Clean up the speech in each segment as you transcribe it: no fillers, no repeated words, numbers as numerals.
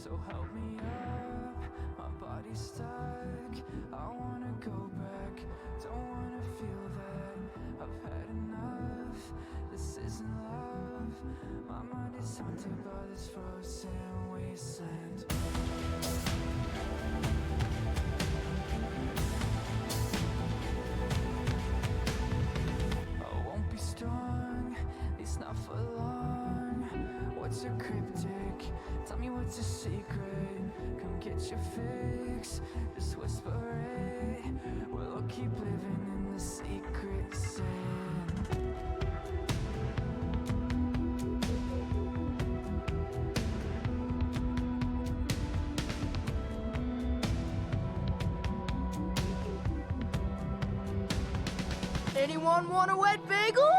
So help me up, my body's stuck. I wanna go back, don't wanna feel that. I've had enough, this isn't love. My mind is haunted by this frozen wasteland. I won't be strong, at least not for long. What's your cryptic? Tell me what's a secret. Come get your fix, just whisper it. We'll all keep living in the secret sin. Anyone want a wet bagel?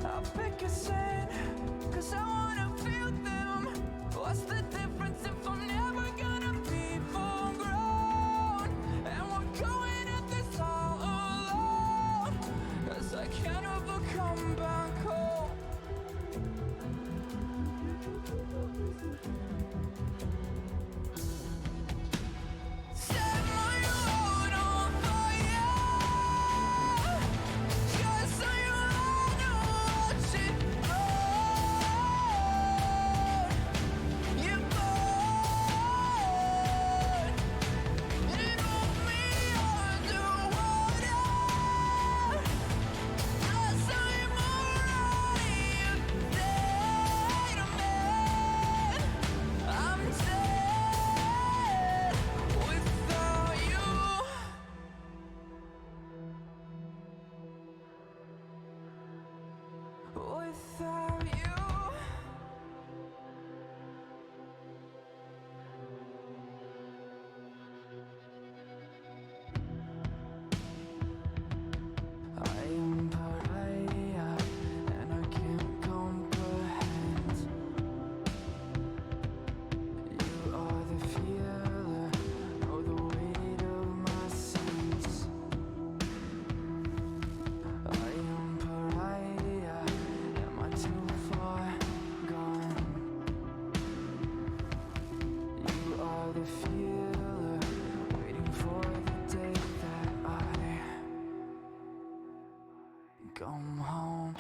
I'll pick a sin, cause I wanna feel them. What's the difference if I'm never gonna be full grown? And we're going at this all alone, cause I can't ever come back home. Set my road on fire, cause I wanna watch it burn. You burn, and hold me underwater, cause I'm already a dead man. I'm dead without you. Without you. I am pariah, and I can't comprehend. You are the feeler, know the weight of my sins. I am pariah, am I too far gone? You are the feeler, waiting for the day that I come home.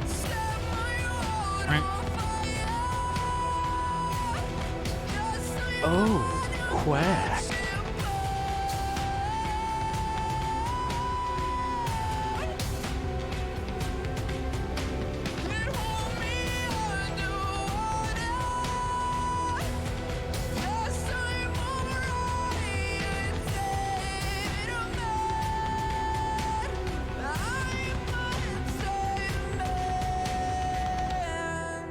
Set my road on fire, cause I Oh, wanna quack. watch it burn. And hold me underwater, cause I'm already a dead man. I'm a dead man.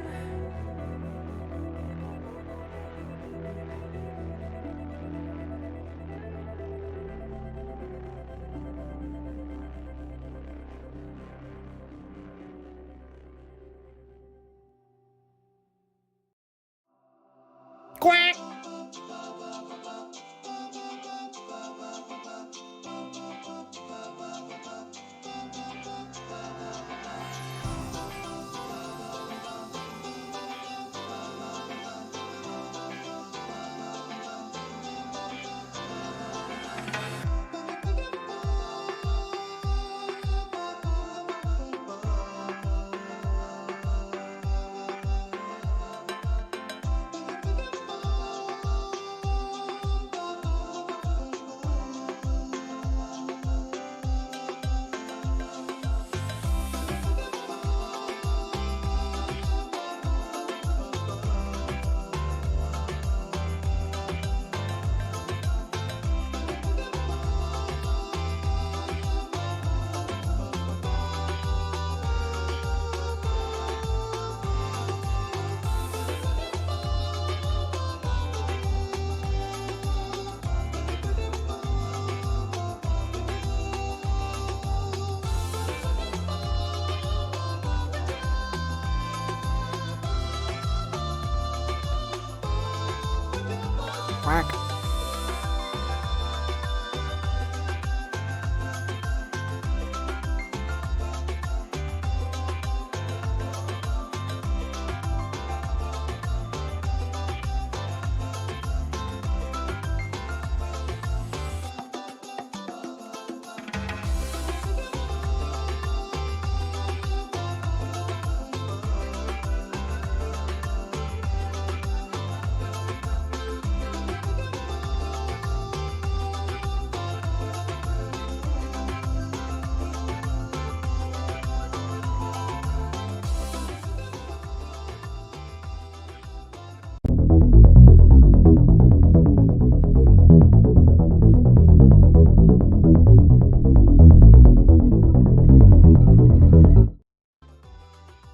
Quack.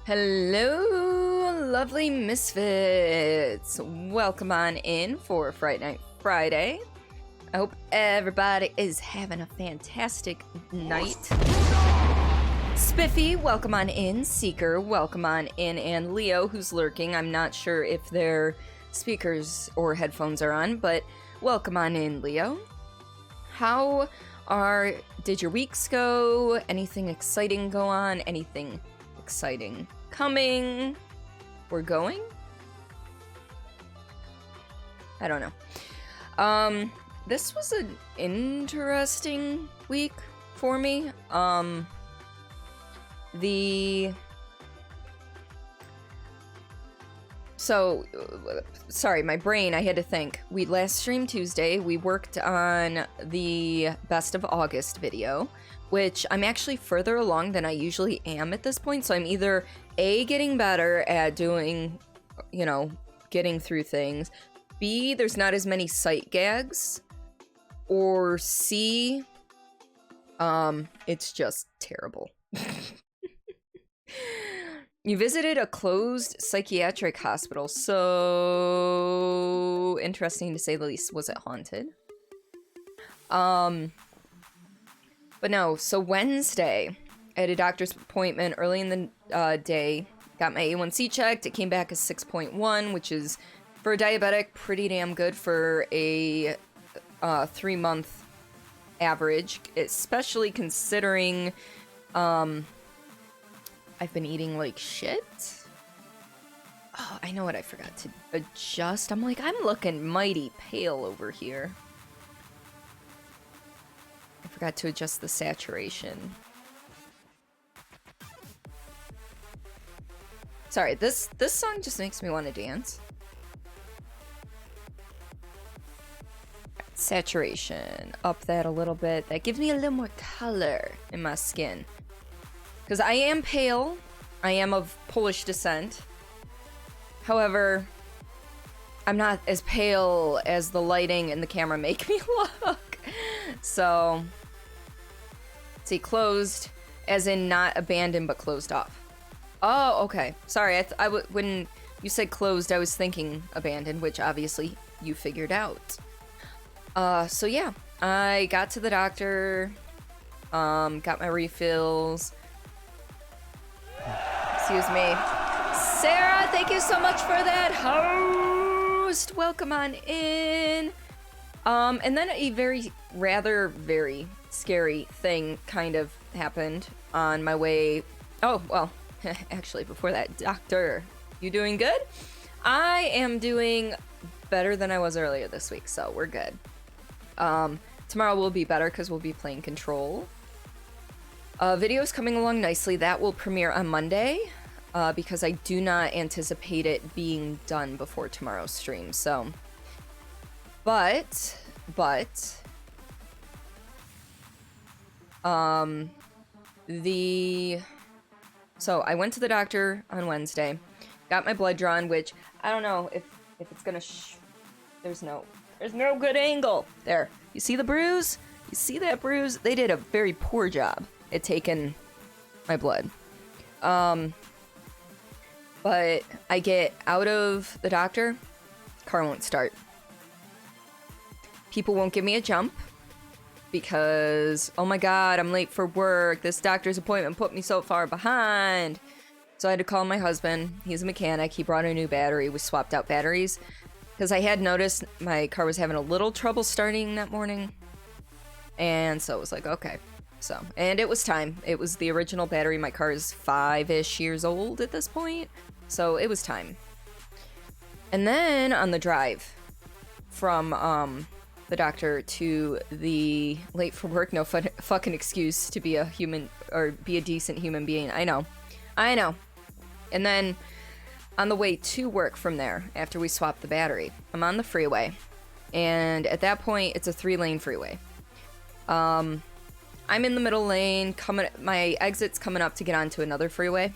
Hello, lovely misfits. Welcome on in for Fright Night Friday. I hope everybody is having a fantastic night. Spiffy, welcome on in. Seeker, welcome on in. And Leo, who's lurking. I'm not sure if their speakers or headphones are on, but welcome on in, Leo. Did your weeks go? Anything exciting go on? Anything exciting coming? We're going? I don't know. This was an interesting week for me. Sorry, my brain, I had to think. We last streamed Tuesday. We worked on the Best of August video, which I'm actually further along than I usually am at this point. So I'm either A, getting better at doing, getting through things. B, there's not as many sight gags. Or C, it's just terrible. You visited a closed psychiatric hospital. So interesting to say the least. Was it haunted? But no, so Wednesday, I had a doctor's appointment early in the day. Got my A1C checked. It came back as 6.1, which is, for a diabetic, pretty damn good for a 3-month average, especially considering I've been eating like shit. Oh, I know what I forgot to adjust. I'm looking mighty pale over here. I forgot to adjust the saturation. Sorry, this song just makes me want to dance. Saturation. Up that a little bit. That gives me a little more color in my skin. Because I am pale. I am of Polish descent. However, I'm not as pale as the lighting and the camera make me look. So, see, closed, as in not abandoned, but closed off. Oh, okay. Sorry, when you said closed, I was thinking abandoned, which obviously you figured out. So yeah, I got to the doctor, got my refills. Excuse me. Sarah, thank you so much for that host. Welcome on in. And then a very scary thing kind of happened on my way. Oh, well, actually, before that, doctor, you doing good? I am doing better than I was earlier this week, so we're good. Tomorrow will be better because we'll be playing Control. Video's coming along nicely. That will premiere on Monday, because I do not anticipate it being done before tomorrow's stream, so. But, so I went to the doctor on Wednesday, got my blood drawn, which I don't know if it's gonna there's no good angle. There, you see the bruise? You see that bruise? They did a very poor job at taking my blood. But I get out of the doctor, car won't start. People won't give me a jump because, oh my god, I'm late for work. This doctor's appointment put me so far behind. So I had to call my husband. He's a mechanic. He brought a new battery. We swapped out batteries. Because I had noticed my car was having a little trouble starting that morning. And so it was like, okay. So, and it was time. It was the original battery. My car is 5-ish years old at this point. So it was time. And then on the drive from the doctor to the late for work, no fucking excuse to be a human or be a decent human being. I know. And then on the way to work from there, after we swapped the battery, I'm on the freeway. And at that point, it's a 3-lane freeway. I'm in the middle lane, my exit's coming up to get onto another freeway.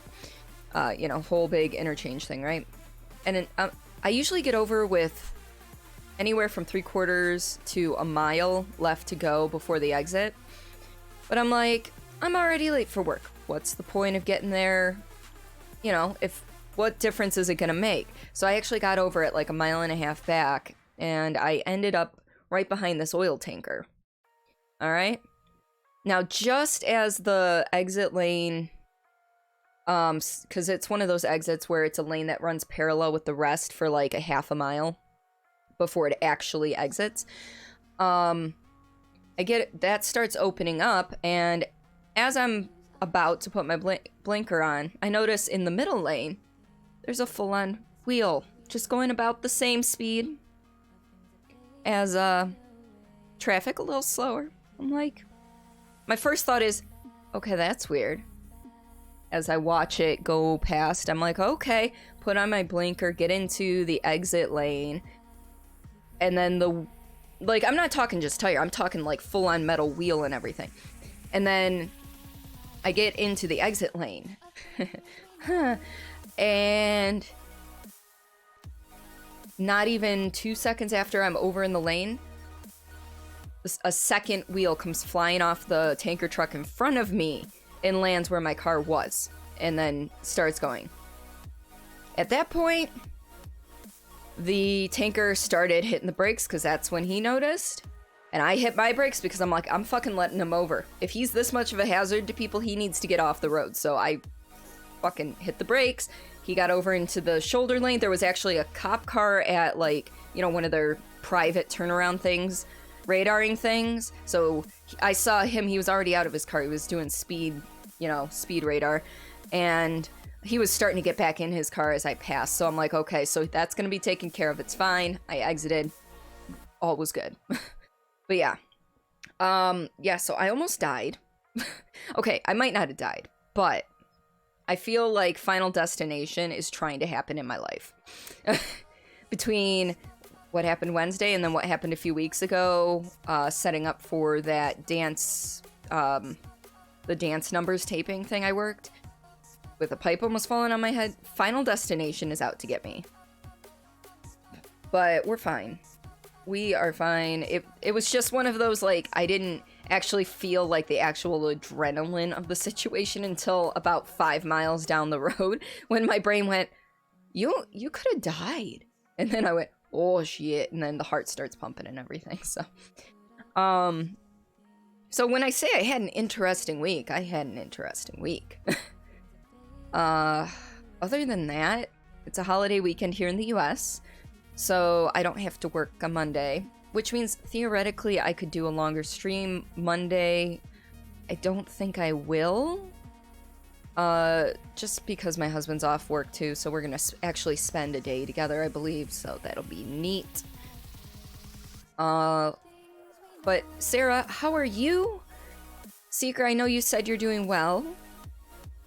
Whole big interchange thing, right? And I usually get over with anywhere from 3/4 to a mile left to go before the exit. But I'm like, I'm already late for work. What's the point of getting there? What difference is it gonna make? So I actually got over it like 1.5 miles back, and I ended up right behind this oil tanker. All right. Now, just as the exit lane, because it's one of those exits where it's a lane that runs parallel with the rest for like 1/2 mile before it actually exits. I get it, that starts opening up, and as I'm about to put my blinker on, I notice in the middle lane, there's a full-on wheel just going about the same speed as traffic, a little slower. I'm like, my first thought is, okay, that's weird. As I watch it go past, I'm like, okay, put on my blinker, get into the exit lane, and then I'm not talking just tire, I'm talking like full-on metal wheel and everything. And then I get into the exit lane. And not even 2 seconds after I'm over in the lane, a second wheel comes flying off the tanker truck in front of me and lands where my car was, and then starts going. At that point, the tanker started hitting the brakes because that's when he noticed. And I hit my brakes because I'm like, I'm fucking letting him over. If he's this much of a hazard to people, he needs to get off the road. So I fucking hit the brakes. He got over into the shoulder lane. There was actually a cop car at one of their private turnaround things, radaring things. So I saw him. He was already out of his car. He was doing speed radar. And he was starting to get back in his car as I passed. So I'm like, okay, so that's going to be taken care of. It's fine. I exited. All was good. But yeah. So I almost died. Okay, I might not have died, but I feel like Final Destination is trying to happen in my life. Between what happened Wednesday and then what happened a few weeks ago, setting up for that dance, the dance numbers taping thing I worked, with a pipe almost falling on my head. Final Destination is out to get me. But we're fine. We are fine. It was just one of those, I didn't actually feel like the actual adrenaline of the situation until about 5 miles down the road, when my brain went, you could have died. And then I went, oh shit, and then the heart starts pumping and everything. So when I say I had an interesting week, I had an interesting week. Other than that, it's a holiday weekend here in the US, so I don't have to work on Monday, which means theoretically I could do a longer stream Monday. I don't think I will, just because my husband's off work too, so we're gonna actually spend a day together, I believe, so that'll be neat. But Sarah, how are you? Seeker, I know you said you're doing well,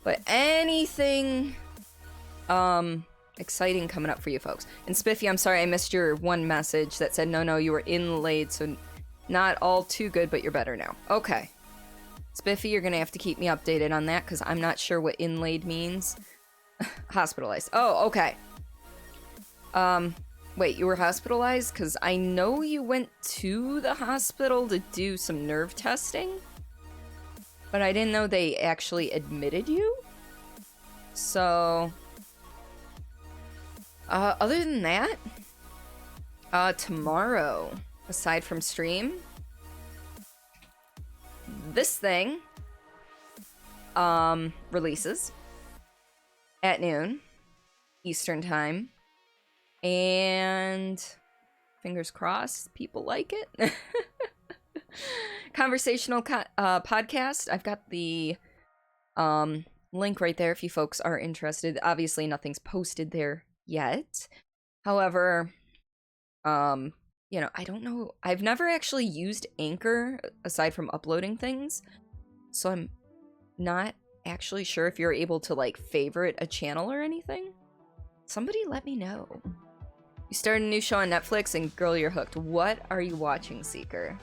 but anything exciting coming up for you folks? And Spiffy, I'm sorry I missed your one message that said no, you were inlaid, so not all too good, but you're better now. Okay. Spiffy, you're gonna have to keep me updated on that, because I'm not sure what inlaid means. Hospitalized. Oh, okay. Wait, you were hospitalized? Because I know you went to the hospital to do some nerve testing, but I didn't know they actually admitted you. So, other than that, tomorrow, aside from stream, this thing, releases at noon Eastern time, and Fingers crossed, people like it. Conversational podcast. I've got the link right there if you folks are interested. Obviously, nothing's posted there yet. However, you know, I don't know. I've never actually used Anchor aside from uploading things, so I'm not actually sure if you're able to like favorite a channel or anything. Somebody let me know. You started a new show on Netflix and girl, you're hooked. What are you watching, Seeker?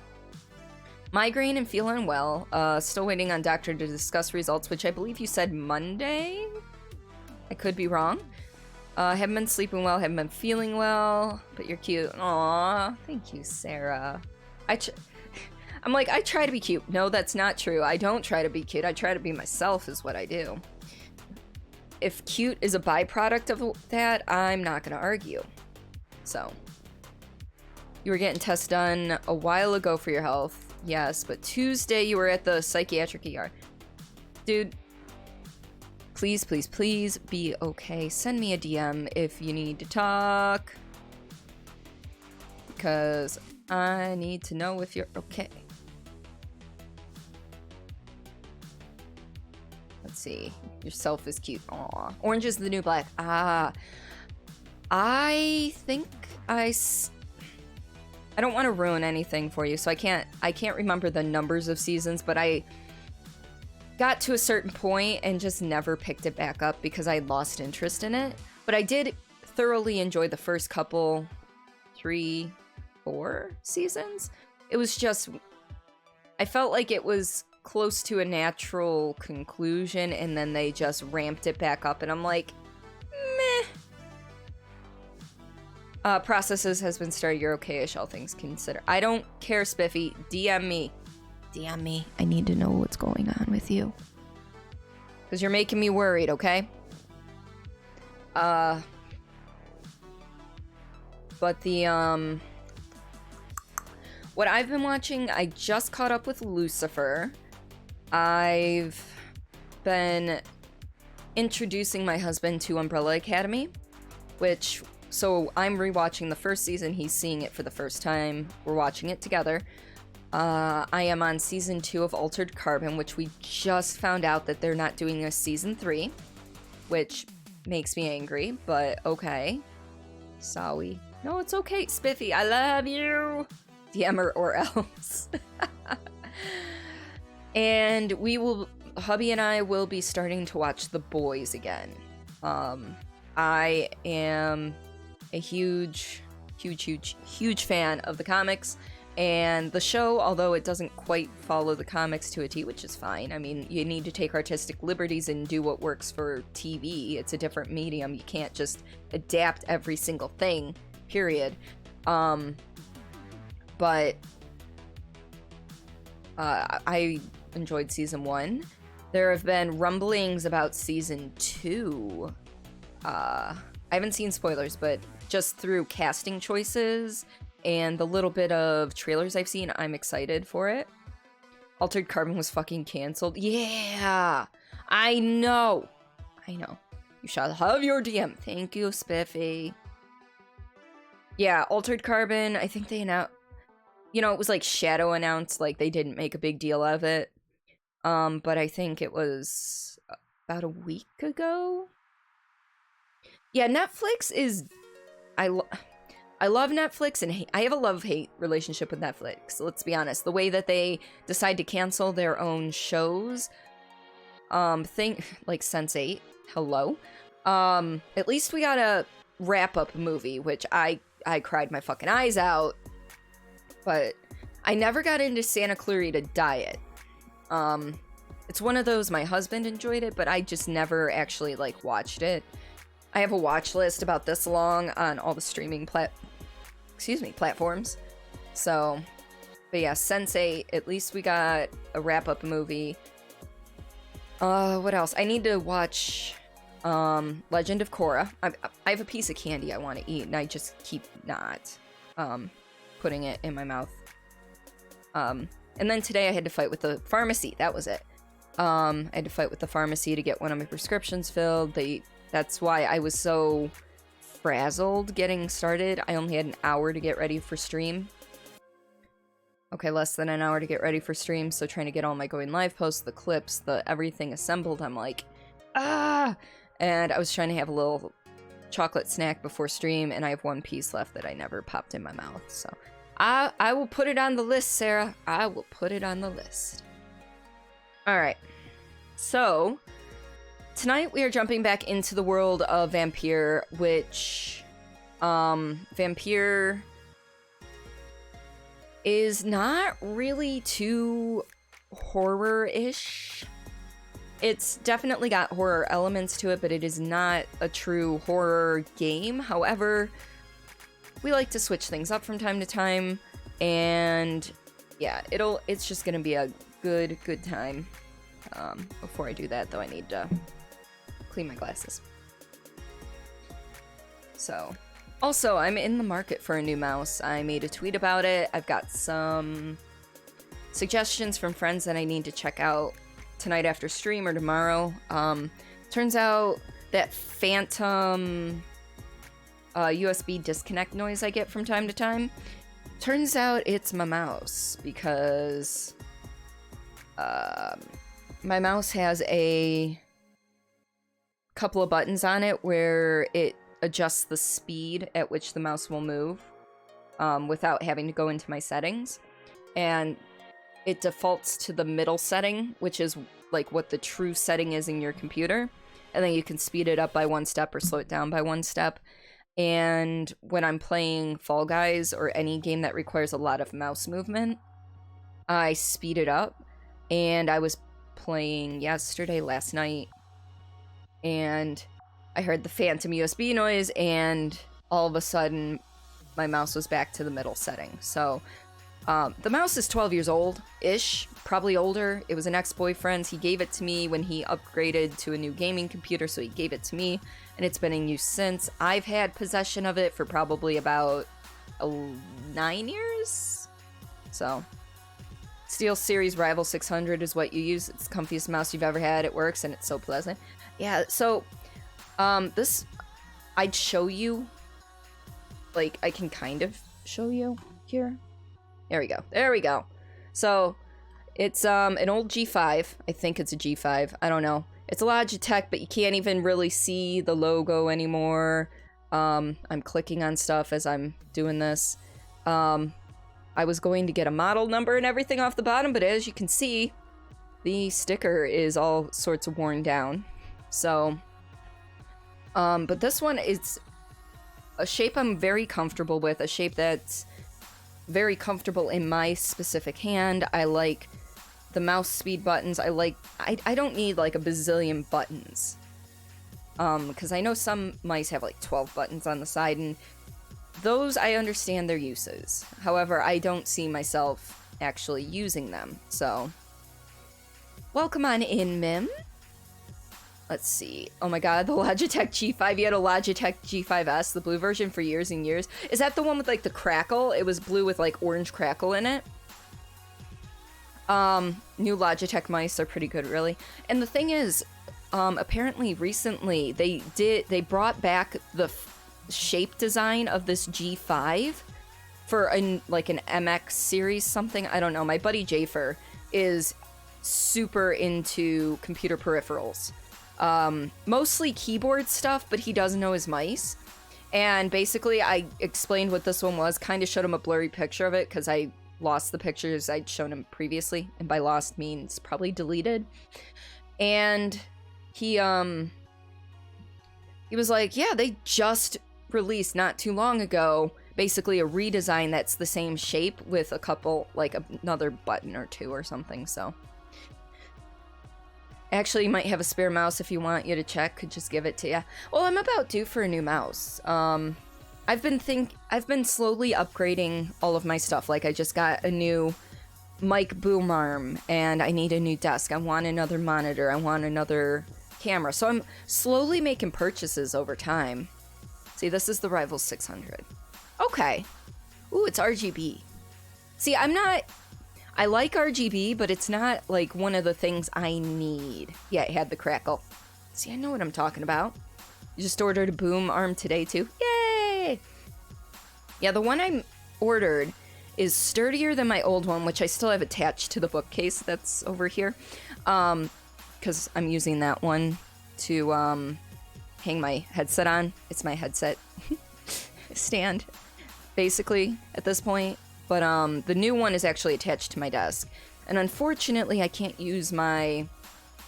Migraine and feel unwell. Still waiting on doctor to discuss results, which I believe you said Monday? I could be wrong. Haven't been sleeping well, haven't been feeling well, but you're cute. Aw, thank you, Sarah. I'm like, I try to be cute. No, that's not true. I don't try to be cute. I try to be myself is what I do. If cute is a byproduct of that, I'm not going to argue. So, you were getting tests done a while ago for your health. Yes, but Tuesday you were at the psychiatric ER. Dude, please, please, please be okay. Send me a DM if you need to talk. Because I need to know if you're okay. Let's see. Yourself is cute. Aw. Orange is the new black. Ah. I think I don't want to ruin anything for you, so I can't remember the numbers of seasons, but I got to a certain point and just never picked it back up because I lost interest in it. But I did thoroughly enjoy the first couple 3, 4 seasons. It was just, I felt like it was close to a natural conclusion, and then they just ramped it back up, and I'm like, meh. Processes has been started. You're okay-ish, all things considered. I don't care, Spiffy. DM me. DM me. I need to know what's going on with you. Because you're making me worried, okay? But the, what I've been watching, I just caught up with Lucifer. I've been introducing my husband to Umbrella Academy, which, so I'm rewatching the first season, he's seeing it for the first time, we're watching it together. I am on season 2 of Altered Carbon, which we just found out that they're not doing a season 3, which makes me angry, but okay. Sorry. No, it's okay, Spiffy, I love you! DM her or else. And hubby and I will be starting to watch The Boys again. I am a huge fan of the comics, and the show, although it doesn't quite follow the comics to a T, which is fine. I mean, you need to take artistic liberties and do what works for TV. It's a different medium. You can't just adapt every single thing, period. But I enjoyed season 1. There have been rumblings about season 2. I haven't seen spoilers, but just through casting choices and the little bit of trailers I've seen, I'm excited for it. Altered Carbon was fucking canceled. Yeah! I know! You shall have your DM. Thank you, Spiffy. Yeah, Altered Carbon, I think they announced... You know, it was like shadow announced, like they didn't make a big deal of it. But I think it was about a week ago. Yeah, Netflix is... I love Netflix, and I have a love-hate relationship with Netflix, let's be honest. The way that they decide to cancel their own shows, like Sense8, hello. At least we got a wrap-up movie, which I cried my fucking eyes out. But I never got into Santa Clarita Diet. It's one of those, my husband enjoyed it, but I just never actually, like, watched it. I have a watch list about this long on all the streaming platforms. So, but yeah, Sense8, at least we got a wrap-up movie. What else? I need to watch, Legend of Korra. I have a piece of candy I want to eat, and I just keep not, putting it in my mouth. And then today I had to fight with the pharmacy. That was it. I had to fight with the pharmacy to get one of my prescriptions filled. That's why I was so frazzled getting started. I only had an hour to get ready for stream. Okay, less than an hour to get ready for stream, so trying to get all my going live posts, the clips, the everything assembled, I'm like, ah! And I was trying to have a little chocolate snack before stream, and I have one piece left that I never popped in my mouth, so I will put it on the list, Sarah. I will put it on the list. Alright, so tonight we are jumping back into the world of Vampyr, which, Vampyr is not really too horror-ish. It's definitely got horror elements to it, but it is not a true horror game. However, we like to switch things up from time to time, and yeah, it's just gonna be a good time. Before I do that, though, I need to clean my glasses. So, also, I'm in the market for a new mouse. I made a tweet about it. I've got some suggestions from friends that I need to check out tonight after stream or tomorrow. Turns out that phantom USB disconnect noise I get from time to time, turns out it's my mouse, because my mouse has a couple of buttons on it where it adjusts the speed at which the mouse will move without having to go into my settings, and it defaults to the middle setting, which is like what the true setting is in your computer, and then you can speed it up by 1 step or slow it down by 1 step. And when I'm playing Fall Guys or any game that requires a lot of mouse movement, I speed it up. And I was playing last night, and I heard the phantom USB noise, and all of a sudden my mouse was back to the middle setting. So the mouse is 12 years old-ish, probably older. It was an ex-boyfriend's. He gave it to me when he upgraded to a new gaming computer, so he gave it to me, and it's been in use since. I've had possession of it for probably about 9 years. So, SteelSeries Rival 600 is what you use. It's the comfiest mouse you've ever had. It works, and it's so pleasant. Yeah, so, this, I'd show you, like, I can kind of show you here. There we go. So, it's an old G5. I think it's a G5. I don't know. It's a Logitech, but you can't even really see the logo anymore. I'm clicking on stuff as I'm doing this. I was going to get a model number and everything off the bottom, but as you can see, the sticker is all sorts of worn down. So, but this one is a shape I'm very comfortable with, a shape that's very comfortable in my specific hand. I like the mouse speed buttons. I don't need like a bazillion buttons. Because I know some mice have like 12 buttons on the side, and those I understand their uses. However, I don't see myself actually using them. So, welcome on in, Mim. Let's see. Oh my god, the Logitech G5. You had a Logitech G5S, the blue version, for years and years. Is that the one with like the crackle? It was blue with like orange crackle in it. New Logitech mice are pretty good, really. And the thing is, apparently recently they brought back the shape design of this G5 for an MX series something. I don't know. My buddy Jafer is super into computer peripherals. Mostly keyboard stuff, but he does know his mice. And basically, I explained what this one was, kind of showed him a blurry picture of it, because I lost the pictures I'd shown him previously, and by lost means probably deleted. And he was like, yeah, they just released not too long ago, basically a redesign that's the same shape with a couple, like another button or two or something, so. Actually, you might have a spare mouse if you want you to check, could just give it to you. Well, I'm about due for a new mouse. I've been slowly upgrading all of my stuff. Like, I just got a new mic boom arm, and I need a new desk. I want another monitor. I want another camera. So I'm slowly making purchases over time. See, this is the Rival 600. Okay. Ooh, it's RGB. See, I like RGB, but it's not, like, one of the things I need. Yeah, it had the crackle. See, I know what I'm talking about. You just ordered a boom arm today too? Yay! Yeah, the one I ordered is sturdier than my old one, which I still have attached to the bookcase that's over here. Because I'm using that one to hang my headset on. It's my headset stand, basically, at this point. But the new one is actually attached to my desk. And unfortunately, I can't use my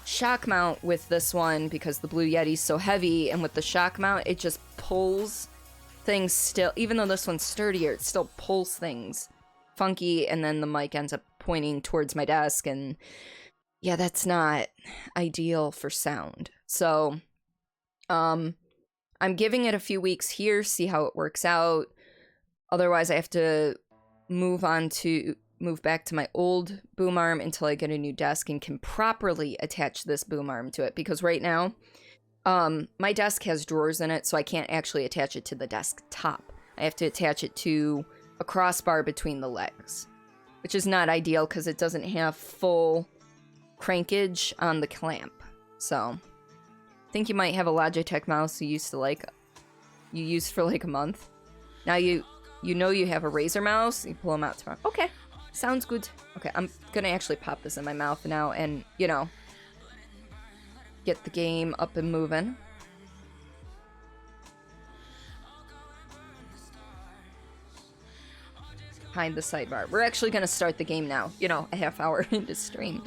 shock mount with this one because the Blue Yeti's so heavy, and with the shock mount it just pulls things still. Even though this one's sturdier, it still pulls things funky, and then the mic ends up pointing towards my desk, and yeah, that's not ideal for sound. So I'm giving it a few weeks here, see how it works out. Otherwise I have to move back to my old boom arm until I get a new desk and can properly attach this boom arm to it. Because right now, my desk has drawers in it, so I can't actually attach it to the desk top. I have to attach it to a crossbar between the legs, which is not ideal because it doesn't have full crankage on the clamp. So, I think you might have a Logitech mouse you used for like a month. Now you know you have a Razer mouse, you pull them out tomorrow. Okay. Sounds good. Okay, I'm gonna actually pop this in my mouth now and, you know, get the game up and moving. Behind the sidebar. We're actually gonna start the game now, you know, a half hour into stream.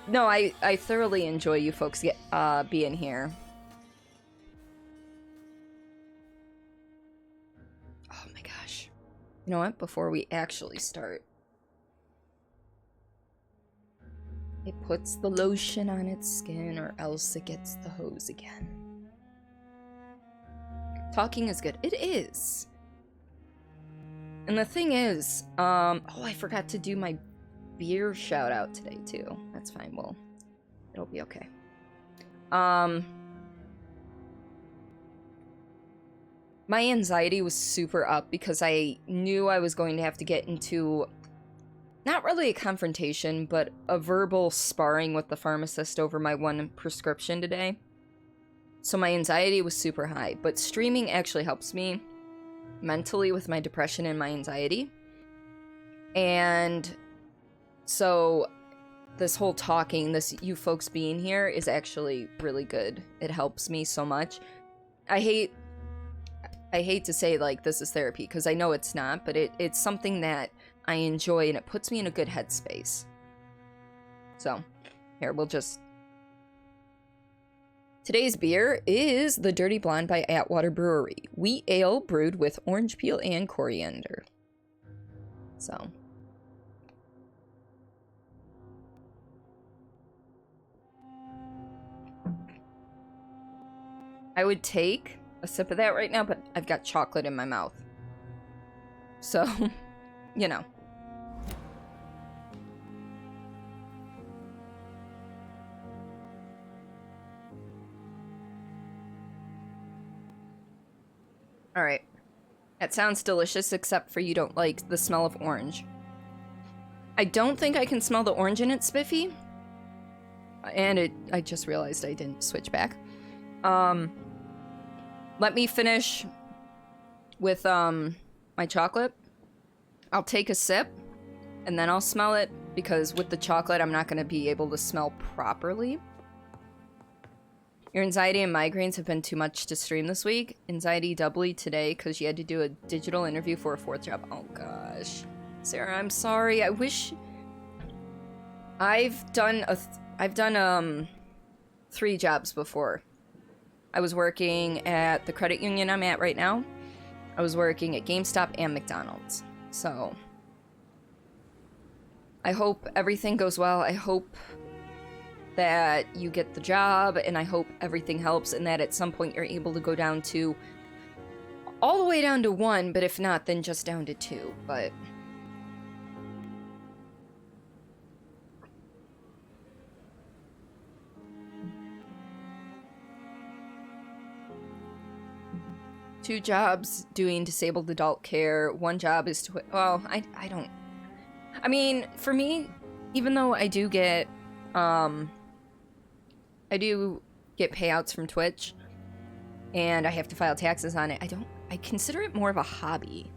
No, I thoroughly enjoy you folks being here. Oh my gosh. You know what? Before we actually start, it puts the lotion on its skin, or else it gets the hose again. Talking is good. It is. And the thing is, oh, I forgot to do my beer shout out today too. That's fine. Well, it'll be okay. My anxiety was super up because I knew I was going to have to get into not really a confrontation, but a verbal sparring with the pharmacist over my one prescription today. So my anxiety was super high, but streaming actually helps me mentally with my depression and my anxiety. And so this whole talking, this you folks being here is actually really good. It helps me so much. I hate to say like this is therapy because I know it's not, but it's something that I enjoy, and it puts me in a good headspace. So, here, we'll just... Today's beer is the Dirty Blonde by Atwater Brewery. Wheat ale brewed with orange peel and coriander. So. I would take a sip of that right now, but I've got chocolate in my mouth. So, you know. Alright. That sounds delicious, except for you don't like the smell of orange. I don't think I can smell the orange in it, Spiffy. And I just realized I didn't switch back. Let me finish with, my chocolate. I'll take a sip, and then I'll smell it, because with the chocolate, I'm not going to be able to smell properly. Your anxiety and migraines have been too much to stream this week. Anxiety doubly today because you had to do a digital interview for a 4th job. Oh gosh. Sarah, I'm sorry. I wish... I've done 3 jobs before. I was working at the credit union I'm at right now. I was working at GameStop and McDonald's. So... I hope everything goes well. I hope that you get the job, and I hope everything helps, and that at some point you're able to go down to all the way down to 1, but if not, then just down to 2. But two jobs doing disabled adult care. 1 job is to, well, I don't, I mean, for me, even though I do get payouts from Twitch, and I have to file taxes on it. I consider it more of a hobby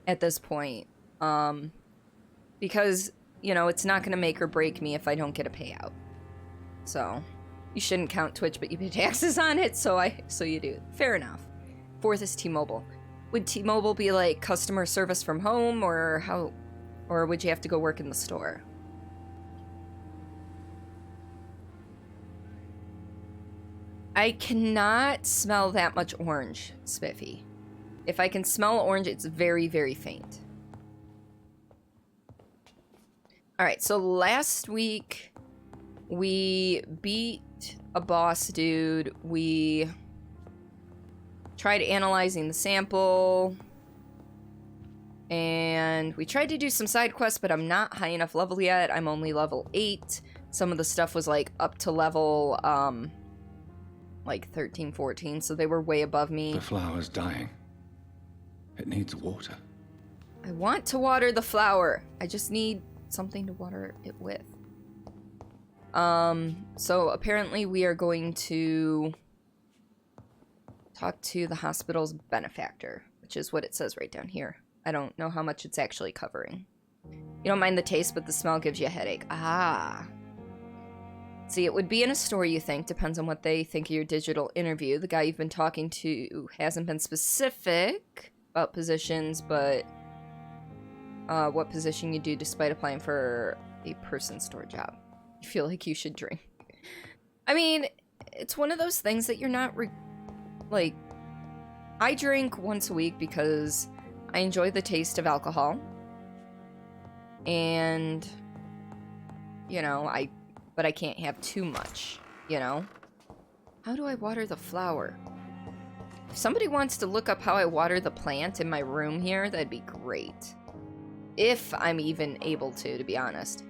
at this point. Because, you know, it's not going to make or break me if I don't get a payout. So, you shouldn't count Twitch, but you pay taxes on it, so you do. Fair enough. Fourth is T-Mobile. Would T-Mobile be like customer service from home, or how, or would you have to go work in the store? I cannot smell that much orange, Spiffy. If I can smell orange, it's very, very faint. Alright, so last week we beat a boss dude. We tried analyzing the sample. And we tried to do some side quests, but I'm not high enough level yet. I'm only level 8. Some of the stuff was like up to level, like 13, 14, so they were way above me. The flower's dying. It needs water. I want to water the flower. I just need something to water it with. So apparently we are going to talk to the hospital's benefactor, which is what it says right down here. I don't know how much it's actually covering. You don't mind the taste, but the smell gives you a headache. Ah. See, it would be in a store, you think. Depends on what they think of your digital interview. The guy you've been talking to hasn't been specific about positions, but what position you do despite applying for a person store job. You feel like you should drink. I mean, it's one of those things that you're not, like, I drink once a week because I enjoy the taste of alcohol. And, you know, but I can't have too much, you know? How do I water the flower? If somebody wants to look up how I water the plant in my room here, that'd be great. If I'm even able to be honest.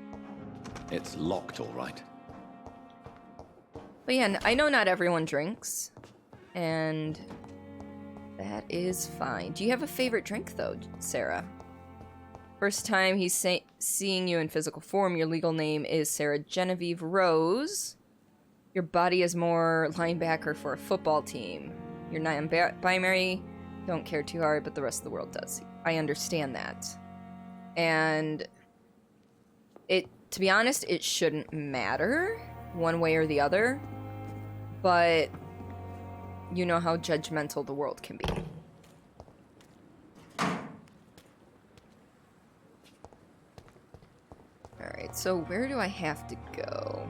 It's locked, all right. But yeah, I know not everyone drinks, and that is fine. Do you have a favorite drink, though, Sarah? First time he's seeing you in physical form. Your legal name is Sarah Genevieve Rose. Your body is more linebacker for a football team. You're non-binary, don't care too hard, but the rest of the world does. I understand that. And to be honest, it shouldn't matter one way or the other, but you know how judgmental the world can be. Alright, so where do I have to go?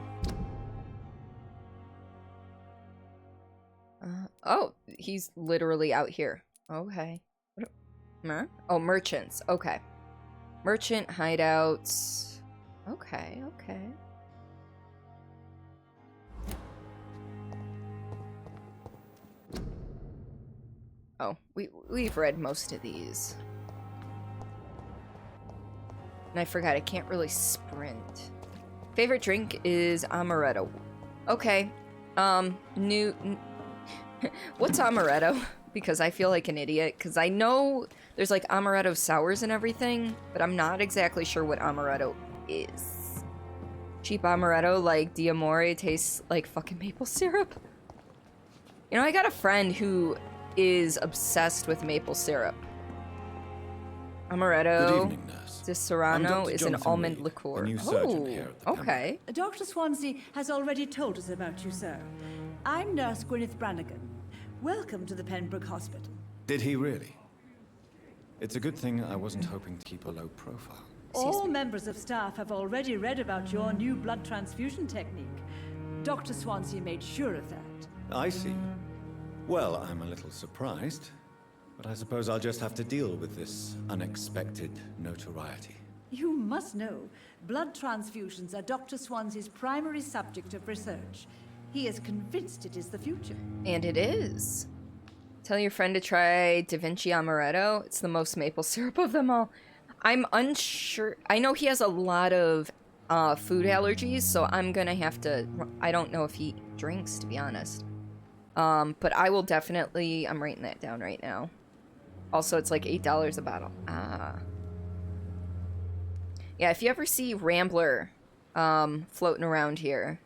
Oh, he's literally out here. Okay. Oh, merchants. Okay. Merchant hideouts. Okay, okay. Oh, we've read most of these. And I forgot, I can't really sprint. Favorite drink is amaretto. Okay. What's amaretto? Because I feel like an idiot. Because I know there's like amaretto sours and everything, but I'm not exactly sure what amaretto is. Cheap amaretto like D'Amore tastes like fucking maple syrup. You know, I got a friend who is obsessed with maple syrup. Amaretto. Good evening, nurse. De Serrano is an Jonathan almond Reed, liqueur. a new surgeon here at the okay. Dr. Swansea has already told us about you, sir. I'm Nurse Gwyneth Brannigan. Welcome to the Pembroke Hospital. Did he really? It's a good thing I wasn't hoping to keep a low profile. All members of staff have already read about your new blood transfusion technique. Dr. Swansea made sure of that. I see. Well, I'm a little surprised, but I suppose I'll just have to deal with this unexpected notoriety. You must know, blood transfusions are Dr. Swansea's primary subject of research. He is convinced it is the future. And it is. Tell your friend to try Da Vinci Amaretto. It's the most maple syrup of them all. I'm unsure. I know he has a lot of food allergies, so I'm gonna have to... I don't know if he drinks, to be honest. But I will definitely... I'm writing that down right now. Also, it's like $8 a bottle. Ah. Yeah, if you ever see Rambler floating around here,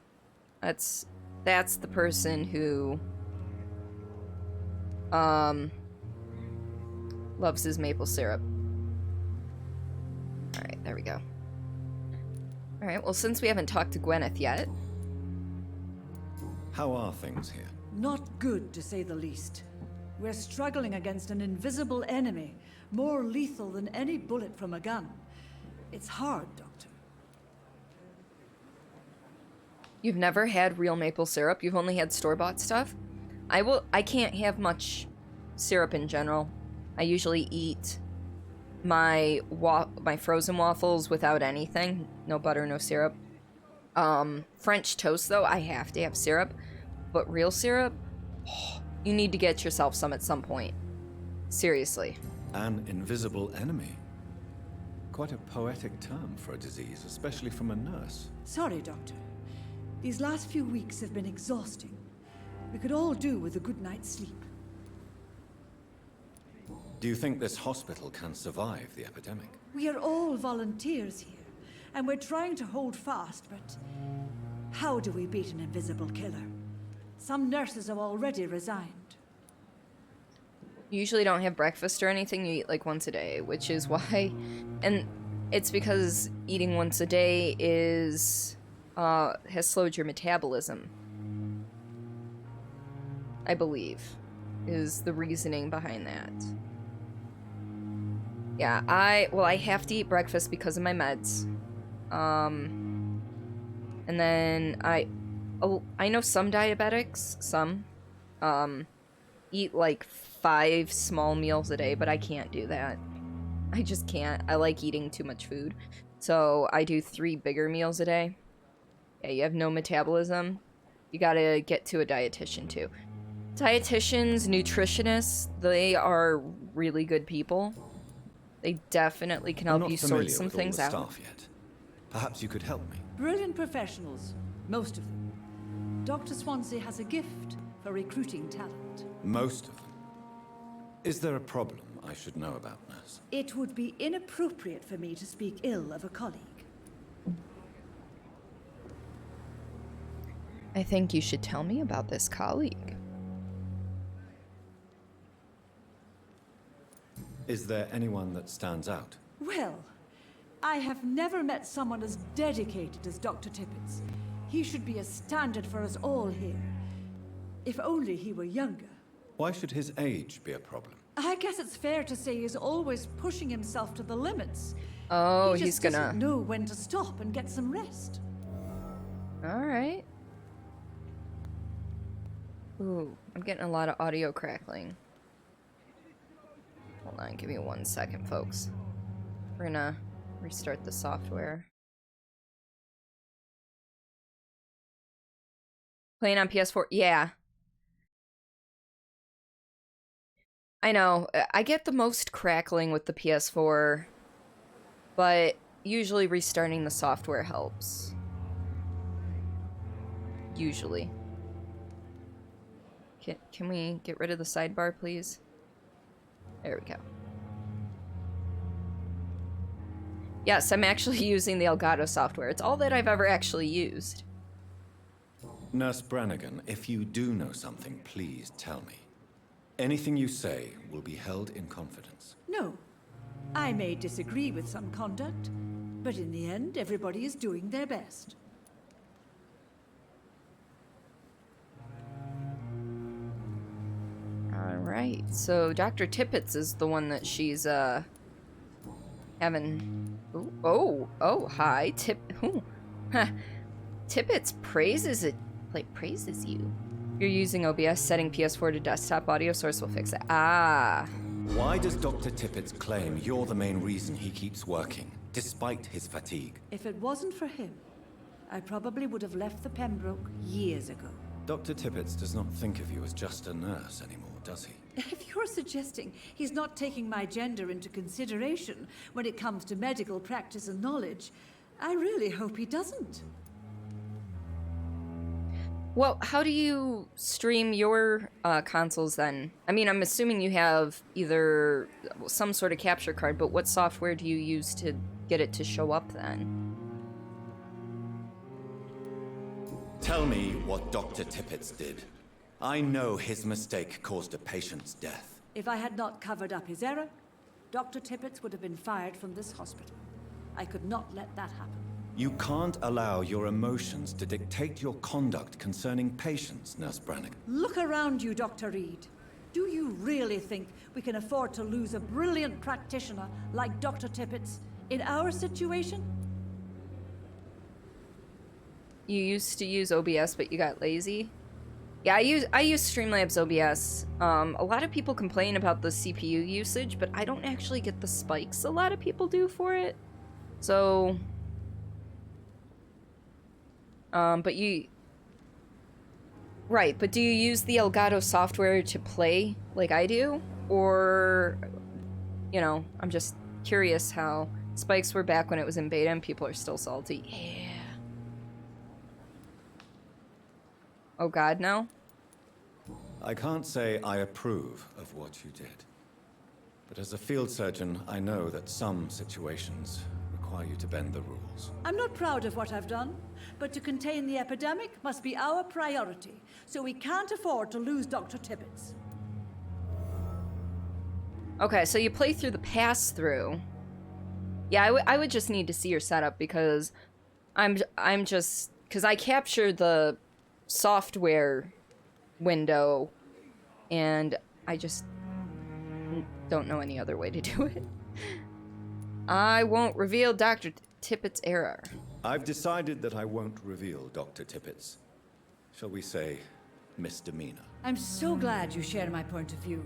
that's the person who Loves his maple syrup. Alright, there we go. Alright, well, since we haven't talked to Gwyneth yet... How are things here? Not good, to say the least. We're struggling against an invisible enemy, more lethal than any bullet from a gun. It's hard, Doctor. You've never had real maple syrup? You've only had store-bought stuff? I can't have much syrup in general. I usually eat my frozen waffles without anything. No butter, no syrup. French toast, though, I have to have syrup. But real syrup? Oh, you need to get yourself some at some point. Seriously. An invisible enemy. Quite a poetic term for a disease, especially from a nurse. Sorry, Doctor. These last few weeks have been exhausting. We could all do with a good night's sleep. Do you think this hospital can survive the epidemic? We are all volunteers here, and we're trying to hold fast, but how do we beat an invisible killer? Some nurses have already resigned. You usually don't have breakfast or anything, you eat like once a day, which is why... And it's because eating once a day is... has slowed your metabolism. I believe, is the reasoning behind that. Yeah, I have to eat breakfast because of my meds. And then I know some diabetics, eat like 5 small meals a day, but I can't do that. I just can't. I like eating too much food. So I do 3 bigger meals a day. Yeah, you have no metabolism. You gotta get to a dietitian too. Dietitians, nutritionists, they are really good people. They definitely can help you sort some things out. Staff yet. Perhaps you could help me. Brilliant professionals, most of them. Dr. Swansea has a gift for recruiting talent. Most of them. Is there a problem I should know about, nurse? It would be inappropriate for me to speak ill of a colleague. I think you should tell me about this colleague. Is there anyone that stands out? Well, I have never met someone as dedicated as Dr. Tippett. He should be a standard for us all here. If only he were younger. Why should his age be a problem? I guess it's fair to say he's always pushing himself to the limits. Oh, he he's just gonna doesn't know when to stop and get some rest. Alright. Ooh, I'm getting a lot of audio crackling. Hold on, give me 1 second, folks. We're gonna restart the software. Playing on PS4? Yeah. I know. I get the most crackling with the PS4, but usually restarting the software helps. Usually. Can we get rid of the sidebar, please? There we go. Yes, I'm actually using the Elgato software. It's all that I've ever actually used. Nurse Brannigan, if you do know something, please tell me. Anything you say will be held in confidence. No. I may disagree with some conduct, but in the end, everybody is doing their best. Alright, so Dr. Tippett is the one that she's, having... Ooh, oh, hi, Tippett praises it, like, praises you. You're using OBS, setting PS4 to desktop audio source will fix it. Ah. Why does Dr. Tippett claim you're the main reason he keeps working, despite his fatigue? If it wasn't for him, I probably would have left the Pembroke years ago. Dr. Tippett does not think of you as just a nurse anymore, does he? If you're suggesting he's not taking my gender into consideration when it comes to medical practice and knowledge, I really hope he doesn't. Well, how do you stream your consoles then? I mean, I'm assuming you have either some sort of capture card, but what software do you use to get it to show up then? Tell me what Dr. Tippett did. I know his mistake caused a patient's death. If I had not covered up his error, Dr. Tippets would have been fired from this hospital. I could not let that happen. You can't allow your emotions to dictate your conduct concerning patients, Nurse Brannigan. Look around you, Dr. Reed. Do you really think we can afford to lose a brilliant practitioner like Dr. Tippets in our situation? You used to use OBS, but you got lazy. Yeah, I use Streamlabs OBS. A lot of people complain about the CPU usage, but I don't actually get the spikes a lot of people do for it. So, but you, right? But do you use the Elgato software to play like I do, or, you know, I'm just curious how spikes were back when it was in beta and people are still salty. Yeah. Oh God, no? I can't say I approve of what you did. But as a field surgeon, I know that some situations require you to bend the rules. I'm not proud of what I've done, but to contain the epidemic must be our priority, so we can't afford to lose Dr. Tippets. Okay, so you play through the pass-through. Yeah, I would just need to see your setup because I'm just... Because I captured the software window and I just don't know any other way to do it. I won't reveal Dr. Tippets' error. I've decided that I won't reveal Dr. Tippets. Shall we say, misdemeanor. I'm so glad you share my point of view.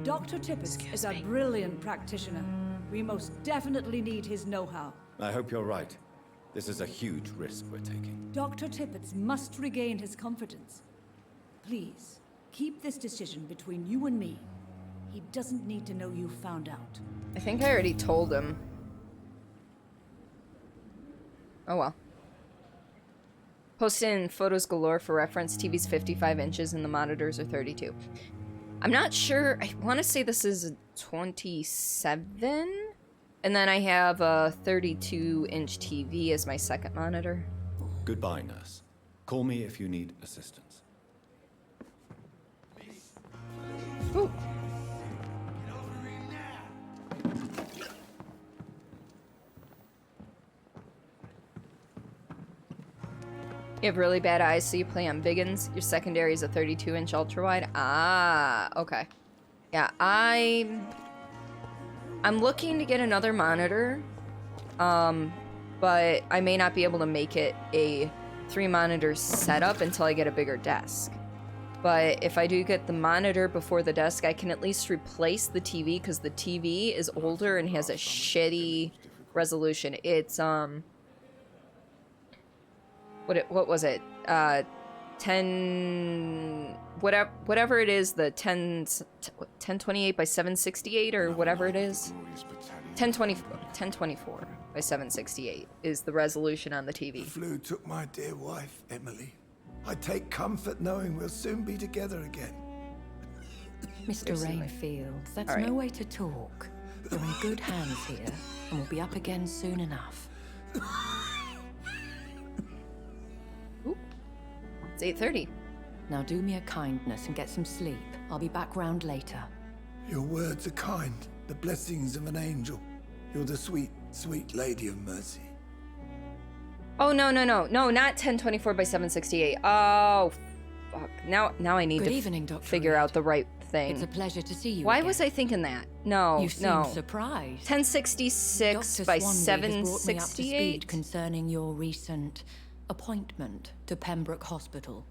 Dr. Tippets is a brilliant practitioner. We most definitely need his know-how. I hope you're right. This is a huge risk we're taking. Dr. Tippets must regain his confidence. Please, keep this decision between you and me. He doesn't need to know you found out. I think I already told him. Oh well. Posted in photos galore for reference. TV's 55 inches and the monitors are 32. I'm not sure. I want to say this is 27. And then I have a 32-inch TV as my second monitor. Goodbye, nurse. Call me if you need assistance. Ooh. You have really bad eyes, so you play on biggins. Your secondary is a 32-inch ultra-wide. Ah, okay. Yeah, I'm looking to get another monitor, but I may not be able to make it a 3-monitor setup until I get a bigger desk. But if I do get the monitor before the desk, I can at least replace the TV, because the TV is older and has a shitty resolution. It's, what was it? 10... Whatever it is, the 1028 by 768 or whatever it is. 1024 by 768 is the resolution on the TV. The flu took my dear wife, Emily. I take comfort knowing we'll soon be together again. Mr. Rainfield, that's All right. no way to talk. You're in good hands here, and we'll be up again soon enough. Ooh. It's 8:30. Now do me a kindness and get some sleep. I'll be back round later. Your words are kind, the blessings of an angel. You're the sweet, sweet lady of mercy. Oh, no, not 1024 by 768. Oh, fuck. Now I need Good to evening, Dr. figure Reed. out the right thing. It's a pleasure to see you Why again. was I thinking that? No, You seem no. surprised. 1066 Dr. by Swanby has brought me up to speed 768. concerning your recent appointment to Pembroke Hospital.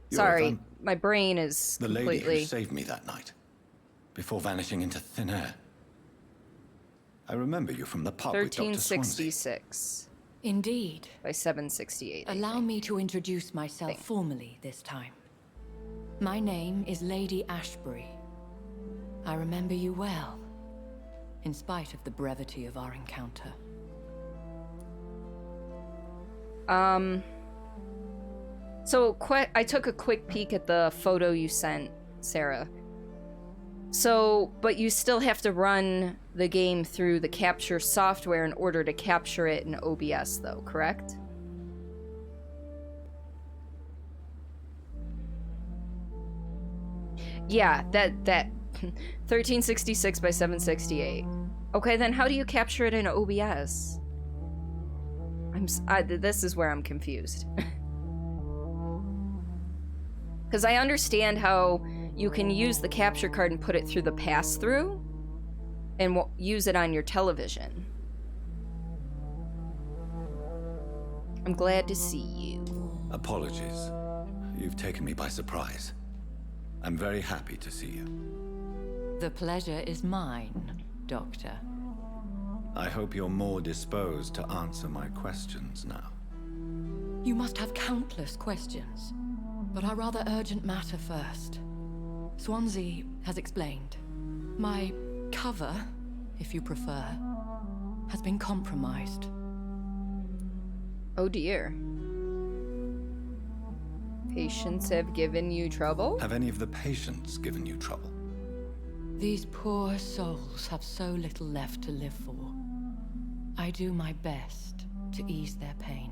You're a Sorry, my brain is The lady completely... who saved me that night, before vanishing into thin air. I remember you from the pub with Dr. Swansea. 1366 Indeed. by 768. I Allow think. me to introduce myself Thing. formally this time. My name is Lady Ashbury. I remember you well, in spite of the brevity of our encounter. So I took a quick peek at the photo you sent, Sarah. So, but you still have to run the game through the capture software in order to capture it in OBS, though, correct? Yeah, that 1366 by 768. Okay, then how do you capture it in OBS? This is where I'm confused. Because I understand how you can use the capture card and put it through the pass-through and use it on your television. I'm glad to see you. Apologies. You've taken me by surprise. I'm very happy to see you. The pleasure is mine, Doctor. I hope you're more disposed to answer my questions now. You must have countless questions, but our rather urgent matter first. Swansea has explained. My cover, if you prefer, has been compromised. Oh dear. Patients have given you trouble? Have any of the patients given you trouble? These poor souls have so little left to live for. I do my best to ease their pain.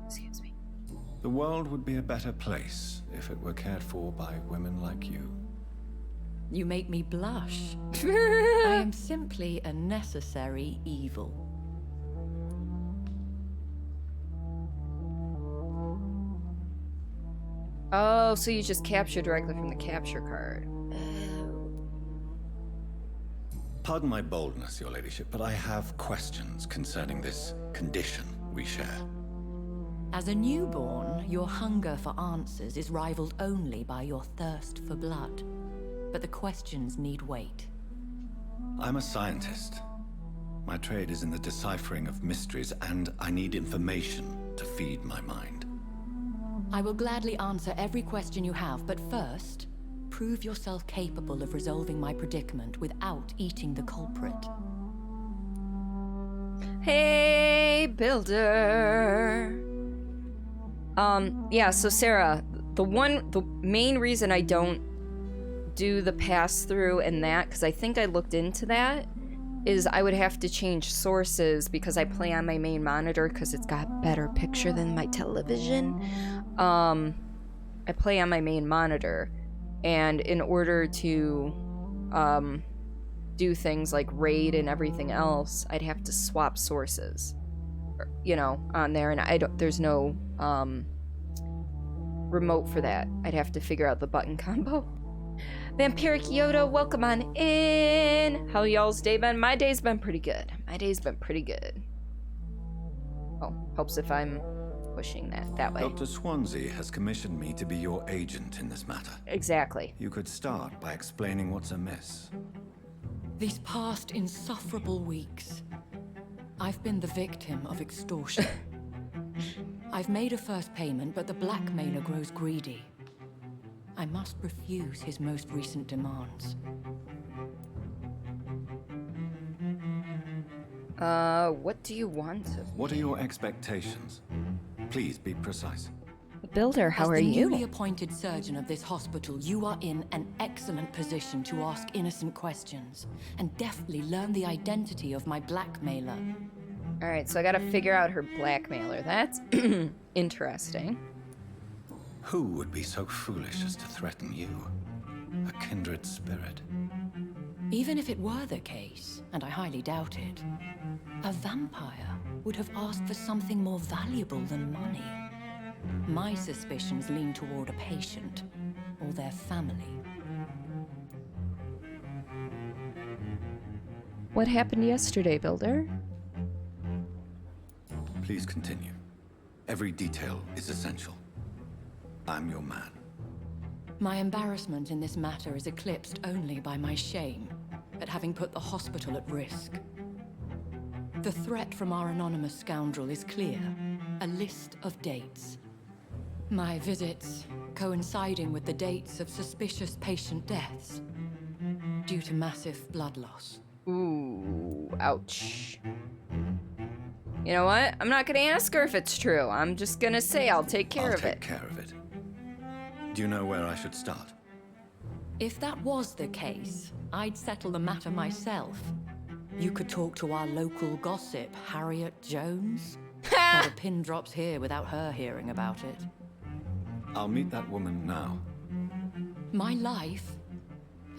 Excuse me. The world would be a better place if it were cared for by women like you. You make me blush. I am simply a necessary evil. Oh, so you just capture directly from the capture card. Pardon my boldness, your ladyship, but I have questions concerning this condition we share. As a newborn, your hunger for answers is rivaled only by your thirst for blood. But the questions need wait. I'm a scientist. My trade is in the deciphering of mysteries, and I need information to feed my mind. I will gladly answer every question you have, but first, prove yourself capable of resolving my predicament without eating the culprit. Hey, Builder. Yeah, so Sarah, the main reason I don't do the pass-through and that, because I think I looked into that, is I would have to change sources because I play on my main monitor because it's got better picture than my television. I play on my main monitor, and in order to do things like raid and everything else, I'd have to swap sources, you know, on there, and there's no remote for that. I'd have to figure out the button combo. Vampyric Yoda, welcome on in. How y'all's day been? My day's been pretty good. Oh, helps if I'm pushing that way. Dr. Swansea has commissioned me to be your agent in this matter. Exactly. You could start by explaining what's amiss. These past insufferable weeks, I've been the victim of extortion. I've made a first payment, but the blackmailer grows greedy. I must refuse his most recent demands. What do you want of me? What are your expectations? Please be precise. Builder, how are As the you? newly appointed surgeon of this hospital, you are in an excellent position to ask innocent questions and deftly learn the identity of my blackmailer. Alright, so I gotta figure out her blackmailer. That's interesting. Who would be so foolish as to threaten you? A kindred spirit. Even if it were the case, and I highly doubt it, a vampire would have asked for something more valuable than money. My suspicions lean toward a patient or their family. What happened yesterday, Builder? Please continue. Every detail is essential. I'm your man. My embarrassment in this matter is eclipsed only by my shame at having put the hospital at risk. The threat from our anonymous scoundrel is clear. A list of dates. My visits coinciding with the dates of suspicious patient deaths due to massive blood loss. Ooh, ouch. You know what? I'm not gonna ask her if it's true. I'm just gonna say I'll take care of it. I'll take care of it. Do you know where I should start? If that was the case, I'd settle the matter myself. You could talk to our local gossip, Harriet Jones. Not a pin drops here without her hearing about it. I'll meet that woman now. My life,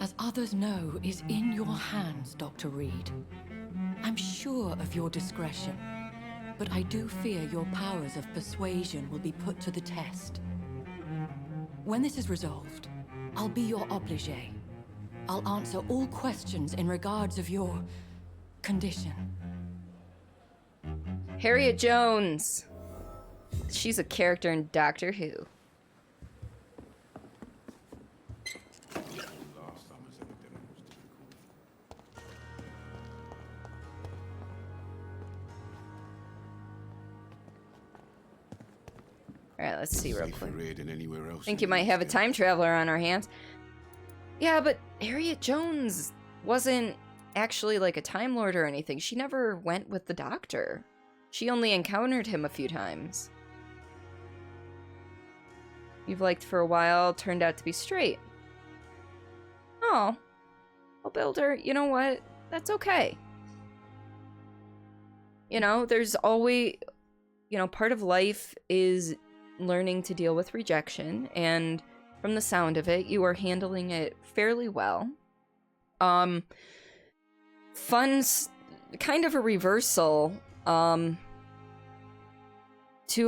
as others know, is in your hands, Dr. Reed. I'm sure of your discretion, but I do fear your powers of persuasion will be put to the test. When this is resolved, I'll be your obligé. I'll answer all questions in regards of your condition. Harriet Jones. She's a character in Doctor Who. Alright, let's see real quick. I think you might have a time traveler on our hands. Yeah, but Harriet Jones wasn't actually like a Time Lord or anything. She never went with the Doctor. She only encountered him a few times. You've liked for a while, turned out to be straight. Oh. Well, Builder, you know what? That's okay. You know, there's always... You know, part of life is learning to deal with rejection, and from the sound of it, you are handling it fairly well. Fun, kind of a reversal. 2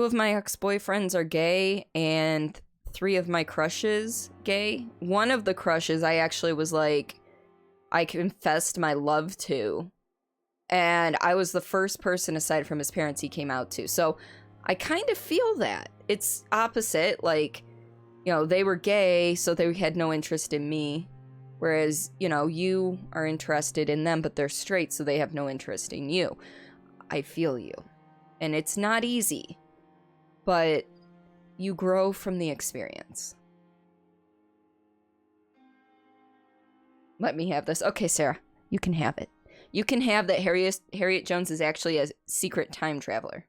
of my ex-boyfriends are gay, and 3 of my crushes gay. One of the crushes I actually was like, I confessed my love to. And I was the first person aside from his parents he came out to. So I kind of feel that. It's opposite, like, you know, they were gay, so they had no interest in me. Whereas, you know, you are interested in them, but they're straight, so they have no interest in you. I feel you. And it's not easy, but you grow from the experience. Let me have this. Okay, Sarah, you can have it. You can have that Harriet Jones is actually a secret time traveler.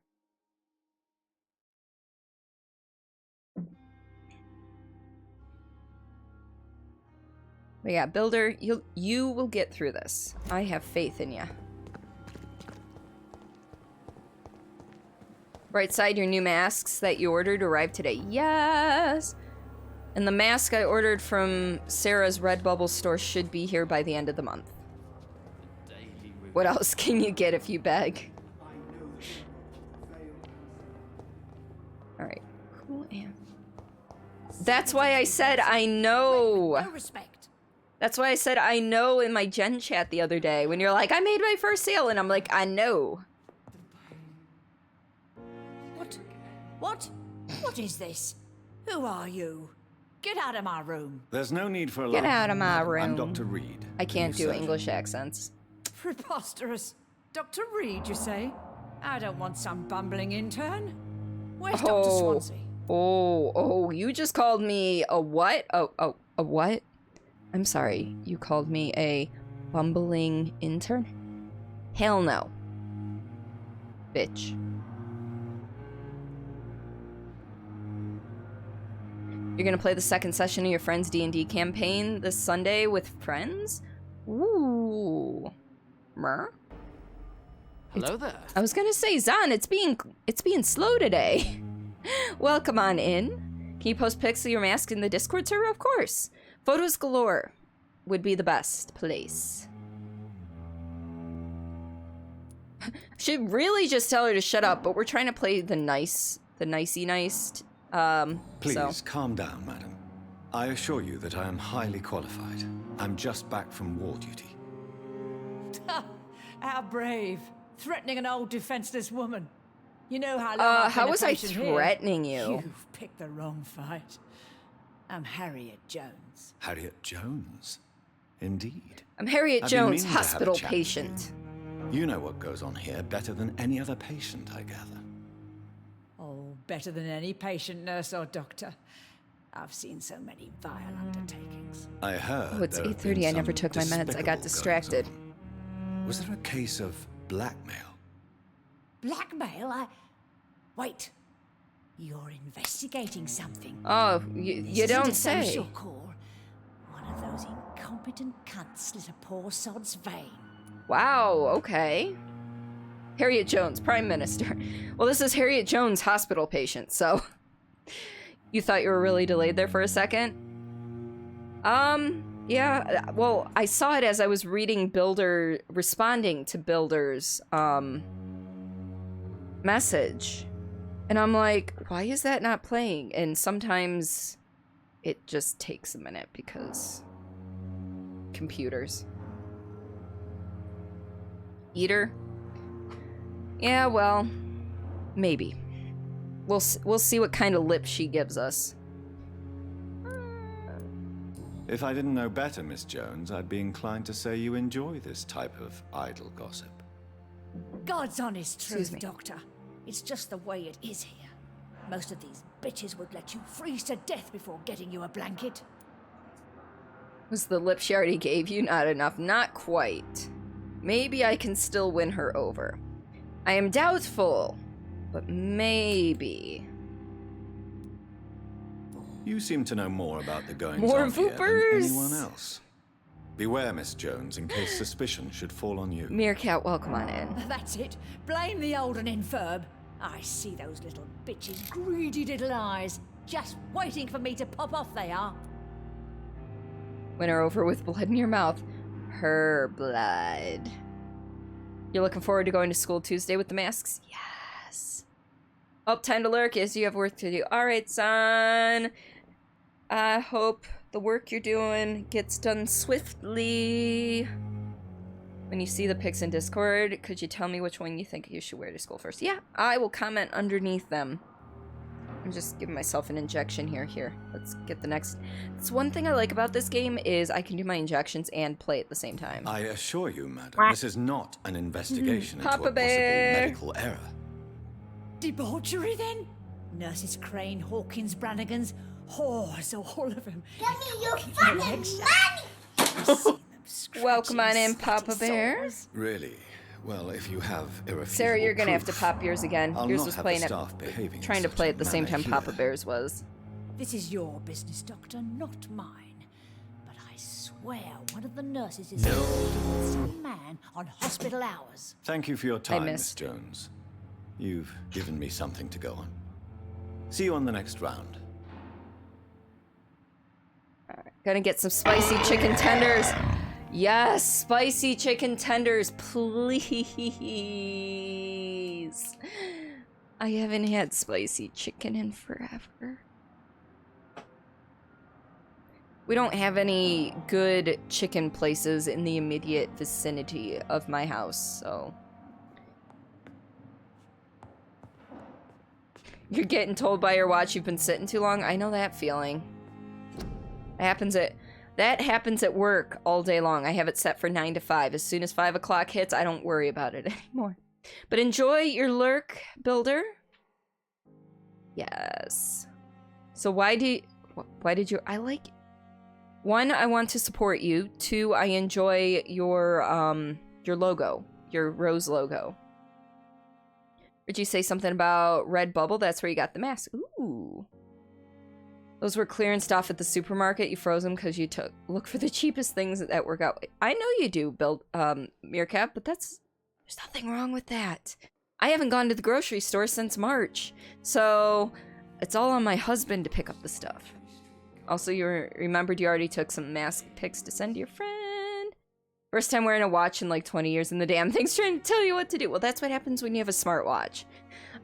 But yeah, Builder, you will get through this. I have faith in you. Bright side, your new masks that you ordered arrived today. Yes! And the mask I ordered from Sarah's Redbubble store should be here by the end of the month. What else can you get if you beg? Alright. Cool. That's why I said I know. No respect. That's why I said I know in my Gen chat the other day when you're like, I made my first sale, and I'm like, I know. What is this? Who are you? Get out of my room. There's no need for alarm. Get out of my I'm room. Dr. Reed. I can't do surgeon. English accents. Preposterous. Dr. Reed, you say? I don't want some bumbling intern. Where's Oh. Dr. Swansea? Oh, you just called me a what? A what? I'm sorry, you called me a bumbling intern? Hell no. Bitch. You're gonna play the second session of your friend's D&D campaign this Sunday with friends? Ooh. Mer? Hello there. I was gonna say, Zan, it's being slow today. Well, come on in. Can you post pics of your mask in the Discord server? Of course. Photos galore would be the best place. Should really just tell her to shut up, but we're trying to play the nicey nice. Please, so. calm down, madam. I assure you that I am highly qualified. I'm just back from war duty. How brave. Threatening an old defenseless woman. You know how long I've How been a was I patient here. threatening you? You've picked the wrong fight. I'm Harriet Jones. Harriet Jones? Indeed. I'm Harriet I've been Jones, meaning to have a hospital chat with patient. You know what goes on here better than any other patient, I gather. Oh, better than any patient, nurse, or doctor. I've seen so many vile undertakings. I heard. Oh, it's there have 8:30. been I never some took my meds. I got despicable distracted. goings-on. Was there a case of blackmail? Blackmail? Wait. You're investigating something. Oh, you don't Isn't a say. social call. One of those incompetent cunts slit a poor sod's vein. Wow, okay. Harriet Jones, Prime Minister. Well, this is Harriet Jones, hospital patient, so... You thought you were really delayed there for a second? Yeah, well, I saw it as I was reading responding to Builder's, message. And I'm like, why is that not playing? And sometimes it just takes a minute because computers. Eater? Yeah, well, maybe. We'll see what kind of lip she gives us. If I didn't know better, Miss Jones, I'd be inclined to say you enjoy this type of idle gossip. God's honest Excuse truth, me. Doctor. It's just the way it is here. Most of these bitches would let you freeze to death before getting you a blanket. Was the lip she already gave you not enough? Not quite. Maybe I can still win her over. I am doubtful, but maybe. You seem to know more about the goings More on here than Voopers! anyone else. Beware, Miss Jones, in case suspicion should fall on you. Meerkat, welcome on in. That's it. Blame the old and infirm. I see those little bitches' greedy little eyes. Just waiting for me to pop off they are. Win her over with blood in your mouth. Her blood. You're looking forward to going to school Tuesday with the masks? Yes. Oh, time to lurk. Yes, you have work to do. Alright, son. I hope the work you're doing gets done swiftly. When you see the pics in Discord, could you tell me which one you think you should wear to school first? Yeah, I will comment underneath them. I'm just giving myself an injection here. Here, let's get the next. It's one thing I like about this game is I can do my injections and play at the same time. I assure you, madam, this is not an investigation into Papa a possible Bear. medical error. Debauchery then? Nurses Crane, Hawkins, Brannigans, whores, all of them. Give me your Keep fucking your legs money! I've seen them Welcome on in, scratching Papa sweaty Bear. sores. Really? Well, if you have irrefutable Sarah, you're gonna have to proof, pop yours again. I'll Yours not was have playing the it, staff behaving in trying to such play a at the same manner time Papa here. Bear's was. This is your business, Doctor, not mine. But I swear one of the nurses is sleeping with some man on hospital hours. Thank you for your time, Miss missed. Jones. You've given me something to go on. See you on the next round. Gonna get some spicy chicken tenders. Yes, spicy chicken tenders, please. I haven't had spicy chicken in forever. We don't have any good chicken places in the immediate vicinity of my house, so. You're getting told by your watch you've been sitting too long? I know that feeling. That happens at work all day long. I have it set for 9 to 5. As soon as 5 o'clock hits, I don't worry about it anymore. But enjoy your lurk, Builder. Yes. So why did you... I like... 1, I want to support you. 2, I enjoy your logo. Your rose logo. Did you say something about Red Bubble? That's where you got the mask. Ooh. Those were clearance stuff at the supermarket. You froze them because you look for the cheapest things that work out. I know you do, Meerkat, but there's nothing wrong with that. I haven't gone to the grocery store since March, so it's all on my husband to pick up the stuff. Also, you remembered you already took some mask pics to send to your friend. First time wearing a watch in like 20 years, and the damn thing's trying to tell you what to do. Well, that's what happens when you have a smartwatch.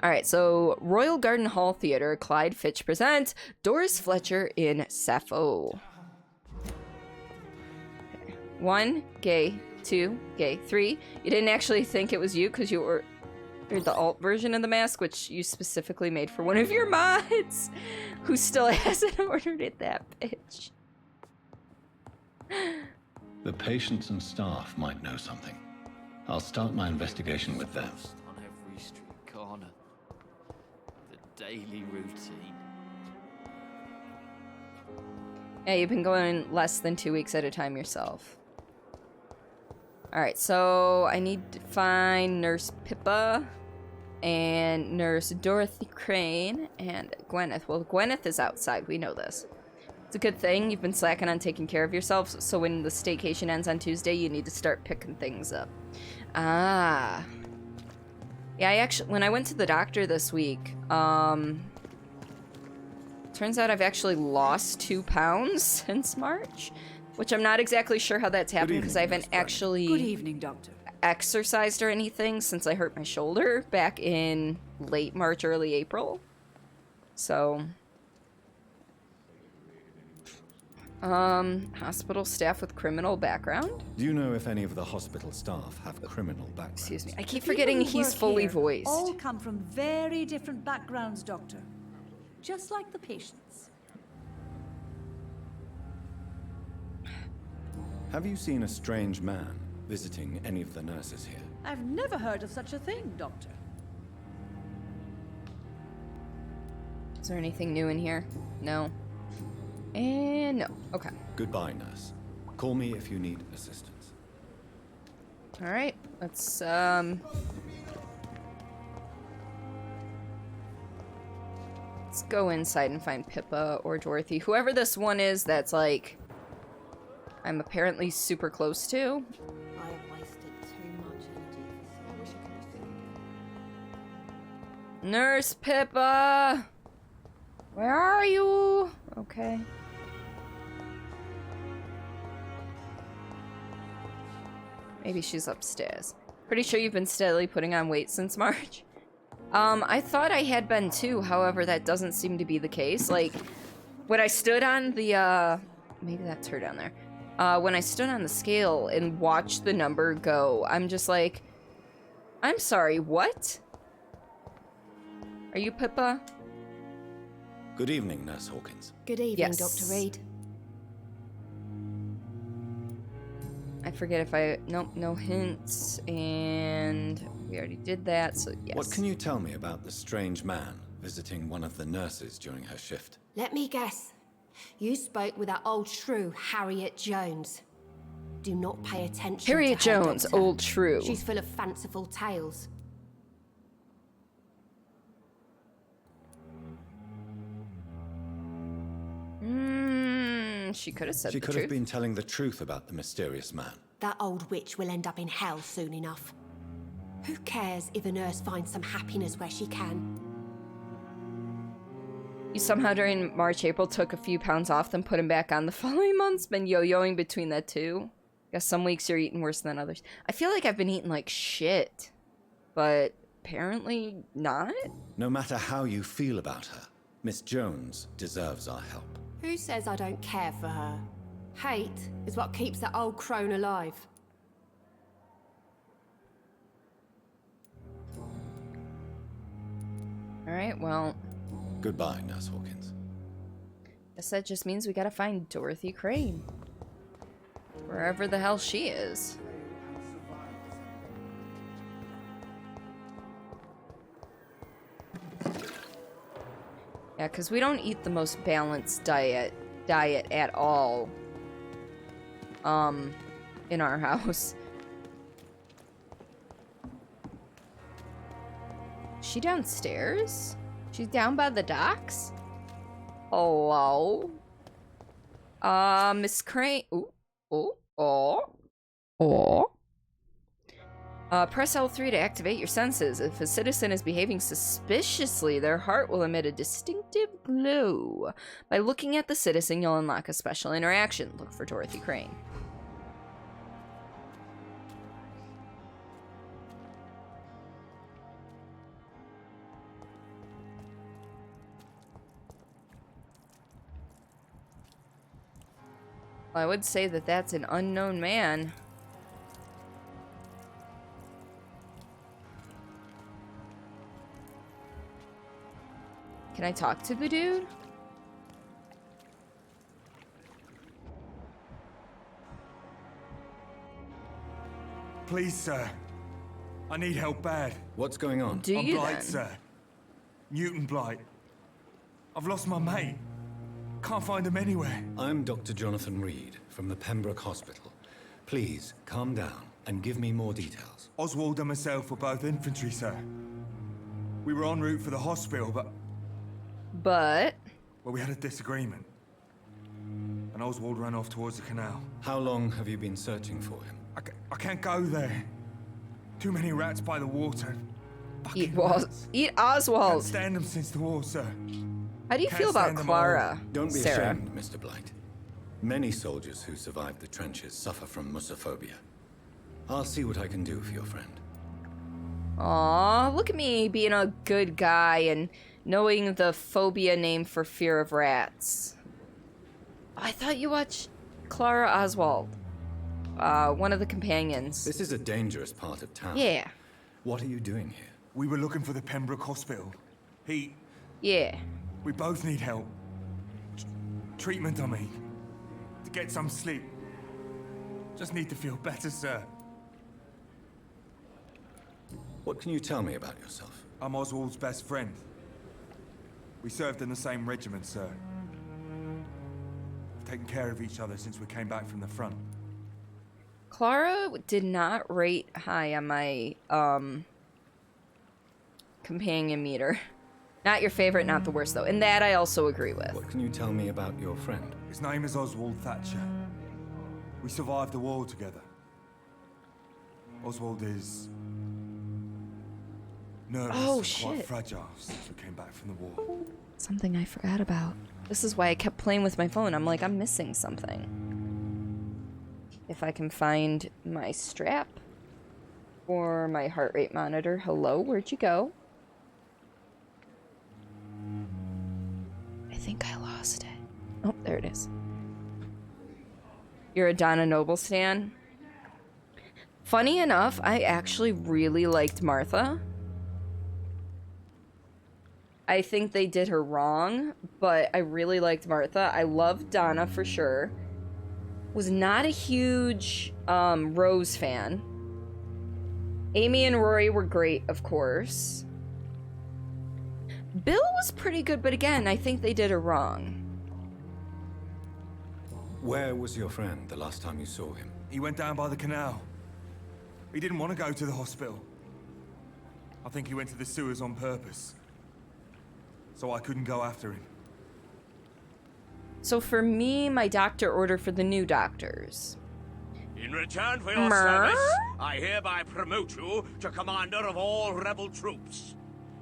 All right, so Royal Garden Hall Theater, Clyde Fitch presents Doris Fletcher in Sappho. Okay. 1, gay. 2, gay. 3, you didn't actually think it was you because you were the alt version of the mask, which you specifically made for one of your mods, who still hasn't ordered it, that bitch. The patients and staff might know something. I'll start my investigation with them. On every street corner. The daily routine. Yeah, you've been going less than 2 weeks at a time yourself. Alright, so I need to find Nurse Pippa and Nurse Dorothy Crane and Gwyneth. Well, Gwyneth is outside. We know this. It's a good thing. You've been slacking on taking care of yourself, so when the staycation ends on Tuesday, you need to start picking things up. Ah. Yeah, when I went to the doctor this week, Turns out I've actually lost 2 pounds since March, which I'm not exactly sure how that's happened because I haven't Good actually evening, Doctor. exercised or anything since I hurt my shoulder back in late March, early April. So, hospital staff with criminal background? Do you know if any of the hospital staff have criminal backgrounds? Excuse me. I keep People forgetting who he's work fully here voiced. all come from very different backgrounds, Doctor. Just like the patients. Have you seen a strange man visiting any of the nurses here? I've never heard of such a thing, Doctor. Is there anything new in here? No. And no. Okay. Goodbye, nurse. Call me if you need assistance. All right. Let's go inside and find Pippa or Dorothy. Whoever this one is that's like I'm apparently super close to. I have wasted too much energy. I wish I could have seen it. Nurse Pippa! Where are you? Okay. Maybe she's upstairs. Pretty sure you've been steadily putting on weight since March. I thought I had been too, however, that doesn't seem to be the case. Like, when I stood on the, maybe that's her down there. When I stood on the scale and watched the number go, I'm just like, I'm sorry, what? Are you Pippa? Good evening, Nurse Hawkins. Good evening, Yes. Dr. Reed. I forget if I... Nope, no hints. And we already did that, so yes. What can you tell me about the strange man visiting one of the nurses during her shift? Let me guess. You spoke with that old shrew, Harriet Jones. Do not pay attention Harriet to her, Jones, Doctor. old shrew. She's full of fanciful tales. She could have said She the could truth. have been telling the truth about the mysterious man. That old witch will end up in hell soon enough. Who cares if a nurse finds some happiness where she can? You somehow during March, April took a few pounds off, then put them back on the following months. Been yo-yoing between that too. Guess some weeks you're eating worse than others. I feel like I've been eating like shit, but apparently not. No matter how you feel about her, Miss Jones deserves our help. Who says I don't care for her? Hate is what keeps that old crone alive. All right, well, Goodbye, Nurse Hawkins. guess that just means we gotta find Dorothy Crane. Wherever the hell she is. Yeah, because we don't eat the most balanced diet at all. In our house. She downstairs? She's down by the docks? Hello? Miss Crane. Ooh. Press L3 to activate your senses. If a citizen is behaving suspiciously, their heart will emit a distinctive glow. By looking at the citizen, you'll unlock a special interaction. Look for Dorothy Crane. I would say that that's an unknown man. Can I talk to the dude? Please, sir. I need help bad. What's going on? Do I'm you blight, then? sir. Mutant blight. I've lost my mate. Can't find him anywhere. I'm Dr. Jonathan Reed from the Pembroke Hospital. Please, calm down and give me more details. Oswald and myself were both infantry, sir. We were en route for the hospital, but But well, we had a disagreement. And Oswald ran off towards the canal. How long have you been searching for him? I can't go there. Too many rats by the water. eat Fucking Wal- rats. eat Can't Oswald. stand them since the war, sir. How do you feel about Clara, Don't be Sarah? ashamed, Mr. Blight. Many soldiers who survived the trenches suffer from musophobia. I'll see what I can do for your friend. Aw, look at me being a good guy and knowing the phobia name for fear of rats. I thought you watched Clara Oswald, one of the companions. This is a dangerous part of town. Yeah. What are you doing here? We were looking for the Pembroke Hospital. Yeah. We both need help. Treatment, I mean. To get some sleep. Just need to feel better, sir. What can you tell me about yourself? I'm Oswald's best friend. We served in the same regiment, sir. We've taken care of each other since we came back from the front. Clara did not rate high on my, companion meter. Not your favorite, not the worst, though. And that I also agree with. What can you tell me about your friend? His name is Oswald Thatcher. We survived the war together. Oswald is nervous and quite fragile since we came back from the war. Something I forgot about. This is why I kept playing with my phone. I'm like, I'm missing something. If I can find my strap or my heart rate monitor. Hello, where'd you go? I think I lost it. Oh, there it is. You're a Donna Noble stan? Funny enough, I actually really liked Martha. I think they did her wrong, but I really liked Martha. I loved Donna for sure. Was not a huge Rose fan. Amy and Rory were great, of course. Bill was pretty good, but again, I think they did her wrong. Where was your friend the last time you saw him? He went down by the canal. He didn't want to go to the hospital. I think he went to the sewers on purpose. So I couldn't go after him. So for me, my doctor ordered for the new doctors. In return for your service, I hereby promote you to commander of all rebel troops.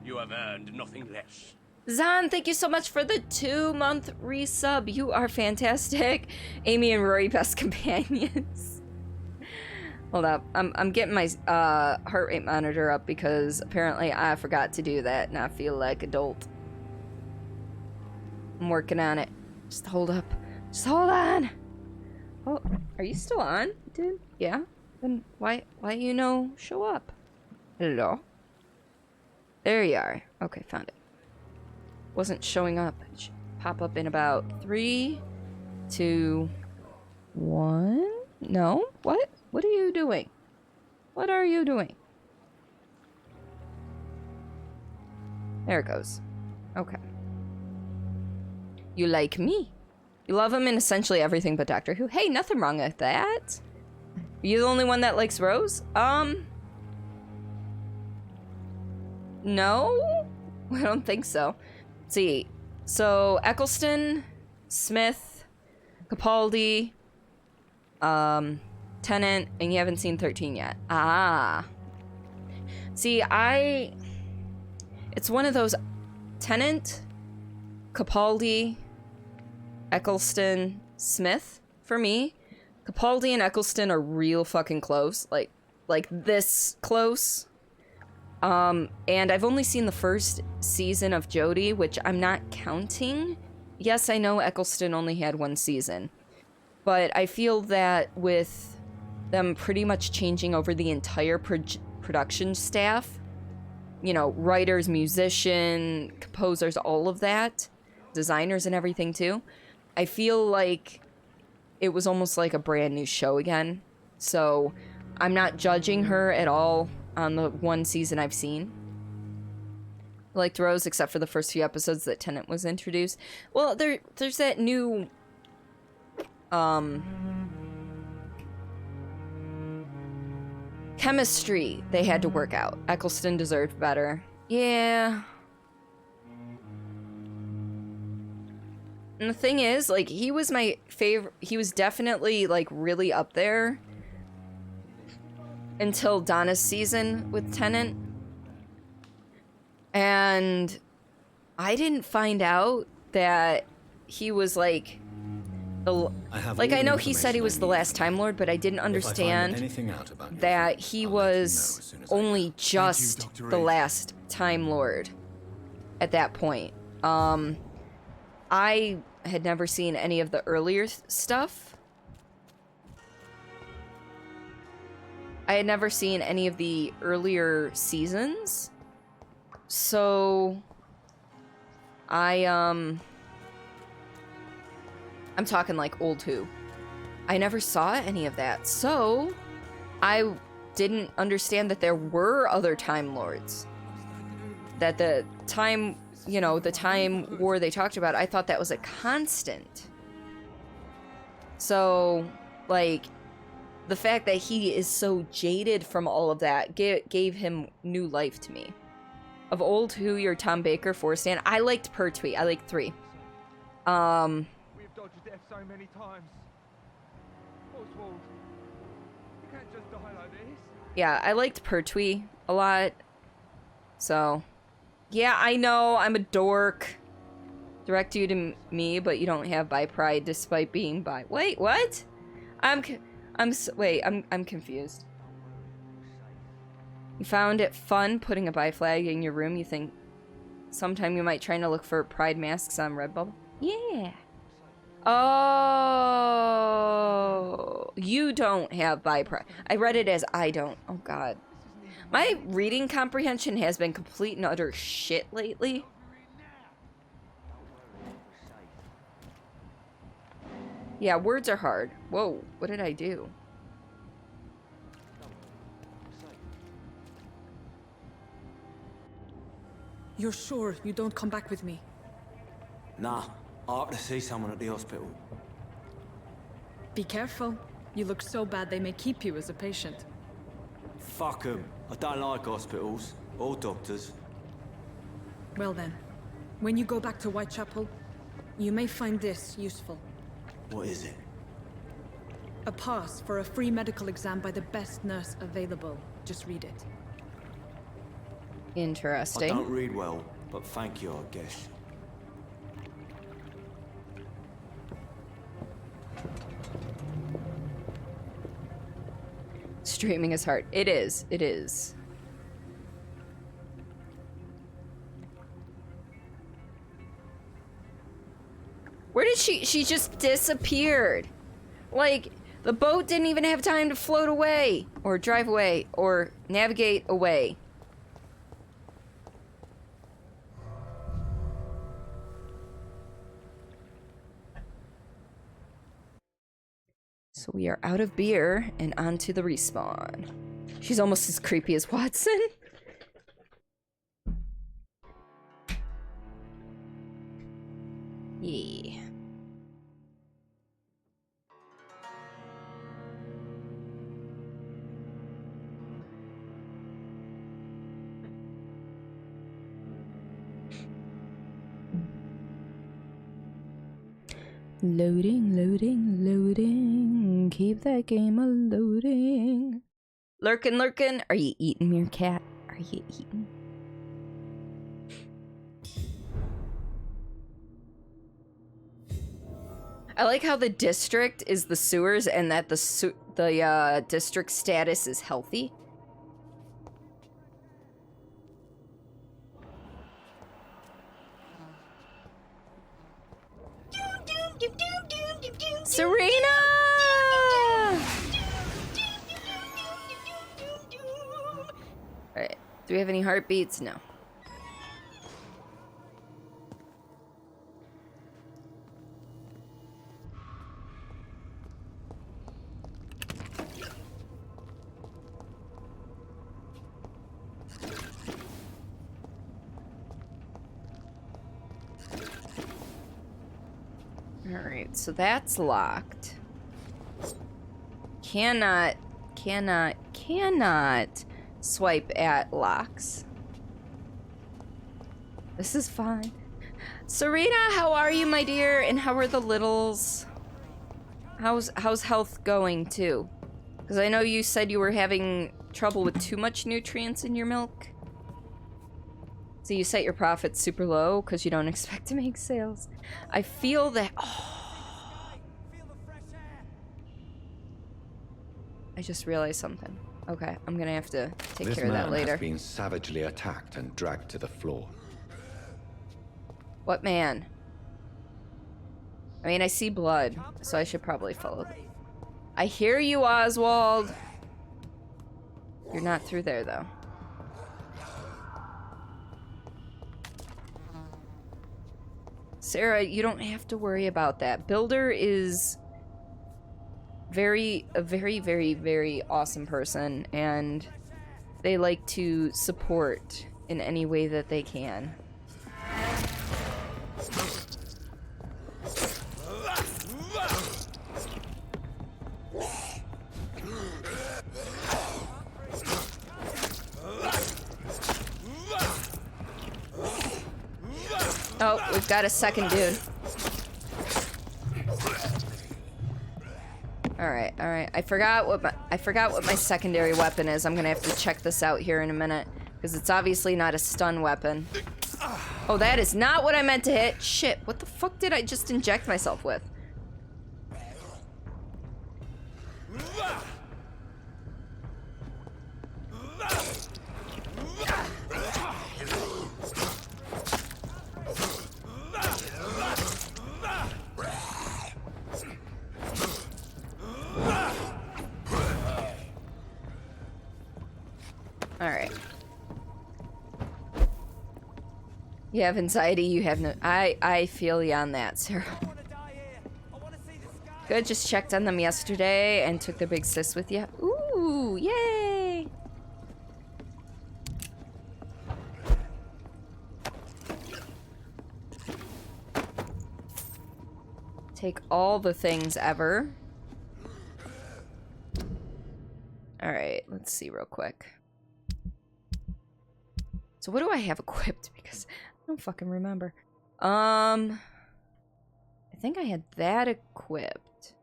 You have earned nothing less. Zan, thank you so much for the 2-month resub. You are fantastic. Amy and Rory, best companions. Hold up. I'm getting my heart rate monitor up because apparently I forgot to do that and I feel like adult. I'm working on it. Just hold up. Just hold on. Oh, are you still on, dude? Yeah? Then why you show up? Hello? There you are. Okay, found it. Wasn't showing up. It should pop up in about 3, 2, 1. No? What? What are you doing? What are you doing? There it goes. Okay. You like me. You love him in essentially everything but Doctor Who. Hey, nothing wrong with that. Are you the only one that likes Rose? No? I don't think so. Let's see. So, Eccleston, Smith, Capaldi, Tennant, and you haven't seen 13 yet. Ah. See, it's one of those Tennant, Capaldi, Eccleston, Smith for me. Capaldi and Eccleston are real fucking close. Like this close. And I've only seen the first season of Jodie, which I'm not counting. Yes, I know Eccleston only had 1 season. But I feel that with them pretty much changing over the entire production staff, you know, writers, musician, composers, all of that, designers and everything too, I feel like it was almost like a brand new show again. So I'm not judging her at all on the 1 season I've seen. I liked Rose, except for the first few episodes that Tennant was introduced. Well, there's that new chemistry they had to work out. Eccleston deserved better. Yeah. And the thing is, like, he was my favorite. He was definitely, like, really up there until Donna's season with Tennant. And I didn't find out that he was like the I know he said he was the last Time Lord, but I didn't understand that he was only just the last Time Lord at that point. I had never seen any of the earlier stuff. I had never seen any of the earlier seasons. So I'm talking like old Who. I never saw any of that. So I didn't understand that there were other Time Lords. That the time, you know, the time war they talked about, I thought that was a constant. So, like, the fact that he is so jaded from all of that gave him new life to me. Of old Who, you're Tom Baker, Forstan. I liked Pertwee. I liked 3. We've dodged death so many times. Oswald, you can't just die like this. Yeah, I liked Pertwee a lot. So, yeah, I know, I'm a dork. Direct you to me, but you don't have bi pride despite being bi. Wait, what? I'm confused. You found it fun putting a bi flag in your room? You think sometime you might try to look for pride masks on Redbubble? Yeah. Oh, you don't have bi pride. I read it as I don't. Oh God. My reading comprehension has been complete and utter shit lately. Yeah, words are hard. Whoa, what did I do? You're sure you don't come back with me? Nah, I have to see someone at the hospital. Be careful. You look so bad they may keep you as a patient. Fuck 'em. I don't like hospitals or doctors. Well then, when you go back to Whitechapel, you may find this useful. What is it? A pass for a free medical exam by the best nurse available. Just read it. Interesting. I don't read well, but thank you, I guess. Streaming is hard. It is. It is. Where did she just disappeared? Like, the boat didn't even have time to float away, or drive away, or navigate away. So we are out of beer and onto the respawn. She's almost as creepy as Watson. Yeah. Loading, loading, loading. Keep that game a-loading. Lurkin', lurkin'. Are you eating, meerkat? Are you eating? I like how the district is the sewers and that the district status is healthy. Serena! Alright, do we have any heartbeats? No. Alright, so that's locked. Cannot swipe at locks. This is fine. Serena, how are you, my dear? And how are the littles? How's health going, too? Because I know you said you were having trouble with too much nutrients in your milk. So you set your profits super low because you don't expect to make sales. I feel that... Oh. I just realized something. Okay, I'm gonna have to take care of that later. This man has been savagely attacked and dragged to the floor. What man? I mean, I see blood, so I should probably follow. I hear you, Oswald. You're not through there, though. Sarah, you don't have to worry about that. Builder is a very, very awesome person, and they like to support in any way that they can. Oh, we've got a second dude. Alright, alright. I forgot what my secondary weapon is. I'm gonna have to check this out here in a minute. Because it's obviously not a stun weapon. Oh, that is not what I meant to hit. Shit, what the fuck did I just inject myself with? Alright. You have anxiety, you have no... I feel you on that, Sarah. Good, just checked on them yesterday and took the big sis with you. Ooh, yay! Take all the things ever. Alright, let's see real quick. So what do I have equipped? Because I don't fucking remember. I think I had that equipped.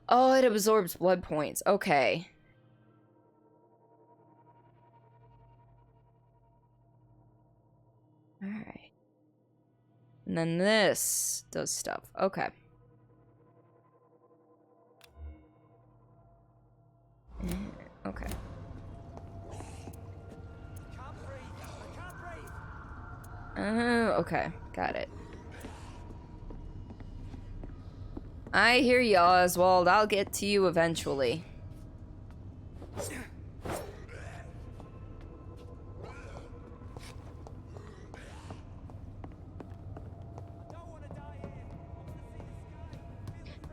Oh, it absorbs blood points. Okay. Alright. And then this does stuff. Okay. Okay. Okay. Got it. I hear you, Oswald. I'll get to you eventually.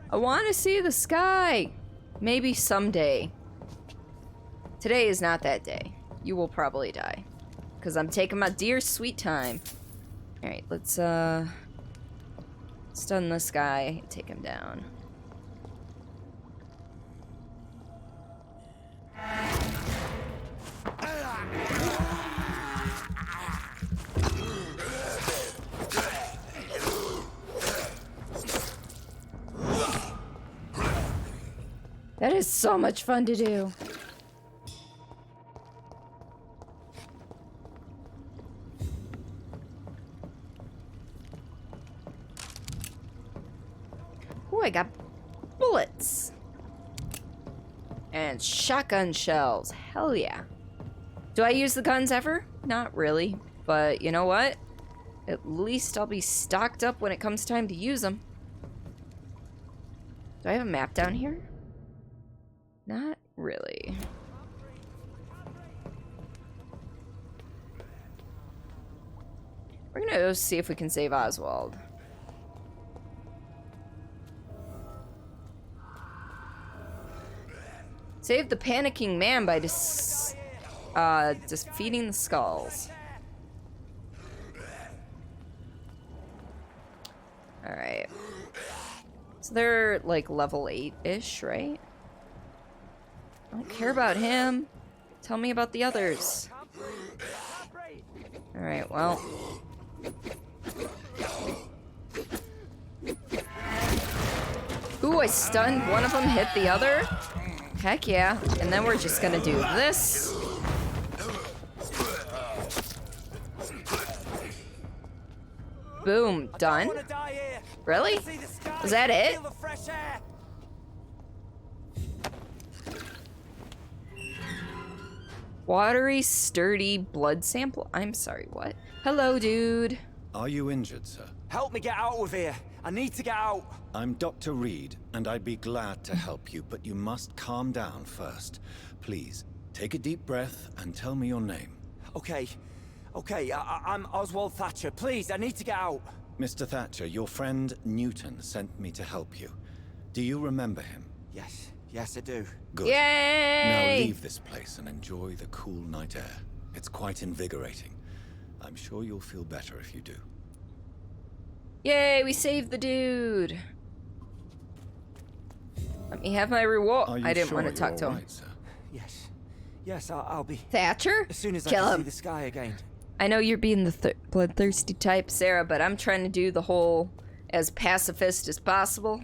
I want to see the sky. Maybe someday. Today is not that day. You will probably die. Because I'm taking my dear sweet time. Alright, let's stun this guy. Take him down. That is so much fun to do. Ooh, I got bullets. And shotgun shells. Hell yeah. Do I use the guns ever? Not really. But you know what? At least I'll be stocked up when it comes time to use them. Do I have a map down here? Not really. We're gonna go see if we can save Oswald. Save the panicking man by defeating the skulls. Alright. So they're like level 8-ish, right? I don't care about him. Tell me about the others. Alright, well. Ooh, I stunned one of them, hit the other. Heck yeah. And then we're just gonna do this. Boom, done. Really? Was that it? Watery, sturdy blood sample. I'm sorry, what? Hello, dude. Are you injured, sir? Help me get out of here. I need to get out. I'm Dr. Reed, and I'd be glad to help you, but you must calm down first. Please, take a deep breath and tell me your name. Okay, I'm Oswald Thatcher. Please, I need to get out. Mr. Thatcher, your friend Newton sent me to help you. Do you remember him? Yes, I do. Good. Yay! Now leave this place and enjoy the cool night air. It's quite invigorating. I'm sure you'll feel better if you do. Yay, we saved the dude. Let me have my reward. I didn't want to talk to him. Right, sir? Yes, I'll be. Thatcher? As soon as I Kill can him. see the sky again. I know you're being the bloodthirsty type, Sarah, but I'm trying to do the whole as pacifist as possible.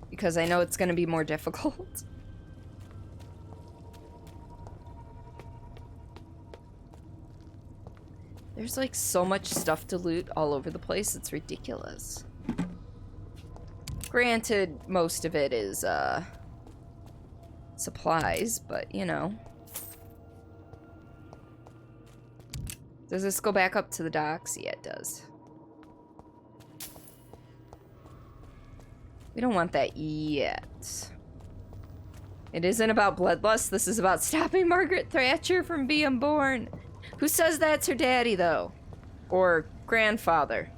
Because I know it's going to be more difficult. There's like so much stuff to loot all over the place, it's ridiculous. Granted, most of it is supplies, but you know. Does this go back up to the docks? Yeah, it does. We don't want that yet. It isn't about bloodlust, this is about stopping Margaret Thatcher from being born. Who says that's her daddy, though? Or grandfather?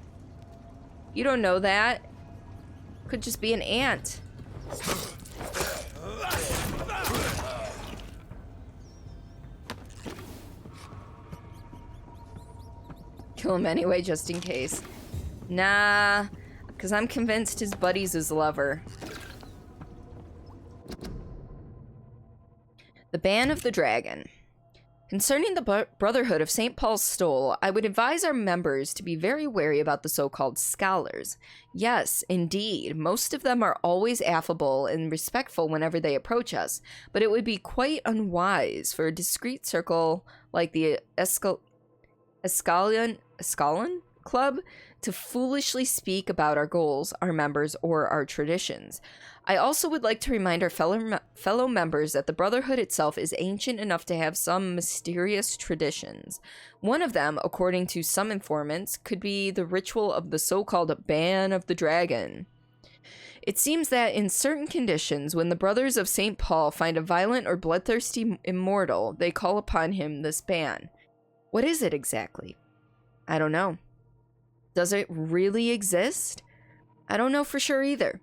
You don't know that. Could just be an aunt. Kill him anyway, just in case. Nah, because I'm convinced his buddy's his lover. The Ban of the Dragon. Concerning the Brotherhood of St. Paul's Stole, I would advise our members to be very wary about the so-called scholars. Yes, indeed, most of them are always affable and respectful whenever they approach us, but it would be quite unwise for a discreet circle like the Escalon Club to foolishly speak about our goals, our members, or our traditions. I also would like to remind our fellow members that the Brotherhood itself is ancient enough to have some mysterious traditions. One of them, according to some informants, could be the ritual of the so-called Ban of the Dragon. It seems that in certain conditions, when the Brothers of St. Paul find a violent or bloodthirsty immortal, they call upon him this ban. What is it exactly? I don't know. Does it really exist? I don't know for sure either.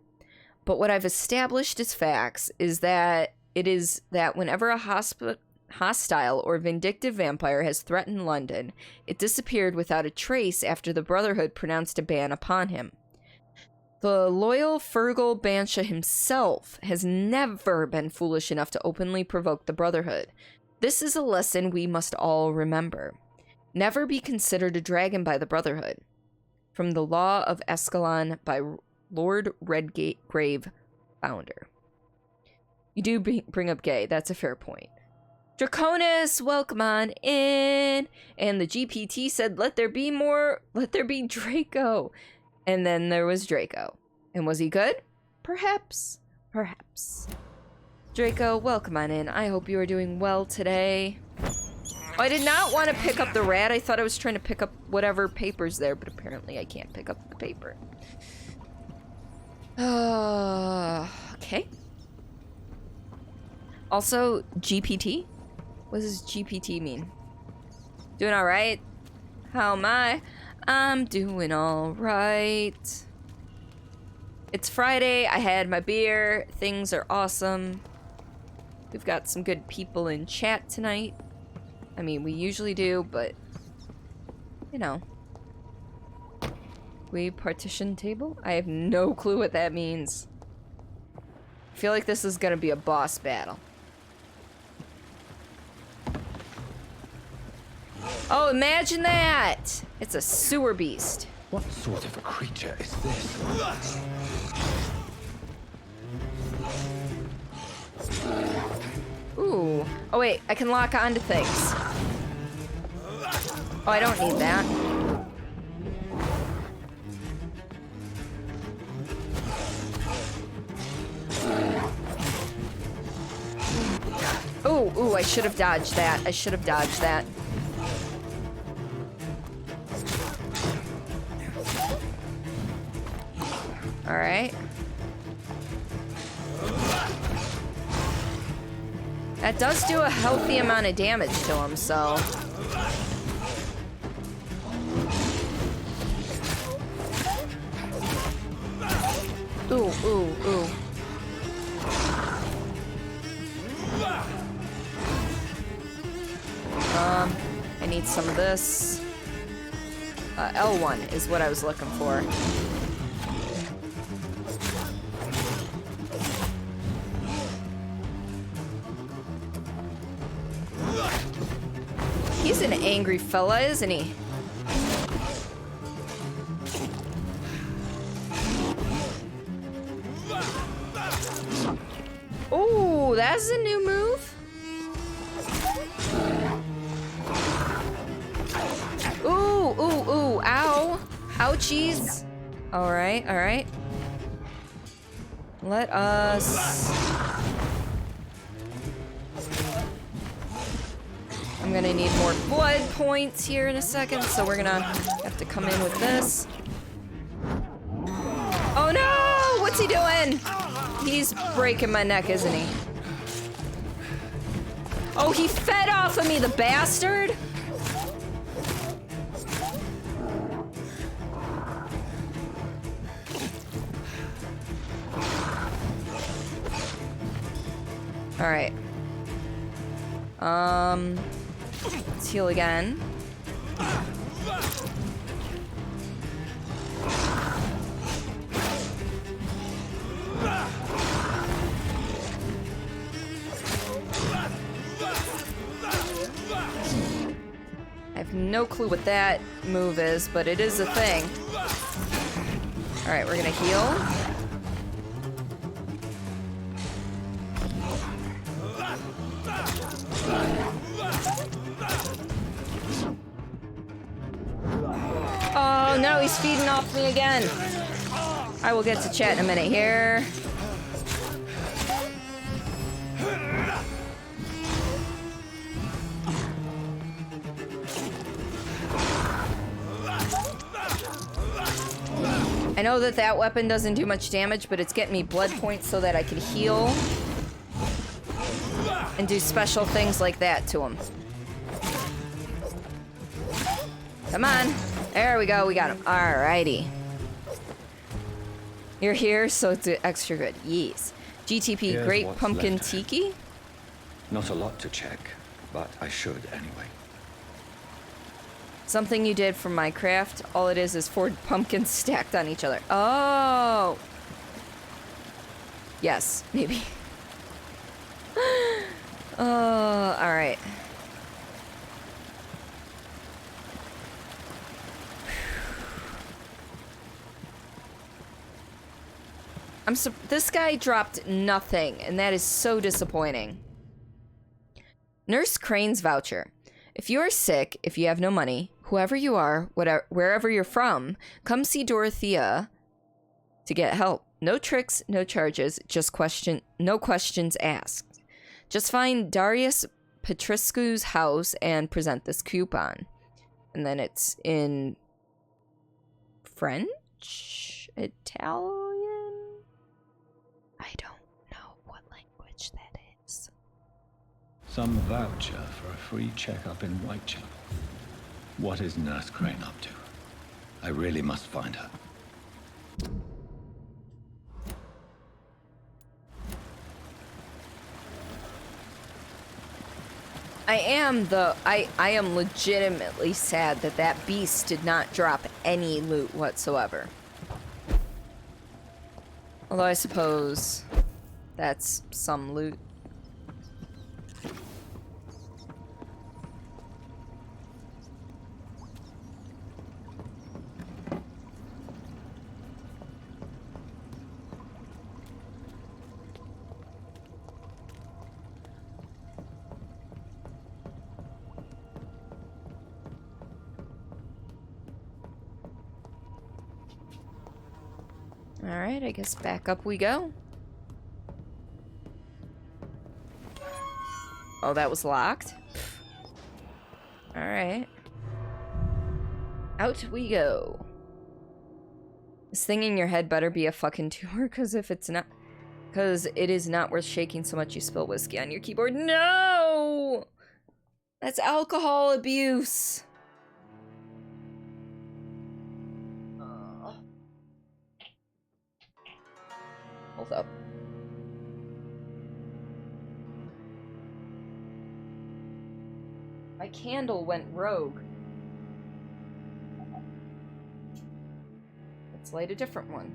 But what I've established as facts is that it is that whenever a hostile or vindictive vampire has threatened London, it disappeared without a trace after the Brotherhood pronounced a ban upon him. The loyal Fergal Bansha himself has never been foolish enough to openly provoke the Brotherhood. This is a lesson we must all remember. Never be considered a dragon by the Brotherhood. From the Law of Escalon by Lord Redgrave, founder. You do bring up gay, that's a fair point. Draconis, welcome on in. And the GPT said, let there be Draco. And then there was Draco. And was he good? Perhaps. Perhaps. Draco, welcome on in. I hope you are doing well today. Oh, I did not want to pick up the rat. I thought I was trying to pick up whatever paper's there, but apparently I can't pick up the paper. Okay. Also, GPT? What does GPT mean? Doing alright? How am I? I'm doing alright. It's Friday, I had my beer, things are awesome. We've got some good people in chat tonight. I mean, we usually do, but, you know. We partition table? I have no clue what that means. I feel like this is gonna be a boss battle. Oh, imagine that! It's a sewer beast. What sort of a creature is this? Ooh. Oh wait, I can lock onto things. Oh, I don't need that. Ooh, I should have dodged that. I should have dodged that. All right. That does do a healthy amount of damage to him, so... Ooh. I need some of this. L1 is what I was looking for. He's an angry fella, isn't he? Ooh, that's a new move. Ooh, ow. Ouchies. All right. Let us... I'm gonna need more blood points here in a second, so we're gonna have to come in with this. Oh no! What's he doing? He's breaking my neck, isn't he? Oh, he fed off of me, the bastard! Alright. Let's heal again. I have no clue what that move is, but it is a thing. Alright, we're gonna heal. Oh no, he's feeding off me again. I will get to chat in a minute here. I know that that weapon doesn't do much damage, but it's getting me blood points so that I can heal and do special things like that to him. Come on. There we go. We got him. Alrighty. You're here, so it's extra good. Yes. GTP, Here's Great what's Pumpkin left. Tiki. Not a lot to check, but I should anyway. Something you did from Minecraft. All it is 4 pumpkins stacked on each other. Oh. Yes, maybe. Oh, alright. This guy dropped nothing, and that is so disappointing. Nurse Crane's voucher. If you are sick, if you have no money, whoever you are, wherever you're from, come see Dorothea to get help. No tricks, no charges, no questions asked. Just find Darius Petrescu's house and present this coupon. And then it's in French? Italian? I don't know what language that is. Some voucher for a free checkup in Whitechapel. What is Nurse Crane up to? I really must find her. I am legitimately sad that that beast did not drop any loot whatsoever. Although I suppose that's some loot. Alright, I guess back up we go. Oh, that was locked? Alright. Out we go. This thing in your head better be a fucking tumor, because if it's not... Because it is not worth shaking so much you spill whiskey on your keyboard. No! That's alcohol abuse. Hold up. My candle went rogue. Let's light a different one.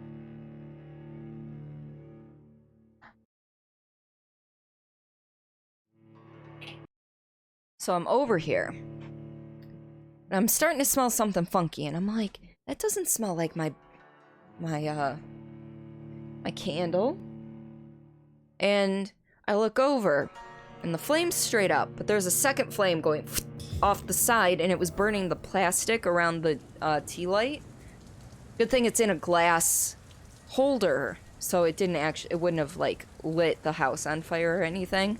So I'm over here. And I'm starting to smell something funky, and I'm like, that doesn't smell like my candle. And I look over, and the flame's straight up, but there's a second flame going off the side, and it was burning the plastic around the tea light. Good thing it's in a glass holder, so it wouldn't have like lit the house on fire or anything.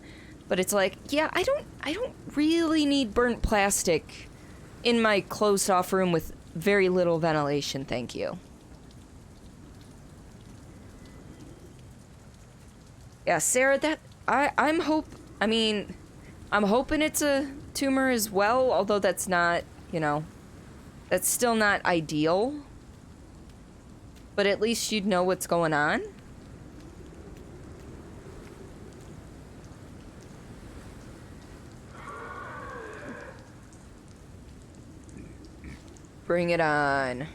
But it's like, yeah, I don't really need burnt plastic in my closed off room with very little ventilation, thank you. Yeah, Sarah, I'm hoping it's a tumor as well, although that's not, that's still not ideal. But at least you'd know what's going on. Bring it on.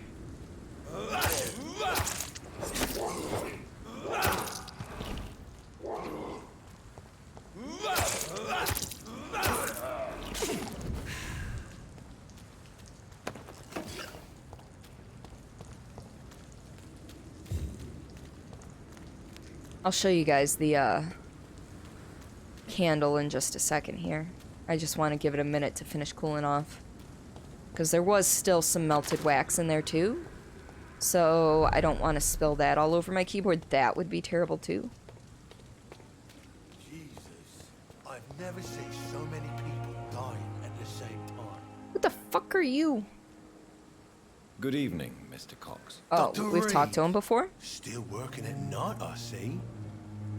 I'll show you guys the candle in just a second here. I just want to give it a minute to finish cooling off. Because there was still some melted wax in there too. So I don't want to spill that all over my keyboard. That would be terrible too. Jesus, I've never seen so many people dying at the same time. What the fuck are you? Good evening, Mr. Cox. Oh, Dr. we've talked to him before? Still working at night, I see.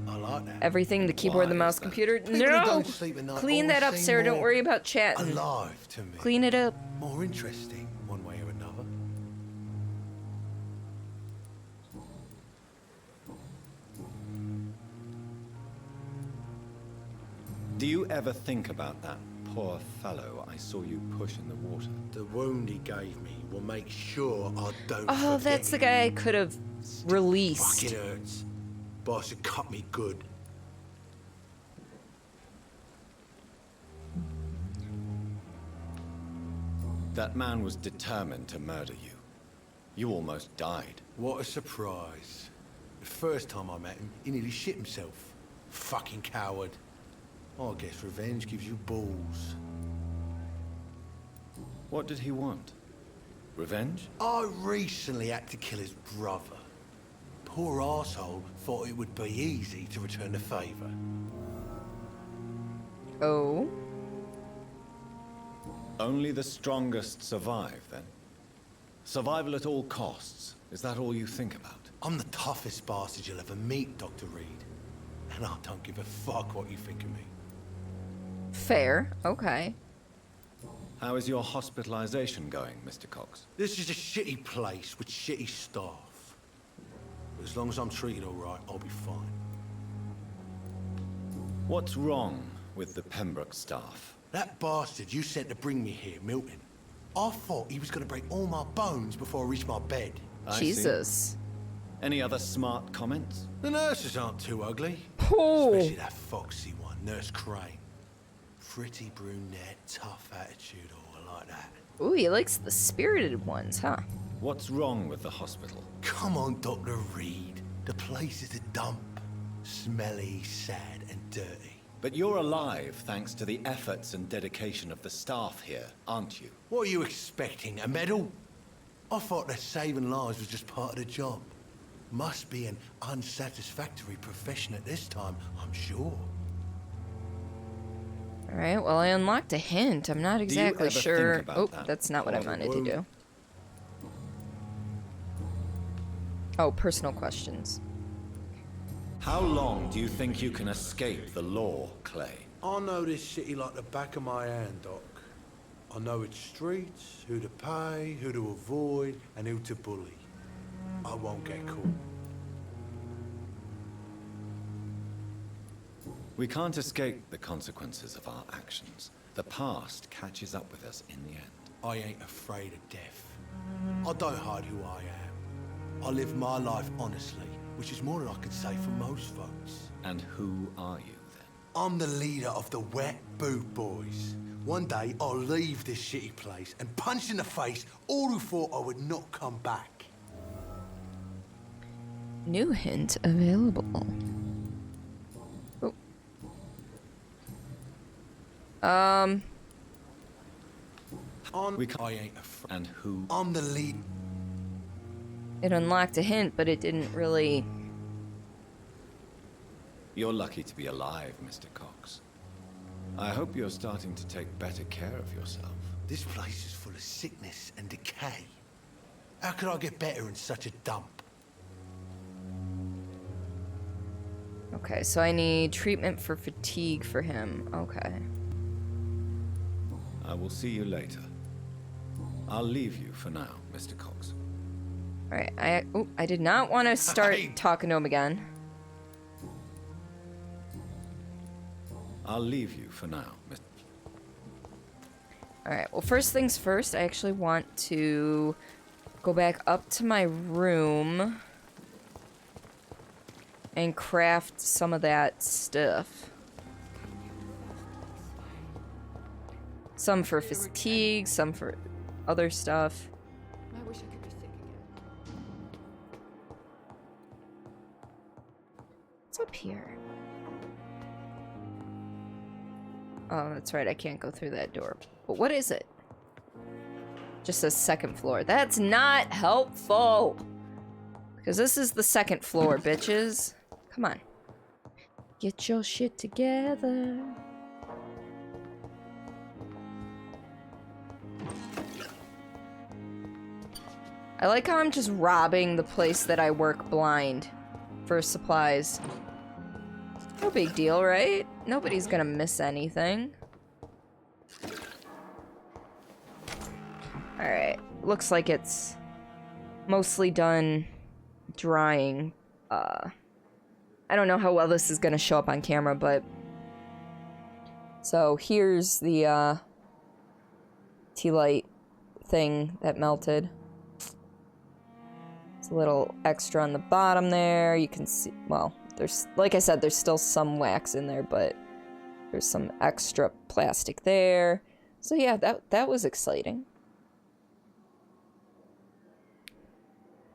I like that. Everything, the keyboard, the mouse, computer. People who No! don't sleep at night Clean that always up, seem Sarah. Don't more worry about chatting. alive to me. Clean it up. More interesting, one way or another. Do you ever think about that poor fellow I saw you push in the water? The wound he gave me will make sure I don't Oh, forget that's the him. guy I could have released. Fuck, it hurts. Boss had cut me good. That man was determined to murder you. You almost died. What a surprise. The first time I met him, he nearly shit himself. Fucking coward. I guess revenge gives you balls. What did he want? Revenge? I recently had to kill his brother. Poor arsehole thought it would be easy to return the favor. Oh? Only the strongest survive, then? Survival at all costs. Is that all you think about? I'm the toughest bastard you'll ever meet, Dr. Reed. And I don't give a fuck what you think of me. Fair. Okay. How is your hospitalization going, Mr. Cox? This is a shitty place with shitty staff. But as long as I'm treated all right, I'll be fine. What's wrong with the Pembroke staff? That bastard you sent to bring me here, Milton. I thought he was going to break all my bones before I reached my bed. Jesus. Any other smart comments? The nurses aren't too ugly. Oh. Especially that foxy one, Nurse Crane. Pretty brunette, tough attitude, all like that. Ooh, he likes the spirited ones, huh? What's wrong with the hospital? Come on, Dr. Reed. The place is a dump. Smelly, sad, and dirty. But you're alive thanks to the efforts and dedication of the staff here, aren't you? What are you expecting, a medal? I thought that saving lives was just part of the job. Must be an unsatisfactory profession at this time, I'm sure. Alright, well, I unlocked a hint. I'm not exactly sure. Oh, that's not what I wanted to do. Oh, personal questions. How long do you think you can escape the law, Clay? I know this city like the back of my hand, Doc. I know its streets, who to pay, who to avoid, and who to bully. I won't get caught. We can't escape the consequences of our actions. The past catches up with us in the end. I ain't afraid of death. I don't hide who I am. I live my life honestly, which is more than I could say for most folks. And who are you, then? I'm the leader of the Wet Boot Boys. One day, I'll leave this shitty place and punch in the face all who thought I would not come back. New hint available. Oh. I ain't afraid. And who? I'm the lead. It unlocked a hint, but it didn't really... You're lucky to be alive, Mr. Cox. I hope you're starting to take better care of yourself. This place is full of sickness and decay. How could I get better in such a dump? Okay, so I need treatment for fatigue for him. Okay. I will see you later. I'll leave you for now, Mr. Cox. Alright, I did not want to start talking to him again. I'll leave you for now, Mr. Alright, well, first things first, I actually want to go back up to my room and craft some of that stuff. Some for fatigue, some for other stuff. I wish I could be sick again. What's up here? Oh, that's right, I can't go through that door. But what is it? Just says second floor. That's not helpful! Because this is the second floor, bitches. Come on. Get your shit together. I like how I'm just robbing the place that I work blind for supplies. No big deal, right? Nobody's gonna miss anything. Alright, looks like it's mostly done drying. I don't know how well this is gonna show up on camera, but... So, here's the, tea light thing that melted. It's a little extra on the bottom there. You can see, well, there's, like I said, there's still some wax in there, but there's some extra plastic there. So yeah, that was exciting.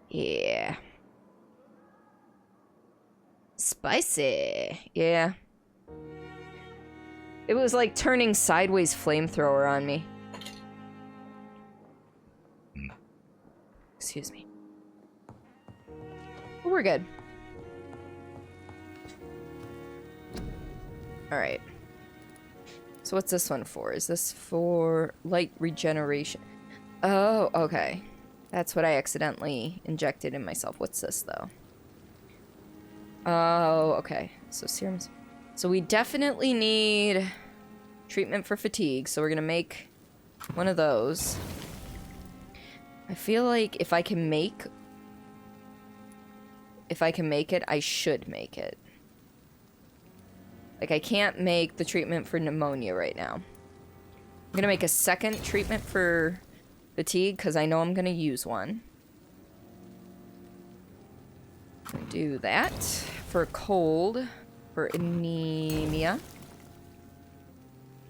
Yeah. Spicy. Yeah. It was like turning sideways flamethrower on me. Excuse me. But we're good. Alright. So what's this one for? Is this for light regeneration? Oh, okay. That's what I accidentally injected in myself. What's this, though? Oh, okay. So serums. So we definitely need treatment for fatigue. So we're gonna make one of those. I feel like if I can make it, I should make it. Like, I can't make the treatment for pneumonia right now. I'm gonna make a second treatment for fatigue, because I know I'm gonna use one. Do that. For cold. For anemia.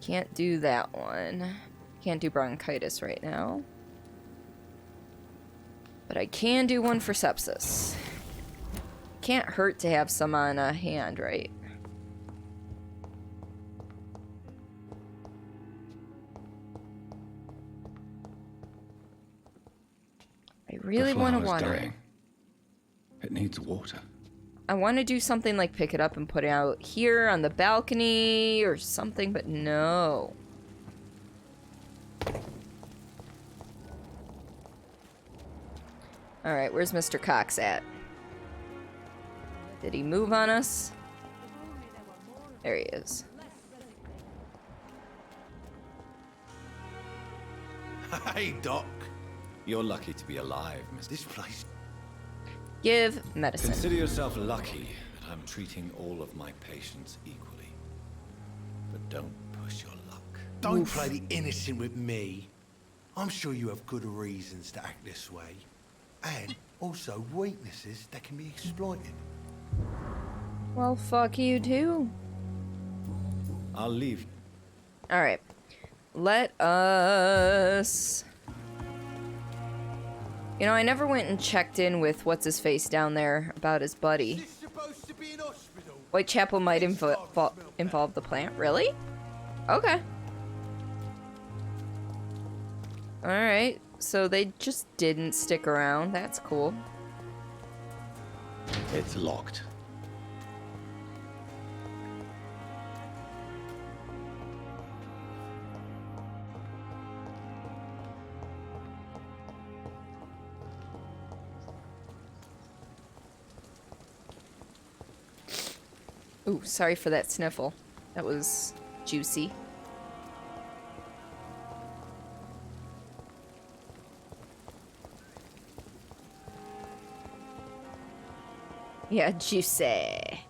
Can't do that one. Can't do bronchitis right now. But I can do one for sepsis. Can't hurt to have some on a hand, right? I really want to water it. It needs water. I want to do something like pick it up and put it out here on the balcony or something, but no. Alright, where's Mr. Cox at? Did he move on us? There he is. Hey, Doc. You're lucky to be alive, Mr. This place... Give medicine. Consider yourself lucky that I'm treating all of my patients equally. But don't push your luck. Don't play the innocent with me. I'm sure you have good reasons to act this way. And also weaknesses that can be exploited. Well, fuck you too. I'll leave. Alright. Let us... You know, I never went and checked in with what's-his-face down there about his buddy. Whitechapel might involve the plant. Really? Okay. Alright, so they just didn't stick around. That's cool. It's locked. Ooh, sorry for that sniffle. That was juicy. Yeah, juicy.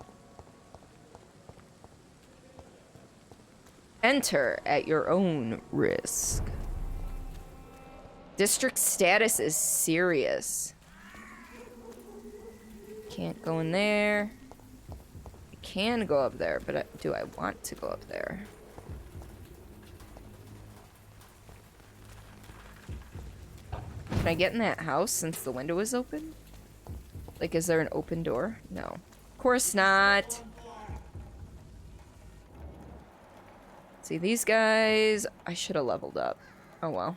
Enter at your own risk. District status is serious. Can't go in there. I can go up there, but do I want to go up there? Can I get in that house since the window is open? Like, is there an open door? No. Of course not. See, these guys... I should have leveled up. Oh, well.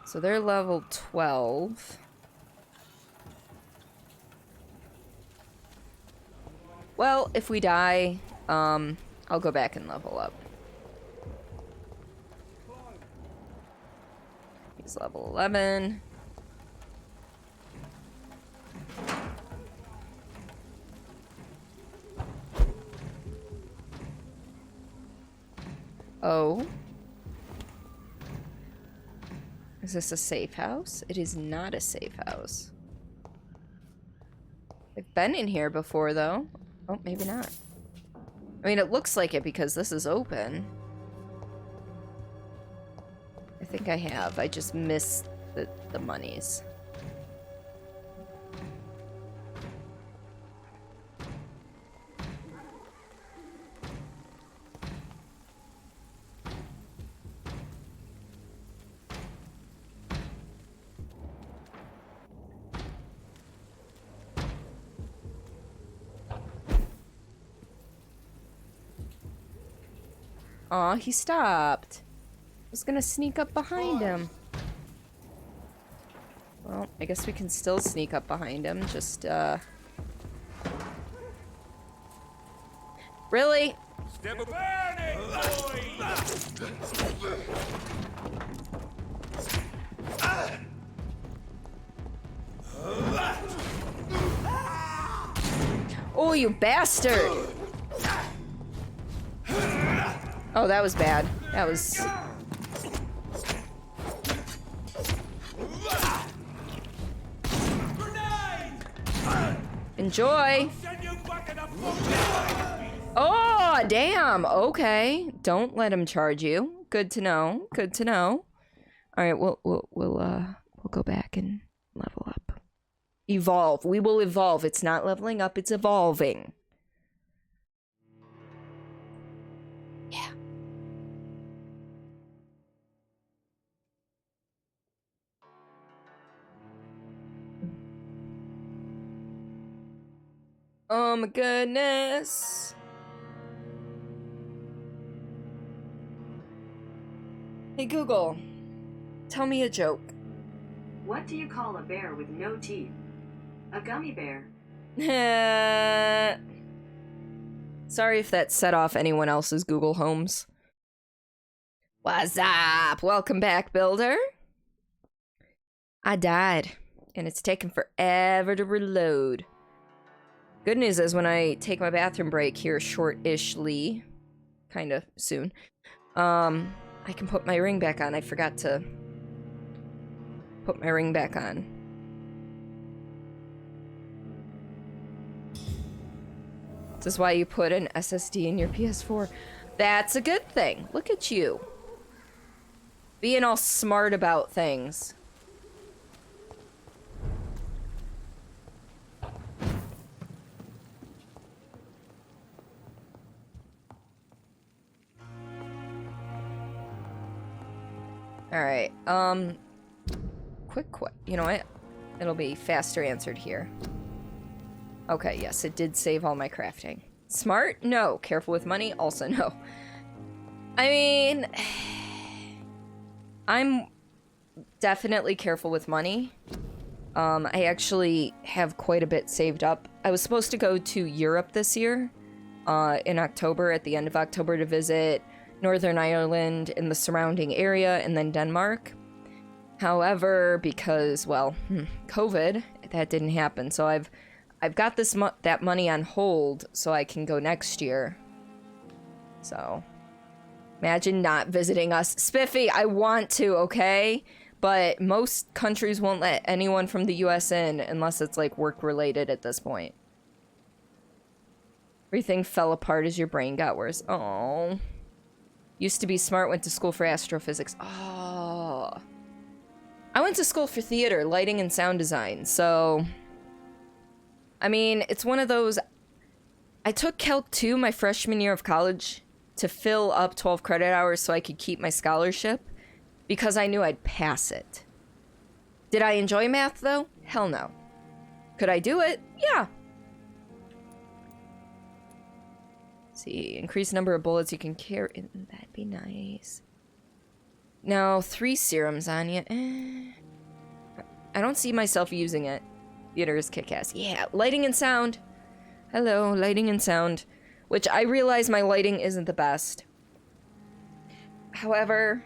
So they're level 12. Well, if we die, I'll go back and level up. He's level 11. Oh. Is this a safe house? It is not a safe house. I've been in here before, though. Oh, maybe not. I mean, it looks like it because this is open. I think I have. I just missed the monies. Aw, he stopped. I was gonna sneak up behind him. Well, I guess we can still sneak up behind him, just, Really? Step of burning, Oh, you bastard! Oh, that was bad. That was... Enjoy! Oh, damn! Okay. Don't let him charge you. Good to know. Good to know. Alright, we'll go back and level up. Evolve. We will evolve. It's not leveling up, it's evolving. Yeah. Oh my goodness. Hey Google, tell me a joke. What do you call a bear with no teeth? A gummy bear. Sorry if that set off anyone else's Google Homes. What's up? Welcome back, Builder. I died, and it's taken forever to reload. Good news is when I take my bathroom break here short-ishly, kind of soon, I can put my ring back on. I forgot to put my ring back on. This is why you put an SSD in your PS4. That's a good thing. Look at you. Being all smart about things. Alright, quick, you know what? It'll be faster answered here. Okay, yes, it did save all my crafting. Smart? No. Careful with money? Also no. I mean, I'm definitely careful with money. I actually have quite a bit saved up. I was supposed to go to Europe this year, in October, at the end of October, to visit Northern Ireland and the surrounding area, and then Denmark. However, because, well, COVID, that didn't happen. So I've got that money on hold so I can go next year. So, imagine not visiting us. Spiffy, I want to, okay? But most countries won't let anyone from the US in unless it's, like, work-related at this point. Everything fell apart as your brain got worse. Oh. Used to be smart, went to school for astrophysics. Oh. I went to school for theater, lighting and sound design, so... I mean, it's one of those... I took Calc 2 my freshman year of college to fill up 12 credit hours so I could keep my scholarship, because I knew I'd pass it. Did I enjoy math, though? Hell no. Could I do it? Yeah. See, increase number of bullets you can carry. That'd be nice. Now, 3 serums on you. I don't see myself using it. Theater is kick-ass. Yeah, lighting and sound. Hello, lighting and sound. Which I realize my lighting isn't the best. However,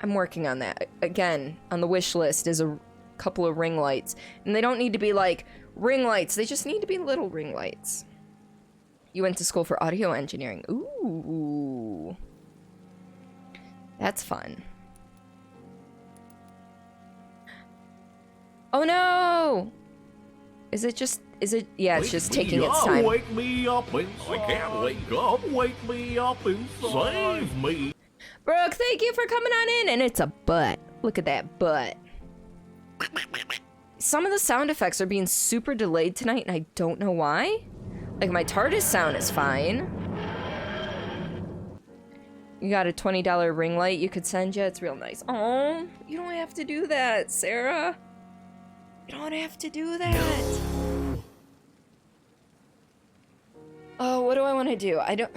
I'm working on that. Again, on the wish list is a couple of ring lights. And they don't need to be like ring lights. They just need to be little ring lights. You went to school for audio engineering. Ooh. That's fun. Oh no! Is it, yeah, it's just taking its time. Wake me up inside. I can't wake up. Wake me up inside. Save me. Brooke, thank you for coming on in. And it's a butt. Look at that butt. Some of the sound effects are being super delayed tonight, and I don't know why. Like, my TARDIS sound is fine. You got a $20 ring light you could send you? It's real nice. Oh, you don't have to do that, Sarah. You don't have to do that. Oh, what do I want to do? I don't...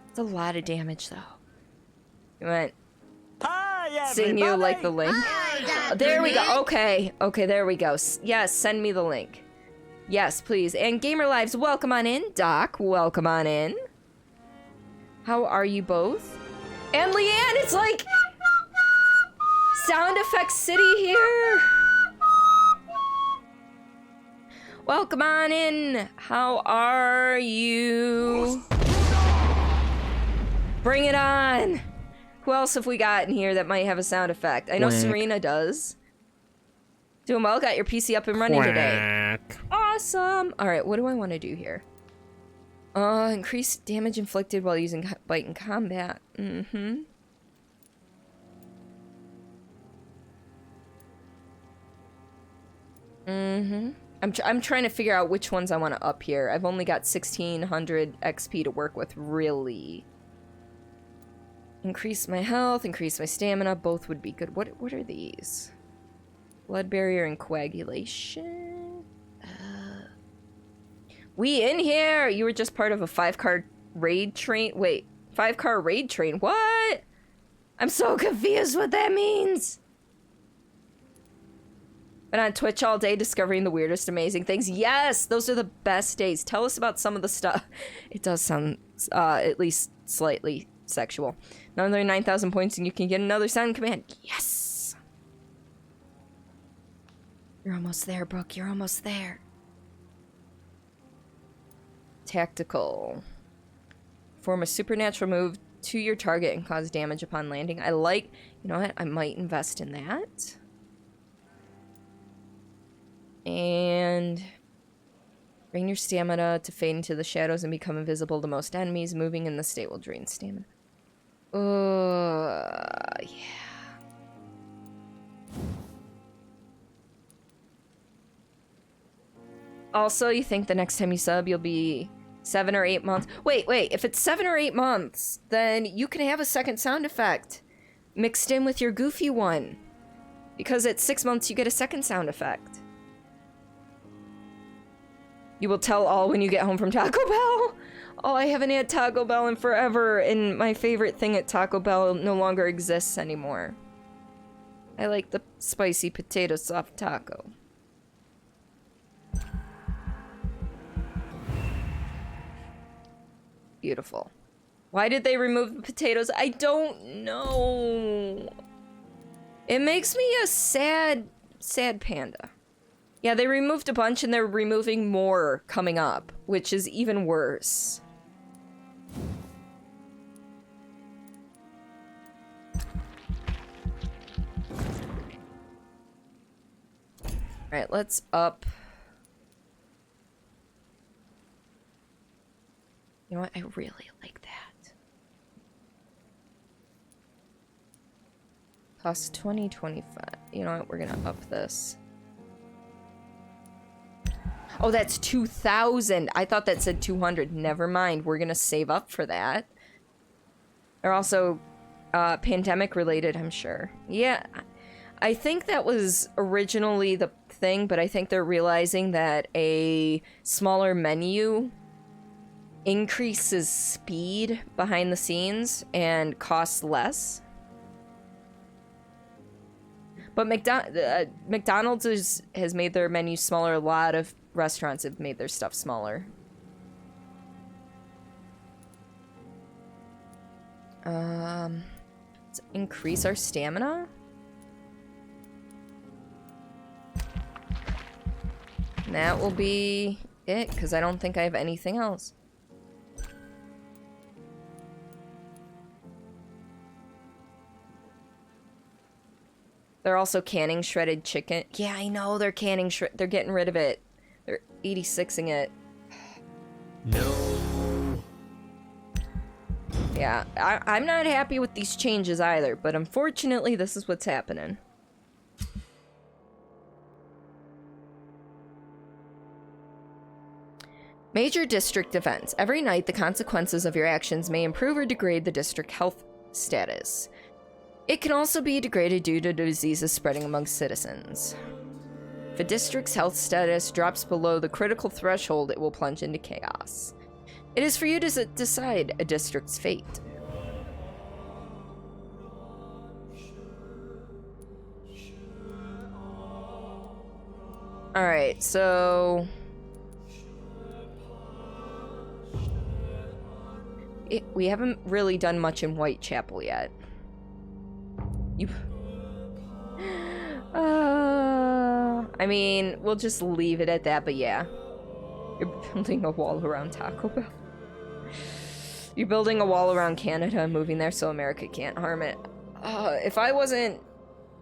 It's a lot of damage, though. You went... Sing you like the link. There we go. Okay. Okay, there we go. Yes, send me the link. Yes, please. And Gamer Lives, welcome on in. Doc, welcome on in. How are you both? And Leanne, it's like... Sound Effects City here. Welcome on in. How are you? Bring it on. Who else have we got in here that might have a sound effect? I know Serena does. Doing well, got your PC up and running today. Awesome. All right, what do I want to do here? Increase damage inflicted while using bite in combat. Mm-hmm. Mm-hmm. I'm trying to figure out which ones I want to up here. I've only got 1600 XP to work with, really. Increase my health, increase my stamina, both would be good. What are these? Blood barrier and coagulation. We in here! You were just part of a 5-car raid train. Wait, 5-car raid train? What? I'm so confused what that means. Been on Twitch all day discovering the weirdest, amazing things. Yes, those are the best days. Tell us about some of the stuff. It does sound at least slightly sexual. Another 9,000 points and you can get another sound command. Yes! You're almost there, Brooke. You're almost there. Tactical. Form a supernatural move to your target and cause damage upon landing. I like... You know what? I might invest in that. And... Bring your stamina to fade into the shadows and become invisible to most enemies. Moving in the state will drain stamina. Yeah. Also, you think the next time you sub, you'll be 7 or 8 months. Wait. If it's 7 or 8 months, then you can have a second sound effect mixed in with your goofy one. Because at 6 months, you get a second sound effect. You will tell all when you get home from Taco Bell. Oh, I haven't had Taco Bell in forever, and my favorite thing at Taco Bell no longer exists anymore. I like the spicy potato soft taco. Beautiful. Why did they remove the potatoes? I don't know. It makes me a sad panda. Yeah, they removed a bunch and they're removing more coming up, which is even worse. Alright, let's up. You know what? I really like that. Cost 20.25. You know what? We're gonna up this. Oh, that's 2,000. I thought that said 200. Never mind. We're gonna save up for that. They're also pandemic related, I'm sure. Yeah, I think that was originally the thing, but I think they're realizing that a smaller menu increases speed behind the scenes and costs less. But McDonald's has made their menu smaller. A lot of restaurants have made their stuff smaller. Let's increase our stamina. And that will be it, because I don't think I have anything else. They're also canning shredded chicken. Yeah, I know they're canning they're getting rid of it. They're 86ing it. No. Yeah, I'm not happy with these changes either, but unfortunately this is what's happening. Major district events. Every night, the consequences of your actions may improve or degrade the district health status. It can also be degraded due to diseases spreading amongst citizens. If a district's health status drops below the critical threshold, it will plunge into chaos. It is for you to decide a district's fate. Alright, so... we haven't really done much in Whitechapel yet. I mean, we'll just leave it at that, but yeah. You're building a wall around Taco Bell. You're building a wall around Canada and moving there so America can't harm it. If I wasn't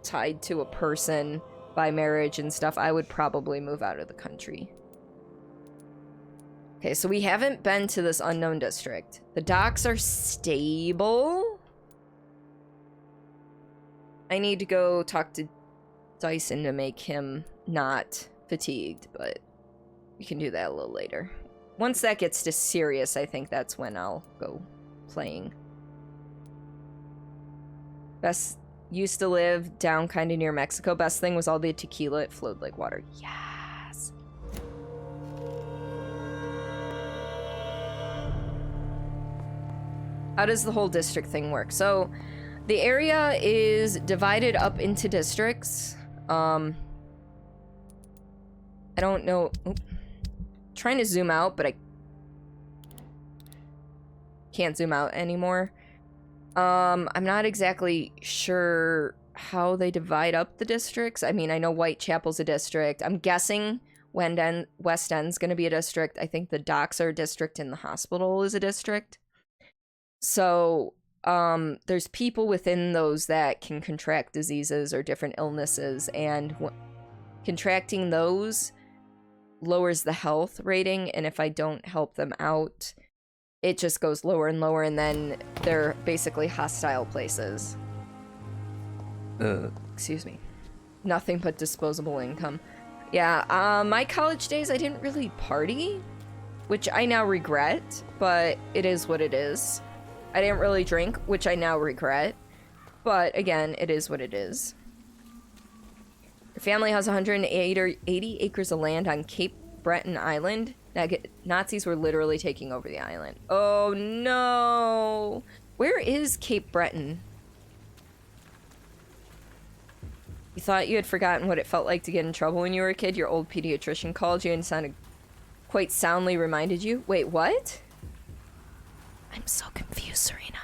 tied to a person by marriage and stuff, I would probably move out of the country. Okay, so we haven't been to this unknown district. The docks are stable. I need to go talk to Dyson to make him not fatigued, but we can do that a little later. Once that gets to serious, I think that's when I'll go playing. Best used to live down kind of near Mexico. Best thing was all the tequila. It flowed like water. Yes. How does the whole district thing work? So the area is divided up into districts. I don't know. Oop. Trying to zoom out, but I can't zoom out anymore. I'm not exactly sure how they divide up the districts. I mean, I know Whitechapel's a district. I'm guessing West End's going to be a district. I think the docks are a district and the hospital is a district. So, there's people within those that can contract diseases or different illnesses, and contracting those lowers the health rating, and if I don't help them out, it just goes lower and lower, and then they're basically hostile places. Excuse me. Nothing but disposable income. Yeah, my college days, I didn't really party, which I now regret, but it is what it is. I didn't really drink, which I now regret, but again, it is what it is. Your family has 180 acres of land on Cape Breton Island. Nazis were literally taking over the island. Oh no! Where is Cape Breton? You thought you had forgotten what it felt like to get in trouble when you were a kid? Your old pediatrician called you and sounded quite soundly reminded you? Wait, what? I'm so confused, Serena.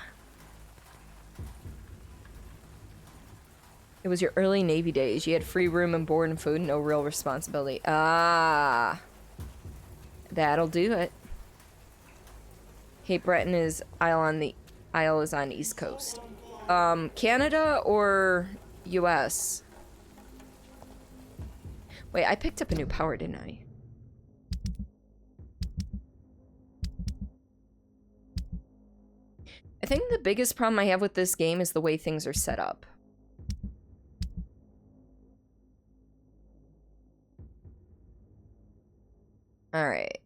It was your early Navy days. You had free room and board and food, no real responsibility. Ah. That'll do it. Cape Breton is Isle is on East Coast. Canada or US? Wait, I picked up a new power, didn't I? I think the biggest problem I have with this game is the way things are set up. Alright.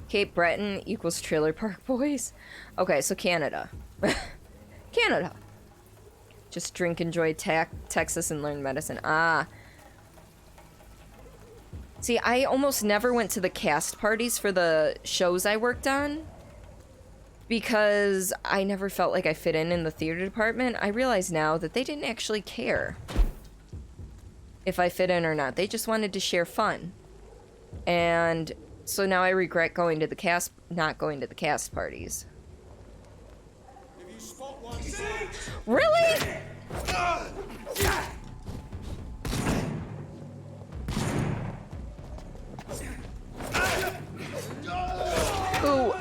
Cape Breton equals Trailer Park Boys. Okay, so Canada. Canada. Just drink, enjoy Texas, and learn medicine. Ah. See, I almost never went to the cast parties for the shows I worked on, because I never felt like I fit in the theater department. I realize now that they didn't actually care if I fit in or not. They just wanted to share fun. And so now I regret going to the not going to the cast parties. Really? Who?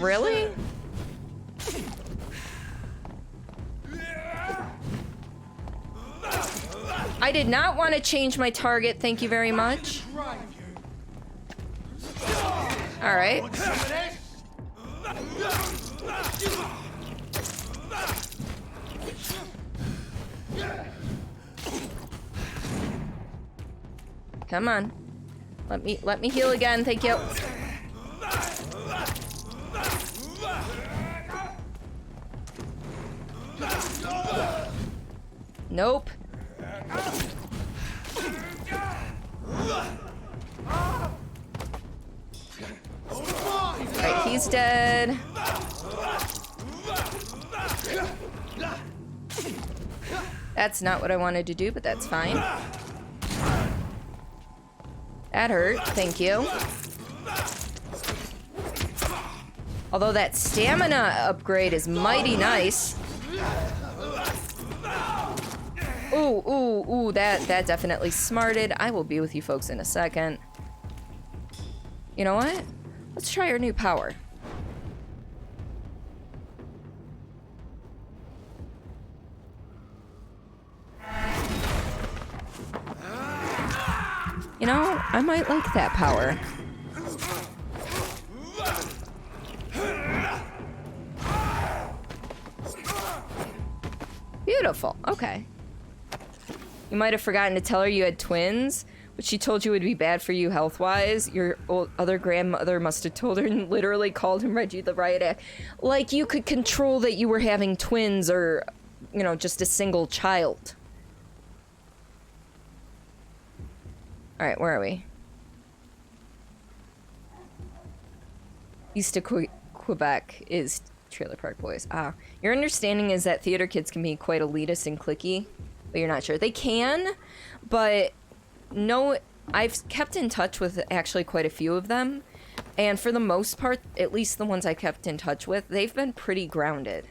Really? I did not want to change my target, thank you very much. Alright. Come on. Let me heal again, thank you. Nope. Alright, he's dead. That's not what I wanted to do, but that's fine. That hurt, thank you. Although that stamina upgrade is mighty nice. Ooh, ooh, ooh, that definitely smarted. I will be with you folks in a second. You know what? Let's try our new power. You know, I might like that power. Beautiful, okay. You might have forgotten to tell her you had twins, but she told you it would be bad for you health-wise. Your other grandmother must have told her and literally called him Reggie the Riot Act. Like you could control that you were having twins or, you know, just a single child. Alright, where are we? East of Quebec is Trailer Park Boys. Ah. Your understanding is that theater kids can be quite elitist and cliquey, but you're not sure. They can, but no, I've kept in touch with actually quite a few of them, and for the most part, at least the ones I kept in touch with, they've been pretty grounded.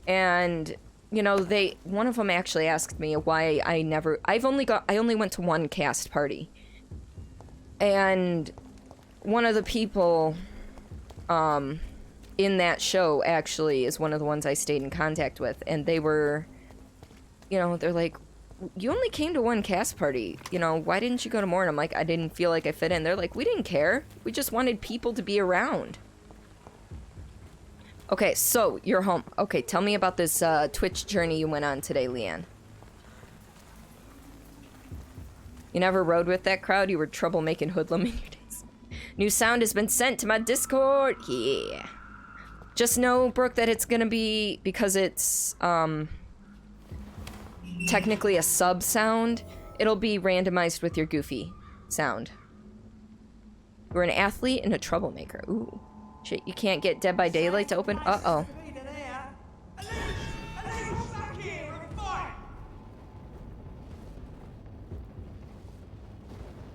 And, you know, one of them actually asked me why I only went to one cast party. And one of the people, in that show actually is one of the ones I stayed in contact with, and they were, you know, they're like, you only came to one cast party, you know, why didn't you go to more? And I'm like, I didn't feel like I fit in. They're like, we didn't care. We just wanted people to be around. Okay, so you're home. Okay, tell me about this Twitch journey you went on today, Leanne. You never rode with that crowd? You were troublemaking hoodlum in your days. New sound has been sent to my Discord. Yeah. Just know, Brooke, that it's gonna be, because it's, technically a sub sound, it'll be randomized with your goofy sound. You're an athlete and a troublemaker. Ooh. Shit, you can't get Dead by Daylight to open? Uh-oh.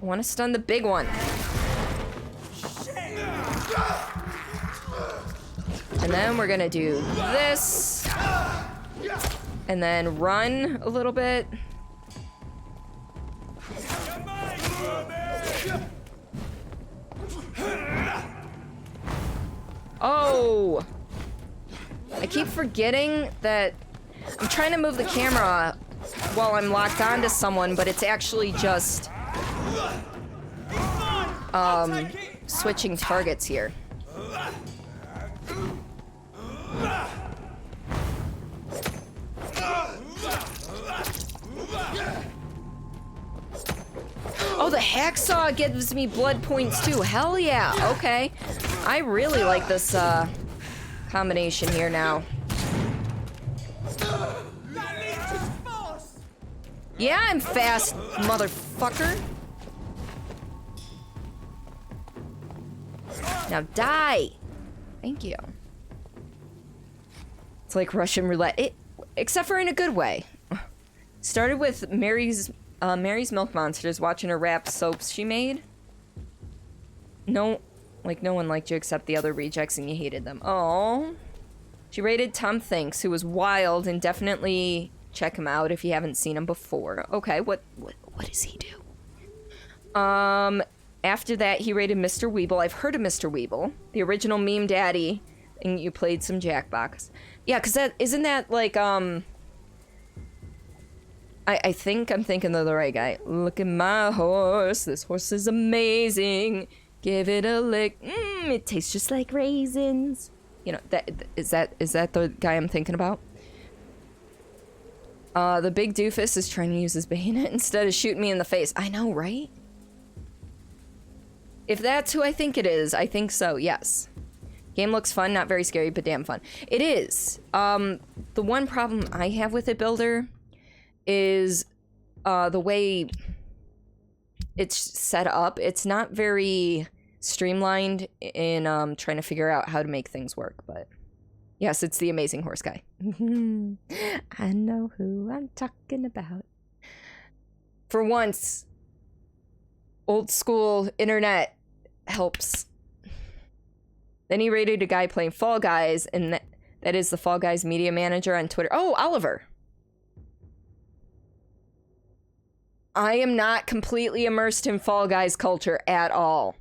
I want to stun the big one. And then we're gonna do this. And then run a little bit. Oh! I keep forgetting that I'm trying to move the camera while I'm locked onto someone, but it's actually just switching targets here. Oh, the hacksaw gives me blood points too. Hell yeah. Okay. I really like this combination here now. Yeah, I'm fast, motherfucker. Now die. Thank you. It's like Russian roulette. Except for in a good way. Started with Mary's Milk Monsters, watching her rap soaps she made. No one liked you except the other rejects and you hated them. Oh. She rated Tom Thinks, who was wild, and definitely check him out if you haven't seen him before. Okay, what does he do? After that, he rated Mr. Weeble. I've heard of Mr. Weeble, the original meme daddy, and you played some Jackbox. Yeah, because isn't that like, I think I'm thinking of the right guy. Look at my horse. This horse is amazing. Give it a lick. It tastes just like raisins. You know, is that the guy I'm thinking about? The big doofus is trying to use his bayonet instead of shooting me in the face. I know, right? If that's who I think it is, I think so, yes. Game looks fun, not very scary, but damn fun. It is. The one problem I have with it, Builder, is the way it's set up. It's not very streamlined in trying to figure out how to make things work, but yes, it's the amazing horse guy. I know who I'm talking about. For once, old school internet helps. Then he rated a guy playing Fall Guys, and that is the Fall Guys media manager on Twitter. Oh, Oliver. I am not completely immersed in Fall Guys culture at all.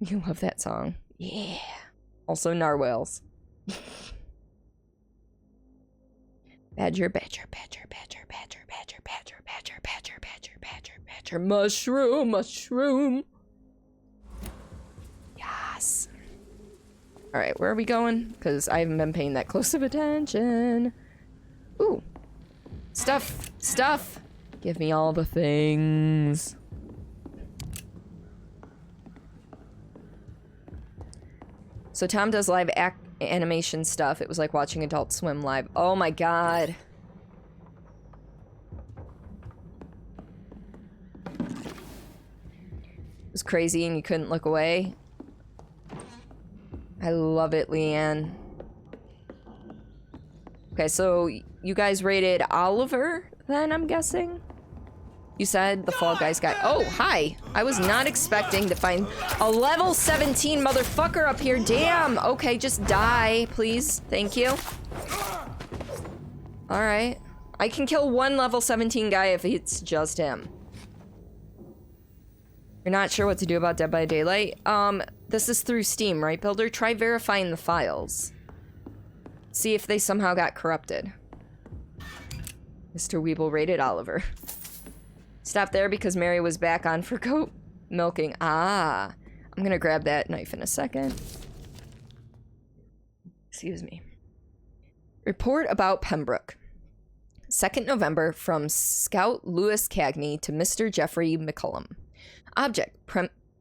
You love that song. Yeah. Also narwhals. Badger, badger, badger, badger, badger, badger, badger, badger, badger, badger, badger, badger, mushroom, mushroom. Yes. All right, where are we going? Because I haven't been paying that close of attention. Ooh. Stuff. Give me all the things. So Tom does live animation stuff. It was like watching Adult Swim live. Oh my god. It was crazy and you couldn't look away. I love it, Leanne. Okay, so you guys rated Oliver then, I'm guessing? You said the Fall Guys guy. Oh, hi. I was not expecting to find a level 17 motherfucker up here. Damn. Okay, just die, please. Thank you. All right. I can kill one level 17 guy if it's just him. You're not sure what to do about Dead by Daylight? This is through Steam, right, Builder? Try verifying the files. See if they somehow got corrupted. Mr. Weeble rated Oliver. Stop there because Mary was back on for goat milking. Ah, I'm gonna grab that knife in a second. Excuse me. Report about Pembroke. 2nd November from Scout Lewis Cagney to Mr. Jeffrey McCullum. Object,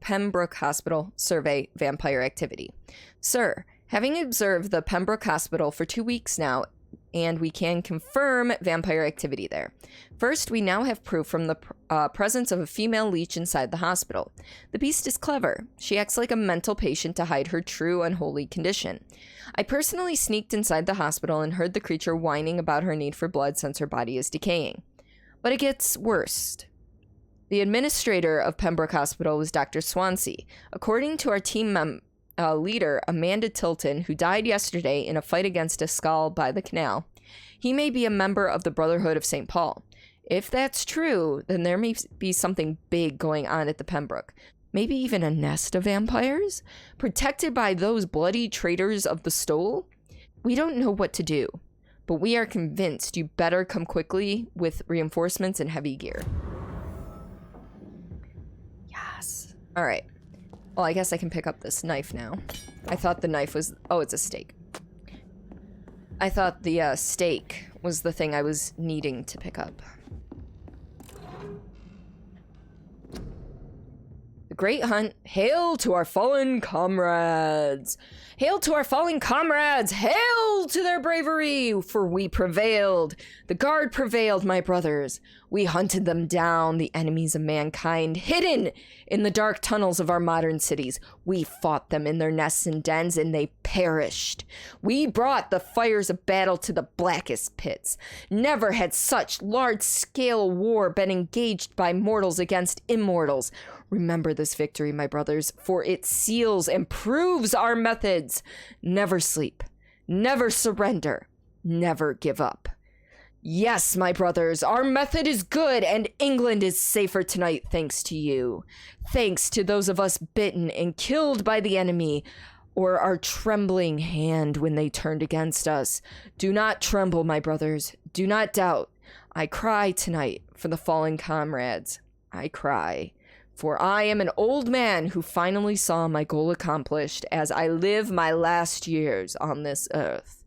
Pembroke Hospital, survey, vampire activity. Sir, having observed the Pembroke Hospital for 2 weeks now, and we can confirm vampire activity there. First, we now have proof from the presence of a female leech inside the hospital. The beast is clever. She acts like a mental patient to hide her true unholy condition. I personally sneaked inside the hospital and heard the creature whining about her need for blood since her body is decaying. But it gets worse. The administrator of Pembroke Hospital was Dr. Swansea. According to our team leader, Amanda Tilton, who died yesterday in a fight against a skull by the canal, he may be a member of the Brotherhood of St. Paul. If that's true, then there may be something big going on at the Pembroke. Maybe even a nest of vampires? Protected by those bloody traitors of the stole? We don't know what to do, but we are convinced you better come quickly with reinforcements and heavy gear. Yes. All right. Well, I guess I can pick up this knife now. I thought the knife was... Oh, it's a steak. I thought the steak was the thing I was needing to pick up. The Great Hunt. Hail to our fallen comrades! Hail to our fallen comrades! Hail to their bravery! For we prevailed. The guard prevailed, my brothers. We hunted them down, the enemies of mankind, hidden in the dark tunnels of our modern cities. We fought them in their nests and dens, and they perished. We brought the fires of battle to the blackest pits. Never had such large-scale war been engaged by mortals against immortals. Remember this victory, my brothers, for it seals and proves our methods. Never sleep, never surrender, never give up. Yes, my brothers, our method is good, and England is safer tonight thanks to you. Thanks to those of us bitten and killed by the enemy, or our trembling hand when they turned against us. Do not tremble, my brothers. Do not doubt. I cry tonight for the fallen comrades. I cry, for I am an old man who finally saw my goal accomplished as I live my last years on this earth.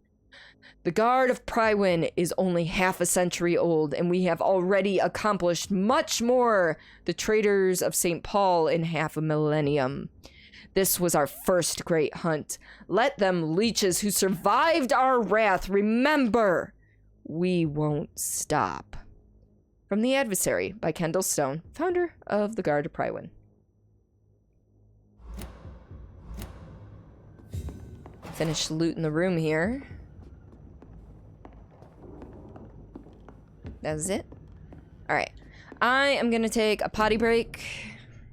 The Guard of Prywin is only half a century old, and we have already accomplished much more, the traitors of St. Paul, in half a millennium. This was our first great hunt. Let them leeches who survived our wrath remember, we won't stop. From The Adversary by Kendall Stone, founder of the Guard of Prywin. Finished looting the room here. That's it. All right. I am going to take a potty break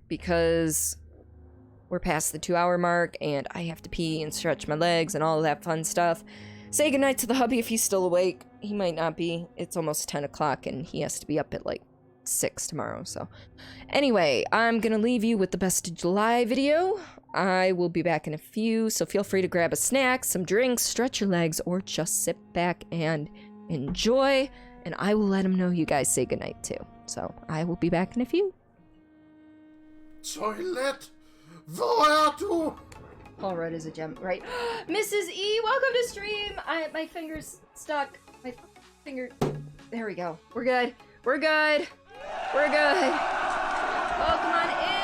because we're past the 2-hour mark and I have to pee and stretch my legs and all of that fun stuff. Say goodnight to the hubby if he's still awake. He might not be. It's almost 10 o'clock and he has to be up at like 6 tomorrow. So anyway, I'm going to leave you with the Best of July video. I will be back in a few, so feel free to grab a snack, some drinks, stretch your legs, or just sit back and enjoy. And I will let him know you guys say goodnight too. So I will be back in a few. Toilet, where to? Paul Rudd is a gem, right? Mrs. E, welcome to stream. My finger's stuck. My finger. There we go. We're good. We're good. We're good. Welcome on in.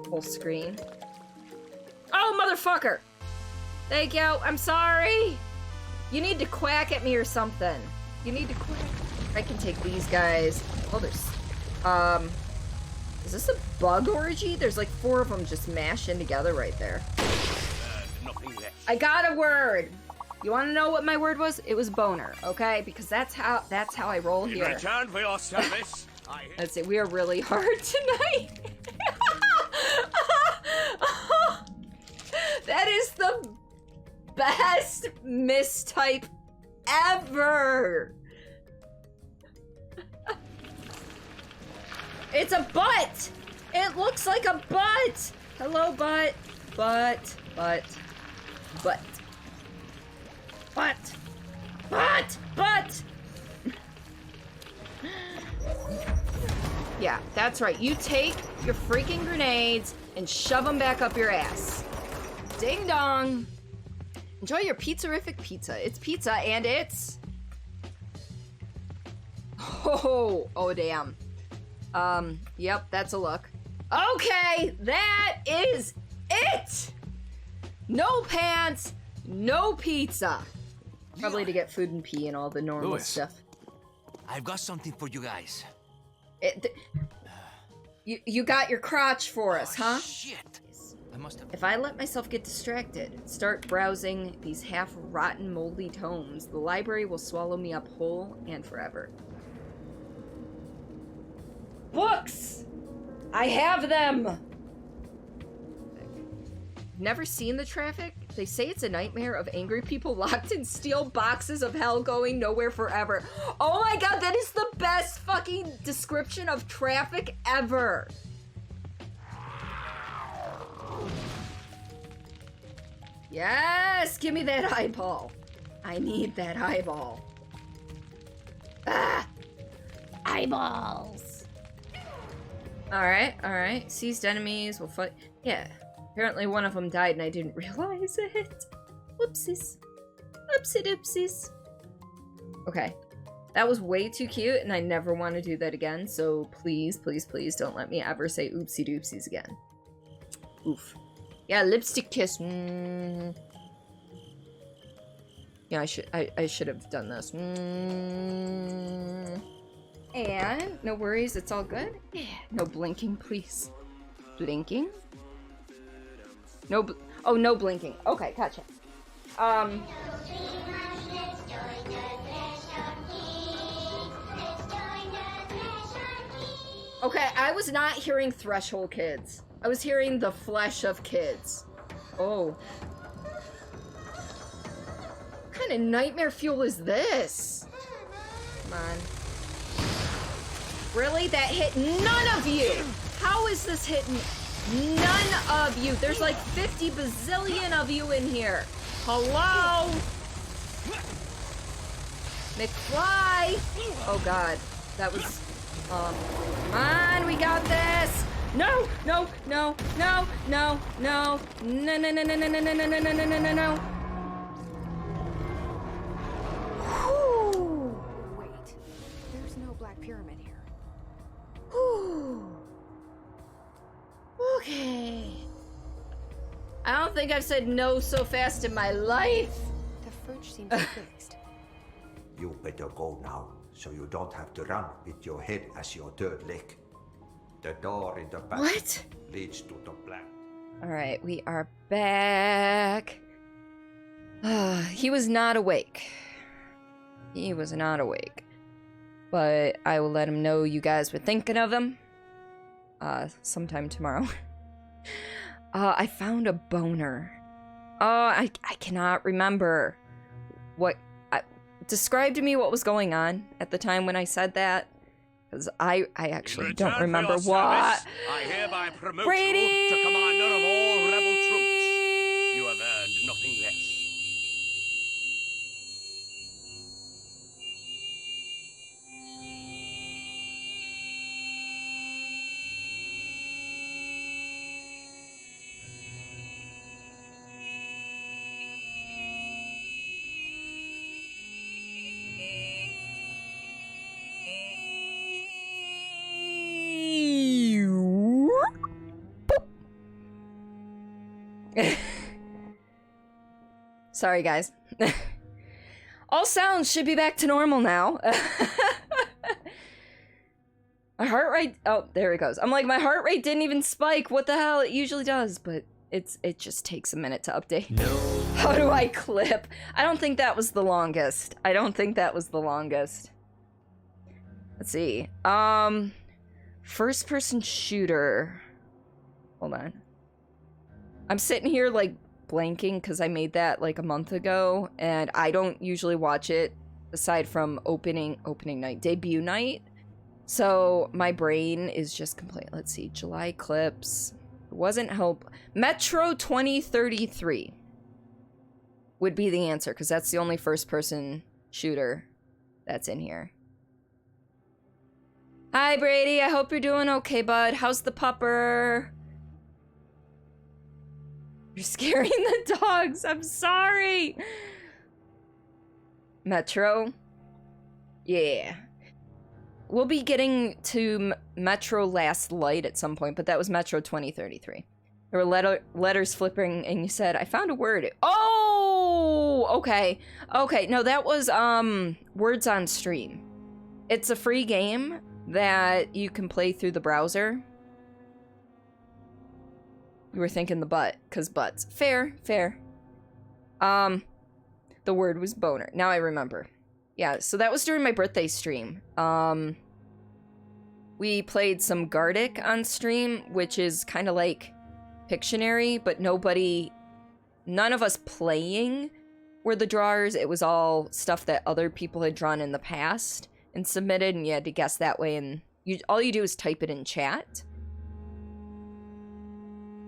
Full screen. Oh, motherfucker! Thank you. I'm sorry. You need to quack at me or something. You need to quack. I can take these guys. Oh, there's... Is this a bug orgy? There's like 4 of them just mashing together right there. I got a word. You want to know what my word was? It was boner, okay? Because that's how I roll In here. return for your service, Let's see. We are really hard tonight. That is the best mistype ever. It's a butt. It looks like a butt. Hello, butt. Butt. Butt. Butt. Butt. Butt. Butt. Yeah, that's right. You take your freaking grenades and shove them back up your ass. Ding dong. Enjoy your pizzerific pizza. It's pizza and it's... Oh damn. Yep, that's a look. Okay, that is it! No pants, no pizza. Probably to get food and pee and all the normal Louis, stuff. I've got something for you guys. You got your crotch for us, huh? Shit. I must have... If I let myself get distracted, start browsing these half-rotten, moldy tomes, the library will swallow me up whole and forever. Books! I have them! Never seen the traffic? They say it's a nightmare of angry people locked in steel boxes of hell going nowhere forever. Oh my god, that is the best fucking description of traffic ever! Yes! Give me that eyeball. I need that eyeball. Ah! Eyeballs! Alright. Seized enemies will fight. Yeah. Apparently one of them died and I didn't realize it. Whoopsies. Whoopsie-doopsies. Okay. That was way too cute and I never want to do that again, so please, please, please don't let me ever say oopsie-doopsies again. Oof. Yeah, lipstick kiss. Yeah, I should have done this. And no worries, it's all good. Yeah. No blinking, please. Blinking? No no blinking. Okay, gotcha. Okay, I was not hearing threshold kids. I was hearing the flesh of kids. Oh. What kind of nightmare fuel is this? Come on. Really? That hit none of you! How is this hitting none of you? There's like 50 bazillion of you in here. Hello? McFly! Oh god. That was... come on, we got this! No! No! No! No! No! No! No! No! No! No! No! No! No! No! No! No! No! No! No! Whew. Wait, there's no Black Pyramid here. Whew. Okay. I don't think I've said no so fast in my life. The fridge seems fixed. You better go now, so you don't have to run with your head as your third leg. The door in the back leads to the plant. Alright, we are back. He was not awake. He was not awake. But I will let him know you guys were thinking of him. Sometime tomorrow. I found a boner. I cannot remember what... describe to me what was going on at the time when I said that. Because I actually don't remember what. Service, I hereby promote Brady! you to commander of all rebel troops. You have earned nothing less. Sorry, guys. All sounds should be back to normal now. My heart rate... oh, there it goes. I'm like, my heart rate didn't even spike. What the hell? It usually does, but it just takes a minute to update. No. How do I clip? I don't think that was the longest. I don't think that was the longest. Let's see. First person shooter. Hold on. I'm sitting here like blanking because I made that like a month ago and I don't usually watch it aside from opening night, debut night. So my brain is just complete. Let's see. July clips. It wasn't help. Metro 2033 would be the answer because that's the only first person shooter that's in here. Hi, Brady. I hope you're doing okay, bud. How's the pupper? You're scaring the dogs. I'm sorry. Metro. Yeah. We'll be getting to Metro Last Light at some point, but that was Metro 2033. There were letters flipping, and you said, I found a word. Oh! Okay. Okay. No, that was, Words on Stream. It's a free game that you can play through the browser. You were thinking the butt, because butts. Fair, fair. The word was boner. Now I remember. Yeah, so that was during my birthday stream. We played some Gardic on stream, which is kind of like Pictionary, but none of us playing were the drawers. It was all stuff that other people had drawn in the past and submitted, and you had to guess that way, and all you do is type it in chat.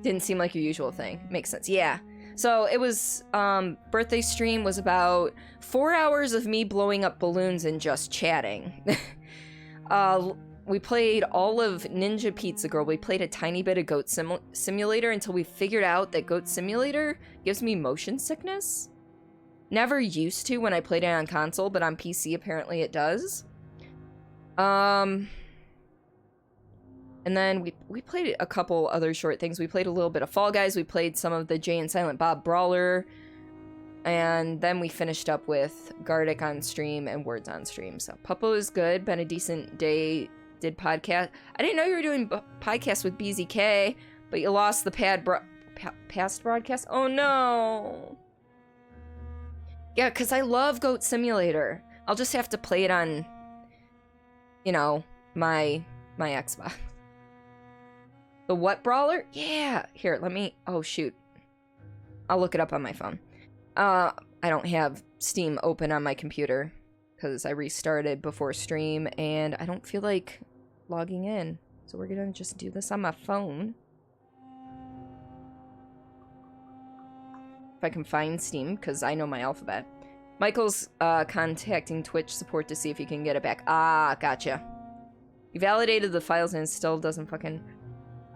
Didn't seem like your usual thing. Makes sense. Yeah. So it was, birthday stream was about 4 hours of me blowing up balloons and just chatting. We played all of Ninja Pizza Girl. We played a tiny bit of Goat Simulator until we figured out that Goat Simulator gives me motion sickness. Never used to when I played it on console, but on PC apparently it does. And then we played a couple other short things. We played a little bit of Fall Guys. We played some of the Jay and Silent Bob Brawler. And then we finished up with Gardic on stream and Words on stream. So Puppo is good. Been a decent day. Did podcast. I didn't know you were doing podcasts with BZK, but you lost the past broadcast. Oh no. Yeah, because I love Goat Simulator. I'll just have to play it on, you know, my Xbox. The what brawler? Yeah. Here, let me... Oh, shoot. I'll look it up on my phone. I don't have Steam open on my computer because I restarted before stream and I don't feel like logging in. So we're gonna just do this on my phone. If I can find Steam, because I know my alphabet. Michael's contacting Twitch support to see if he can get it back. Ah, gotcha. He validated the files and it still doesn't fucking...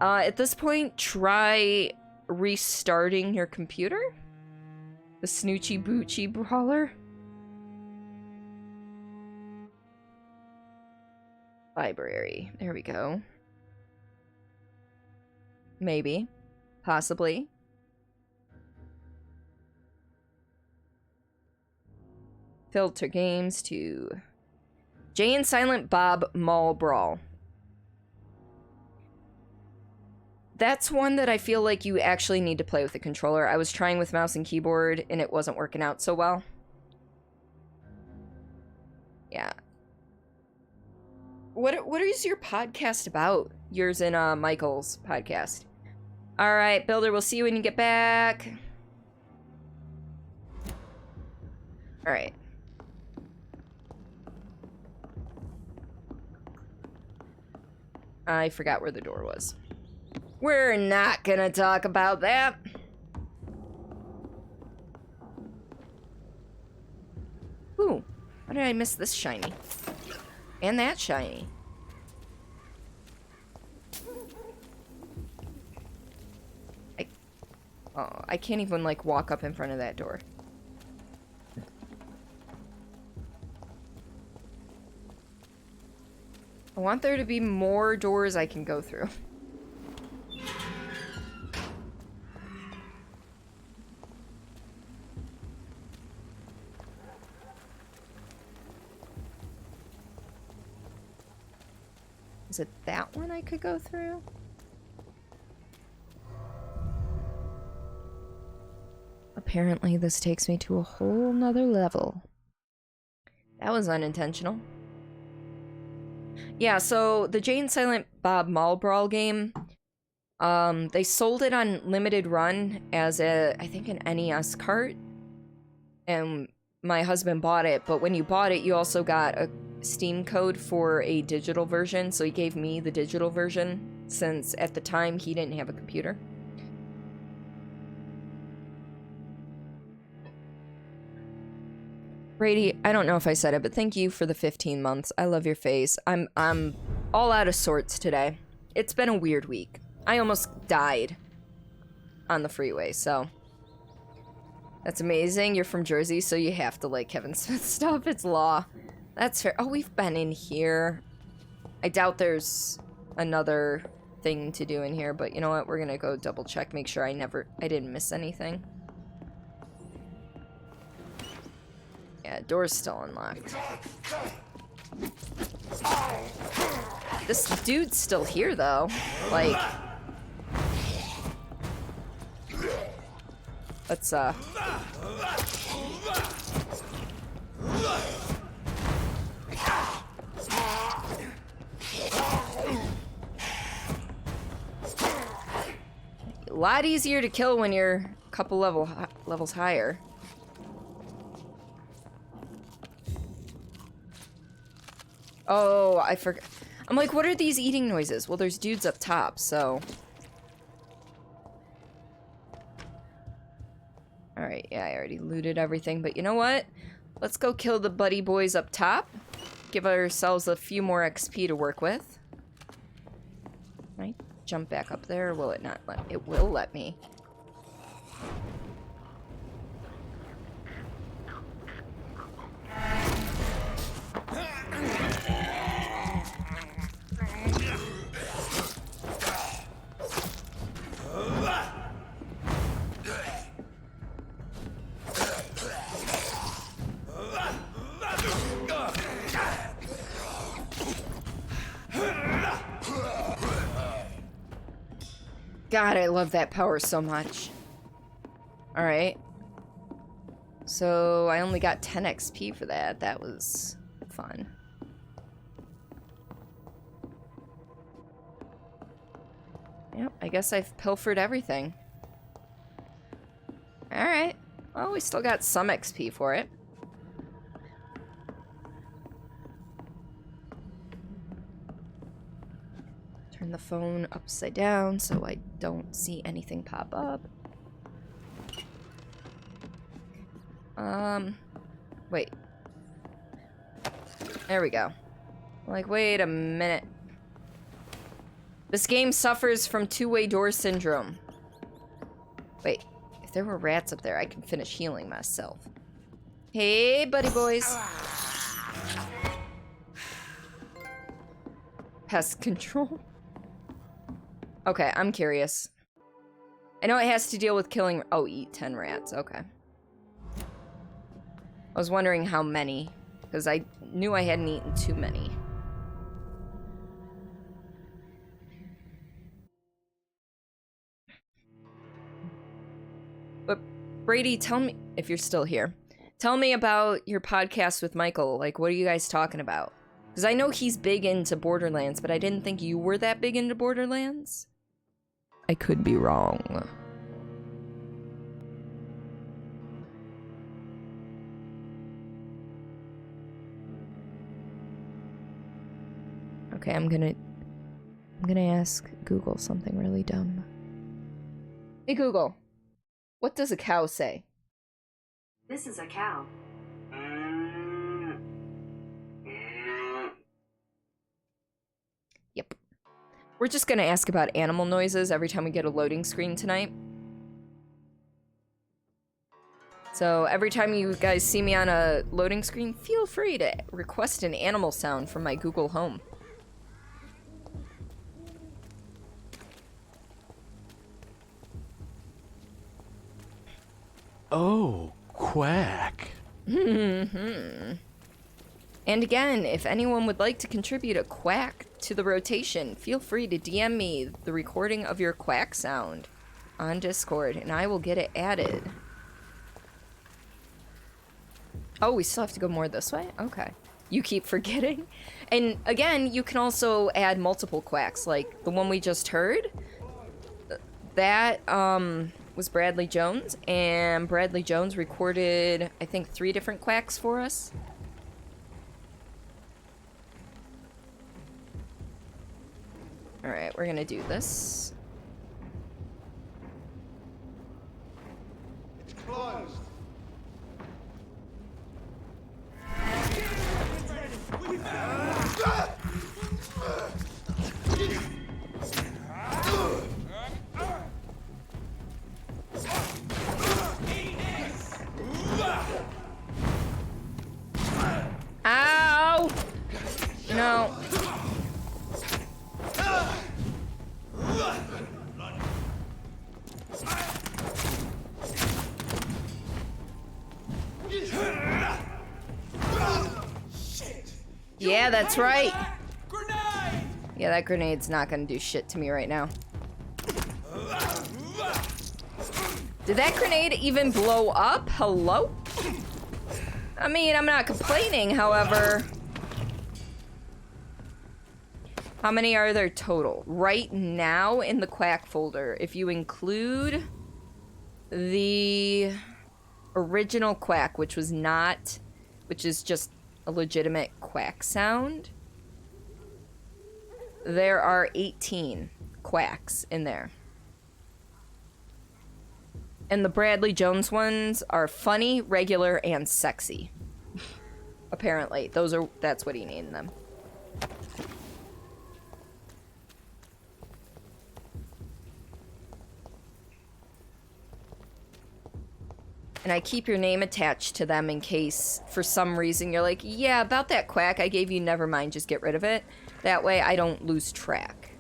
at this point, try restarting your computer. The Snoochie Boochie Brawler. Library. There we go. Maybe. Possibly. Filter games to... Jay and Silent Bob Mall Brawl. That's one that I feel like you actually need to play with a controller. I was trying with mouse and keyboard, and it wasn't working out so well. Yeah. What is your podcast about? Yours and Michael's podcast. All right, Builder, we'll see you when you get back. All right. I forgot where the door was. We're not gonna talk about that. Ooh, how did I miss this shiny? And that shiny. I can't even, like, walk up in front of that door. I want there to be more doors I can go through. Is it that one I could go through? Apparently this takes me to a whole nother level. That was unintentional. Yeah, so the Jane Silent Bob Mall Brawl game, they sold it on limited run as I think an NES cart. And my husband bought it, but when you bought it, you also got a Steam code for a digital version, so he gave me the digital version, since at the time he didn't have a computer. Brady, I don't know if I said it, but thank you for the 15 months. I love your face. I'm all out of sorts today. It's been a weird week. I almost died on the freeway, so that's amazing. You're from Jersey, so you have to like Kevin Smith stuff. It's law. That's fair. Oh, we've been in here. I doubt there's another thing to do in here, but you know what? We're gonna go double check, make sure I didn't miss anything. Yeah, door's still unlocked. This dude's still here, though. Like, let's, a lot easier to kill when you're a couple levels higher. Oh, I forgot. I'm like, what are these eating noises? Well, there's dudes up top, so. Alright, yeah, I already looted everything, but you know what? Let's go kill the buddy boys up top. Give ourselves a few more XP to work with. Can I jump back up there, or will it not let me? It will let me. God, I love that power so much. Alright. So, I only got 10 XP for that. That was fun. Yep, I guess I've pilfered everything. Alright. Well, we still got some XP for it. Turn the phone upside down so I don't see anything pop up. Wait. There we go. Like, wait a minute. This game suffers from two-way door syndrome. Wait, if there were rats up there, I can finish healing myself. Hey, buddy boys. Pest control. Okay, I'm curious. I know it has to deal with killing— oh, eat 10 rats, okay. I was wondering how many, because I knew I hadn't eaten too many. But Brady, tell me, if you're still here, tell me about your podcast with Michael. Like, what are you guys talking about? Because I know he's big into Borderlands, but I didn't think you were that big into Borderlands. I could be wrong. Okay, I'm gonna ask Google something really dumb. Hey Google, what does a cow say? This is a cow. Yep. We're just gonna ask about animal noises every time we get a loading screen tonight. So every time you guys see me on a loading screen, feel free to request an animal sound from my Google Home. Oh, quack. And again, if anyone would like to contribute a quack to the rotation, feel free to DM me the recording of your quack sound on Discord, and I will get it added. Oh, we still have to go more this way? Okay. You keep forgetting. And again, you can also add multiple quacks, like the one we just heard. That was Bradley Jones, and Bradley Jones recorded, I think, 3 different quacks for us. Alright, we're gonna do this. It's closed. Ow! No. Yeah, that's right. Yeah, that grenade's not gonna do shit to me right now. Did that grenade even blow up? Hello? I mean, I'm not complaining, however. How many are there total? Right now in the quack folder, if you include the original quack, which was not, which is just a legitimate quack sound, there are 18 quacks in there. And the Bradley Jones ones are funny, regular, and sexy. Apparently, that's what he named them. And I keep your name attached to them in case, for some reason, you're like, yeah, about that quack I gave you, never mind, just get rid of it. That way I don't lose track.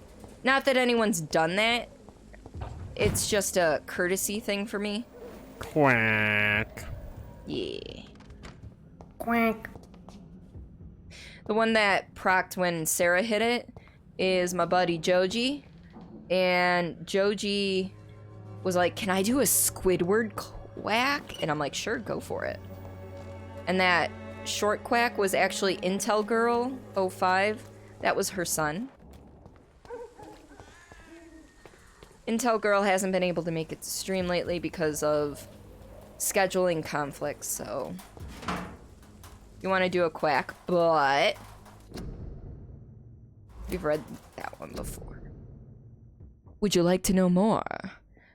Not that anyone's done that. It's just a courtesy thing for me. Quack. Yeah. Quack. The one that procced when Sarah hit it is my buddy Joji. And Joji was like, can I do a Squidward quack? And I'm like, sure, go for it. And that short quack was actually Intel Girl 05. That was her son. Intel Girl hasn't been able to make it to stream lately because of scheduling conflicts, so you want to do a quack, but we've read that one before. Would you like to know more?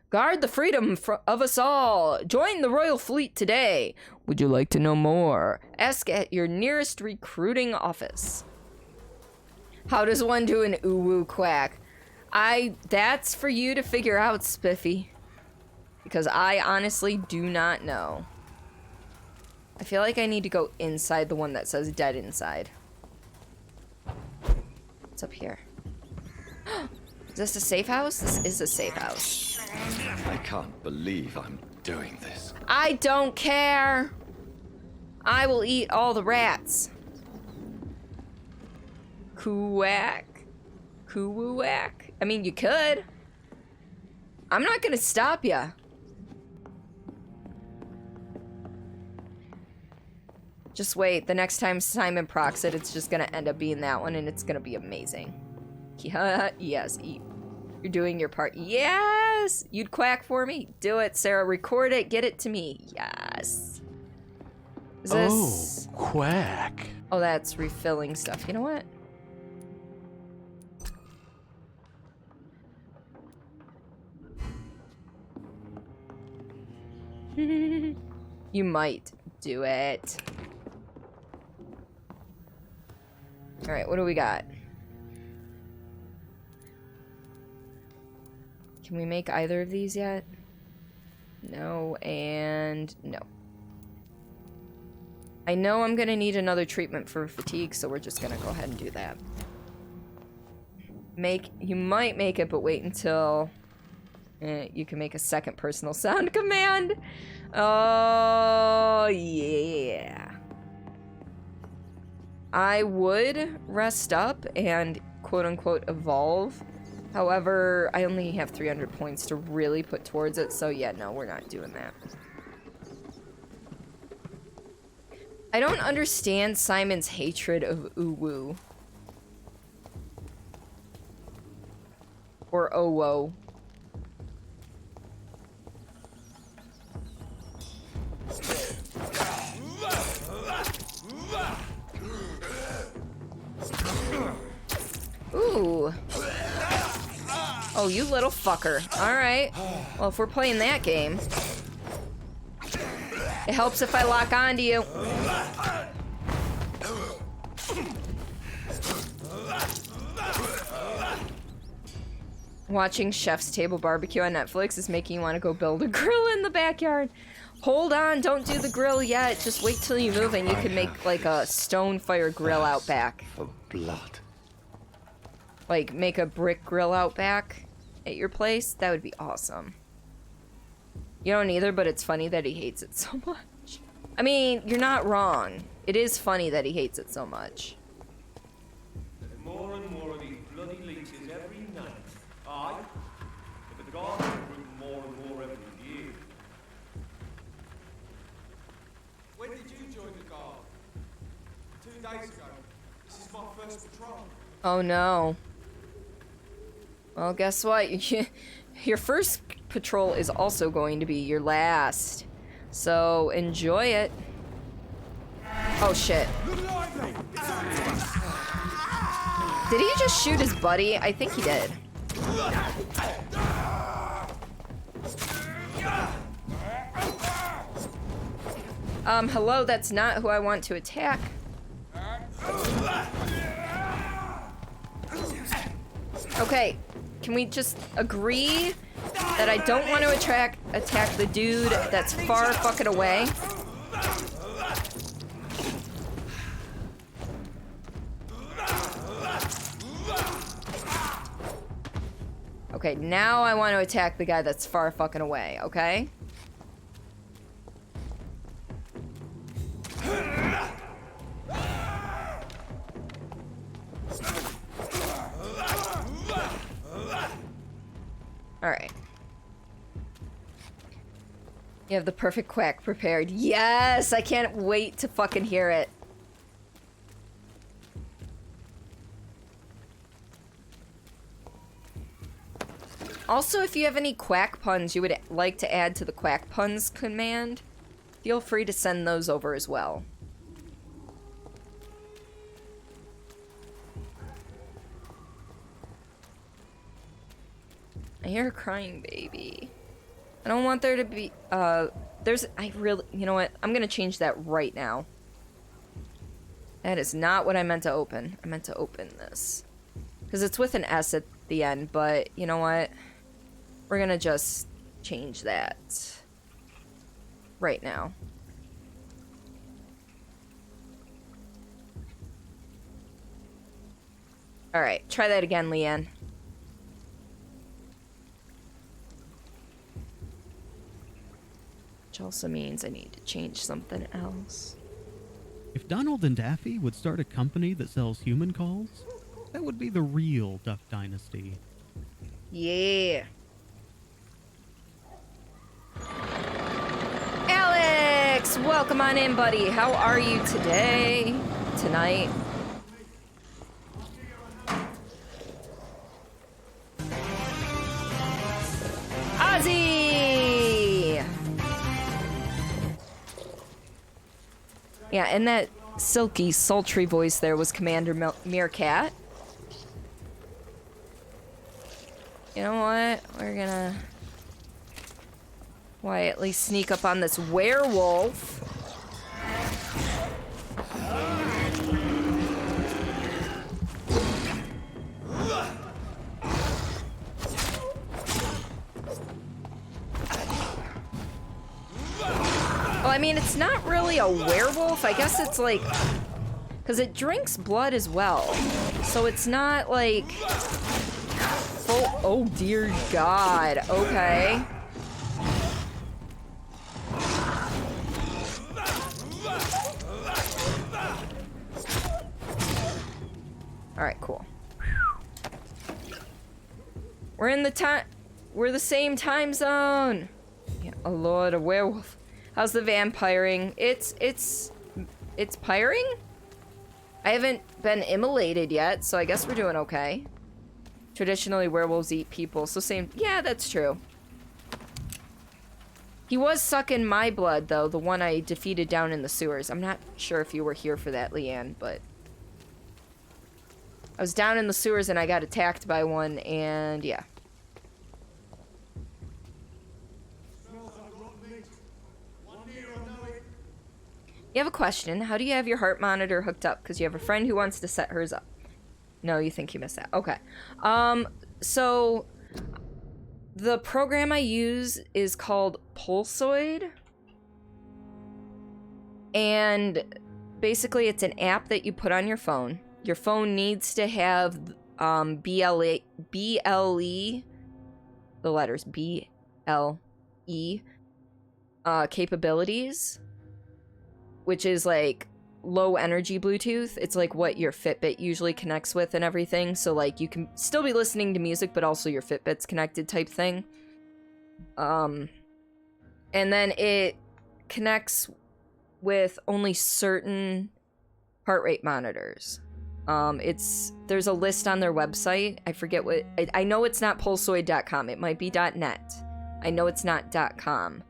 Guard the freedom of us all. Join the Royal Fleet today. Would you like to know more? Ask at your nearest recruiting office. How does one do an uwu quack? That's for you to figure out, Spiffy. Because I honestly do not know. I feel like I need to go inside the one that says dead inside. What's up here? Is this a safe house? This is a safe house. I can't believe I'm doing this. I don't care. I will eat all the rats. Quack. Kuwack. I mean, you could. I'm not gonna stop ya. Just wait. The next time Simon procs it, it's just gonna end up being that one, and it's gonna be amazing. Yeah, yes. You're doing your part. Yes! You'd quack for me? Do it, Sarah. Record it. Get it to me. Yes. Is this... Oh, quack. Oh, that's refilling stuff. You know what? You might do it. Alright, what do we got? Can we make either of these yet? No, and no. I know I'm gonna need another treatment for fatigue, so we're just gonna go ahead and do that. You might make it, but wait until you can make a second personal sound command. Oh, yeah. I would rest up and quote-unquote evolve. However, I only have 300 points to really put towards it, so yeah, no, we're not doing that. I don't understand Simon's hatred of Uwu. Or Owo. Ooh. Oh, you little fucker. Alright. Well, if we're playing that game, it helps if I lock onto you. Watching Chef's Table Barbecue on Netflix is making you want to go build a grill in the backyard. Hold on, don't do the grill yet. Just wait till you move and you can make like a stone fire grill out back. For blood. Like make a brick grill out back at your place. That would be awesome. You don't either, but it's funny that he hates it so much. I mean, you're not wrong. It is funny that he hates it so much. More and more of these bloody leeches every night. Aye. But the guards are recruiting more and more every year. When did you join the guard? 2 days ago. This is my first patrol. Oh no. Well, guess what? Your first patrol is also going to be your last. So enjoy it. Oh shit. Did he just shoot his buddy? I think he did. Hello, that's not who I want to attack. Okay, can we just agree that I don't want to attack the dude that's far fucking away? Okay, now I want to attack the guy that's far fucking away, okay? Alright. You have the perfect quack prepared. Yes! I can't wait to fucking hear it. Also, if you have any quack puns you would like to add to the quack puns command, feel free to send those over as well. I hear a crying baby. I don't want there to be, you know what? I'm gonna change that right now. That is not what I meant to open. I meant to open this. Because it's with an S at the end, but you know what? We're gonna just change that right now. Alright, try that again, Leanne. Which also means I need to change something else. If Donald and Daffy would start a company that sells human calls, that would be the real Duck Dynasty. Yeah. Alex! Welcome on in, buddy. How are you today? Tonight? Ozzy! Yeah, and that silky, sultry voice there was Commander Meerkat. You know what? We're gonna quietly sneak up on this werewolf. Well, I mean, it's not really a werewolf. I guess it's like... because it drinks blood as well. So it's not like... oh dear God. Okay. Alright, cool. We're in the time... we're the same time zone! Yeah, oh lord, a werewolf. How's the vampiring? It's It's piring? I haven't been immolated yet, so I guess we're doing okay. Traditionally, werewolves eat people, so same... Yeah, that's true. He was sucking my blood, though, the one I defeated down in the sewers. I'm not sure if you were here for that, Leanne, but... I was down in the sewers and I got attacked by one, and yeah. You have a question. How do you have your heart monitor hooked up? Because you have a friend who wants to set hers up. No, you think you missed that. Okay. So the program I use is called Pulsoid. And basically it's an app that you put on your phone. Your phone needs to have BLE, the letters BLE, capabilities, which is like low energy Bluetooth. It's like what your Fitbit usually connects with and everything. So like you can still be listening to music, but also your Fitbit's connected type thing. And then it connects with only certain heart rate monitors. There's a list on their website. I forget what, I know it's not pulsoid.com. It might be .net. I know it's not .com.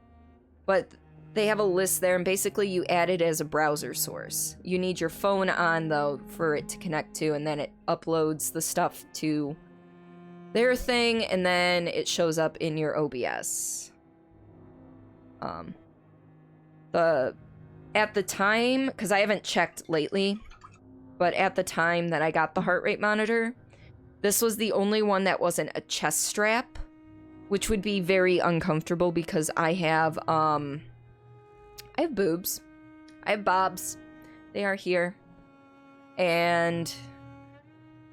But they have a list there, and basically you add it as a browser source. You need your phone on, though, for it to connect to, and then it uploads the stuff to their thing, and then it shows up in your OBS. At the time, because I haven't checked lately, but at the time that I got the heart rate monitor, this was the only one that wasn't a chest strap, which would be very uncomfortable because I have boobs. I have bobs. They are here. And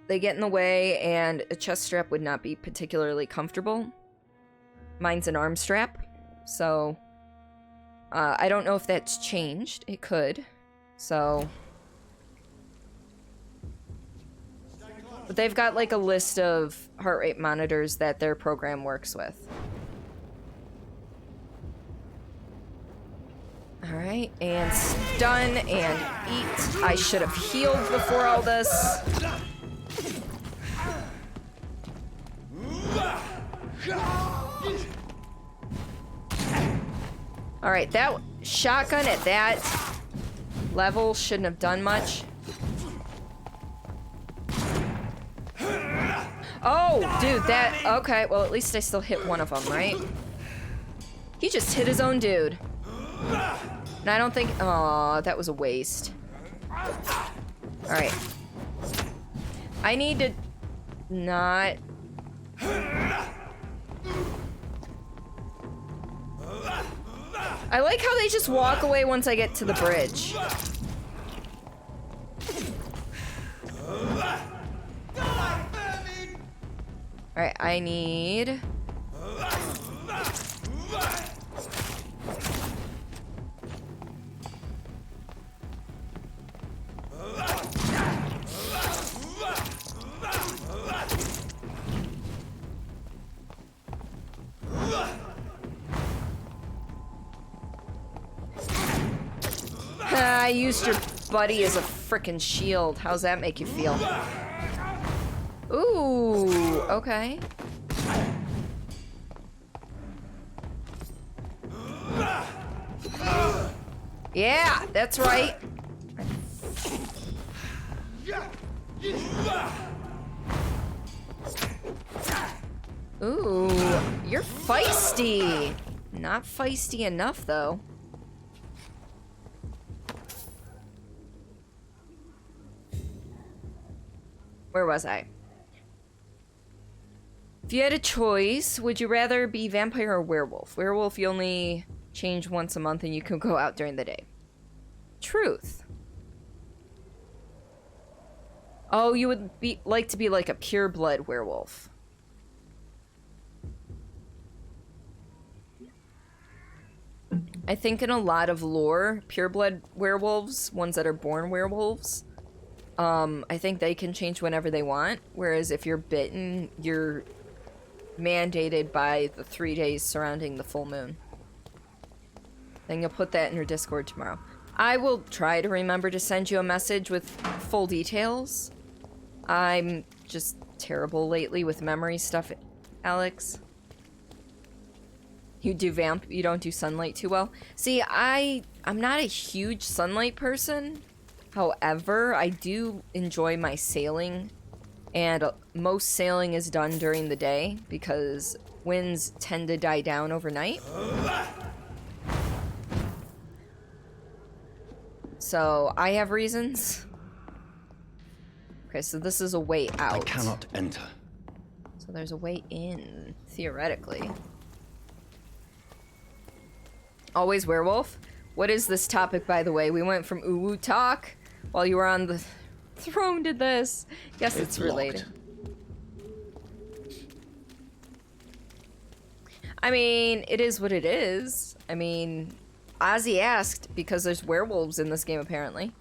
they get in the way, and a chest strap would not be particularly comfortable. Mine's an arm strap, so I don't know if that's changed. It could. So... But they've got like a list of heart rate monitors that their program works with. Alright, and stun and eat. I should have healed before all this. Alright, that shotgun at that level shouldn't have done much. Oh, dude, that... Okay, well, at least I still hit one of them, right? He just hit his own dude. And I don't think... Aw, that was a waste. Alright. I need to... not... I like how they just walk away once I get to the bridge. Alright, I need... I used your buddy as a frickin' shield. How's that make you feel? Ooh, okay. Yeah, that's right. Ooh, you're feisty. Not feisty enough, though. Where was I? If you had a choice, would you rather be vampire or werewolf? Werewolf, you only change once a month and you can go out during the day. Truth. Oh, you would like to be like a pure-blood werewolf. I think in a lot of lore, pure-blood werewolves, ones that are born werewolves, I think they can change whenever they want, whereas if you're bitten, you're mandated by the 3 days surrounding the full moon. Then you'll put that in your Discord tomorrow. I will try to remember to send you a message with full details. I'm just terrible lately with memory stuff, Alex. You don't do sunlight too well. See, I'm not a huge sunlight person. However, I do enjoy my sailing, and most sailing is done during the day because winds tend to die down overnight. So I have reasons. Okay, so this is a way out. I cannot enter. So there's a way in, theoretically. Always werewolf? What is this topic, by the way? We went from uwu talk while you were on the throne to this. Yes, it's related. I mean, it is what it is. I mean, Ozzy asked because there's werewolves in this game, apparently.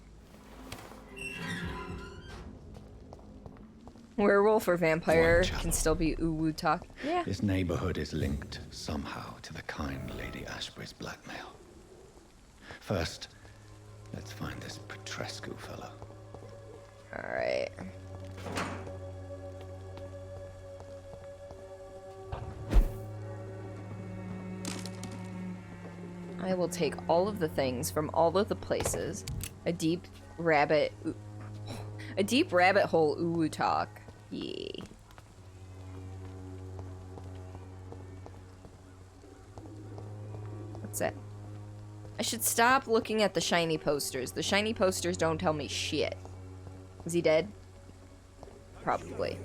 Werewolf or vampire can still be uwu talk. Yeah. This neighborhood is linked somehow to the kind Lady Ashbury's blackmail. First, let's find this Petrescu fellow. Alright. I will take all of the things from all of the places. A deep rabbit hole uwu talk. Yeah. What's that? I should stop looking at the shiny posters. The shiny posters don't tell me shit. Is he dead? Probably.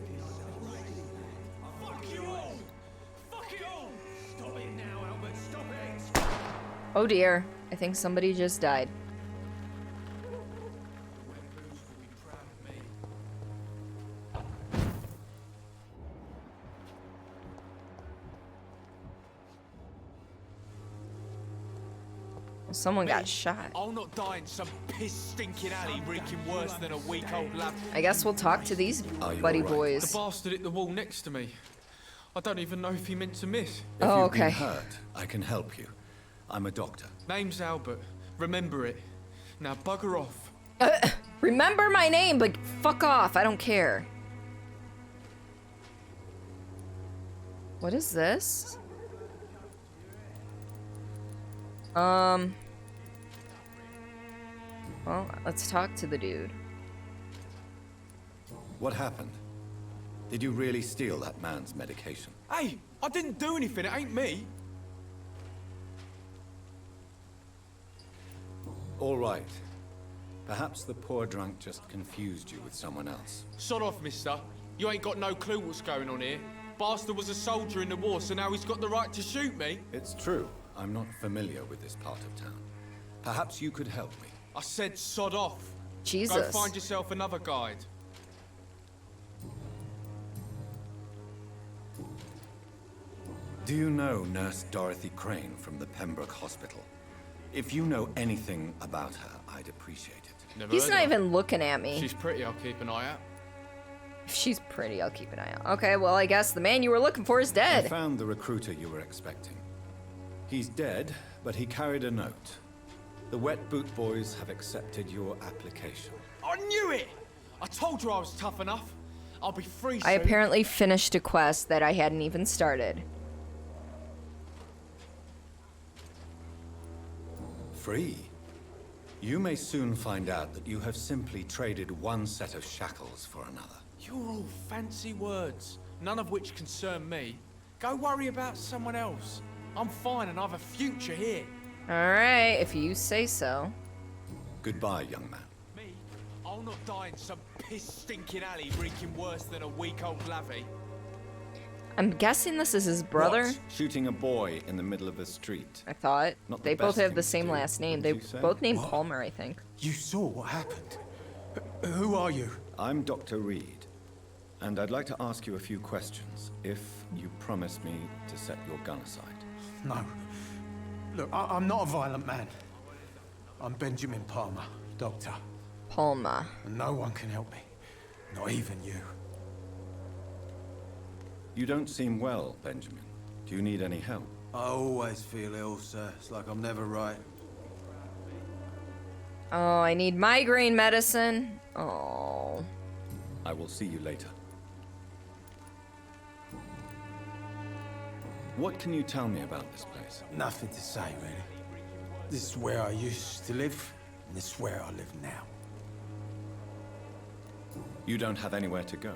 Oh dear. I think somebody just died. Someone got shot. I'll not die in some piss-stinking alley reeking worse than a week-old lab. I guess we'll talk to these buddy boys. The bastard hit the wall next to me. I don't even know if he meant to miss. If you've been hurt, I can help you. I'm a doctor. Name's Albert. Remember it. Now bugger off. Remember my name, but fuck off. I don't care. What is this? Well, let's talk to the dude. What happened? Did you really steal that man's medication? Hey, I didn't do anything. It ain't me. All right. Perhaps the poor drunk just confused you with someone else. Sod off, mister. You ain't got no clue what's going on here. Bastard was a soldier in the war, so now he's got the right to shoot me. It's true. I'm not familiar with this part of town. Perhaps you could help me. I said sod off. Jesus. Go find yourself another guide. Do you know Nurse Dorothy Crane from the Pembroke Hospital? If you know anything about her, I'd appreciate it. He's not even looking at me. She's pretty, I'll keep an eye out. If she's pretty, I'll keep an eye out. Okay, well, I guess the man you were looking for is dead. I found the recruiter you were expecting. He's dead, but he carried a note. The Wet Boot Boys have accepted your application. I knew it! I told you I was tough enough. I'll be free soon. I apparently finished a quest that I hadn't even started. Free? You may soon find out that you have simply traded one set of shackles for another. You're all fancy words, none of which concern me. Go worry about someone else. I'm fine and I have a future here. Alright, if you say so. Goodbye, young man. Me? I'll not die in some piss-stinking alley reeking worse than a week-old lavvy. I'm guessing this is his brother? What? Shooting a boy in the middle of the street. I thought. Not they the both best have the thing same to do, last name. They wouldn't you say? both named What? Palmer, I think. You saw what happened. Who are you? I'm Dr. Reed, and I'd like to ask you a few questions, if you promise me to set your gun aside. No. Look, I'm not a violent man. I'm Benjamin Palmer, doctor. Palmer. And no one can help me. Not even you. You don't seem well, Benjamin. Do you need any help? I always feel ill, sir. It's like I'm never right. Oh, I need migraine medicine. Oh. I will see you later. What can you tell me about this place? Nothing to say, really. This is where I used to live, and this is where I live now. You don't have anywhere to go?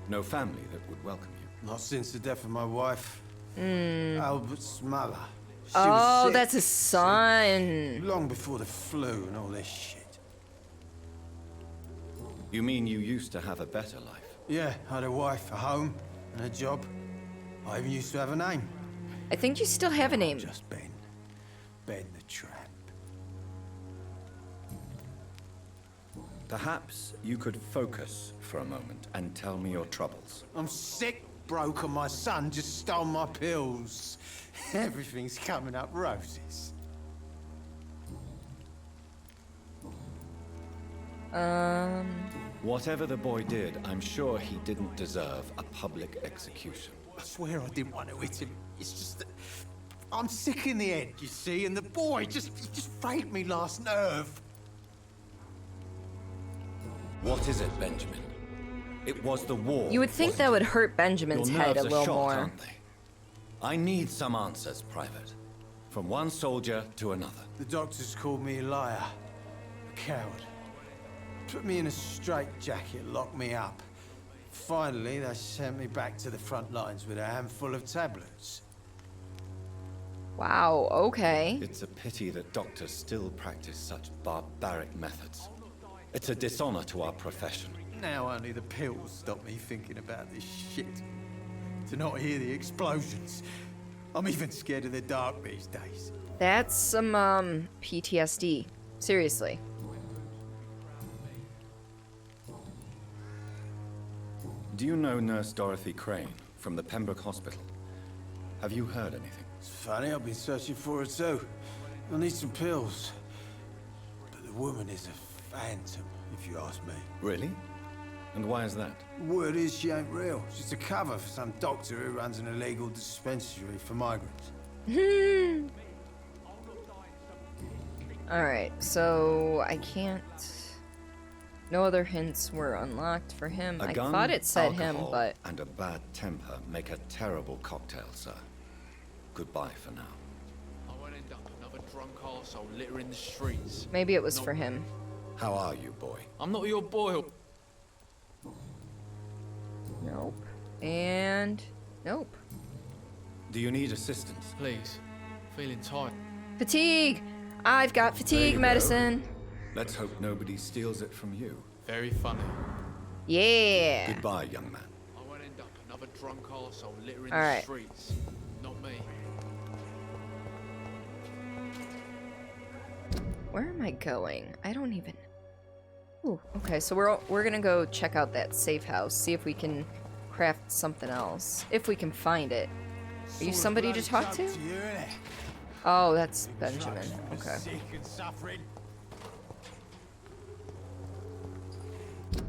No family that would welcome you? Not since the death of my wife, Mm. Albert's mother. She Oh, was sick, that's his son. long before the flu and all this shit. You mean you used to have a better life? Yeah, I had a wife, a home, and a job. I even used to have a name. I think you still have a name. Just Ben. Ben the Tramp. Perhaps you could focus for a moment and tell me your troubles. I'm sick, broke, and my son just stole my pills. Everything's coming up roses. Whatever the boy did, I'm sure he didn't deserve a public execution. I swear I didn't want to hit him. It's just that I'm sick in the head, you see, and the boy he just frayed me last nerve. What is it, Benjamin? It was the war. You would think that would hurt Benjamin's Your head a nerves are little shot, more. aren't they? I need some answers, Private. From one soldier to another. The doctors called me a liar, a coward. Put me in a straitjacket, locked me up. Finally, they sent me back to the front lines with a handful of tablets. Wow, okay. It's a pity that doctors still practice such barbaric methods. It's a dishonor to our profession. Now only the pills stop me thinking about this shit. To not hear the explosions. I'm even scared of the dark these days. That's some, PTSD. Seriously. Do you know Nurse Dorothy Crane from the Pembroke Hospital? Have you heard anything? It's funny, I've been searching for her too. I need some pills. But the woman is a phantom, if you ask me. Really? And why is that? Word is she ain't real. She's a cover for some doctor who runs an illegal dispensary for migrants. Alright, so I can't... No other hints were unlocked for him. I gun, thought it said him, alcohol, but... and a bad temper make a terrible cocktail, sir. Goodbye for now. I won't end up another drunk arsehole littering the streets. Maybe it was for him. How are you, boy? I'm not your boy. Nope. And... Nope. Do you need assistance? Please. Feeling tired. Fatigue! I've got There fatigue you medicine. go. Let's hope nobody steals it from you. Very funny. Yeah. Goodbye, young man. I won't end up another drunk arsehole littering All the right. streets. Not me. Where am I going? I don't even... Ooh, okay, so we're gonna go check out that safe house, see if we can craft something else. If we can find it. Are you somebody to talk to? Oh, that's Benjamin. Okay.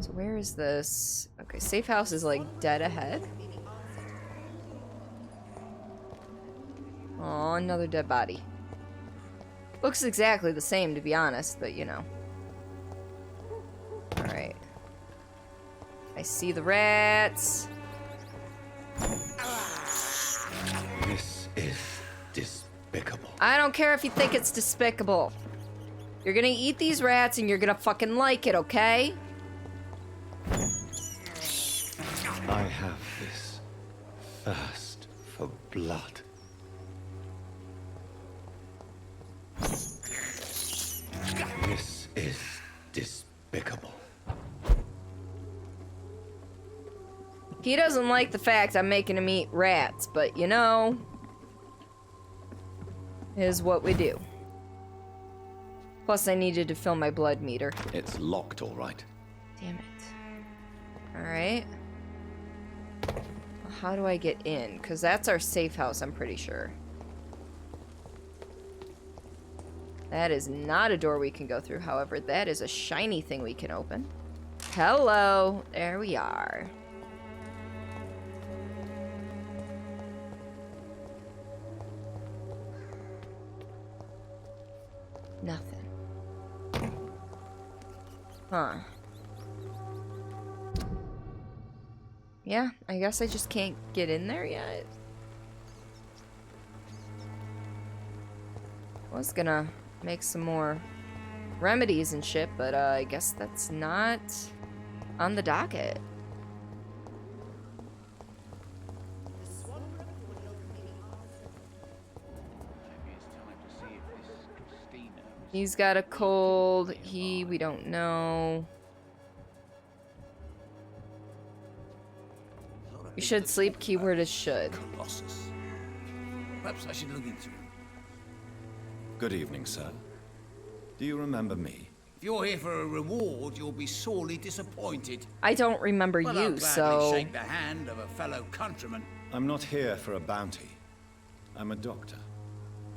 So where is this? Okay, safe house is like dead ahead. Oh, another dead body. Looks exactly the same, to be honest, but you know. Alright. I see the rats. This is despicable. I don't care if you think it's despicable. You're gonna eat these rats and you're gonna fucking like it, okay? I have this thirst for blood. This is despicable. He doesn't like the fact I'm making him eat rats, but you know, is what we do. Plus, I needed to fill my blood meter. It's locked, all right. Damn it. Alright. How do I get in? Because that's our safe house, I'm pretty sure. That is not a door we can go through, however. That is a shiny thing we can open. Hello. There we are. Nothing. Huh. Yeah, I guess I just can't get in there yet. I was gonna make some more remedies and shit, but I guess that's not on the docket. He's got a cold. We don't know. You should sleep. Keyword is should. Colossus. Perhaps I should look into it. Good evening, sir. Do you remember me? If you're here for a reward, you'll be sorely disappointed. I don't remember But you, I'll gladly so... shake the hand of a fellow countryman. I'm not here for a bounty. I'm a doctor.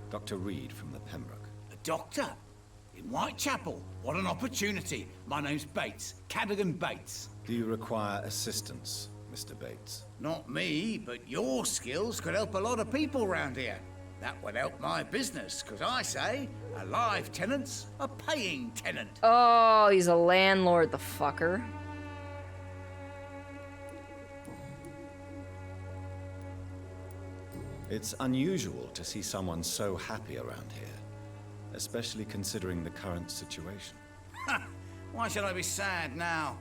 Dr. Reed from the Pembroke. A doctor? In Whitechapel? What an opportunity. My name's Bates. Cadogan Bates. Do you require assistance, Mr. Bates? Not me, but your skills could help a lot of people round here. That would help my business, because I say, a live tenant's a paying tenant. Oh, he's a landlord, the fucker. It's unusual to see someone so happy around here, especially considering the current situation. Why should I be sad now?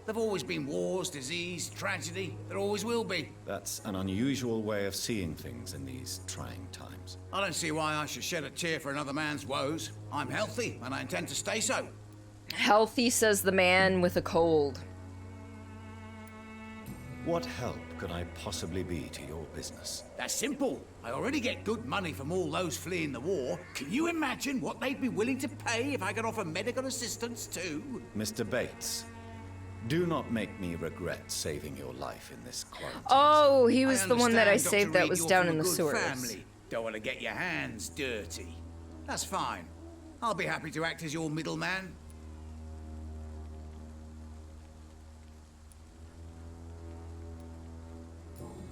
There've always been wars, disease, tragedy. There always will be. That's an unusual way of seeing things in these trying times. I don't see why I should shed a tear for another man's woes. I'm healthy, and I intend to stay so. Healthy, says the man with a cold. What help could I possibly be to your business? That's simple. I already get good money from all those fleeing the war. Can you imagine what they'd be willing to pay if I could offer medical assistance too? Mr. Bates, do not make me regret saving your life in this quarantine. Oh, he was the one that I understand, saved Dr. that Reed, was you're down from in a the good sewers. family. Don't want to get your hands dirty. That's fine. I'll be happy to act as your middleman.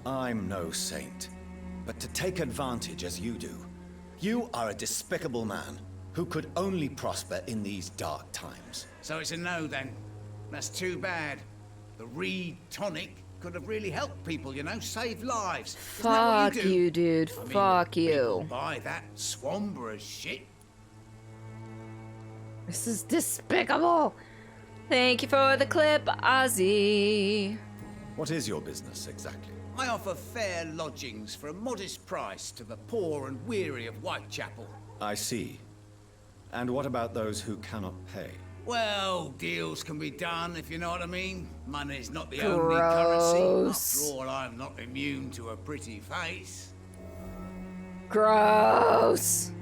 I'm no saint, but to take advantage as you do, you are a despicable man who could only prosper in these dark times. So it's a no then. That's too bad. The Reed tonic could have really helped people, you know, save lives. Isn't that what Fuck you do? you, dude. I mean, Fuck people you. buy that Swambra shit. This is despicable. Thank you for the clip, Ozzy. What is your business exactly? I offer fair lodgings for a modest price to the poor and weary of Whitechapel. I see. And what about those who cannot pay? Well, deals can be done, if you know what I mean. Money's not the only currency. After all, I'm not immune to a pretty face. Gross.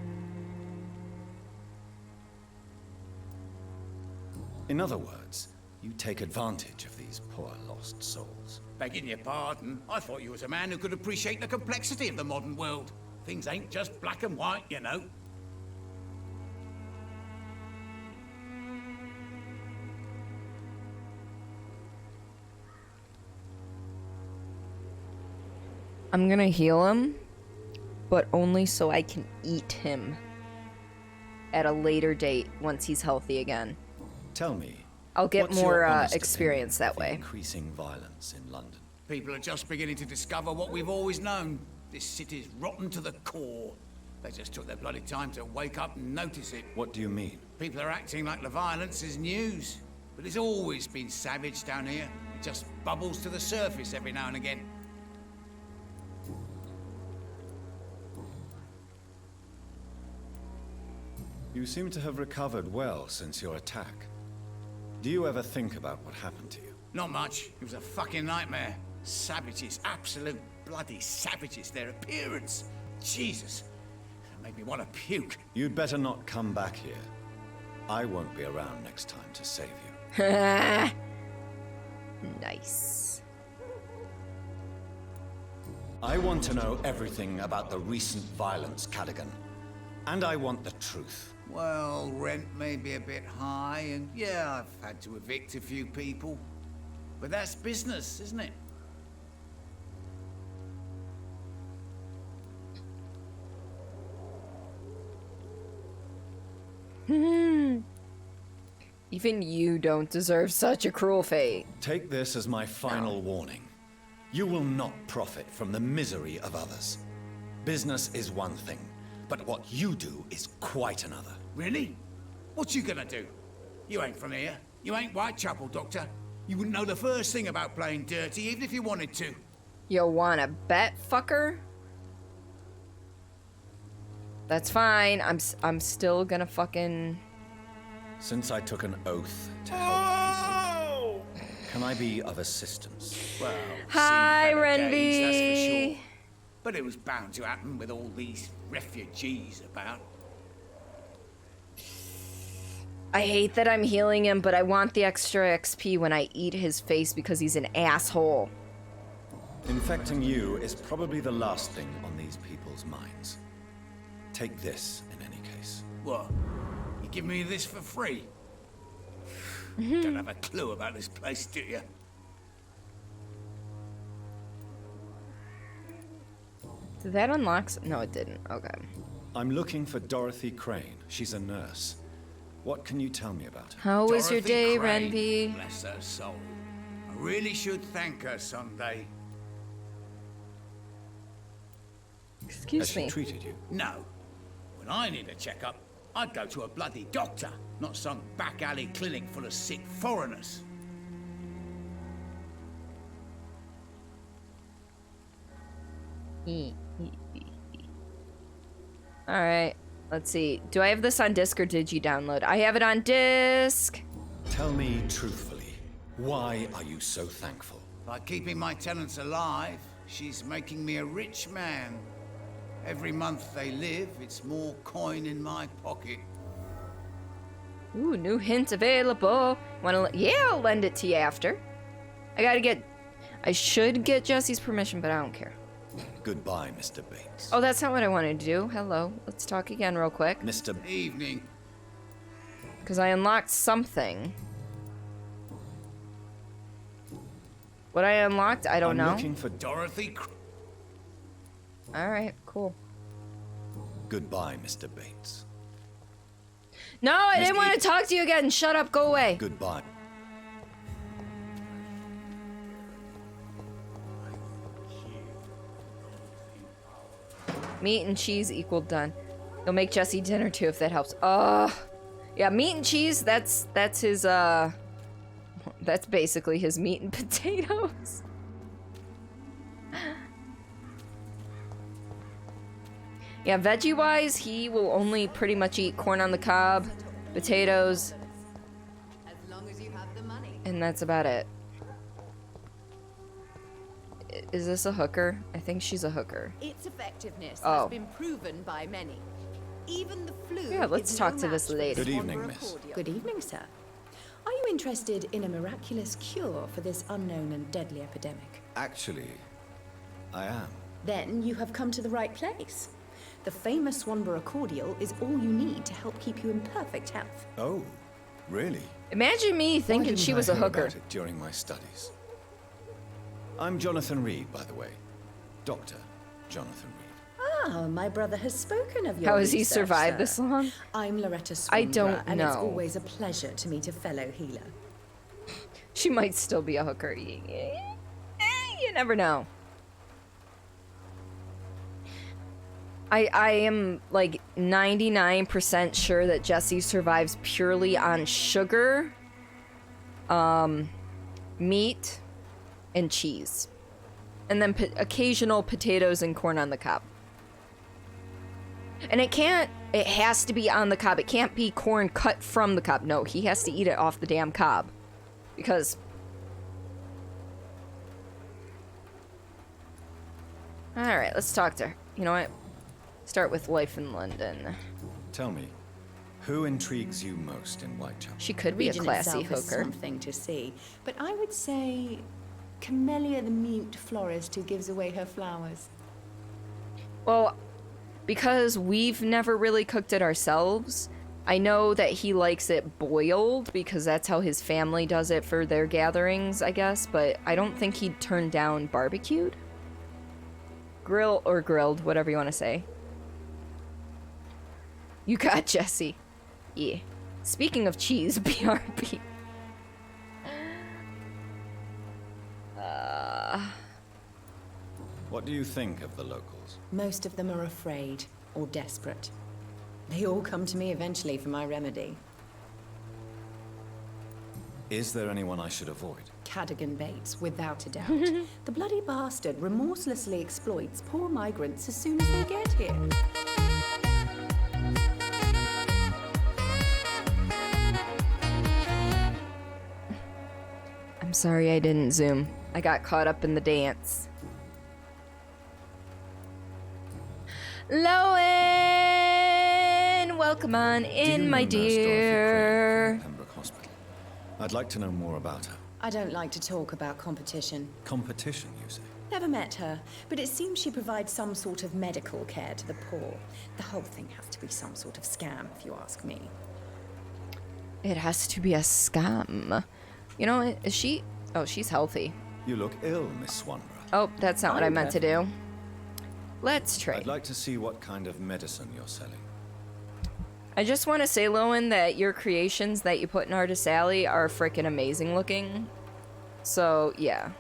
In other words, you take advantage of these poor lost souls. Begging your pardon, I thought you was a man who could appreciate the complexity of the modern world. Things ain't just black and white, you know. I'm gonna heal him, but only so I can eat him at a later date once he's healthy again. Tell me, I'll get what's more your honest experience opinion that of the way. increasing violence in London. People are just beginning to discover what we've always known. This city's rotten to the core. They just took their bloody time to wake up and notice it. What do you mean? People are acting like the violence is news. But it's always been savage down here. It just bubbles to the surface every now and again. You seem to have recovered well since your attack. Do you ever think about what happened to you? Not much. It was a fucking nightmare. Savages, absolute bloody savages. Their appearance. Jesus. It made me want to puke. You'd better not come back here. I won't be around next time to save you. Nice. I want to know everything about the recent violence, Cadogan. And I want the truth. Well, rent may be a bit high, and yeah, I've had to evict a few people. But that's business, isn't it? Even you don't deserve such a cruel fate. Take this as my final warning. You will not profit from the misery of others. Business is one thing, but what you do is quite another. Really? What you gonna do? You ain't from here. You ain't Whitechapel, Doctor. You wouldn't know the first thing about playing dirty, even if you wanted to. You wanna bet, fucker? That's fine. I'm still gonna fucking... Since I took an oath to help you, can I be of assistance? Well, hi, seen better days, that's for Renby. sure. But it was bound to happen with all these refugees about. I hate that I'm healing him, but I want the extra XP when I eat his face because he's an asshole. Infecting you is probably the last thing on these people's minds. Take this in any case. What? You give me this for free? Don't have a clue about this place, do you? Did that unlock? No, it didn't. Okay. I'm looking for Dorothy Crane. She's a nurse. What can you tell me about her? How was your day, Crane, Renby? Bless her soul. I really should thank her someday. Excuse Has me. she treated you? No. When I need a checkup, I'd go to a bloody doctor, not some back alley clinic full of sick foreigners. Alright, let's see. Do I have this on disc or did you download? I have it on disc! Tell me truthfully, why are you so thankful? By keeping my tenants alive, she's making me a rich man. Every month they live, it's more coin in my pocket. Ooh, new hint available. Yeah, I'll lend it to you after. I should get Jesse's permission, but I don't care. Goodbye, Mr. Bates. Oh, that's not what I wanted to do. Hello. Let's talk again real quick. Mr. Evening. Because I unlocked something. What I unlocked, I don't know. I'm looking for Dorothy. Alright, cool. Goodbye, Mr. Bates. No, I didn't want to talk to you again. Shut up, go away. Goodbye. Meat and cheese equal done. You'll make Jesse dinner too if that helps. Yeah, meat and cheese, that's his, that's basically his meat and potatoes. Yeah, veggie-wise, he will only pretty much eat corn on the cob, potatoes, As long as you have the money. and that's about it. Is this a hooker? I think she's a hooker. Its effectiveness Oh. has been proven by many. Even the flu. Yeah, let's is talk no to this match for lady. Good this evening, wonder miss. accordion. Good evening, sir. Are you interested in a miraculous cure for this unknown and deadly epidemic? Actually, I am. Then you have come to the right place. The famous Swanborough cordial is all you need to help keep you in perfect health. Oh, really? Imagine me Why thinking didn't she I was a hear hooker. about it during my studies. I'm Jonathan Reed, by the way. Dr. Jonathan Reed. Ah, my brother has spoken of your How has he research, survived sir. this long? I'm Loretta Swanborough, I don't and it's know. always a pleasure to meet a fellow healer. She might still be a hooker. You never know. I am like 99% sure that Jesse survives purely on sugar, meat, and cheese. And then occasional potatoes and corn on the cob. And it has to be on the cob. It can't be corn cut from the cob. No, he has to eat it off the damn cob. Because... Alright, let's talk to her. You know what? Start with life in London. Tell me, who intrigues you most in Whitechapel? She could be a Region classy itself is hooker. something to see, but I would say Camellia the mute florist who gives away her flowers. Well, because we've never really cooked it ourselves, I know that he likes it boiled because that's how his family does it for their gatherings, I guess, but I don't think he'd turn down barbecued. Grill or grilled, whatever you want to say. You got Jesse. Yeah. Speaking of cheese, BRB. What do you think of the locals? Most of them are afraid or desperate. They all come to me eventually for my remedy. Is there anyone I should avoid? Cadogan Bates, without a doubt. The bloody bastard remorselessly exploits poor migrants as soon as they get here. I'm sorry I didn't zoom. I got caught up in the dance. Lowen! Welcome on in, my dear. Pembroke Hospital. I'd like to know more about her. I don't like to talk about competition. Competition, you say? Never met her, but it seems she provides some sort of medical care to the poor. The whole thing has to be some sort of scam, if you ask me. It has to be a scam. You know, is she... Oh, she's healthy. You look ill, Miss Swanborough. Oh, that's not what I meant to do. Let's trade. I'd like to see what kind of medicine you're selling. I just want to say, Lowen, that your creations that you put in Artist Alley are freaking amazing looking. So, yeah.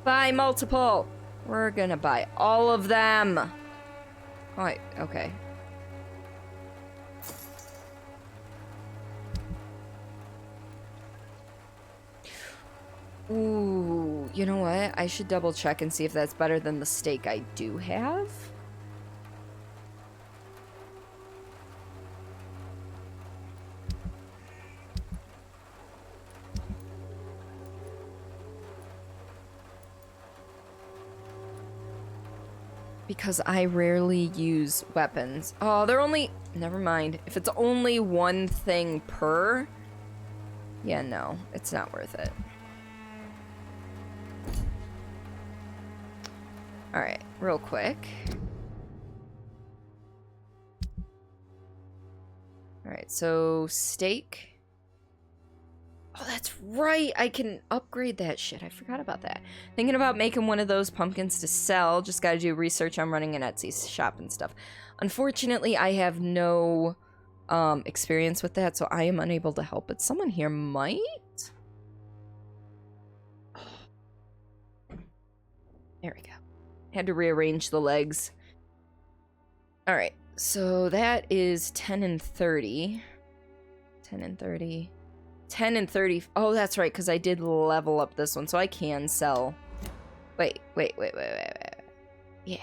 Buy multiple. We're gonna buy all of them. Oh, okay. Ooh, you know what? I should double check and see if that's better than the steak I do have. Because I rarely use weapons. Oh, they're only... Never mind. If it's only one thing per... Yeah, no. It's not worth it. Alright, real quick. Alright, so steak. Oh, that's right. I can upgrade that shit. I forgot about that. Thinking about making one of those pumpkins to sell. Just gotta do research on running an Etsy shop and stuff. Unfortunately, I have no experience with that, so I am unable to help. But someone here might? There we go. Had to rearrange the legs. Alright, so that is 10 and 30. 10 and 30. 10 and 30. Oh, that's right, because I did level up this one, so I can sell. Wait. Yeah.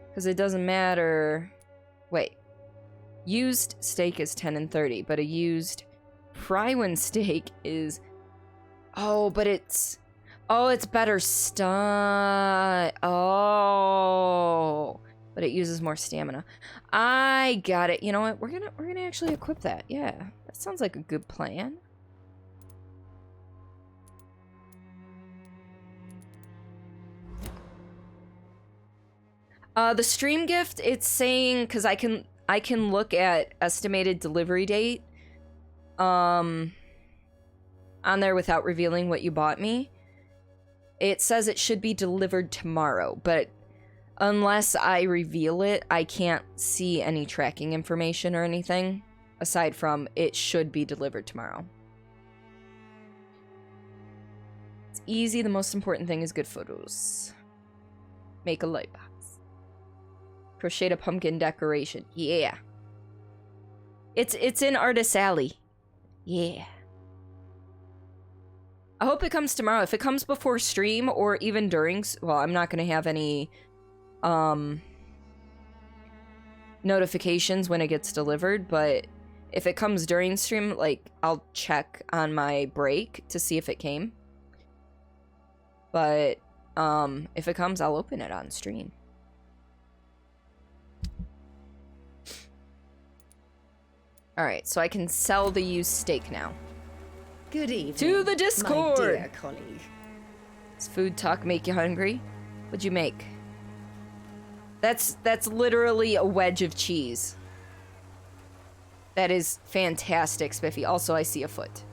Because it doesn't matter. Wait. Used steak is 10 and 30, but a used Frywin steak is... Oh, but it's... Oh, it's better stun. Oh, but it uses more stamina. I got it. You know what? We're gonna actually equip that. Yeah, that sounds like a good plan. The stream gift. It's saying because I can look at estimated delivery date. On there without revealing what you bought me. It says it should be delivered tomorrow, but unless I reveal it, I can't see any tracking information or anything, aside from it should be delivered tomorrow. It's easy, the most important thing is good photos. Make a light box. Crochet a pumpkin decoration. Yeah. It's in Artist Alley. Yeah. I hope it comes tomorrow. If it comes before stream or even during... Well, I'm not going to have any notifications when it gets delivered, but if it comes during stream, like, I'll check on my break to see if it came. But if it comes, I'll open it on stream. Alright, so I can sell the used steak now. Good evening. To the Discord! My dear colleague. Does food talk make you hungry? What'd you make? That's literally a wedge of cheese. That is fantastic, Spiffy. Also, I see a foot.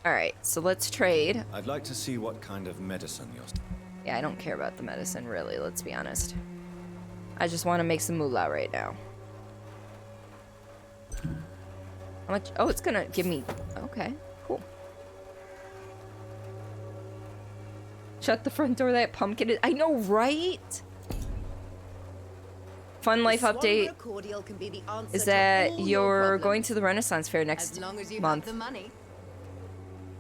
Alright, so let's trade. I'd like to see what kind of medicine you're... Yeah, I don't care about the medicine, really, let's be honest. I just want to make some moolah right now. How much? Oh, it's gonna give me... Okay, cool. Shut the front door, that pumpkin is... I know, right? Fun life update is that you're going to the Renaissance Fair next month. The money.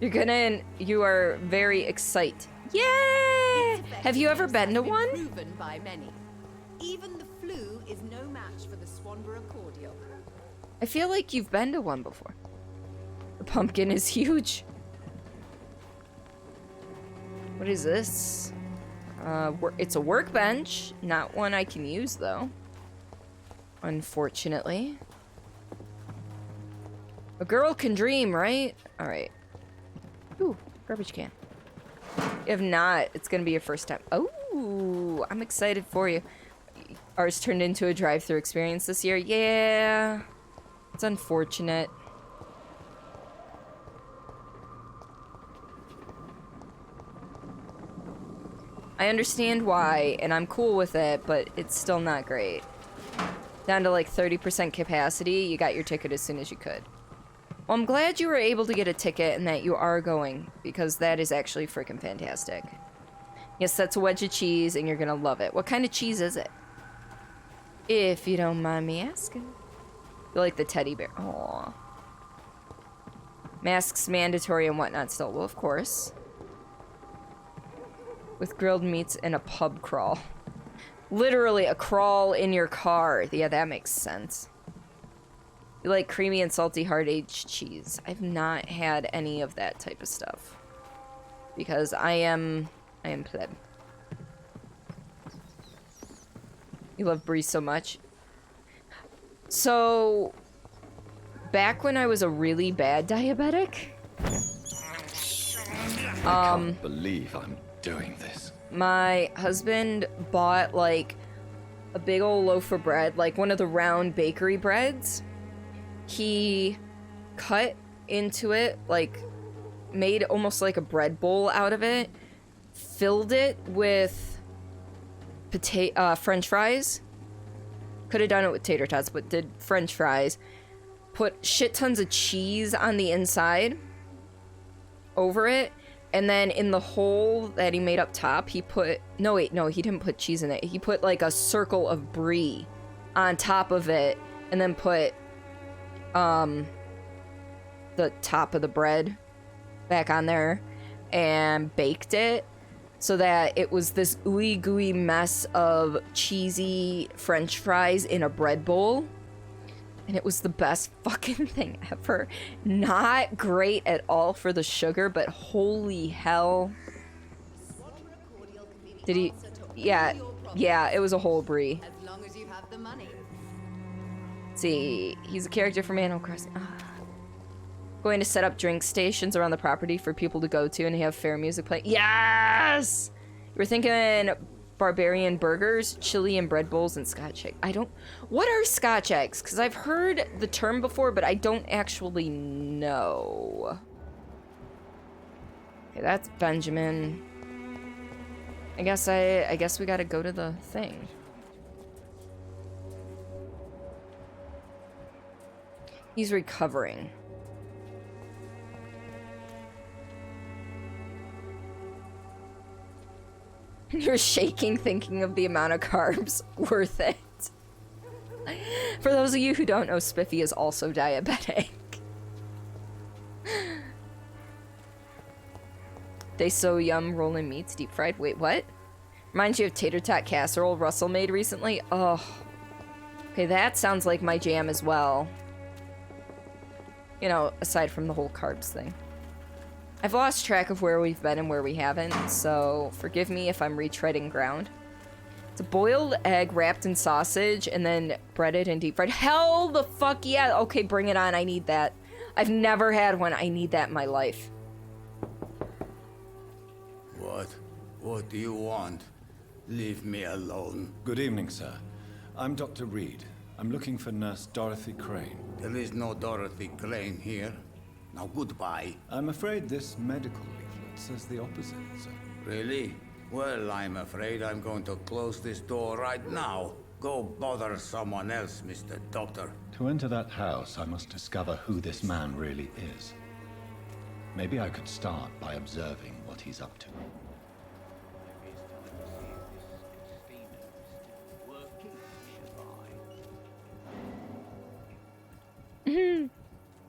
You are very excited. Yay! Have you ever been to one? Proven by many. Even the flu is no match for the Swanborough cordial. I feel like you've been to one before. The pumpkin is huge. What is this? It's a workbench. Not one I can use, though. Unfortunately. A girl can dream, right? Alright. Ooh, garbage can. If not, it's gonna be your first time. Oh, I'm excited for you. Ours turned into a drive-through experience this year. Yeah. It's unfortunate. I understand why, and I'm cool with it, but it's still not great. Down to like 30% capacity, you got your ticket as soon as you could. Well, I'm glad you were able to get a ticket and that you are going, because that is actually freaking fantastic. Yes, that's a wedge of cheese, and you're gonna love it. What kind of cheese is it? If you don't mind me asking. You like the teddy bear. Aww. Masks mandatory and whatnot still. Well, of course. With grilled meats and a pub crawl. Literally a crawl in your car. Yeah, that makes sense. You like creamy and salty hard-aged cheese. I've not had any of that type of stuff. Because I am pleb. You love brie so much. So, back when I was a really bad diabetic, I can't believe I'm doing this. my husband bought like a big old loaf of bread, like one of the round bakery breads. He cut into it, like made almost like a bread bowl out of it, filled it with French fries. Could have done it with tater tots, but did French fries. Put shit tons of cheese on the inside over it. And then in the hole that he made up top, he put... No, wait, no, he didn't put cheese in it. He put like a circle of brie on top of it. And then put the top of the bread back on there. And baked it. So that it was this ooey gooey mess of cheesy French fries in a bread bowl. And it was the best fucking thing ever. Not great at all for the sugar, but holy hell. Did he... Yeah, it was a whole brie. As long as you have the money. See, he's a character from Animal Crossing. Going to set up drink stations around the property for people to go to and have fair music playing. Yes! We're thinking barbarian burgers, chili and bread bowls, and scotch eggs. What are scotch eggs? Because I've heard the term before, but I don't actually know. Okay, that's Benjamin. I guess we gotta go to the thing. He's recovering. You're shaking thinking of the amount of carbs. Worth it. For those of you who don't know, Spiffy is also diabetic. They so yum, rolling meats, deep fried. Wait, what? Reminds you of tater tot casserole Russell made recently? Oh. Okay, that sounds like my jam as well. You know, aside from the whole carbs thing. I've lost track of where we've been and where we haven't, so forgive me if I'm retreading ground. It's a boiled egg wrapped in sausage and then breaded and deep fried. Hell the fuck yeah! Okay, bring it on, I need that. I've never had one, I need that in my life. What do you want? Leave me alone. Good evening, sir. I'm Dr. Reed. I'm looking for Nurse Dorothy Crane. There is no Dorothy Crane here. Now goodbye. I'm afraid this medical leaflet says the opposite, sir. Really? Well, I'm afraid I'm going to close this door right now. Go bother someone else, Mr. Doctor. To enter that house, I must discover who this man really is. Maybe I could start by observing what he's up to.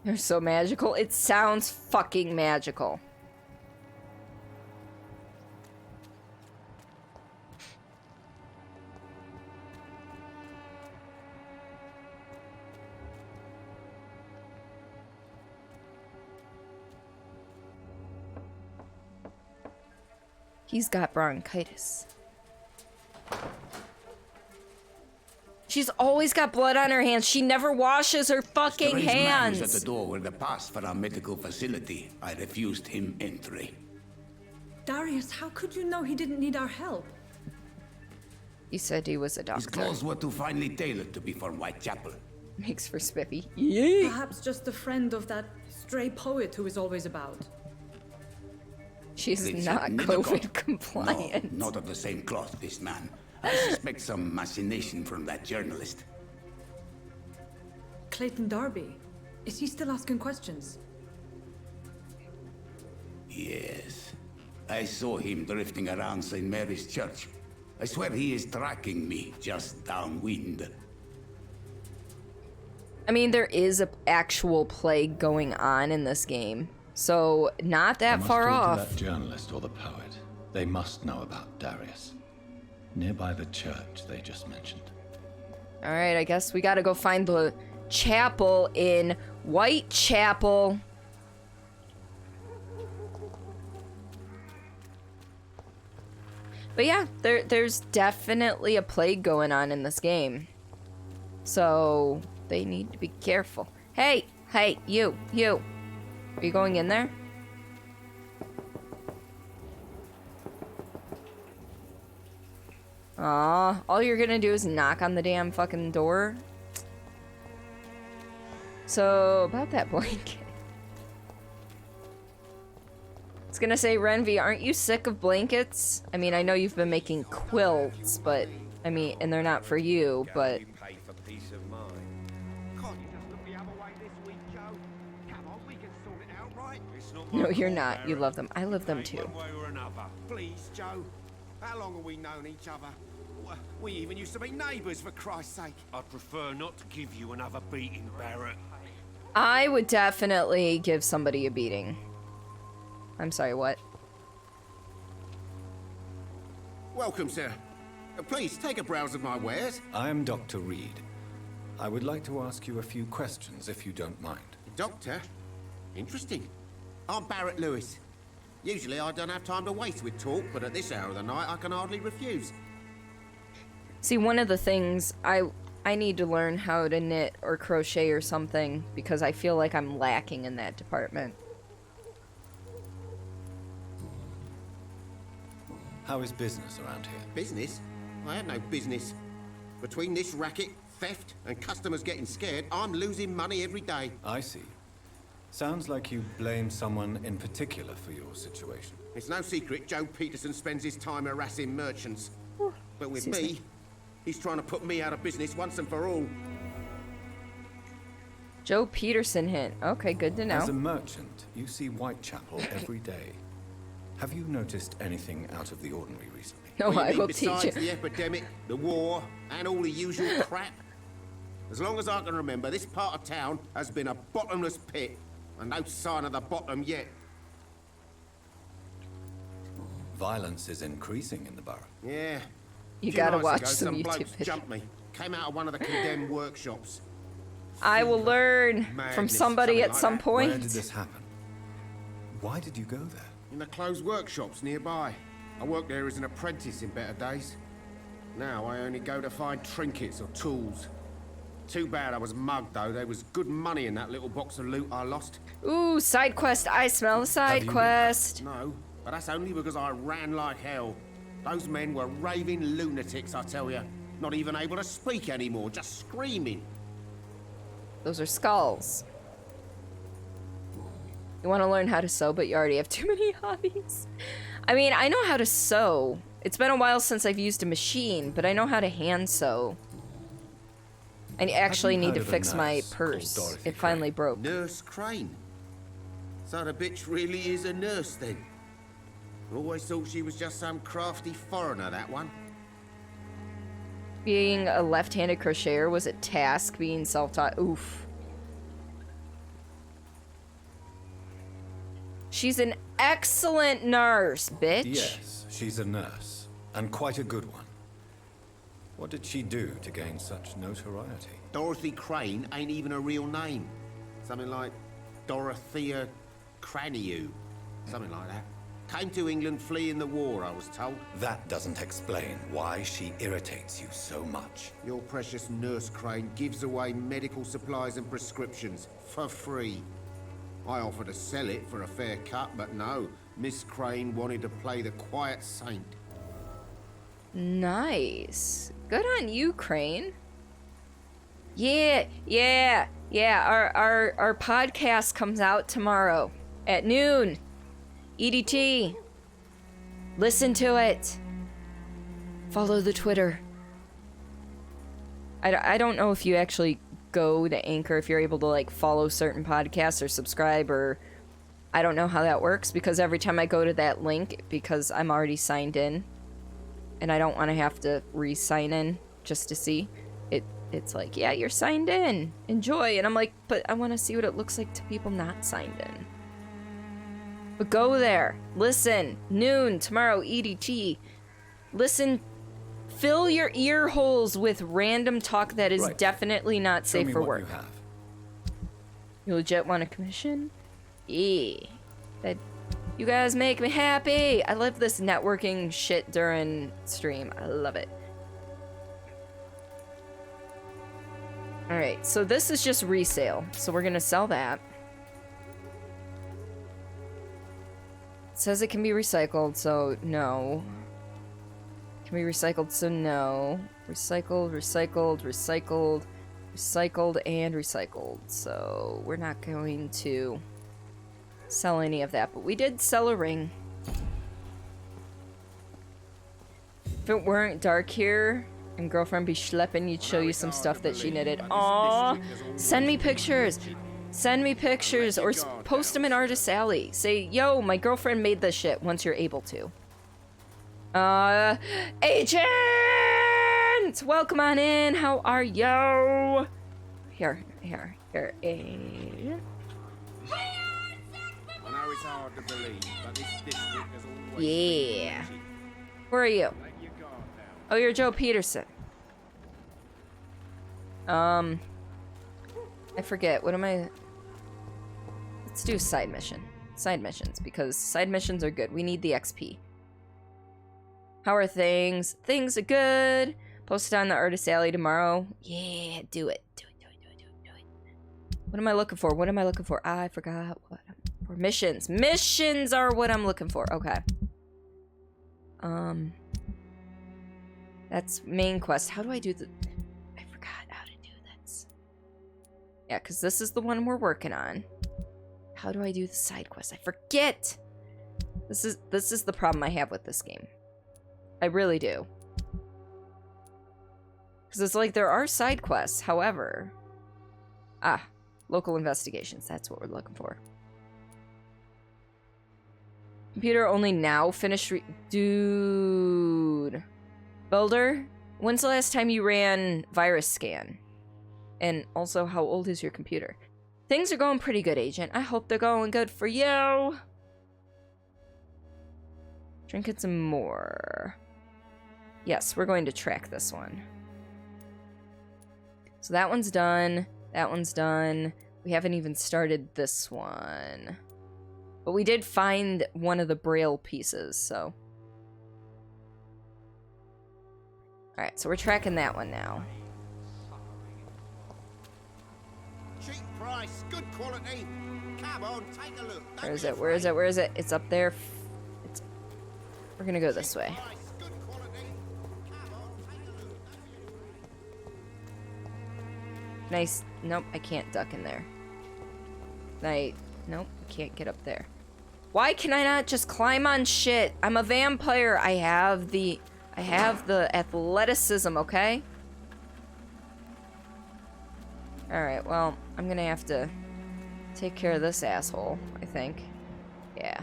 They're so magical. It sounds fucking magical. He's got bronchitis. She's always got blood on her hands. She never washes her fucking hands. Man is at the door with a pass for our medical facility. I refused him entry. Darius, how could you know he didn't need our help? He said he was a doctor. His clothes were too finely tailored to be for Whitechapel. Makes for spiffy. Perhaps just a friend of that stray poet who is always about. She's not COVID compliant. No, not of the same cloth, this man. I suspect some machination from that journalist. Clayton Darby. Is he still asking questions? Yes. I saw him drifting around St. Mary's Church. I swear he is tracking me just downwind. I mean, there is an actual plague going on in this game. So, not that far off. That journalist or the poet. They must know about Darius. Nearby the church they just mentioned. Alright, I guess we gotta go find the chapel in Whitechapel. But yeah, there's definitely a plague going on in this game. So, they need to be careful. Hey, you. Are you going in there? Aw, all you're gonna do is knock on the damn fucking door. So, about that blanket. I was gonna say, Renvi, aren't you sick of blankets? I mean, I know you've been making quilts, but, I mean, and they're not for you, but... No, you're not. You love them. I love them too. Please, Joe. How long have we known each other? We even used to be neighbours, for Christ's sake. I'd prefer not to give you another beating, Barrett. I would definitely give somebody a beating. I'm sorry, what? Welcome, sir. Please, take a browse of my wares. I am Dr. Reed. I would like to ask you a few questions, if you don't mind. Doctor? Interesting. I'm Barrett Lewis. Usually I don't have time to waste with talk, but at this hour of the night I can hardly refuse. See, one of the things I need to learn how to knit or crochet or something, because I feel like I'm lacking in that department. How is business around here? Business? I have no business. Between this racket, theft, and customers getting scared, I'm losing money every day. I see. Sounds like you blame someone in particular for your situation. It's no secret Joe Peterson spends his time harassing merchants. But with me, he's trying to put me out of business once and for all. Joe Peterson hint. Okay, good to know. As a merchant, you see Whitechapel every day. Have you noticed anything out of the ordinary recently? No, I will teach you. Besides the epidemic, the war, and all the usual crap? As long as I can remember, this part of town has been a bottomless pit. And no sign of the bottom yet. Violence is increasing in the borough. Yeah. You gotta watch some YouTube videos. blokes jumped me. Came out of one of the condemned workshops. I will learn from somebody at some point. Where did this happen? Why did you go there? In the closed workshops nearby. I worked there as an apprentice in better days. Now I only go to find trinkets or tools. Too bad I was mugged, though. There was good money in that little box of loot I lost. Ooh, side quest. I smell a side quest. No, but that's only because I ran like hell. Those men were raving lunatics, I tell you. Not even able to speak anymore, just screaming. Those are skulls. You want to learn how to sew, but you already have too many hobbies. I mean, I know how to sew. It's been a while since I've used a machine, but I know how to hand sew. I actually need to fix my purse. It finally broke. Nurse Crane? So the bitch really is a nurse, then? Always thought she was just some crafty foreigner, that one. Being a left-handed crocheter was a task. Being self-taught, oof. She's an excellent nurse, bitch. Yes, she's a nurse, and quite a good one. What did she do to gain such notoriety? Dorothy Crane ain't even a real name. Something like Dorothea Craniu. Something like that. Came to England fleeing the war, I was told. That doesn't explain why she irritates you so much. Your precious Nurse Crane gives away medical supplies and prescriptions for free. I offered to sell it for a fair cut, but no. Miss Crane wanted to play the quiet saint. Nice. Good on you, Crane. Yeah. Our podcast comes out tomorrow at noon. EDT. Listen to it. Follow the Twitter. I don't know if you actually go to Anchor, if you're able to like follow certain podcasts or subscribe, or I don't know how that works, because every time I go to that link, because I'm already signed in and I don't want to have to re-sign in just to see it. It's like, yeah, you're signed in, enjoy. And I'm like, but I want to see what it looks like to people not signed in. But go there, listen, noon tomorrow, EDT. Listen, fill your ear holes with random talk that is definitely not safe for work. You legit want a commission? Yeah. That, you guys make me happy. I love this networking shit during stream. I love it. Alright, so this is just resale. So we're gonna sell that. It says it can be recycled, so no. Can be recycled, so no. Recycled, and recycled. So we're not going to sell any of that, but we did sell a ring. If it weren't dark here and girlfriend be schlepping, you'd show you some stuff that she knitted. Aww, send me pictures. Send me pictures or post them in Artist Alley. Say, yo, my girlfriend made this shit once you're able to. Agent! Welcome on in. How are you? Here. Agent. I know it's hard to believe, but this district has always Yeah. Where are you? Oh, you're Joe Peterson. I forget. What am I? Let's do side mission. Side missions, because side missions are good. We need the XP. How are things? Things are good. Post it on the Artist Alley tomorrow. Yeah, do it. Do it. What am I looking for? I forgot what I'm looking for. Missions. Missions are what I'm looking for. Okay. That's main quest. How do I do the... I forgot how to do this. Yeah, because this is the one we're working on. How do I do the side quest? I forget! This is the problem I have with this game. I really do. Because it's like there are side quests, however... Ah, local investigations. That's what we're looking for. Computer only now finished Dude... Builder, when's the last time you ran virus scan? And also, how old is your computer? Things are going pretty good, Agent. I hope they're going good for you. Drinking some more. Yes, we're going to track this one. So that one's done. That one's done. We haven't even started this one. But we did find one of the braille pieces, so... Alright, so we're tracking that one now. cheap price, good quality. Come on, take a look. Where is it? It's up there. We're gonna go this way. Nice. Nope, I can't duck in there. Nope, can't get up there. Why can I not just climb on shit? I'm a vampire. I have the athleticism, okay? Alright, well, I'm gonna have to take care of this asshole, I think. Yeah.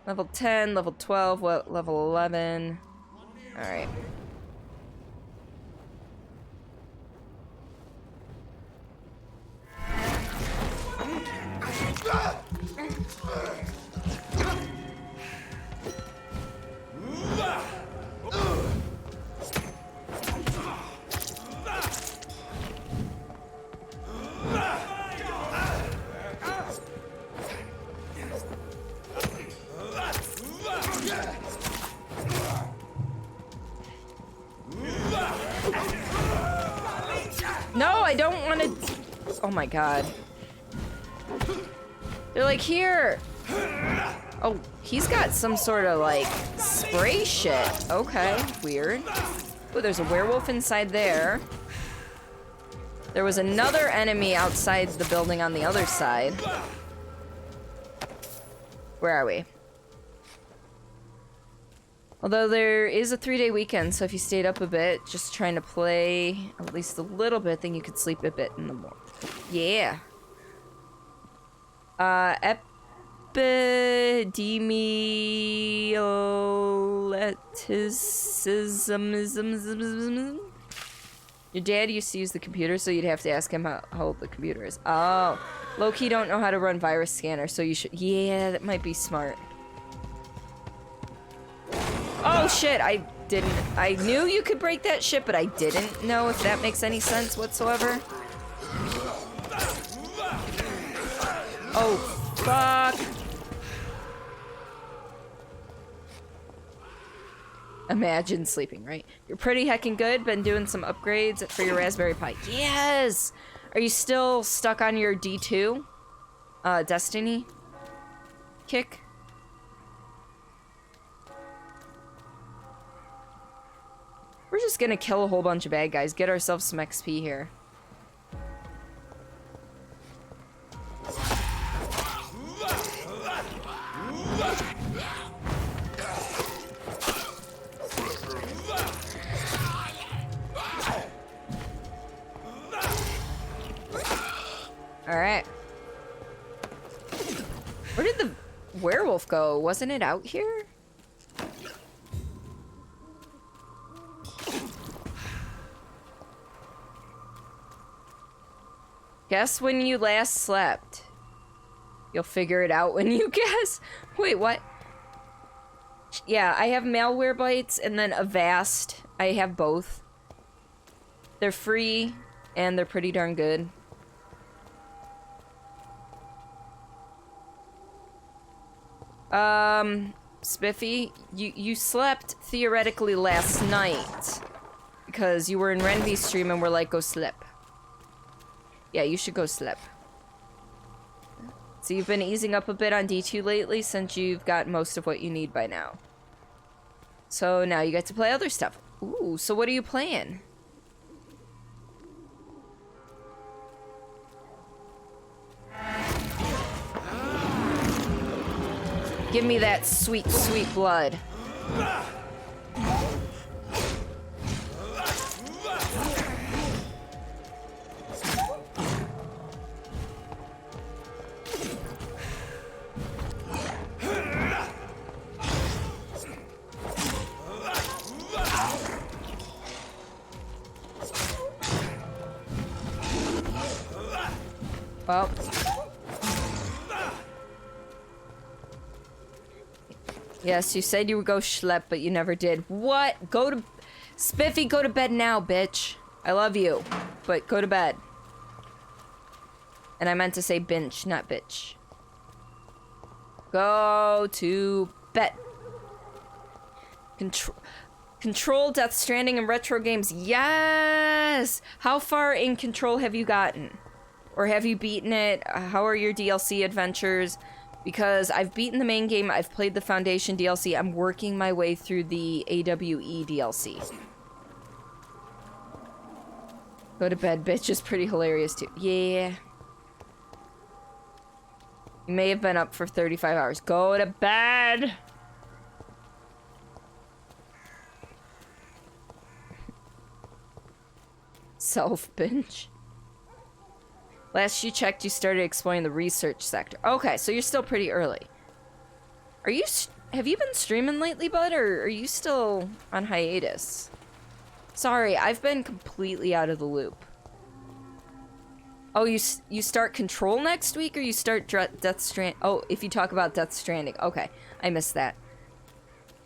Level 10, level 12, level 11. Alright. No, I don't want to. Oh my god. They're like, here. Oh, he's got some sort of like spray shit. Okay, weird. Oh, there's a werewolf inside there. There was another enemy outside the building on the other side. Where are we? Although there is a 3-day weekend, so if you stayed up a bit, just trying to play at least a little bit, then you could sleep a bit in the morning. Yeah. Epidemioleticism. Your dad used to use the computer, so you'd have to ask him how old the computer is. Oh. Low-key don't know how to run virus scanner, so you should... Yeah, that might be smart. Oh shit, I knew you could break that shit, but I didn't know if that makes any sense whatsoever. Oh, fuck. Imagine sleeping, right? You're pretty heckin' good, been doing some upgrades for your Raspberry Pi. Yes! Are you still stuck on your D2? Destiny? Kick? We're just gonna kill a whole bunch of bad guys, get ourselves some XP here. Alright. Where did the werewolf go? Wasn't it out here? Guess when you last slept. You'll figure it out when you guess. Wait, what? Yeah, I have malware bites and then Avast. I have both. They're free and they're pretty darn good. Spiffy, you slept theoretically last night because you were in Renvy's stream and we're like, go slip. Yeah, you should go slip. So you've been easing up a bit on D2 lately since you've got most of what you need by now. So now you get to play other stuff. Ooh, so what are you playing? Give me that sweet, sweet blood. Well. Yes, you said you would go schlep, but you never did. What? Go to... Spiffy, go to bed now, bitch. I love you, but go to bed. And I meant to say binge, not bitch. Go to bed. Control, Death Stranding, and retro games. Yes! How far in Control have you gotten? Or have you beaten it? How are your DLC adventures? Because I've beaten the main game, I've played the Foundation DLC, I'm working my way through the AWE DLC. Go to bed, bitch is pretty hilarious too. Yeah. You may have been up for 35 hours. Go to bed! Self-binge. Last you checked, you started exploring the research sector. Okay, so you're still pretty early. Are you... Have you been streaming lately, bud, or are you still on hiatus? Sorry, I've been completely out of the loop. Oh, you start Control next week, or you start Death Stranding? Oh, if you talk about Death Stranding. Okay, I missed that.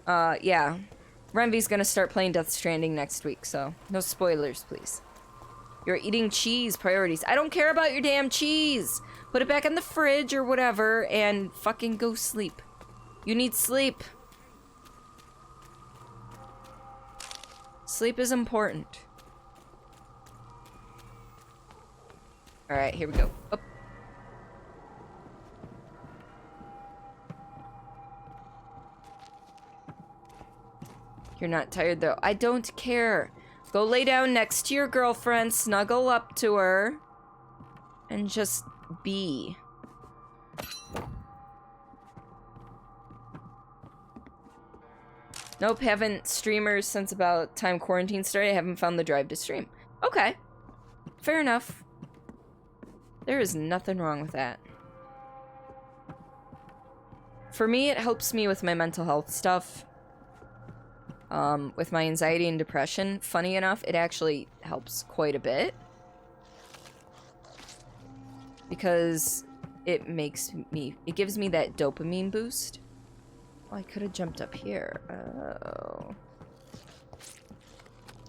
Yeah. Renvy's gonna start playing Death Stranding next week, so no spoilers, please. You're eating cheese. Priorities. I don't care about your damn cheese. Put it back in the fridge or whatever, and fucking go sleep. You need sleep. Sleep is important. Alright, here we go. Up. You're not tired, though. I don't care. Go lay down next to your girlfriend, snuggle up to her, and just be. Nope, haven't streamers since about time quarantine started. I haven't found the drive to stream. Okay. Fair enough. There is nothing wrong with that. For me, it helps me with my mental health stuff. With my anxiety and depression. Funny enough, it actually helps quite a bit. Because it makes me... It gives me that dopamine boost. Oh, I could have jumped up here. Oh.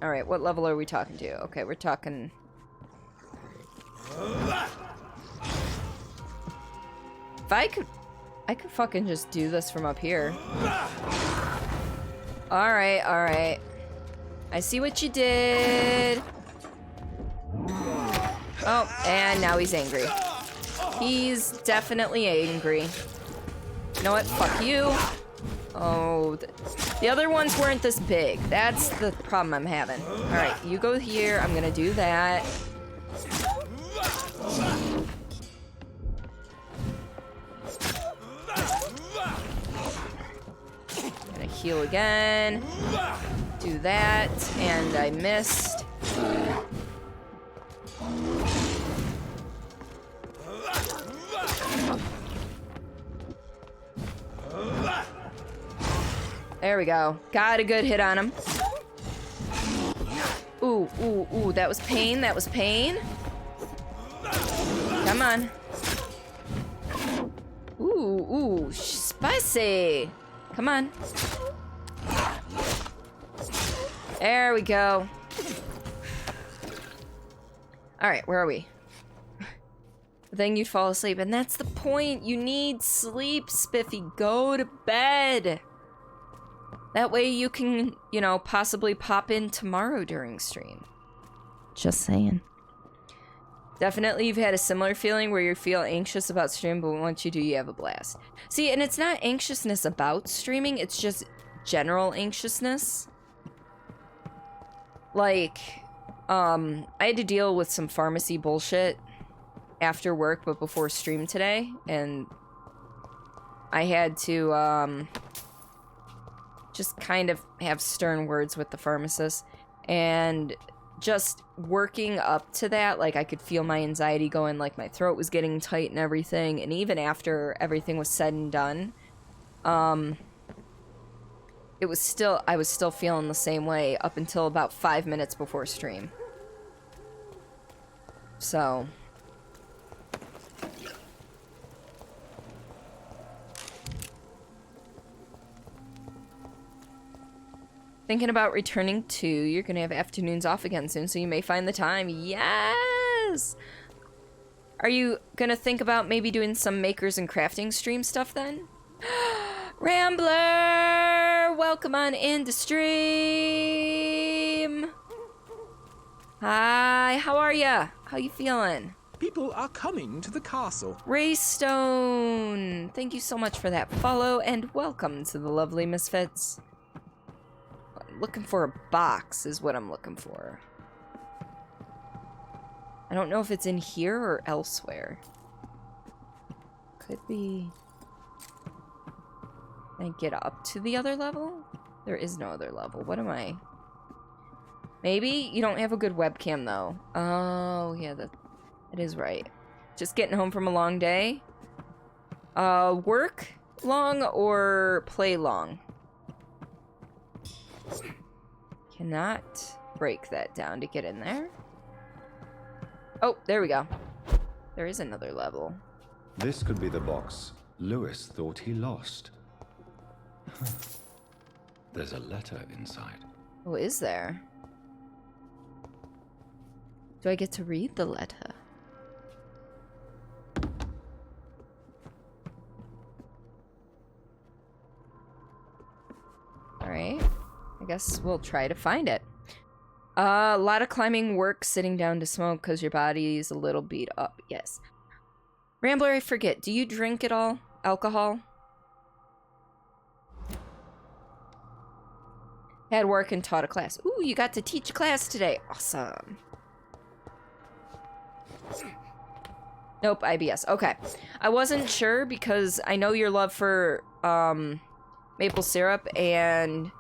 Alright, what level are we talking to? Okay, we're talking... If I could fucking just do this from up here. Alright, alright. I see what you did. Oh, and now he's angry. He's definitely angry. You know what? Fuck you. Oh, the other ones weren't this big. That's the problem I'm having. Alright, you go here. I'm gonna do that. Gonna heal again. Do that. And I missed. There we go. Got a good hit on him. Ooh, ooh, ooh. That was pain. That was pain. Come on. Ooh, ooh. Spicy. Come on. There we go. Alright, where are we? Then you'd fall asleep. And that's the point. You need sleep, Spiffy. Go to bed. That way you can, you know, possibly pop in tomorrow during stream. Just saying. Definitely you've had a similar feeling where you feel anxious about stream, but once you do, you have a blast. See, and it's not anxiousness about streaming, it's just general anxiousness. Like, I had to deal with some pharmacy bullshit after work, but before stream today, and I had to, just kind of have stern words with the pharmacist, and just working up to that, like I could feel my anxiety going, like my throat was getting tight and everything, and even after everything was said and done, it was still, I was still feeling the same way up until about 5 minutes before stream. So... Thinking about returning to, you're gonna have afternoons off again soon, so you may find the time. Yes! Are you gonna think about maybe doing some makers and crafting stream stuff then? Rambler! Welcome on into stream! Hi, how are ya? How you feeling? People are coming to the castle. Raystone! Thank you so much for that follow, and welcome to the lovely Misfits. Looking for a box is what I'm looking for. I don't know if it's in here or elsewhere. could be... Can I get up to the other level? There is no other level. What am I? Maybe? You don't have a good webcam, though. Oh, yeah, that is right. Just getting home from a long day? Work long or play long? Cannot break that down to get in there. Oh, there we go. There is another level. This could be the box Lewis thought he lost. There's a letter inside. Oh, is there? Do I get to read the letter? Alright. I guess we'll try to find it. A lot of climbing work, sitting down to smoke because your body's a little beat up. Yes. Rambler, I forget. Do you drink at all? Alcohol? Had work and taught a class. Ooh, you got to teach a class today. Awesome. Nope, IBS. Okay. I wasn't sure because I know your love for maple syrup, and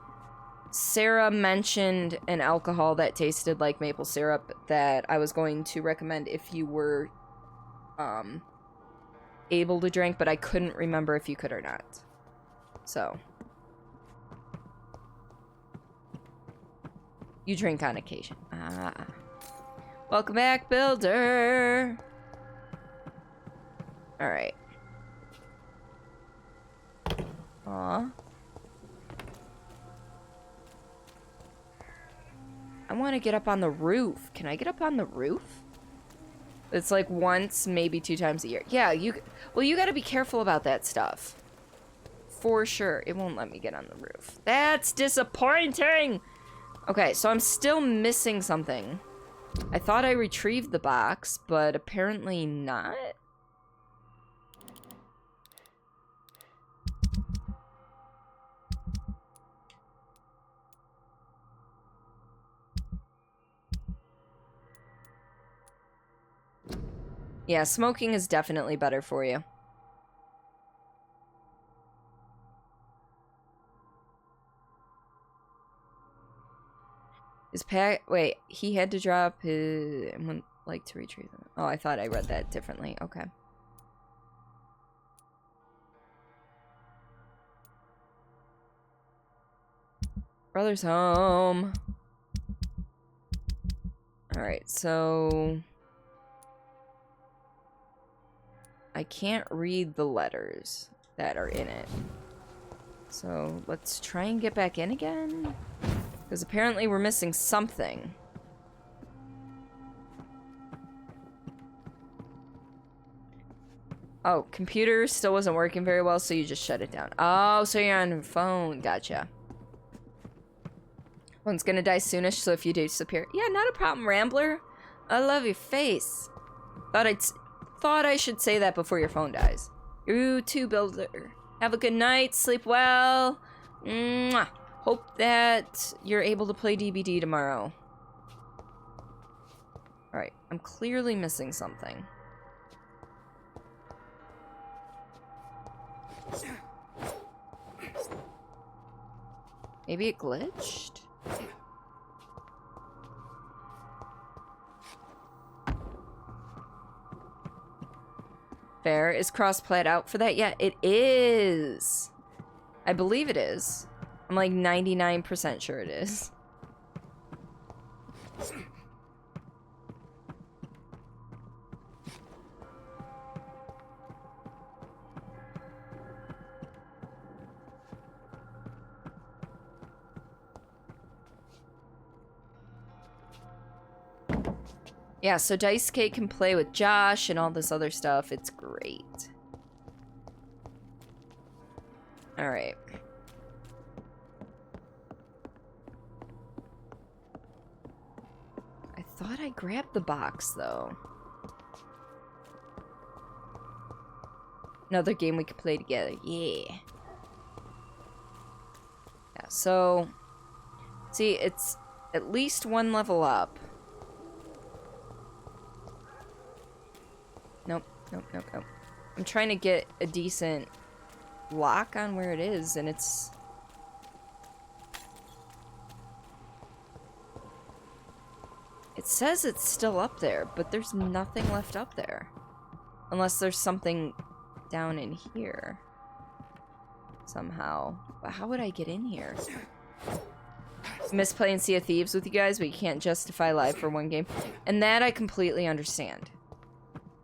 Sarah mentioned an alcohol that tasted like maple syrup that I was going to recommend if you were able to drink, but I couldn't remember if you could or not. So. You drink on occasion. Ah. Welcome back, Builder. Alright. Aw. I want to get up on the roof. Can I get up on the roof? It's like once, maybe 2 times a year. Yeah, well, you gotta be careful about that stuff. For sure. It won't let me get on the roof. That's disappointing! Okay, so I'm still missing something. I thought I retrieved the box, but apparently not. Yeah, smoking is definitely better for you. Wait, he had to drop his... I would like to retrieve them. Oh, I thought I read that differently. Okay. Brother's home. Alright, so... I can't read the letters that are in it. So, let's try and get back in again. Because apparently we're missing something. Oh, computer still wasn't working very well, so you just shut it down. Oh, so you're on your phone. Gotcha. One's gonna die soonish, so if you disappear... Yeah, not a problem, Rambler. I love your face. Thought I should say that before your phone dies. You too, Builder. Have a good night. Sleep well. Mwah. Hope that you're able to play DBD tomorrow. Alright, I'm clearly missing something. Maybe it glitched? Fair. Is cross-plat out for that? Yeah, it is. I believe it is. I'm like 99% sure it is. Yeah, so Dice K can play with Josh and all this other stuff. It's great. Alright. I thought I grabbed the box, though. Another game we could play together. Yeah. Yeah, so... See, it's at least 1 level up. Nope, nope, nope, nope. I'm trying to get a decent lock on where it is, and it's... It says it's still up there, but there's nothing left up there. Unless there's something down in here. Somehow. But how would I get in here? Miss playing Sea of Thieves with you guys, but you can't justify live for one game. And that I completely understand.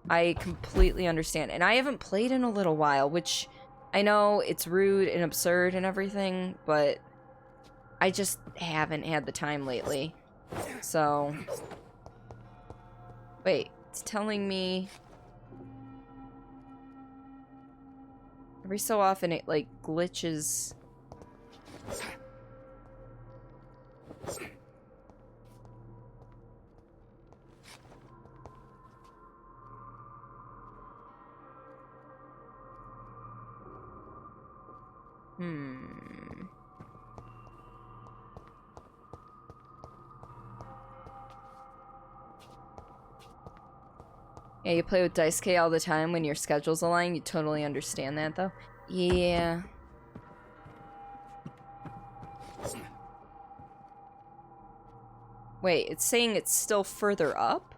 I completely understand. And I haven't played in a little while, which I know it's rude and absurd and everything, but I just haven't had the time lately. So... Wait, it's telling me... Every so often it, like, glitches... Yeah, you play with Dice K all the time when your schedules align. You totally understand that, though. Yeah. Wait, it's saying it's still further up?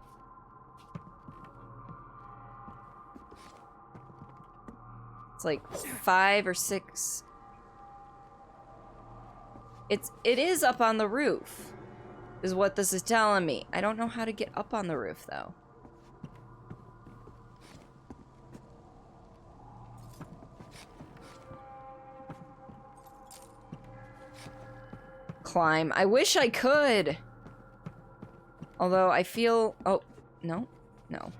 It's like 5 or 6. It is up on the roof, is what this is telling me. I don't know how to get up on the roof, though. Climb. I wish I could. Although I feel... Oh, no. No.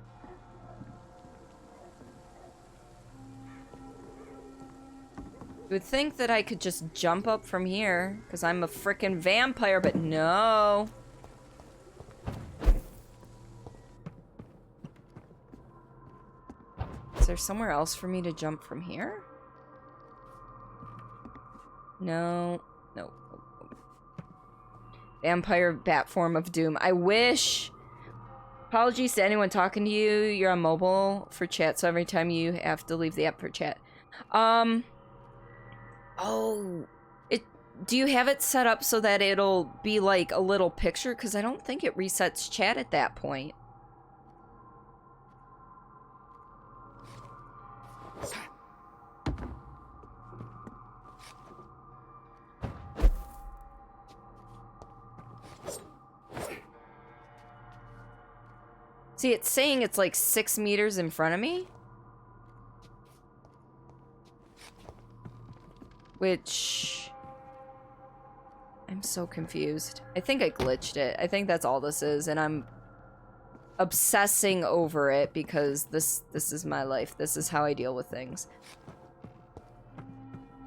You would think that I could just jump up from here, because I'm a frickin' vampire, but no. Is there somewhere else for me to jump from here? No. No. Vampire bat form of doom. I wish. Apologies to anyone talking to you. You're on mobile for chat, so every time you have to leave the app for chat. Oh. Do you have it set up so that it'll be like a little picture? Because I don't think it resets chat at that point. See, it's saying it's like 6 meters in front of me. Which... I'm so confused. I think I glitched it. I think that's all this is, and I'm obsessing over it because this is my life. This is how I deal with things.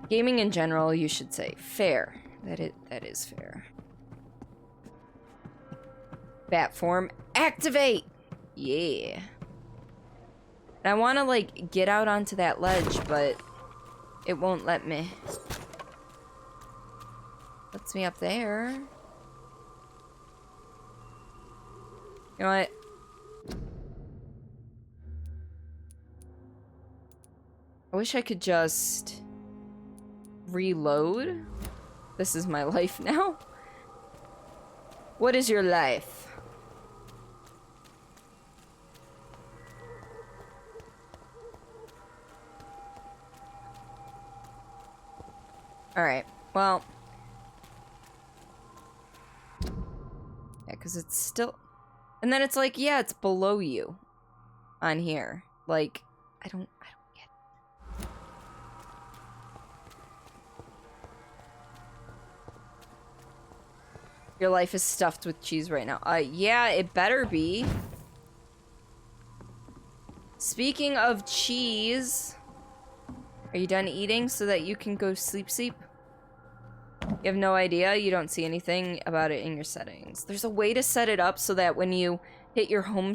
Gaming in general, you should say. Fair. That is fair. Bat form, activate! Yeah. And I want to, like, get out onto that ledge, but it won't let me. Lets me up there. You know what? I wish I could just reload. This is my life now. What is your life? Alright, well. Yeah, because it's still... And then it's like, yeah, it's below you. On here. Like, I don't get it. Your life is stuffed with cheese right now. Yeah, it better be. Speaking of cheese... Are you done eating so that you can go sleep? You have no idea? You don't see anything about it in your settings. There's a way to set it up so that when you hit your home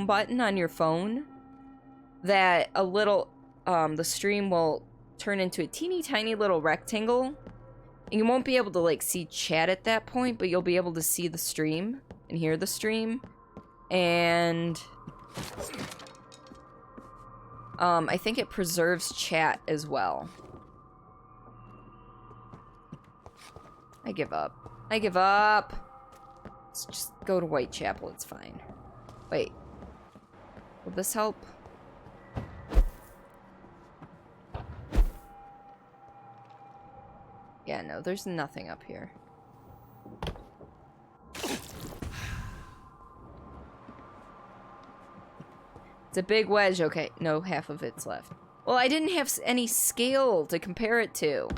button on your phone, that a little, the stream will turn into a teeny tiny little rectangle. And you won't be able to, like, see chat at that point, but you'll be able to see the stream and hear the stream. And... I think it preserves chat as well. I give up. I give up. Let's just go to Whitechapel. It's fine. Wait. Will this help? Yeah, no, there's nothing up here. It's a big wedge. Okay, no, half of it's left. Well, I didn't have any scale to compare it to.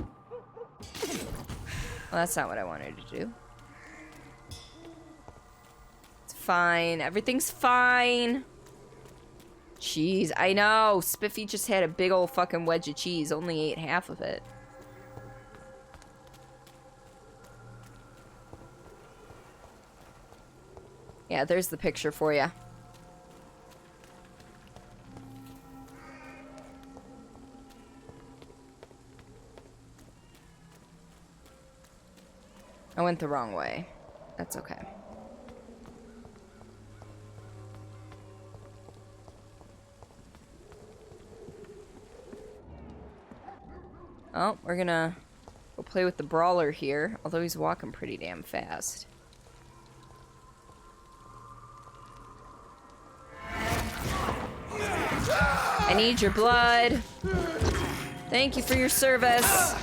Well, that's not what I wanted to do. It's fine. Everything's fine. Cheese. I know. Spiffy just had a big old fucking wedge of cheese. Only ate half of it. Yeah, there's the picture for you. I went the wrong way. That's okay. Oh, we're gonna go play with the brawler here, although he's walking pretty damn fast. I need your blood. Thank you for your service.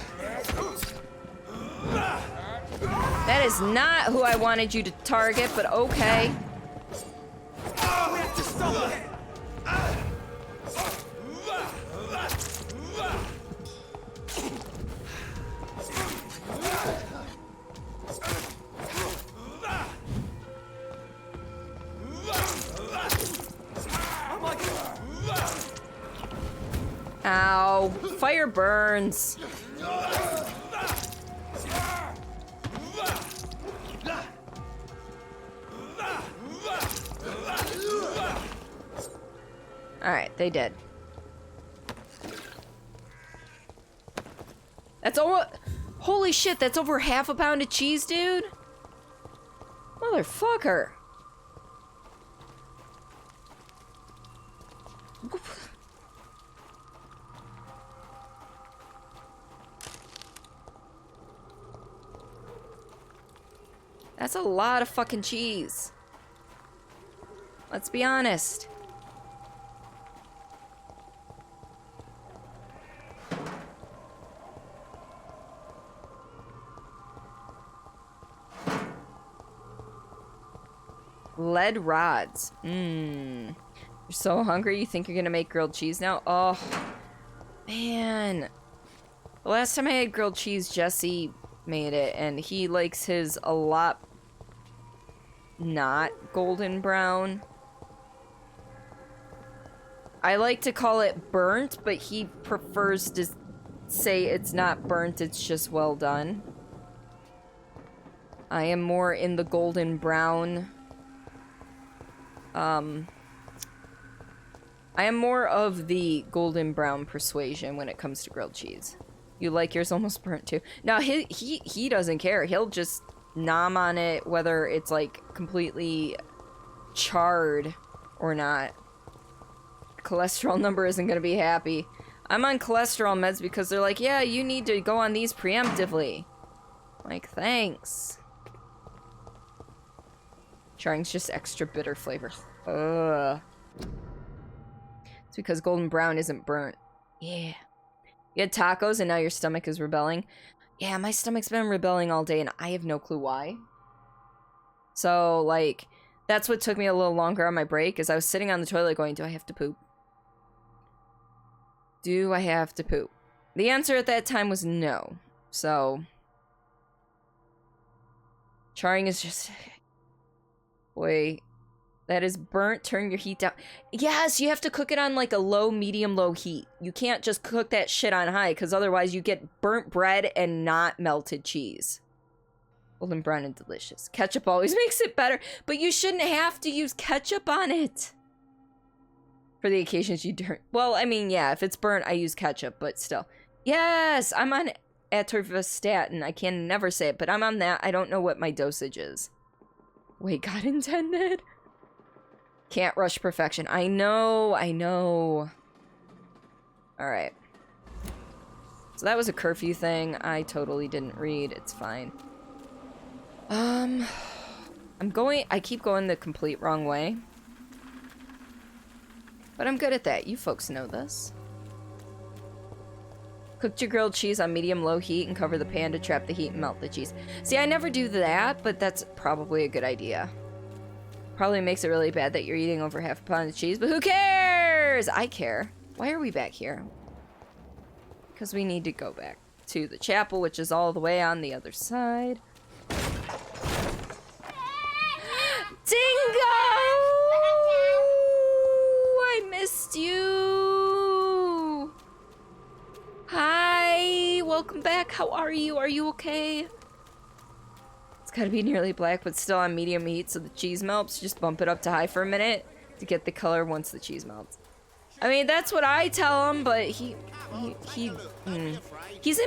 That is not who I wanted you to target, but okay. We have to stop it. Ow. Fire burns. Alright, they did. That's over. Holy shit, that's over half a pound of cheese, dude. Motherfucker. That's a lot of fucking cheese. Let's be honest. Lead rods. You're so hungry you think you're gonna make grilled cheese now? Oh, man. The last time I had grilled cheese, Jesse made it, and he likes his a lot not golden brown. I like to call it burnt, but he prefers to say it's not burnt, it's just well done. I am more in the golden brown. I am more of the golden brown persuasion when it comes to grilled cheese. You like yours almost burnt too. Now he doesn't care. He'll just nom on it whether it's like completely charred or not. Cholesterol number isn't gonna be happy. I'm on cholesterol meds because they're like, yeah, you need to go on these preemptively. Like, thanks. Charring's just extra bitter flavor. Ugh. It's because golden brown isn't burnt. Yeah. You had tacos and now your stomach is rebelling. Yeah, my stomach's been rebelling all day and I have no clue why. So, like, that's what took me a little longer on my break, is I was sitting on the toilet going, do I have to poop? Do I have to poop? The answer at that time was no. So, charring is just... Wait, that is burnt. Turn your heat down. Yes, you have to cook it on like a low, medium, low heat. You can't just cook that shit on high, because otherwise you get burnt bread and not melted cheese. Golden brown and delicious. Ketchup always makes it better, but you shouldn't have to use ketchup on it. For the occasions you don't. Well, I mean, yeah, if it's burnt, I use ketchup, but still. Yes, I'm on atorvastatin. I can never say it, but I'm on that. I don't know what my dosage is. Wait, God intended? Can't rush perfection. I know, I know. Alright. So that was a curfew thing. I totally didn't read. It's fine. I keep going the complete wrong way. But I'm good at that. You folks know this. Cooked your grilled cheese on medium-low heat and cover the pan to trap the heat and melt the cheese. See, I never do that, but that's probably a good idea. Probably makes it really bad that you're eating over half a pound of cheese, but who cares? I care. Why are we back here? Because we need to go back to the chapel, which is all the way on the other side. Dingo! I missed you! Hi! Welcome back. How are you? Are you okay? It's gotta be nearly black, but still on medium heat, so the cheese melts. Just bump it up to high for a minute to get the color once the cheese melts. I mean, that's what I tell him, but he's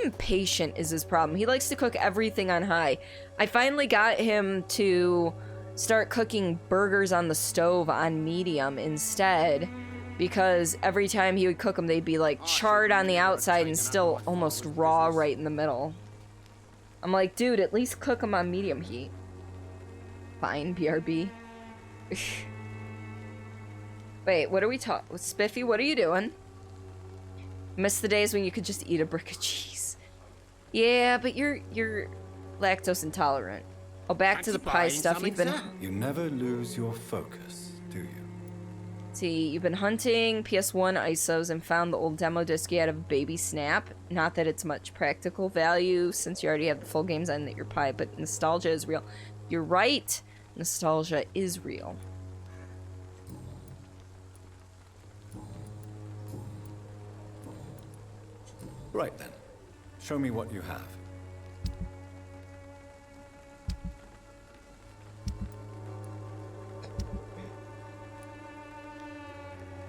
impatient is his problem. He likes to cook everything on high. I finally got him to start cooking burgers on the stove on medium instead, because every time he would cook them, they'd be like charred on the outside and still almost raw right in the middle. I'm like, dude, at least cook them on medium heat. Fine, BRB. Wait, what are we talking? Spiffy, what are you doing? Miss the days when you could just eat a brick of cheese. Yeah, but you're lactose intolerant. Oh, back to the pie stuff. You've been... You never lose your focus, do you? See, you've been hunting PS1 ISOs and found the old demo disc you had of Baby Snap. Not that it's much practical value since you already have the full games on your pie, but nostalgia is real. You're right. Nostalgia is real. Right then. Show me what you have.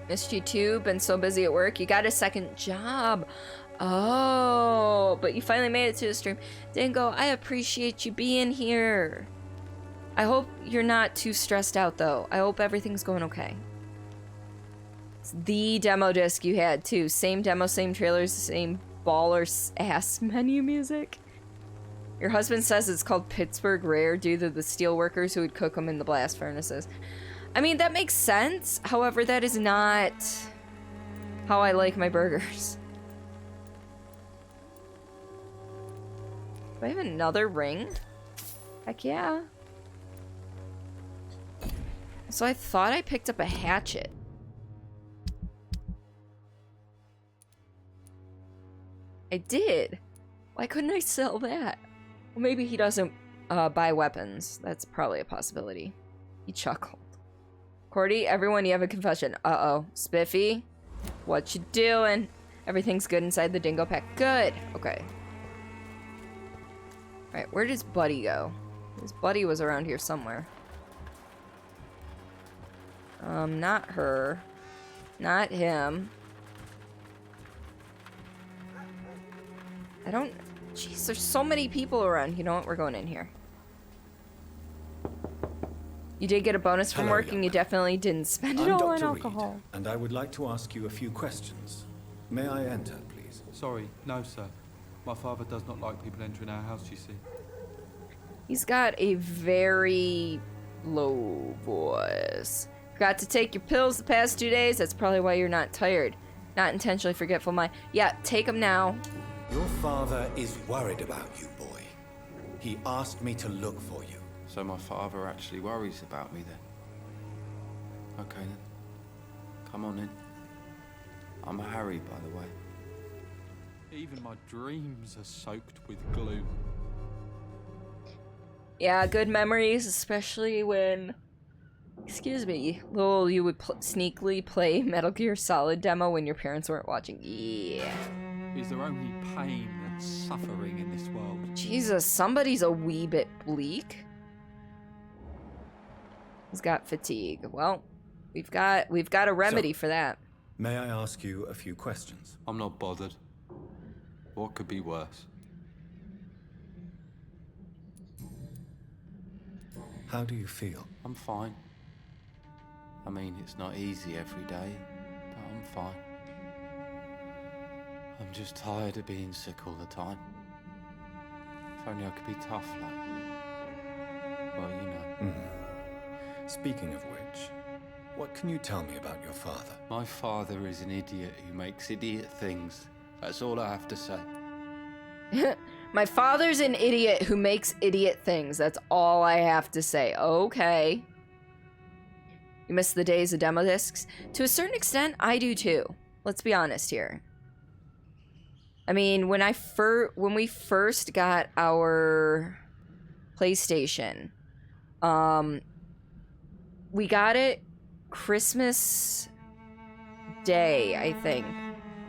Missed you too. Been so busy at work. You got a second job. Oh, but you finally made it to the stream. Dingo, I appreciate you being here. I hope you're not too stressed out, though. I hope everything's going okay. It's the demo disc you had, too. Same demo, same trailers, same baller-ass menu music. Your husband says it's called Pittsburgh Rare due to the steel workers who would cook them in the blast furnaces. I mean, that makes sense. However, that is not how I like my burgers. Do I have another ring? Heck yeah. So I thought I picked up a hatchet. I did. Why couldn't I sell that? Well, maybe he doesn't buy weapons. That's probably a possibility. He chuckled. Cordy, everyone, you have a confession. Uh-oh. Spiffy, what you doing? Everything's good inside the dingo pack. Good. Okay. Alright, where does Buddy go? His buddy was around here somewhere. Not her. Not him. I don't... Jeez, there's so many people around. You know what? We're going in here. You did get a bonus from work, and you definitely didn't spend it all on alcohol. Reed, and I would like to ask you a few questions. May I enter, please? Sorry, no, sir. My father does not like people entering our house, you see. He's got a very low voice. Forgot to take your pills the past 2 days. That's probably why you're not tired. Not intentionally forgetful mind. Yeah, take them now. Your father is worried about you, boy. He asked me to look for you. So my father actually worries about me then? Okay then. Come on in. I'm Harry, by the way. Even my dreams are soaked with glue. Yeah, good memories, especially when... Excuse me, Lowell, you would sneakily play Metal Gear Solid demo when your parents weren't watching. Yeah. Is there only pain and suffering in this world? Jesus, somebody's a wee bit bleak. He's got fatigue. Well, we've got a remedy for that. May I ask you a few questions? I'm not bothered. What could be worse? How do you feel? I'm fine. I mean, it's not easy every day, but I'm fine. I'm just tired of being sick all the time. If only I could be tough, like... Well, you know. Speaking of which, what can you tell me about your father? My father is an idiot who makes idiot things. That's all I have to say. My father's an idiot who makes idiot things. That's all I have to say. Okay. You miss the days of demo discs? To a certain extent, I do too. Let's be honest here. I mean, when we first got our PlayStation, we got it Christmas Day, I think.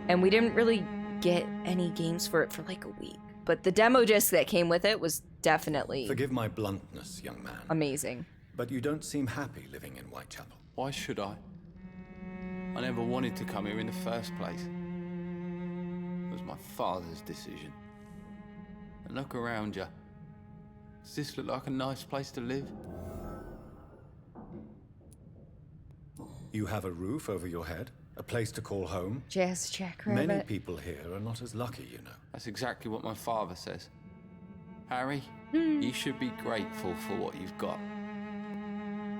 And we didn't really get any games for it for like a week. But the demo disc that came with it was definitely... Forgive my bluntness, young man. Amazing. But you don't seem happy living in Whitechapel. Why should I? I never wanted to come here in the first place. It was my father's decision. And look around you. Does this look like a nice place to live? You have a roof over your head, a place to call home. Jazz Jackrabbit. Many people here are not as lucky, you know. That's exactly what my father says. Harry, you should be grateful for what you've got.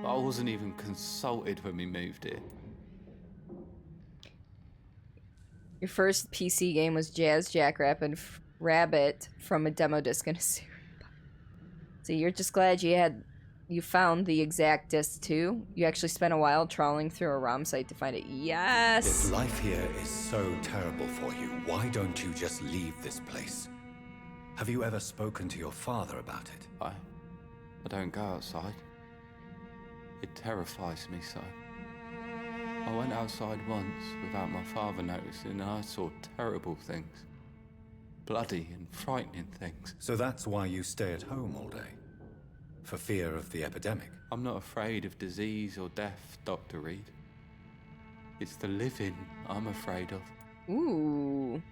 But I wasn't even consulted when we moved here. Your first PC game was Jazz Jackrabbit Rabbit from a demo disc in a series. So you're just glad you found the exact disc too? You actually spent a while trawling through a ROM site to find it. Yes! If life here is so terrible for you, why don't you just leave this place? Have you ever spoken to your father about it? I don't go outside. It terrifies me so. I went outside once without my father noticing and I saw terrible things. Bloody and frightening things. So that's why you stay at home all day? For fear of the epidemic? I'm not afraid of disease or death, Dr. Reed. It's the living I'm afraid of. Ooh.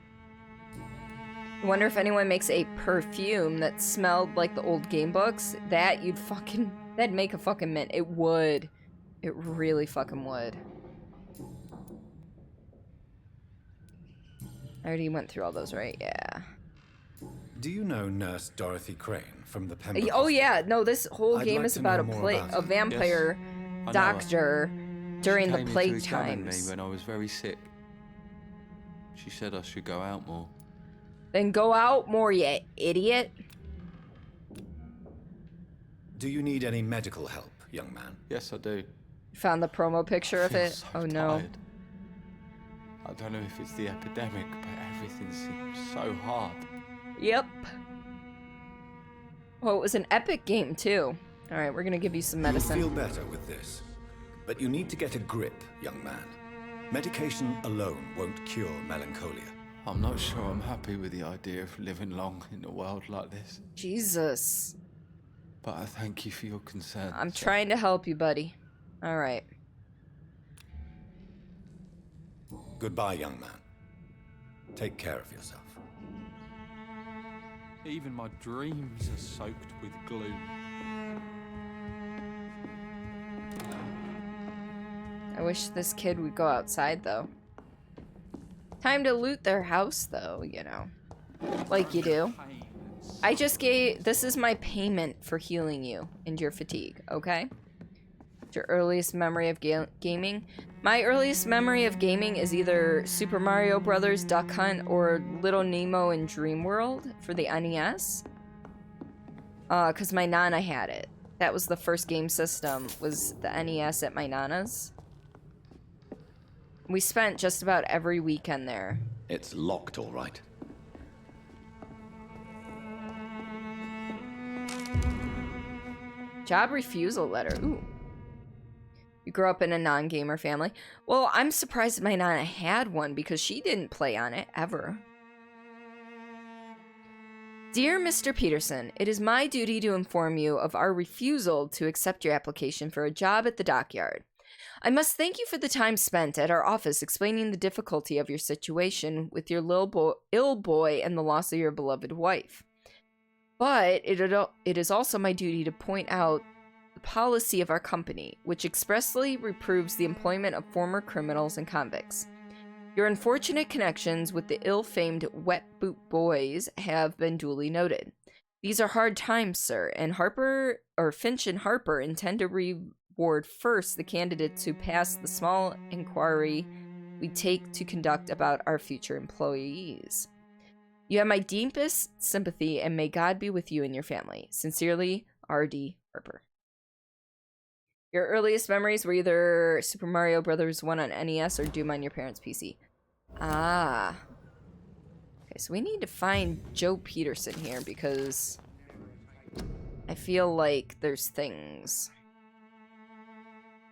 I wonder if anyone makes a perfume that smelled like the old game books. That'd make a fucking mint. It would. It really fucking would. I already went through all those, right? Yeah. Do you know Nurse Dorothy Crane from the Pembroke Oh Hospital? yeah, no, this whole I'd game like is to about know a more about a her. vampire Yes, doctor during the She came in to plague examine me times. when I was very sick. She said I should go out more. Then go out more, you idiot. Do you need any medical help, young man? Yes, I do. Found the promo picture of feel it. so Oh no. tired. I don't know if it's the epidemic, but everything seems so hard. Yep. Oh, it was an epic game too. All right, we're gonna give you some medicine. You'll feel better with this. But you need to get a grip, young man. Medication alone won't cure melancholia. I'm not sure I'm happy with the idea of living long in a world like this. Jesus. But I thank you for your concern. I'm trying to help you, buddy. All right. Goodbye, young man. Take care of yourself. Even my dreams are soaked with gloom. I wish this kid would go outside, though. Time to loot their house, though, you know. Like you do. I just gave... This is my payment for healing you and your fatigue, okay? Your earliest memory of gaming? My earliest memory of gaming is either Super Mario Brothers Duck Hunt or Little Nemo in Dream World for the NES. Because my Nana had it. That was the first game system, was the NES at my Nana's. We spent just about every weekend there. It's locked, all right. Job refusal letter. Ooh. You grew up in a non-gamer family. Well, I'm surprised my Nana had one because she didn't play on it ever. Dear Mr. Peterson, it is my duty to inform you of our refusal to accept your application for a job at the dockyard. I must thank you for the time spent at our office explaining the difficulty of your situation with your ill boy and the loss of your beloved wife. But it is also my duty to point out the policy of our company, which expressly reproves the employment of former criminals and convicts. Your unfortunate connections with the ill-famed Wet Boot Boys have been duly noted. These are hard times, sir, and Finch and Harper intend to reward first the candidates who pass the small inquiry we take to conduct about our future employees. You have my deepest sympathy, and may God be with you and your family. Sincerely, R.D. Harper. Your earliest memories were either Super Mario Bros. 1 on NES or Doom on your parents' PC. Ah. Okay, so we need to find Joe Peterson here because I feel like there's things.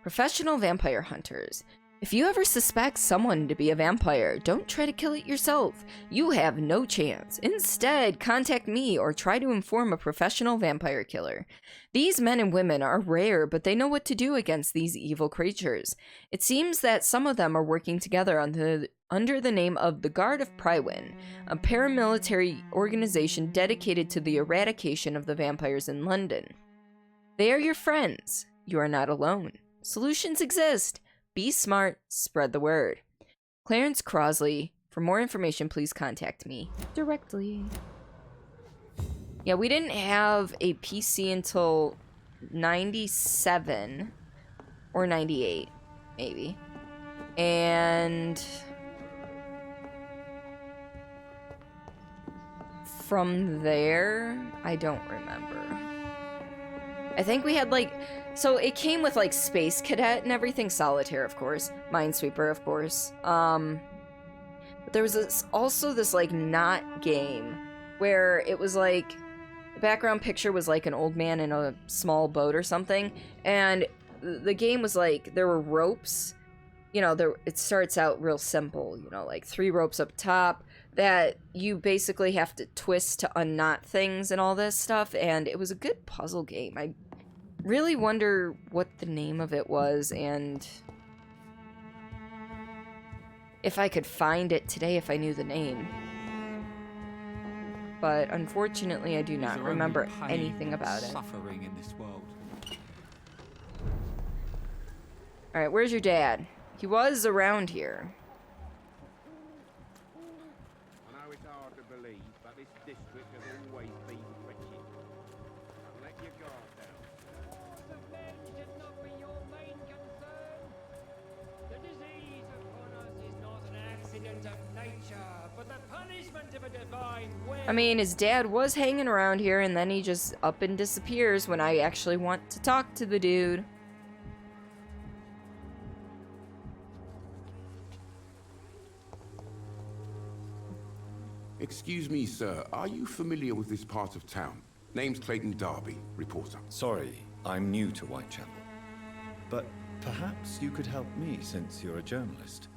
Professional vampire hunters. If you ever suspect someone to be a vampire, don't try to kill it yourself. You have no chance. Instead, contact me or try to inform a professional vampire killer. These men and women are rare, but they know what to do against these evil creatures. It seems that some of them are working together under the name of the Guard of Prywin, a paramilitary organization dedicated to the eradication of the vampires in London. They are your friends. You are not alone. Solutions exist. Be smart, spread the word. Clarence Crosley. For more information, please contact me directly. Yeah, we didn't have a PC until 97 or 98, maybe. And from there, I don't remember. I think we had like, so it came with like Space Cadet and everything, Solitaire, of course, Minesweeper, of course. But there was also this like not game where it was like the background picture was like an old man in a small boat or something, and the game was like there were ropes. You know, it starts out real simple. You know, like 3 ropes up top that you basically have to twist to unknot things and all this stuff. And it was a good puzzle game. I really wonder what the name of it was and if I could find it today if I knew the name. But unfortunately, I do not remember anything about it. Suffering in this world. All right, where's your dad? He was around here. I know it's hard to believe, but this district has always been wretched. Don't let your guard down. The men should not be your main concern. The disease upon us is not an accident of nature, but the punishment of a divine will. I mean, his dad was hanging around here, and then he just up and disappears when I actually want to talk to the dude. Excuse me, sir. Are you familiar with this part of town? Name's Clayton Darby, reporter. Sorry, I'm new to Whitechapel. But perhaps you could help me since you're a journalist.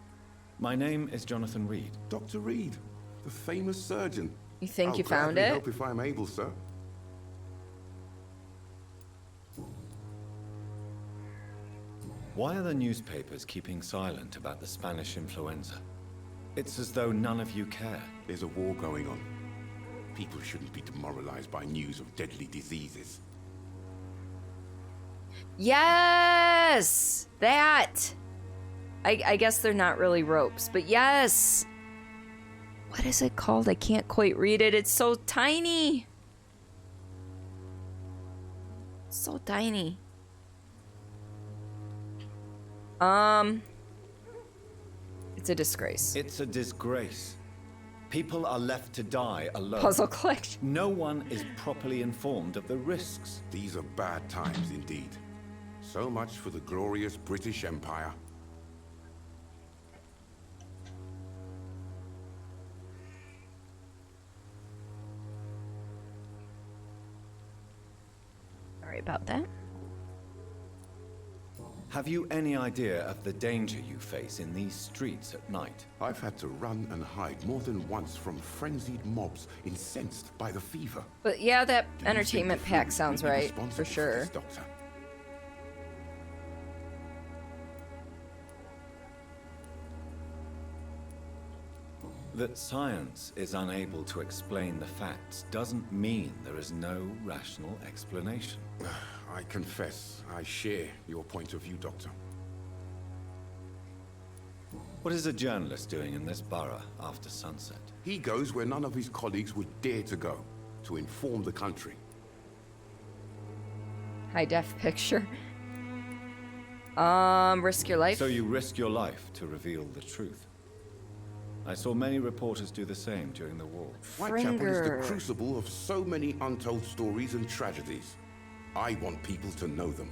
My name is Jonathan Reed. Dr. Reed, the famous surgeon. You think you I'll found gladly it? help if I'm able, sir. Why are the newspapers keeping silent about the Spanish influenza? It's as though none of you care. There's a war going on. People shouldn't be demoralized by news of deadly diseases. Yes! That! I guess they're not really ropes, but yes! What is it called? I can't quite read it. It's so tiny. So tiny. It's a disgrace. It's a disgrace. People are left to die alone. Puzzle collection. No one is properly informed of the risks. These are bad times indeed. So much for the glorious British Empire. Sorry about that. Have you any idea of the danger you face in these streets at night? I've had to run and hide more than once from frenzied mobs incensed by the fever. But yeah, that entertainment pack sounds right, for Responsible sure. this, Doctor. That science is unable to explain the facts doesn't mean there is no rational explanation. I confess, I share your point of view, Doctor. What is a journalist doing in this borough after sunset? He goes where none of his colleagues would dare to go, to inform the country. High def picture. Risk your life? So you risk your life to reveal the truth. I saw many reporters do the same during the war. Whitechapel is the crucible of so many untold stories and tragedies. I want people to know them.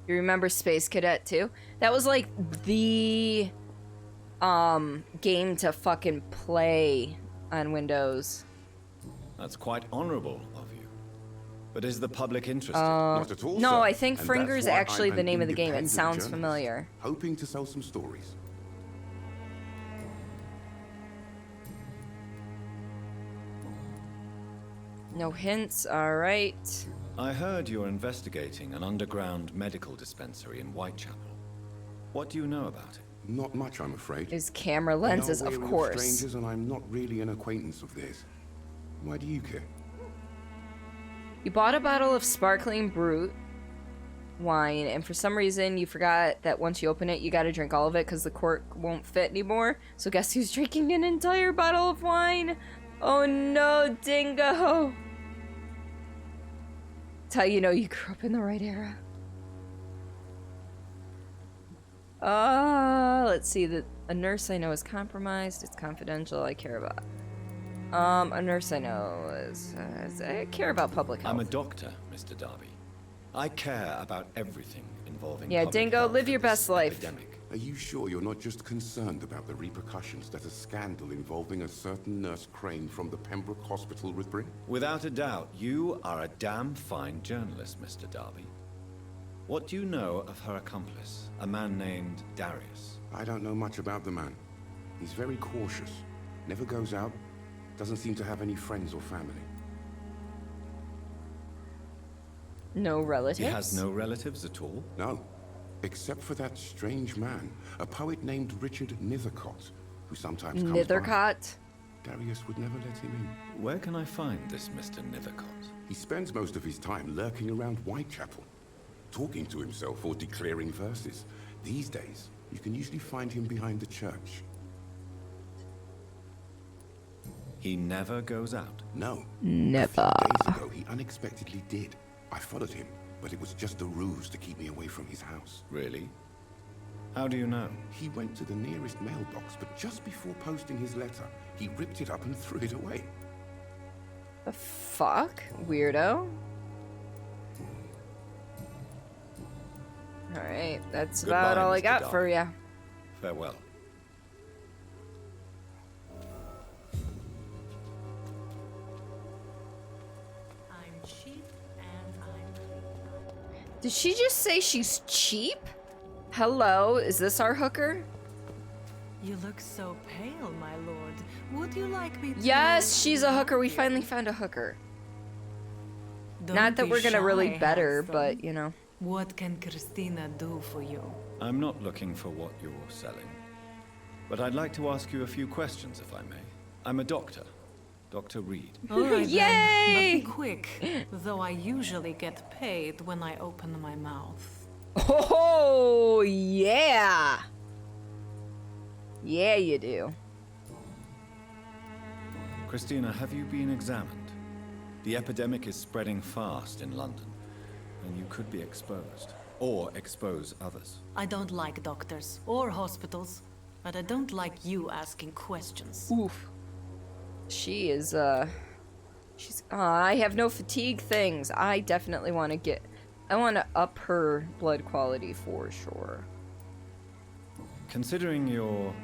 You remember Space Cadet too? That was like the game to fucking play on Windows. That's quite honorable of you. But is the public interested? Not at all, No, sir. I think And Fringer is that's why actually I'm the an name of the game. It independent sounds journalist, familiar. hoping to sell some stories. No hints, alright. I heard you're investigating an underground medical dispensary in Whitechapel. What do you know about it? Not much, I'm afraid. His camera They are lenses, of wary course. strangers, and I'm not really an acquaintance of theirs. Why do you care? You bought a bottle of sparkling brut wine, and for some reason you forgot that once you open it, you gotta drink all of it because the cork won't fit anymore. So guess who's drinking an entire bottle of wine? Oh no, Dingo! That's how you know you grew up in the right era. Let's see. A nurse I know is compromised. It's confidential. I care about. A nurse I know is. I care about public health. I'm a doctor, Mr. Darby. I care about everything involving Yeah, public Dingo, health live your in this best life. epidemic. Are you sure you're not just concerned about the repercussions that a scandal involving a certain Nurse Crane from the Pembroke Hospital would bring? Without a doubt, you are a damn fine journalist, Mr. Darby. What do you know of her accomplice, a man named Darius? I don't know much about the man. He's very cautious, never goes out, doesn't seem to have any friends or family. No relatives? He has no relatives at all? No, except for that strange man, a poet named Richard Nethercott, who sometimes comes by. Nethercott? Darius would never let him in. Where can I find this Mr. Nethercott? He spends most of his time lurking around Whitechapel, talking to himself or declaring verses. These days, you can usually find him behind the church. He never goes out? No. Never. A few days ago, he unexpectedly did. I followed him, but it was just a ruse to keep me away from his house. Really? How do you know? He went to the nearest mailbox, but just before posting his letter, he ripped it up and threw it away. The fuck? Weirdo. Alright, that's Goodbye, about all I Mr. got Darby. for ya. Farewell. I'm cheap and I'm clean. Did she just say she's cheap? Hello, is this our hooker? You look so pale, my lord. Would you like me to... Yes, she's a hooker. We finally found a hooker. Don't Not that be we're gonna really shy, bet her, handsome. but you know. What can Christina do for you? I'm not looking for what you're selling. But I'd like to ask you a few questions, if I may. I'm a doctor. Dr. Reed. All right, Yay! then. But be quick, though I usually get paid when I open my mouth. Oh, yeah! Yeah, you do. Christina, have you been examined? The epidemic is spreading fast in London, and you could be exposed. Or expose others. I don't like doctors or hospitals, but I don't like you asking questions. Oof. She is, she's, I have no fatigue things. I definitely want to I want to up her blood quality for sure. Considering your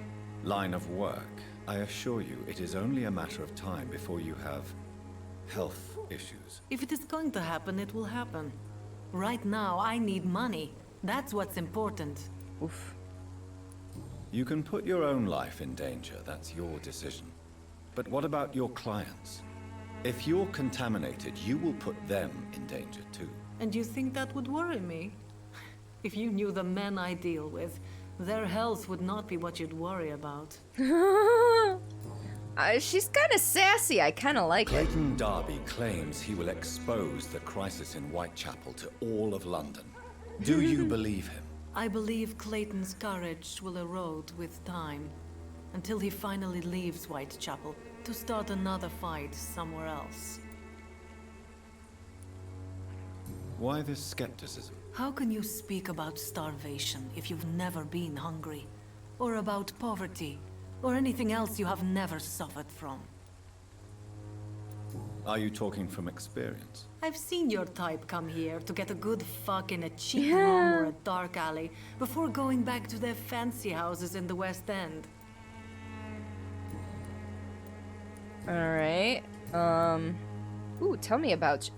line of work, I assure you it is only a matter of time before you have health issues. If it is going to happen, it will happen. Right now, I need money. That's what's important. Oof. You can put your own life in danger, that's your decision. But what about your clients? If you're contaminated, you will put them in danger too. And you think that would worry me? If you knew the men I deal with, their health would not be what you'd worry about. She's kind of sassy. I kind of like it. Clayton Darby claims he will expose the crisis in Whitechapel to all of London. Do you believe him? I believe Clayton's courage will erode with time, until he finally leaves Whitechapel to start another fight somewhere else. Why this skepticism? How can you speak about starvation if you've never been hungry? Or about poverty? Or anything else you have never suffered from? Are you talking from experience? I've seen your type come here to get a good fuck in a cheap room or a dark alley before going back to their fancy houses in the West End. Alright. Ooh, tell me about...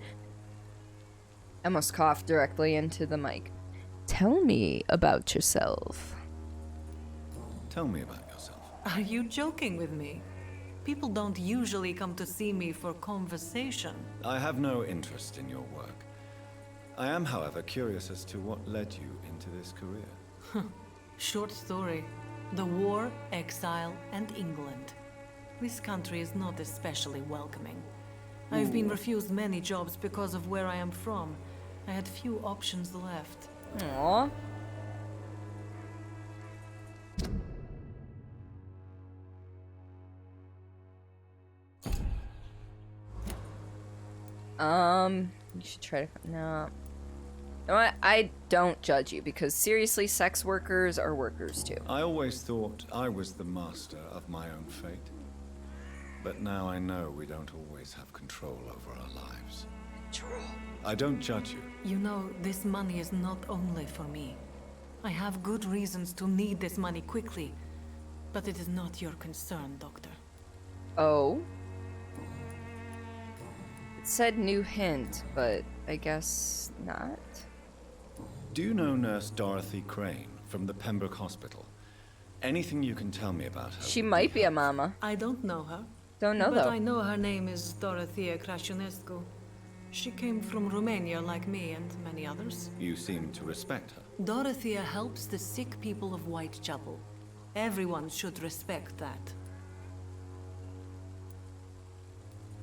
I almost coughed directly into the mic. Tell me about yourself. Tell me about yourself. Are you joking with me? People don't usually come to see me for conversation. I have no interest in your work. I am, however, curious as to what led you into this career. Short story. The war, exile, and England. This country is not especially welcoming. I've been refused many jobs because of where I am from. I had few options left. Aww. You should try to... No. No, I don't judge you, because seriously, sex workers are workers too. I always thought I was the master of my own fate. But now I know we don't always have control over our lives. Control? I don't judge you. You know, this money is not only for me. I have good reasons to need this money quickly. But it is not your concern, Doctor. Oh? It said new hint, but I guess not. Do you know Nurse Dorothy Crane from the Pembroke Hospital? Anything you can tell me about her? She might be a mama. I don't know her. Don't know, but though. I know her name is Dorothea Crasionescu. She came from Romania like me and many others. You seem to respect her. Dorothea helps the sick people of Whitechapel. Everyone should respect that.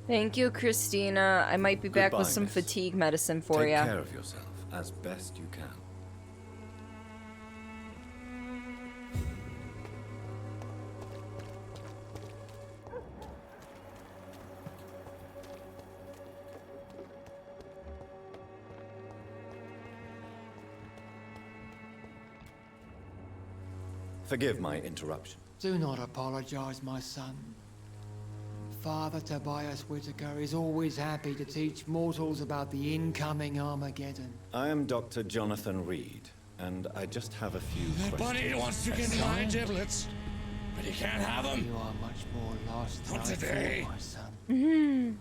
Thank you, Christina. I might be back Goodbye, with some miss. fatigue medicine for Take ya. care of yourself as best you can. Forgive my interruption. Do not apologize, my son. Father Tobias Whitaker is always happy to teach mortals about the incoming Armageddon. I am Dr. Jonathan Reed, and I just have a few questions. Bunny wants to get my giblets, but he can't have them. You are much more lost than Not I today. thought, my son.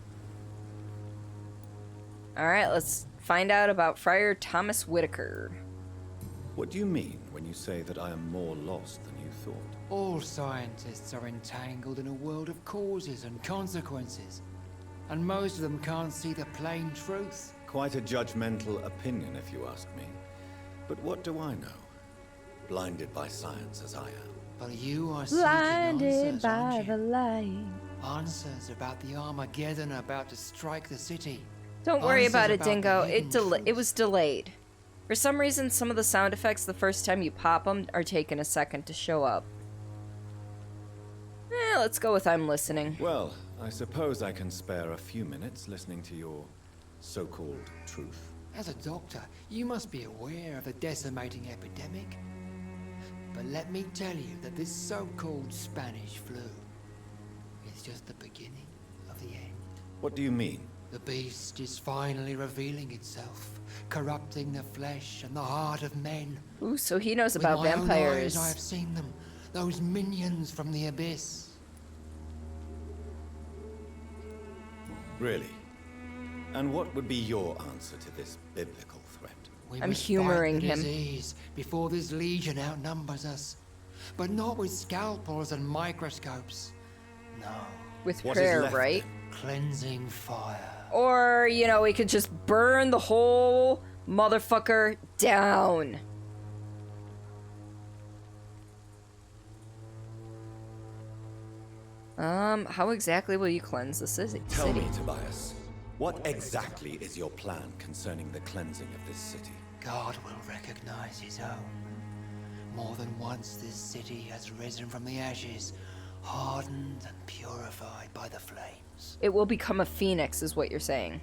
Alright, let's find out about Friar Thomas Whitaker. What do you mean when you say that I am more lost than you thought? All scientists are entangled in a world of causes and consequences, and most of them can't see the plain truth. Quite a judgmental opinion, if you ask me. But what do I know? Blinded by science as I am. But you are seeking Blinded answers, by aren't the you? light. Answers about the Armageddon about to strike the city. Don't worry Answers about it, the Dingo. hidden It was delayed. For some reason, some of the sound effects the first time you pop them are taking a second to show up. Let's go with I'm listening. Well, I suppose I can spare a few minutes listening to your so-called truth. As a doctor, you must be aware of the decimating epidemic. But let me tell you that this so-called Spanish flu is just the beginning of the end. What do you mean? The beast is finally revealing itself, corrupting the flesh and the heart of men. Ooh, so he knows about With my own vampires. eyes, I have seen them, those minions from the abyss. Really? And what would be your answer to this biblical threat? We I'm must humoring fight the him. disease before this legion outnumbers us. But not with scalpels and microscopes. No. With prayer, right? Cleansing fire. Or, you know, we could just burn the whole motherfucker down. How exactly will you cleanse the city? Tell me, Tobias, what exactly is your plan concerning the cleansing of this city? God will recognize his own. More than once this city has risen from the ashes, hardened and purified by the flames. It will become a phoenix, is what you're saying.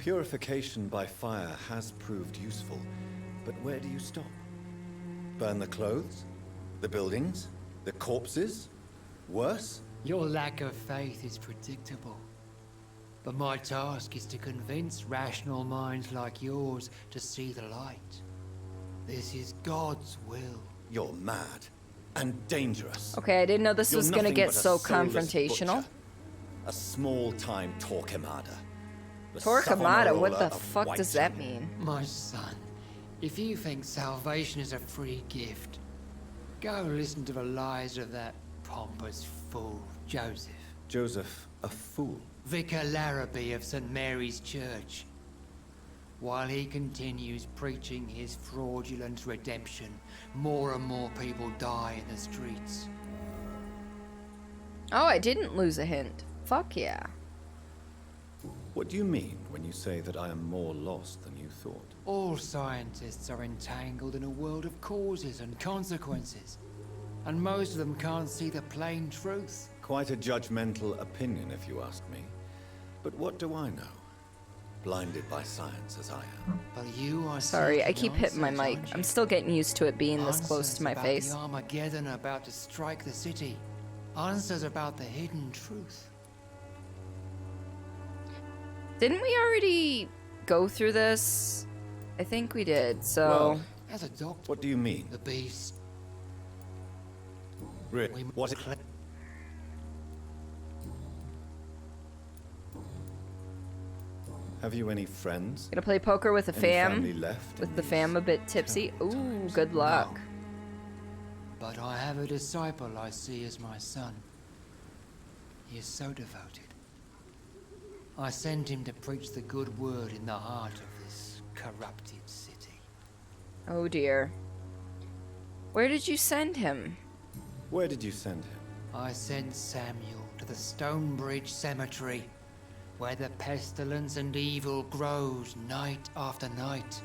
Purification by fire has proved useful, but where do you stop? Burn the clothes? The buildings? The corpses? Worse? Your lack of faith is predictable. But my task is to convince rational minds like yours to see the light. This is God's will. You're mad. And dangerous. Okay, I didn't know this was gonna get so confrontational. A small-time Torquemada. Torquemada, what the fuck does that mean? My son, if you think salvation is a free gift, go listen to the lies of that pompous fool, Joseph. Joseph, a fool? Vicar Larrabee of St. Mary's Church. While he continues preaching his fraudulent redemption, more and more people die in the streets. Oh, I didn't lose a hint. Fuck yeah. What do you mean when you say that I am more lost than you thought? All scientists are entangled in a world of causes and consequences, and most of them can't see the plain truth. Quite a judgmental opinion, if you ask me. But what do I know? Blinded by science as I am. But you are sorry, I keep hitting my mic. I'm still getting used to it being this close to my face. The Armageddon about to strike the city. Answers about the hidden truth. Didn't we already go through this? I think we did, so... Well, as a doctor... What do you mean? The beast... Really? What? Have you any friends? Gonna play poker with a Any fam? family left With the fam a bit tipsy? Ooh, good luck. No. But I have a disciple I see as my son. He is so devoted. I sent him to preach the good word in the heart of this corrupted city. Oh dear. Where did you send him? Where did you send him? I sent Samuel to the Stonebridge Cemetery, where the pestilence and evil grows night after night.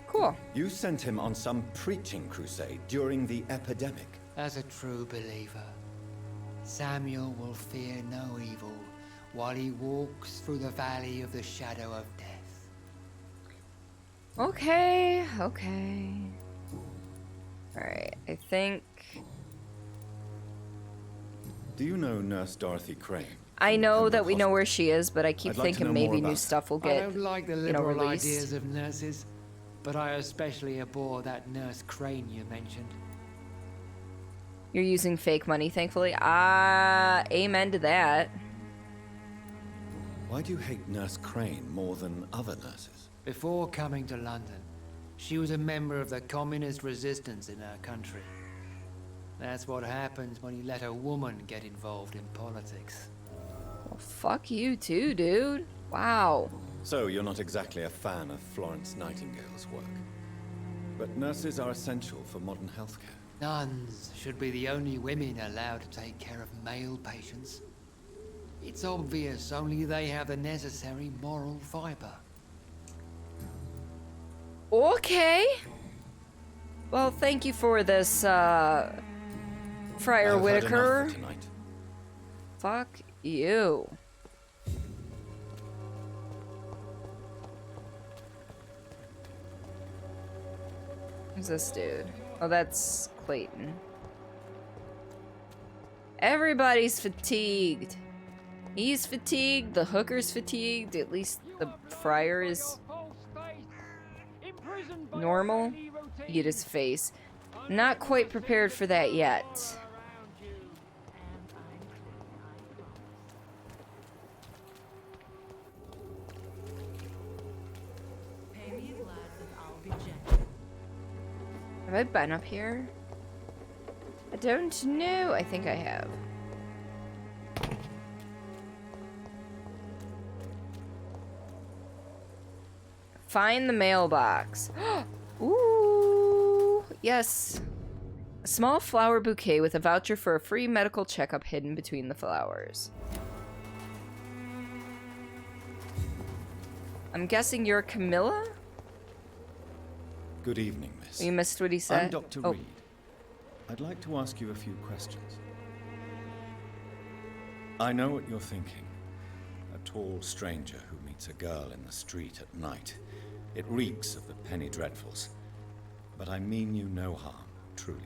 Cool. You sent him on some preaching crusade during the epidemic. As a true believer, Samuel will fear no evil while he walks through the valley of the shadow of death. Okay, okay. Alright, I think... Do you know Nurse Dorothy Crane? I know that we know where she is, but I keep I'd like to thinking know maybe more new about stuff will I get, don't like the you know, liberal released. ideas of nurses, but I especially abhor that Nurse Crane you mentioned. You're using fake money, thankfully. Ah, amen to that. Why do you hate Nurse Crane more than other nurses? Before coming to London, she was a member of the communist resistance in her country. That's what happens when you let a woman get involved in politics. Well, fuck you too, dude. Wow. So you're not exactly a fan of Florence Nightingale's work. But nurses are essential for modern healthcare. Nuns should be the only women allowed to take care of male patients. It's obvious only they have the necessary moral fiber. Okay. Well, thank you for this, Friar I've had Whitaker. enough for tonight. Fuck you. Who's this dude? Oh, that's Clayton. Everybody's fatigued. He's fatigued, the hooker's fatigued, at least the friar is normal. Eat his face. Not quite prepared for that yet. Have I been up here? I don't know. I think I have. Find the mailbox. Ooh, yes. A small flower bouquet with a voucher for a free medical checkup hidden between the flowers. I'm guessing you're Camilla? Good evening, miss. You missed what he said? I'm Dr. Oh. Reed. I'd like to ask you a few questions. I know what you're thinking. A tall stranger who meets a girl in the street at night. It reeks of the penny dreadfuls. But I mean you no harm, truly.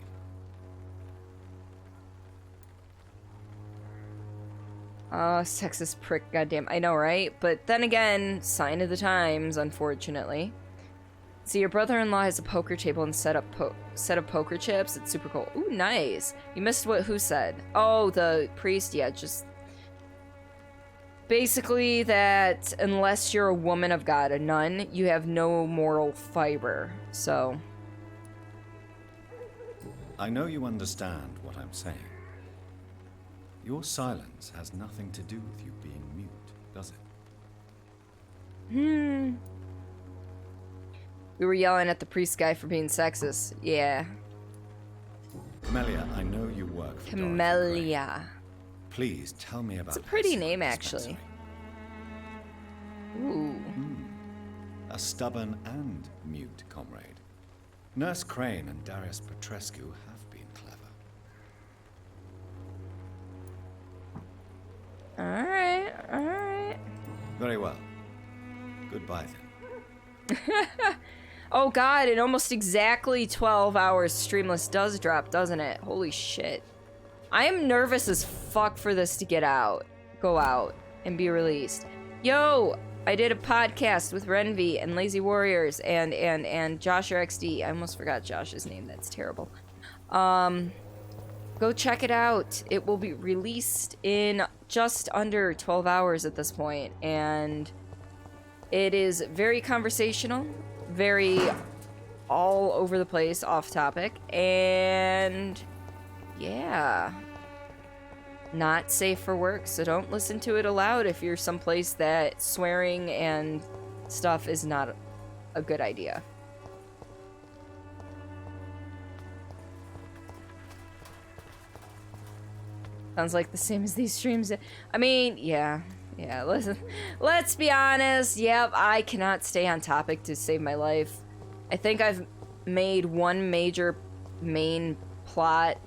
Sexist prick, goddamn. I know, right? But then again, sign of the times, unfortunately. See, your brother-in-law has a poker table and set of poker chips. It's super cool. Ooh, nice. You missed who said. Oh, the priest, yeah, just... Basically that unless you're a woman of God, a nun, you have no moral fiber, so... I know you understand what I'm saying. Your silence has nothing to do with you being mute, does it? We were yelling at the priest guy for being sexist. Yeah. Camellia, I know you work for Camellia. Please tell me about It's a pretty name, actually. Ooh. A stubborn and mute comrade. Nurse Crane and Darius Petrescu have been clever. Alright, alright. Very well. Goodbye then. Oh god, in almost exactly 12 hours, Streamless does drop, doesn't it? Holy shit. I am nervous as fuck for this to go out, and be released. Yo, I did a podcast with Renvi and Lazy Warriors and Josh XD. I almost forgot Josh's name, that's terrible. Go check it out. It will be released in just under 12 hours at this point, and it is very conversational, very all over the place, off topic, and yeah, not safe for work, so don't listen to it aloud if you're someplace that swearing and stuff is not a good idea. Sounds like the same as these streams. I mean, yeah, listen, let's be honest. Yep, I cannot stay on topic to save my life. I think I've made one major main plot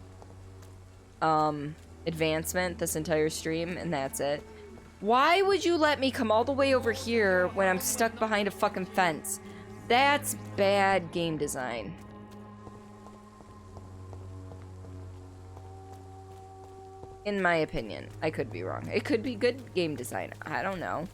advancement this entire stream, and that's it. Why would you let me come all the way over here when I'm stuck behind a fucking fence? That's bad game design. In my opinion. I could be wrong. It could be good game design. I don't know.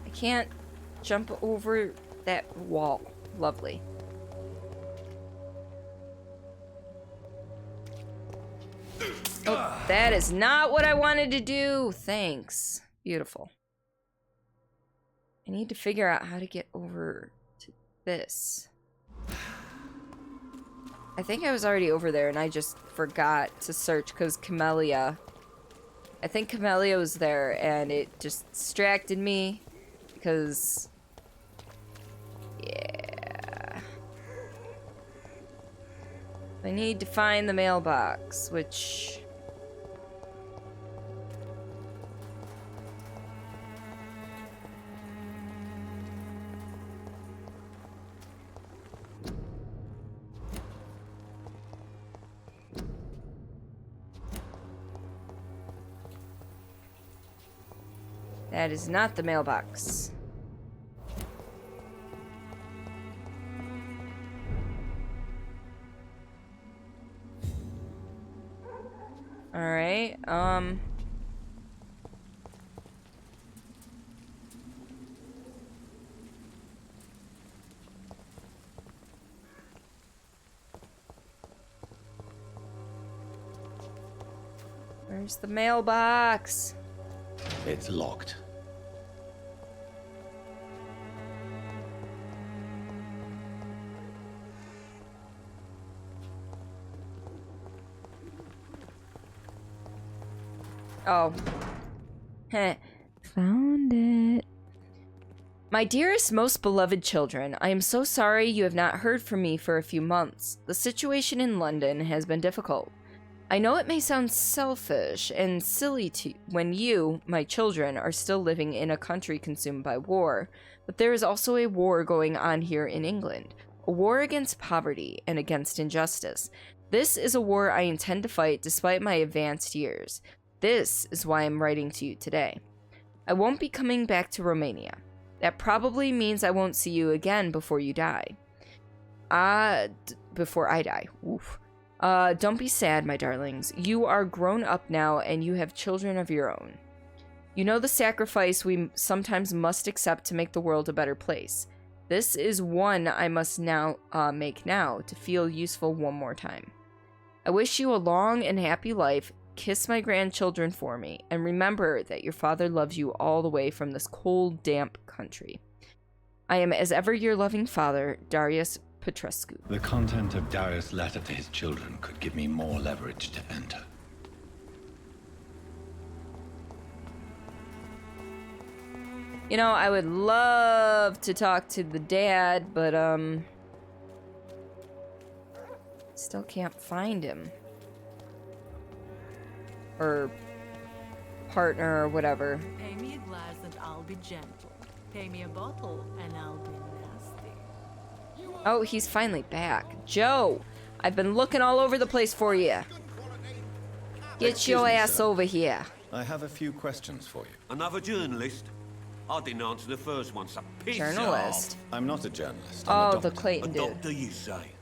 I can't jump over that wall. Lovely. Oh, that is not what I wanted to do. Thanks. Beautiful. I need to figure out how to get over to this. I think I was already over there and I just forgot to search because Camellia. I think Camellia was there and it just distracted me because... yeah. I need to find the mailbox, which... that is not the mailbox. Alright, where's the mailbox? It's locked. Oh. Heh. Found it. My dearest, most beloved children, I am so sorry you have not heard from me for a few months. The situation in London has been difficult. I know it may sound selfish and silly when you, my children, are still living in a country consumed by war, but there is also a war going on here in England. A war against poverty and against injustice. This is a war I intend to fight despite my advanced years. This is why I'm writing to you today. I won't be coming back to Romania. That probably means I won't see you again before you die. Before I die. Oof. Don't be sad, my darlings. You are grown up now and you have children of your own. You know the sacrifice we sometimes must accept to make the world a better place. This is one I must now make now to feel useful one more time. I wish you a long and happy life. Kiss my grandchildren for me, and remember that your father loves you all the way from this cold, damp country. I am as ever your loving father, Darius Petrescu. The content of Darius' letter to his children could give me more leverage to enter. You know, I would love to talk to the dad, but, still can't find him. Or partner or whatever. Pay me a glass and I'll be gentle. Pay me a bottle and I'll be nasty. Oh, he's finally back. Joe, I've been looking all over the place for you. Get your ass over here. I have a few questions for you. Another journalist? I didn't answer the first one, so piss Journalist? off. I'm not a journalist. Oh, the Clayton a dude. doctor, you say?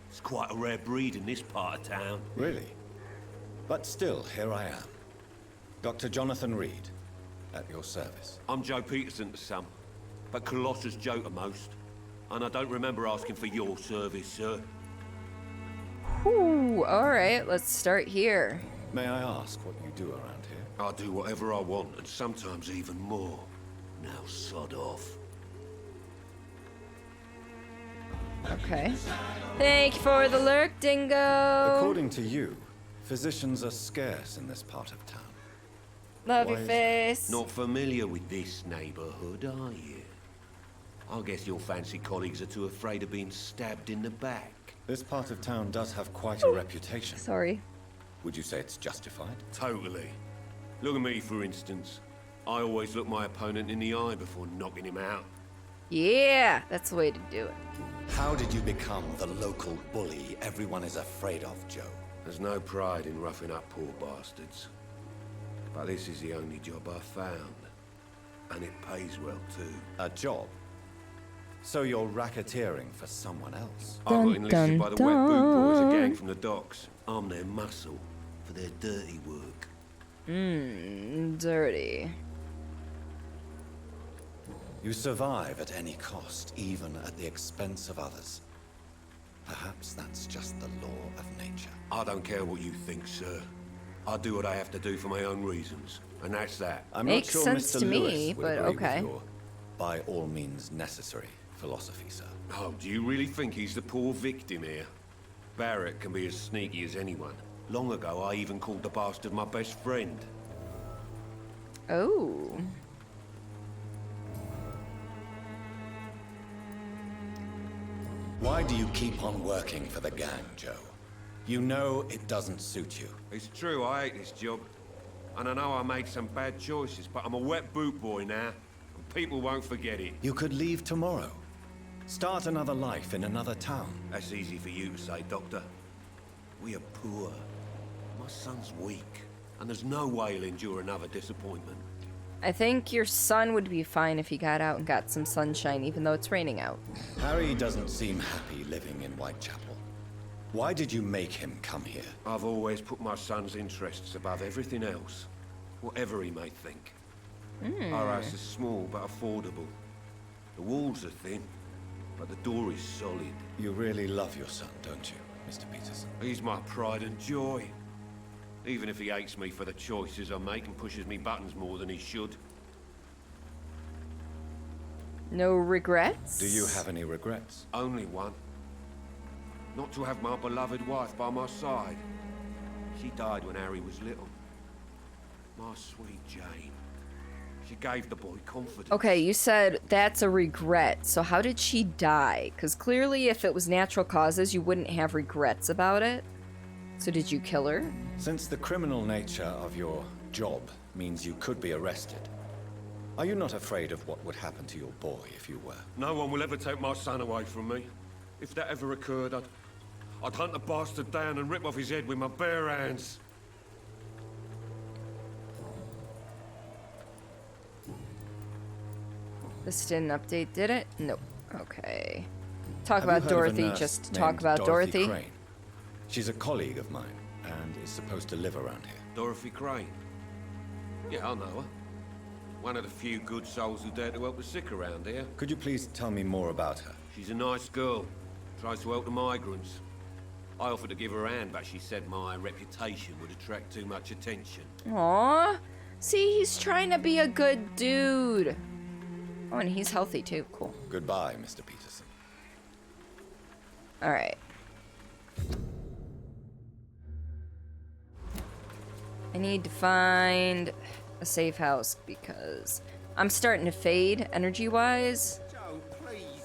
It's quite a rare breed in this part of town. Really? But still, here I am. Dr. Jonathan Reed, at your service. I'm Joe Peterson to some, but Colossus Joe to most. And I don't remember asking for your service, sir. Whew, alright, let's start here. May I ask what you do around here? I do whatever I want, and sometimes even more. Now sod off. Okay. Thank you for the lurk, Dingo. According to you, physicians are scarce in this part of town. Love Why your is face. Not familiar with this neighborhood, are you? I guess your fancy colleagues are too afraid of being stabbed in the back. This part of town does have quite a reputation. Sorry. Would you say it's justified? Totally. Look at me, for instance. I always look my opponent in the eye before knocking him out. Yeah, that's the way to do it. How did you become the local bully everyone is afraid of, Joe? There's no pride in roughing up poor bastards. But this is the only job I've found. And it pays well, too. A job? So you're racketeering for someone else? I got enlisted by the Wet Boot Boys, a gang from the docks. I'm their muscle for their dirty work. Dirty. You survive at any cost, even at the expense of others. Perhaps that's just the law of nature. I don't care what you think, sir. I do what I have to do for my own reasons, and that's that. I'm Makes not sure sense Mr. to Lewis me, would but agree okay. with your, by all means necessary, philosophy, sir. Oh, do you really think he's the poor victim here? Barrett can be as sneaky as anyone. Long ago, I even called the bastard my best friend. Oh. Why do you keep on working for the gang, Joe? You know it doesn't suit you. It's true, I hate this job. And I know I made some bad choices, but I'm a wet boot boy now, and people won't forget it. You could leave tomorrow. Start another life in another town. That's easy for you to say, Doctor. We are poor. My son's weak, and there's no way he'll endure another disappointment. I think your son would be fine if he got out and got some sunshine, even though it's raining out. Harry doesn't seem happy living in Whitechapel. Why did you make him come here? I've always put my son's interests above everything else, whatever he may think. Our house is small but affordable. The walls are thin, but the door is solid. You really love your son, don't you, Mr. Peterson? He's my pride and joy. Even if he hates me for the choices I make and pushes me buttons more than he should. No regrets? Do you have any regrets? Only one. Not to have my beloved wife by my side. She died when Harry was little. My sweet Jane. She gave the boy confidence. Okay, you said that's a regret. So how did she die? Because clearly if it was natural causes, you wouldn't have regrets about it. So did you kill her? Since the criminal nature of your job means you could be arrested, are you not afraid of what would happen to your boy if you were? No one will ever take my son away from me. If that ever occurred, I'd hunt the bastard down and rip off his head with my bare hands. This didn't update, did it? Nope. Okay. Talk Have about you heard of a Dorothy, nurse just named talk about Dorothy. Crane? She's a colleague of mine, and is supposed to live around here. Dorothy Crane? Yeah, I know her. One of the few good souls who dare to help the sick around here. Could you please tell me more about her? She's a nice girl. Tries to help the migrants. I offered to give her a hand, but she said my reputation would attract too much attention. Aww. See, he's trying to be a good dude. Oh, and he's healthy too. Cool. Goodbye, Mr. Peterson. Alright. I need to find a safe house because I'm starting to fade energy-wise.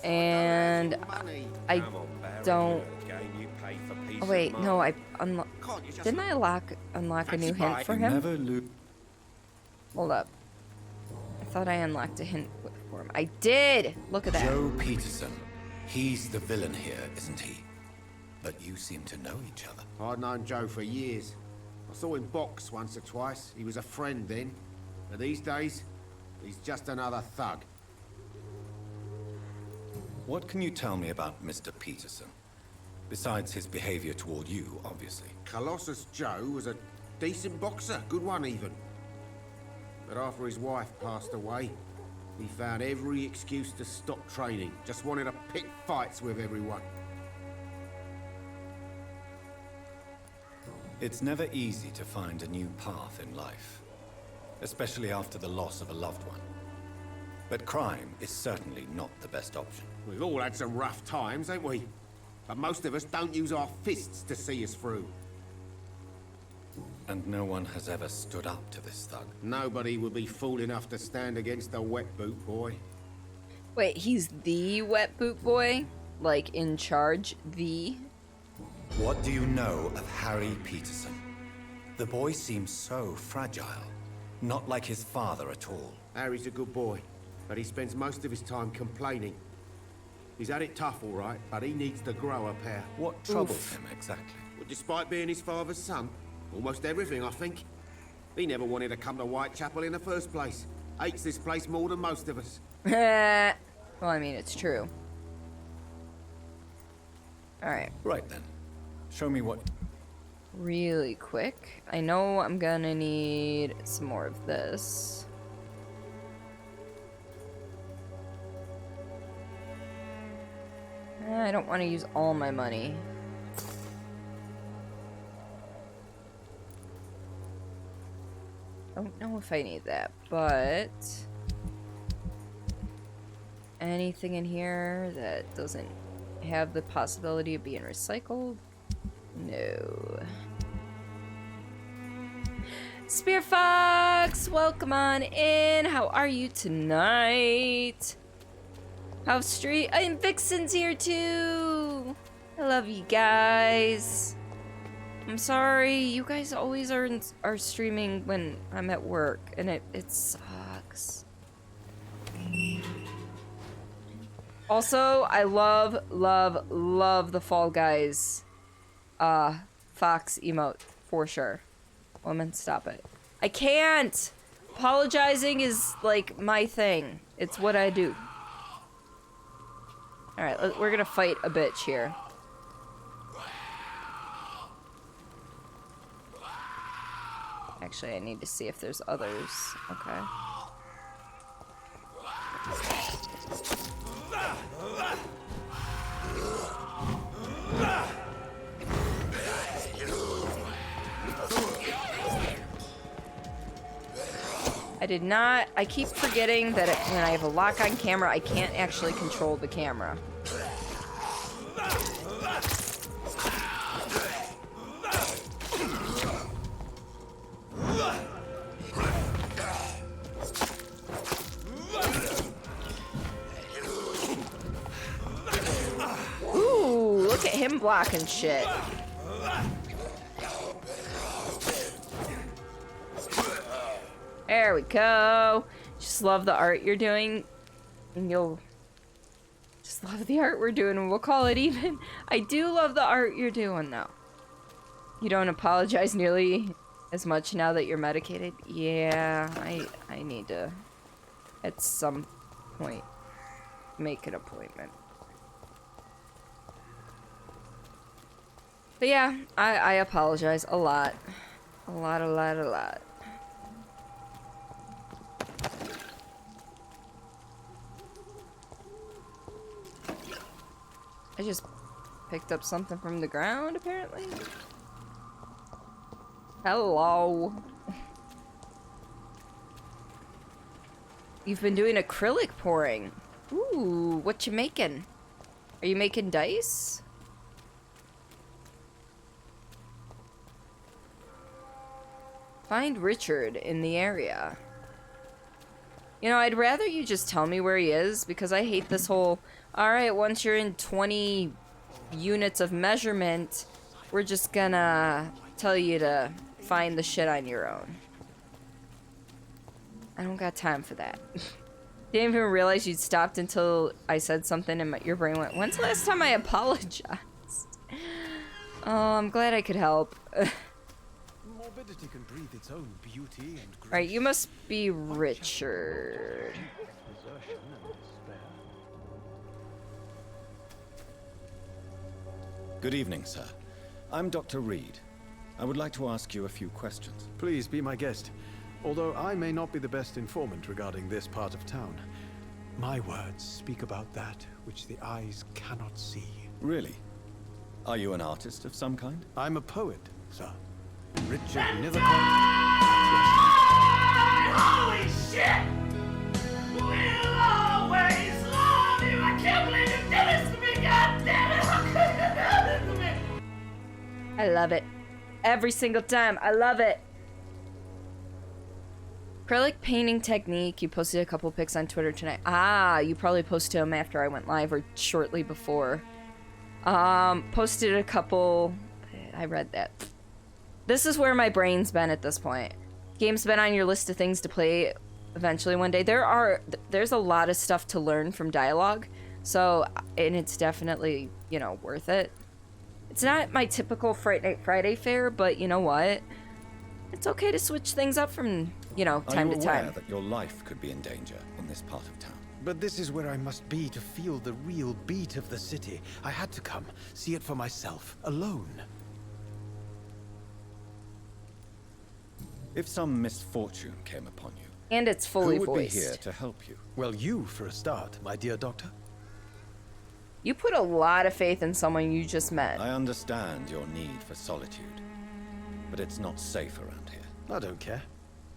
And I don't... Oh wait, no, I didn't I unlock a new hint for him? Hold up. I thought I unlocked a hint for him. I did! Look at that. Joe Peterson. He's the villain here, isn't he? But you seem to know each other. I'd known Joe for years. I saw him box once or twice. He was a friend then. But these days, he's just another thug. What can you tell me about Mr. Peterson? Besides his behavior toward you, obviously. Colossus Joe was a decent boxer, good one even. But after his wife passed away, he found every excuse to stop training. Just wanted to pick fights with everyone. It's never easy to find a new path in life, especially after the loss of a loved one. But crime is certainly not the best option. We've all had some rough times, ain't we? But most of us don't use our fists to see us through. And no one has ever stood up to this thug. Nobody would be fool enough to stand against the wet boot boy. Wait, he's the wet boot boy? Like, in charge? The? What do you know of Harry Peterson? The boy seems so fragile. Not like his father at all. Harry's a good boy, but he spends most of his time complaining. He's had it tough, all right, but he needs to grow a pair. What troubles him, exactly? Well, despite being his father's son, almost everything, I think. He never wanted to come to Whitechapel in the first place. Hates this place more than most of us. Well, I mean, it's true. Alright. Right then. Show me what... Really quick. I know I'm gonna need some more of this. I don't want to use all my money. Don't know if I need that, but... Anything in here that doesn't have the possibility of being recycled? No. Spear Fox, welcome on in. How are you tonight? How's Street? And Vixen's here too. I love you guys. I'm sorry, you guys always are streaming when I'm at work, and it sucks. Also, I love the Fall Guys Fox emote, for sure. Woman, stop it. I can't! Apologizing is, like, my thing. It's what I do. Alright, we're gonna fight a bitch here. Actually, I need to see if there's others. Okay. I did not. I keep forgetting that when I have a lock on camera, I can't actually control the camera. blocking shit. There we go. Just love the art you're doing. And you'll just love the art we're doing, and we'll call it even. I do love the art you're doing, though. You don't apologize nearly as much now that you're medicated? Yeah, I need to, at some point, make an appointment. But yeah, I apologize a lot. A lot. I just picked up something from the ground, apparently. Hello. You've been doing acrylic pouring. Ooh, what you making? Are you making dice? Find Richard in the area. You know, I'd rather you just tell me where he is, because I hate this whole, alright, once you're in 20 units of measurement, we're just gonna tell you to find the shit on your own. I don't got time for that. Didn't even realize you'd stopped until I said something and your brain went, when's the last time I apologized? Oh, I'm glad I could help. Morbidity can breathe its own beauty and grace. Right, you must be Richard. Good evening, sir. I'm Dr. Reed. I would like to ask you a few questions. Please be my guest. Although I may not be the best informant regarding this part of town, my words speak about that which the eyes cannot see. Really? Are you an artist of some kind? I'm a poet, sir. Richard Holy shit! We'll always love you! I can't believe you did this to me! God damn it! How could you do this to me? I love it. Every single time. I love it. Acrylic painting technique. You posted a couple pics on Twitter tonight. Ah, you probably posted them after I went live or shortly before. Posted a couple. I read that. This is where my brain's been at this point. Game's been on your list of things to play eventually one day. There's a lot of stuff to learn from dialogue. So, and it's definitely, you know, worth it. It's not my typical Friday fare, but you know what? It's okay to switch things up from, you know, time to time. Are you aware that your life could be in danger in this part of town? But this is where I must be to feel the real beat of the city. I had to come, see it for myself, alone. If some misfortune came upon you, and it's fully who would voiced. be here to help you? Well, you for a start, my dear doctor. You put a lot of faith in someone you just met. I understand your need for solitude, but it's not safe around here. I don't care.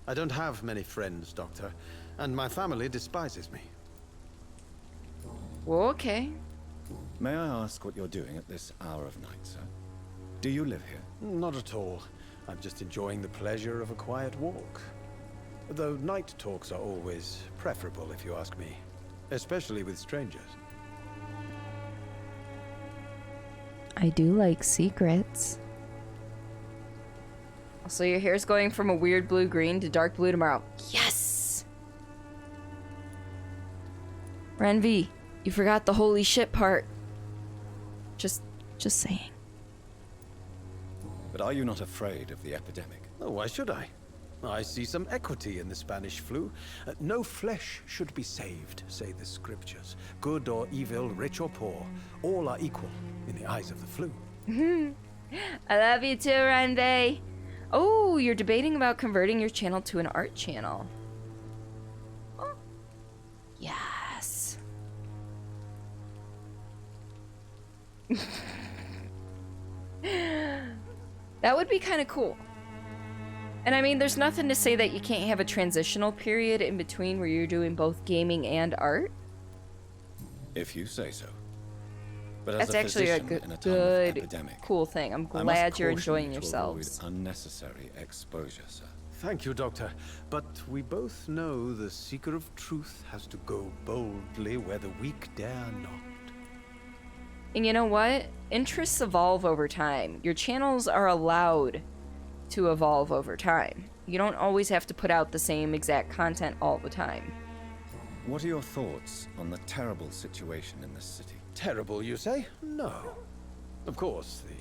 I don't have many friends, Doctor, and my family despises me. Well, okay. May I ask what you're doing at this hour of night, sir? Do you live here? Not at all. I'm just enjoying the pleasure of a quiet walk. Though night talks are always preferable, if you ask me. Especially with strangers. I do like secrets. So your hair's going from a weird blue-green to dark blue tomorrow. Yes! Renvi, you forgot the holy shit part. Just saying. But are you not afraid of the epidemic? Oh, why should I? I see some equity in the Spanish flu. No flesh should be saved, say the scriptures. Good or evil, rich or poor, all are equal in the eyes of the flu. I love you too, Renvi. Oh, you're debating about converting your channel to an art channel. Oh. Yes. That would be kind of cool. And I mean, there's nothing to say that you can't have a transitional period in between where you're doing both gaming and art. If you say so. But That's as a actually a physician in a time of good, epidemic, cool thing. I'm I must glad you're caution enjoying you to yourselves. avoid unnecessary exposure, sir. Thank you, Doctor. But we both know the seeker of truth has to go boldly where the weak dare not. And you know what? Interests evolve over time. Your channels are allowed to evolve over time. You don't always have to put out the same exact content all the time. What are your thoughts on the terrible situation in this city? Terrible, you say? No. Of course, the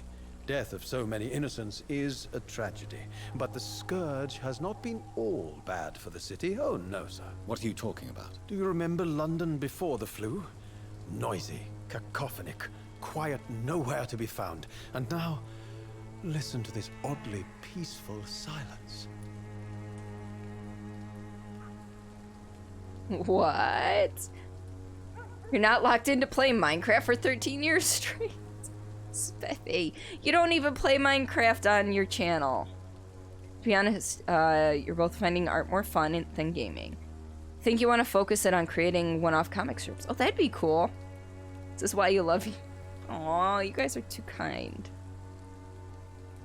death of so many innocents is a tragedy. But the scourge has not been all bad for the city. Oh, no, sir. What are you talking about? Do you remember London before the flu? Noisy, cacophonic, quiet nowhere to be found. And now, listen to this oddly peaceful silence. What? You're not locked into playing Minecraft for 13 years straight? Spiffy. You don't even play Minecraft on your channel. To be honest, you're both finding art more fun than gaming. Think you want to focus it on creating one-off comic strips? Oh, that'd be cool. This is why you love you. Aw, you guys are too kind.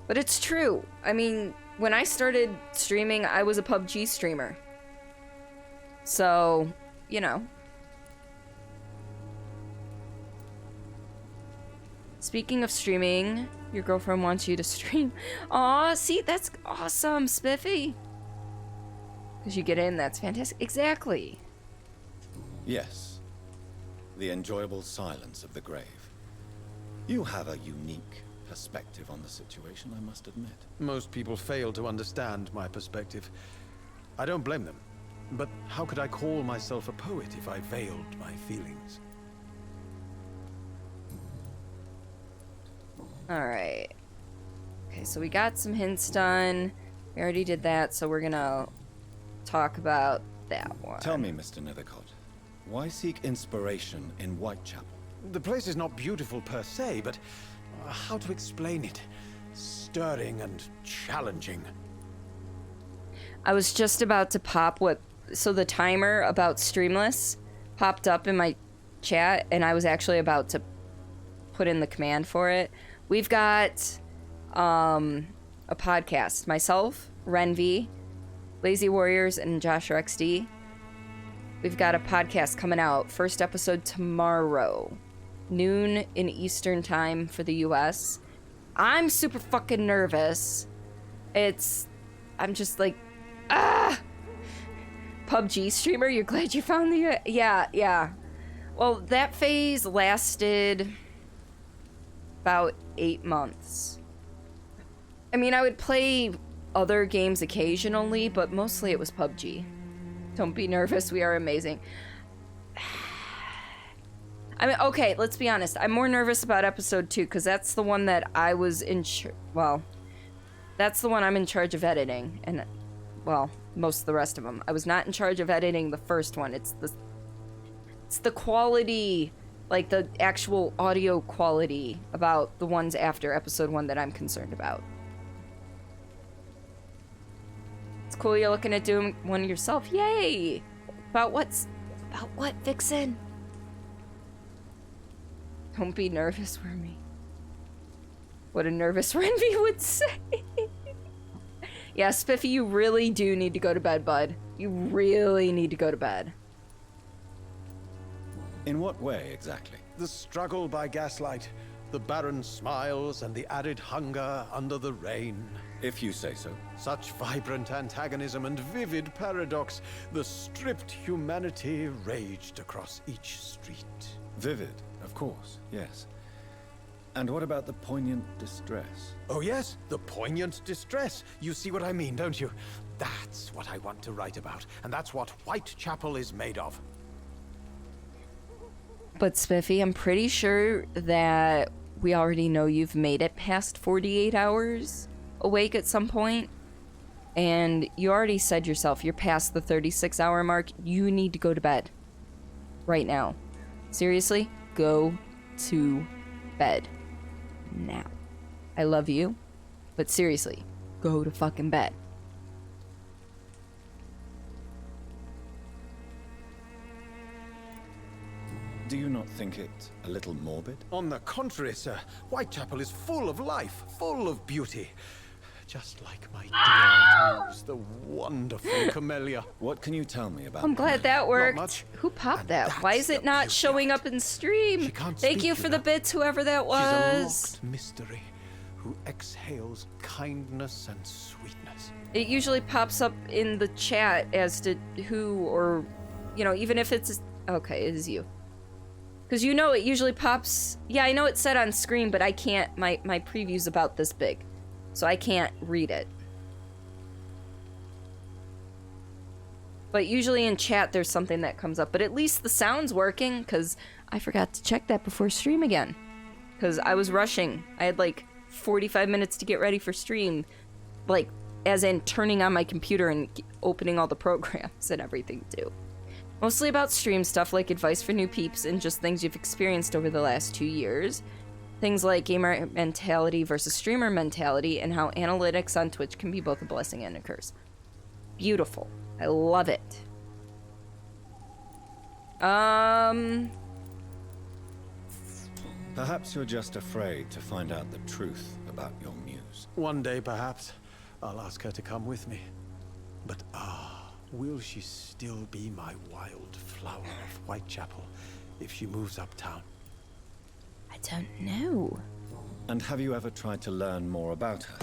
But it's true. I mean, when I started streaming, I was a PUBG streamer. So, you know. Speaking of streaming, your girlfriend wants you to stream. Aw, see, that's awesome, Spiffy. Because you get in, that's fantastic. Exactly. Yes. The enjoyable silence of the grave. You have a unique perspective on the situation, I must admit. Most people fail to understand my perspective. I don't blame them. But how could I call myself a poet if I veiled my feelings? Alright. Okay, so we got some hints done. We already did that, so we're gonna talk about that one. Tell me, Mr. Nethercott, why seek inspiration in Whitechapel? The place is not beautiful per se, but how to explain it? Stirring and challenging. I was just about to pop what... So the timer about Streamless popped up in my chat, and I was actually about to put in the command for it. We've got a podcast. Myself, Renvi, Lazy Warriors, and Joshua XD. We've got a podcast coming out. First episode tomorrow. Noon in Eastern time for the US. I'm super fucking nervous. I'm just like, PUBG streamer, you're glad you found the... Yeah. Well, that phase lasted about 8 months. I mean, I would play other games occasionally, but mostly it was PUBG. Don't be nervous, we are amazing. I mean, okay, let's be honest. I'm more nervous about episode 2, because that's the one that I was that's the one I'm in charge of editing, and, well, most of the rest of them. I was not in charge of editing the first one. It's the quality, like the actual audio quality about the ones after episode 1 that I'm concerned about. It's cool you're looking at doing one yourself. Yay! About what, Vixen? Don't be nervous for me. What a nervous Renvi would say. Yeah, Spiffy, you really do need to go to bed, bud. You really need to go to bed. In what way, exactly? The struggle by gaslight, the barren smiles, and the added hunger under the rain. If you say so. Such vibrant antagonism and vivid paradox, the stripped humanity raged across each street. Vivid, of course, yes. And what about the poignant distress? Oh yes, the poignant distress. You see what I mean, don't you? That's what I want to write about, and that's what Whitechapel is made of. But Spiffy, I'm pretty sure that we already know you've made it past 48 hours awake at some point. And you already said yourself, you're past the 36-hour mark. You need to go to bed. Right now. Seriously, go to bed. Now. I love you, but seriously, go to fucking bed. Do you not think it a little morbid? On the contrary, sir. Whitechapel is full of life, full of beauty. Just like my dear muse, the wonderful Cordilia. What can you tell me about I'm glad that worked. much. Who popped that? Why is it not showing up in stream? Thank you for the bits, whoever that She's a was. locked mystery who exhales kindness and sweetness. It usually pops up in the chat as to who, or, you know, even if it's... Okay, it is you. Because you know it usually pops... Yeah, I know it said on screen, but I can't... My preview's about this big. So I can't read it. But usually in chat there's something that comes up. But at least the sound's working, because I forgot to check that before stream again. Because I was rushing. I had like 45 minutes to get ready for stream. Like, as in turning on my computer and opening all the programs and everything too. Mostly about stream stuff like advice for new peeps and just things you've experienced over the last 2 years. Things like gamer mentality versus streamer mentality and how analytics on Twitch can be both a blessing and a curse. Beautiful. I love it. Perhaps you're just afraid to find out the truth about your muse. One day, perhaps, I'll ask her to come with me. But will she still be my wild flower of Whitechapel if she moves uptown? I don't know. And have you ever tried to learn more about her?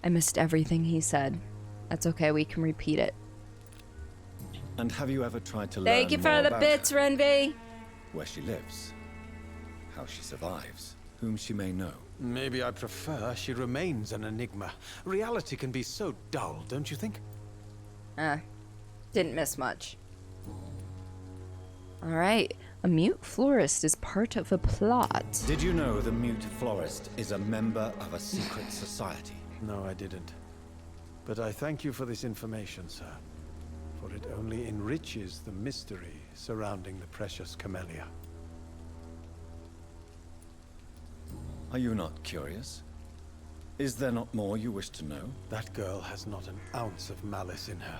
I missed everything he said. That's okay, we can repeat it. And have you ever tried to learn Thank you for more the about bits, her? Renvy. Where she lives, how she survives, whom she may know. Maybe I prefer she remains an enigma. Reality can be so dull, don't you think? Didn't miss much. Alright, a mute florist is part of a plot. Did you know the mute florist is a member of a secret society? No, I didn't. But I thank you for this information, sir. For it only enriches the mystery surrounding the precious camellia. Are you not curious? Is there not more you wish to know? That girl has not an ounce of malice in her.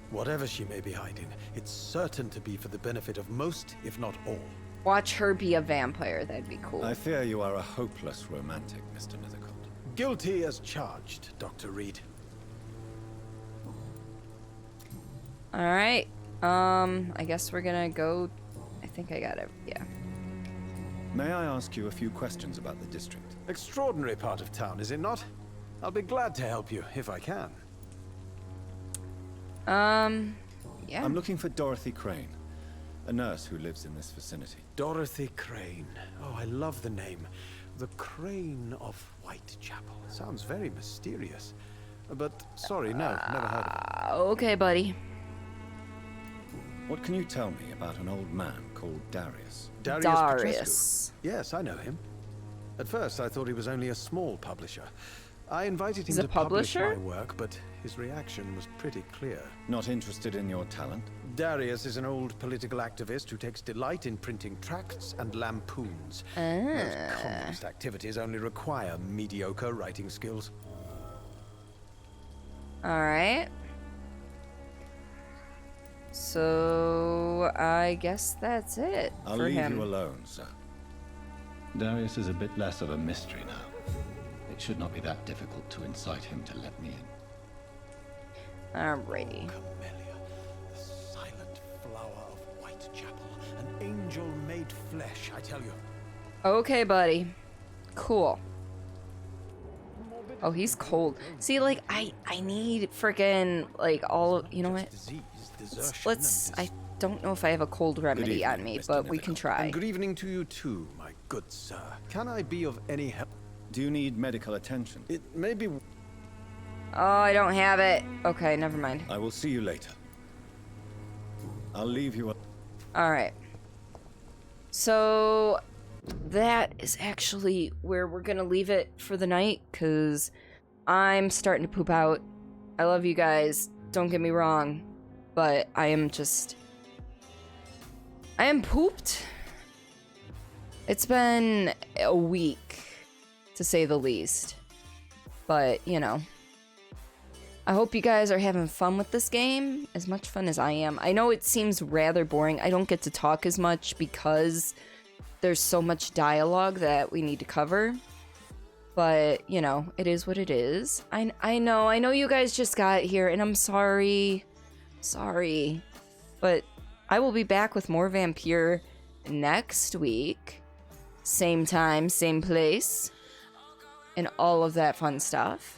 Whatever she may be hiding, it's certain to be for the benefit of most, if not all. Watch her be a vampire, that'd be cool. I fear you are a hopeless romantic, Mr. Nethercold. Guilty as charged, Dr. Reed. Alright, I guess we're gonna go... I think I got it, yeah. May I ask you a few questions about the district? Extraordinary part of town, is it not? I'll be glad to help you, if I can. Yeah. I'm looking for Dorothy Crane, a nurse who lives in this vicinity. Dorothy Crane. Oh, I love the name. The Crane of Whitechapel. Sounds very mysterious. But, sorry, no, never heard of it. Okay, buddy. What can you tell me about an old man called Darius? Darius. Yes, I know him. At first, I thought he was only a small publisher. I invited him to publish my work, but his reaction was pretty clear. Not interested in your talent? Darius is an old political activist who takes delight in printing tracts and lampoons. Ah. Those communist activities only require mediocre writing skills. Alright. So, I guess that's it I'll for leave him. you alone, sir. Darius is a bit less of a mystery now. It should not be that difficult to incite him to let me in. Alrighty. Camellia, the silent flower of Whitechapel, an angel made flesh, I tell you. Okay, buddy. Cool. Oh, he's cold. See, like, I need freaking, like, all of, you know what? Let's, I don't know if I have a cold remedy on me, but we can try. And good evening to you too, my good sir. Can I be of any help? Do you need medical attention? It may be... Oh, I don't have it. Okay, never mind. I will see you later. I'll leave you... Alright. So, that is actually where we're gonna leave it for the night, because I'm starting to poop out. I love you guys, don't get me wrong, but I am pooped. It's been a week, to say the least. But, you know, I hope you guys are having fun with this game, as much fun as I am. I know it seems rather boring. I don't get to talk as much because there's so much dialogue that we need to cover. But, you know, it is what it is. I know you guys just got here, and I'm sorry. Sorry. But I will be back with more Vampyr next week. Same time, same place. And all of that fun stuff.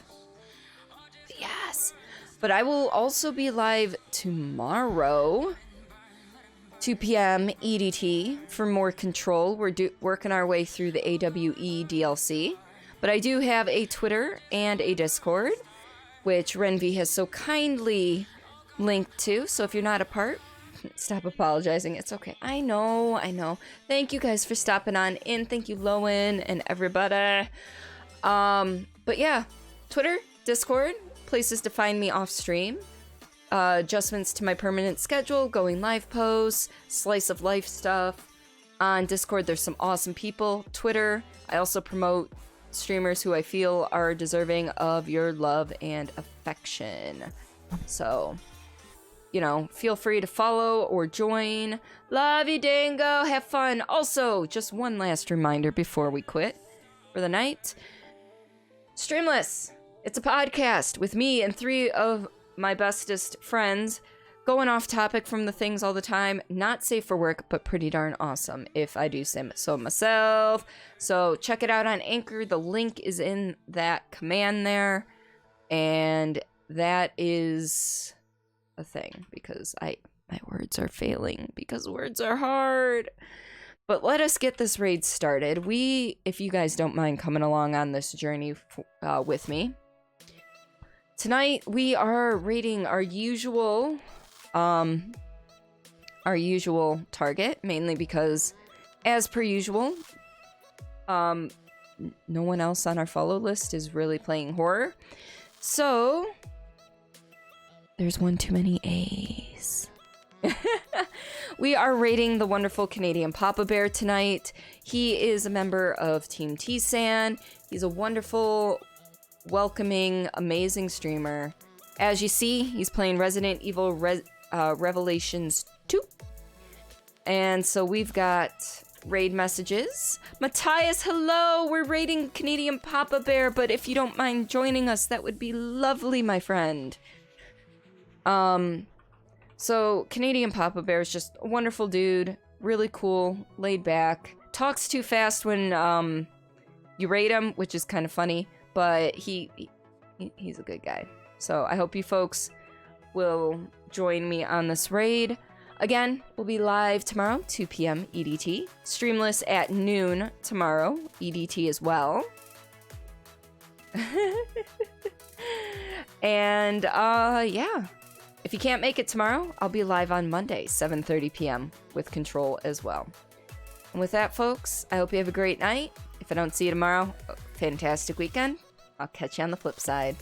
Yes. But I will also be live tomorrow, 2 p.m. EDT, for more Control. We're working our way through the AWE DLC. But I do have a Twitter and a Discord, which Renvi has so kindly linked to. So if you're not a part, stop apologizing. It's okay. I know. Thank you guys for stopping on in. Thank you, Lowen and everybody. But yeah, Twitter, Discord, places to find me off stream. Adjustments to my permanent schedule, going live posts, slice of life stuff. On Discord, there's some awesome people. Twitter, I also promote streamers who I feel are deserving of your love and affection. So, you know, feel free to follow or join. Love you, Dango. Have fun. Also, just one last reminder before we quit for the night. Streamless. It's a podcast with me and 3 of my bestest friends going off topic from the things all the time. Not safe for work, but pretty darn awesome, if I do say so myself. So check it out on Anchor. The link is in that command there. And that is a thing, because my words are failing, because words are hard. But let us get this raid started. If you guys don't mind coming along on this journey with me. Tonight we are raiding our usual target, mainly because, as per usual, no one else on our follow list is really playing horror. So, there's one too many A's. We are raiding the wonderful Canadian Papa Bear tonight. He is a member of Team T-San. He's a wonderful, welcoming, amazing streamer. As you see, he's playing Resident Evil Revelations 2. And so we've got raid messages. Matthias, hello! We're raiding Canadian Papa Bear, but if you don't mind joining us, that would be lovely, my friend. So Canadian Papa Bear is just a wonderful dude, really cool, laid back, talks too fast when you raid him, which is kind of funny, but he's a good guy. So I hope you folks will join me on this raid. Again, we'll be live tomorrow, 2 p.m. EDT. Streamless at noon tomorrow, EDT as well. And yeah. If you can't make it tomorrow, I'll be live on Monday, 7:30 p.m. with Control as well. And with that, folks, I hope you have a great night. If I don't see you tomorrow, fantastic weekend. I'll catch you on the flip side.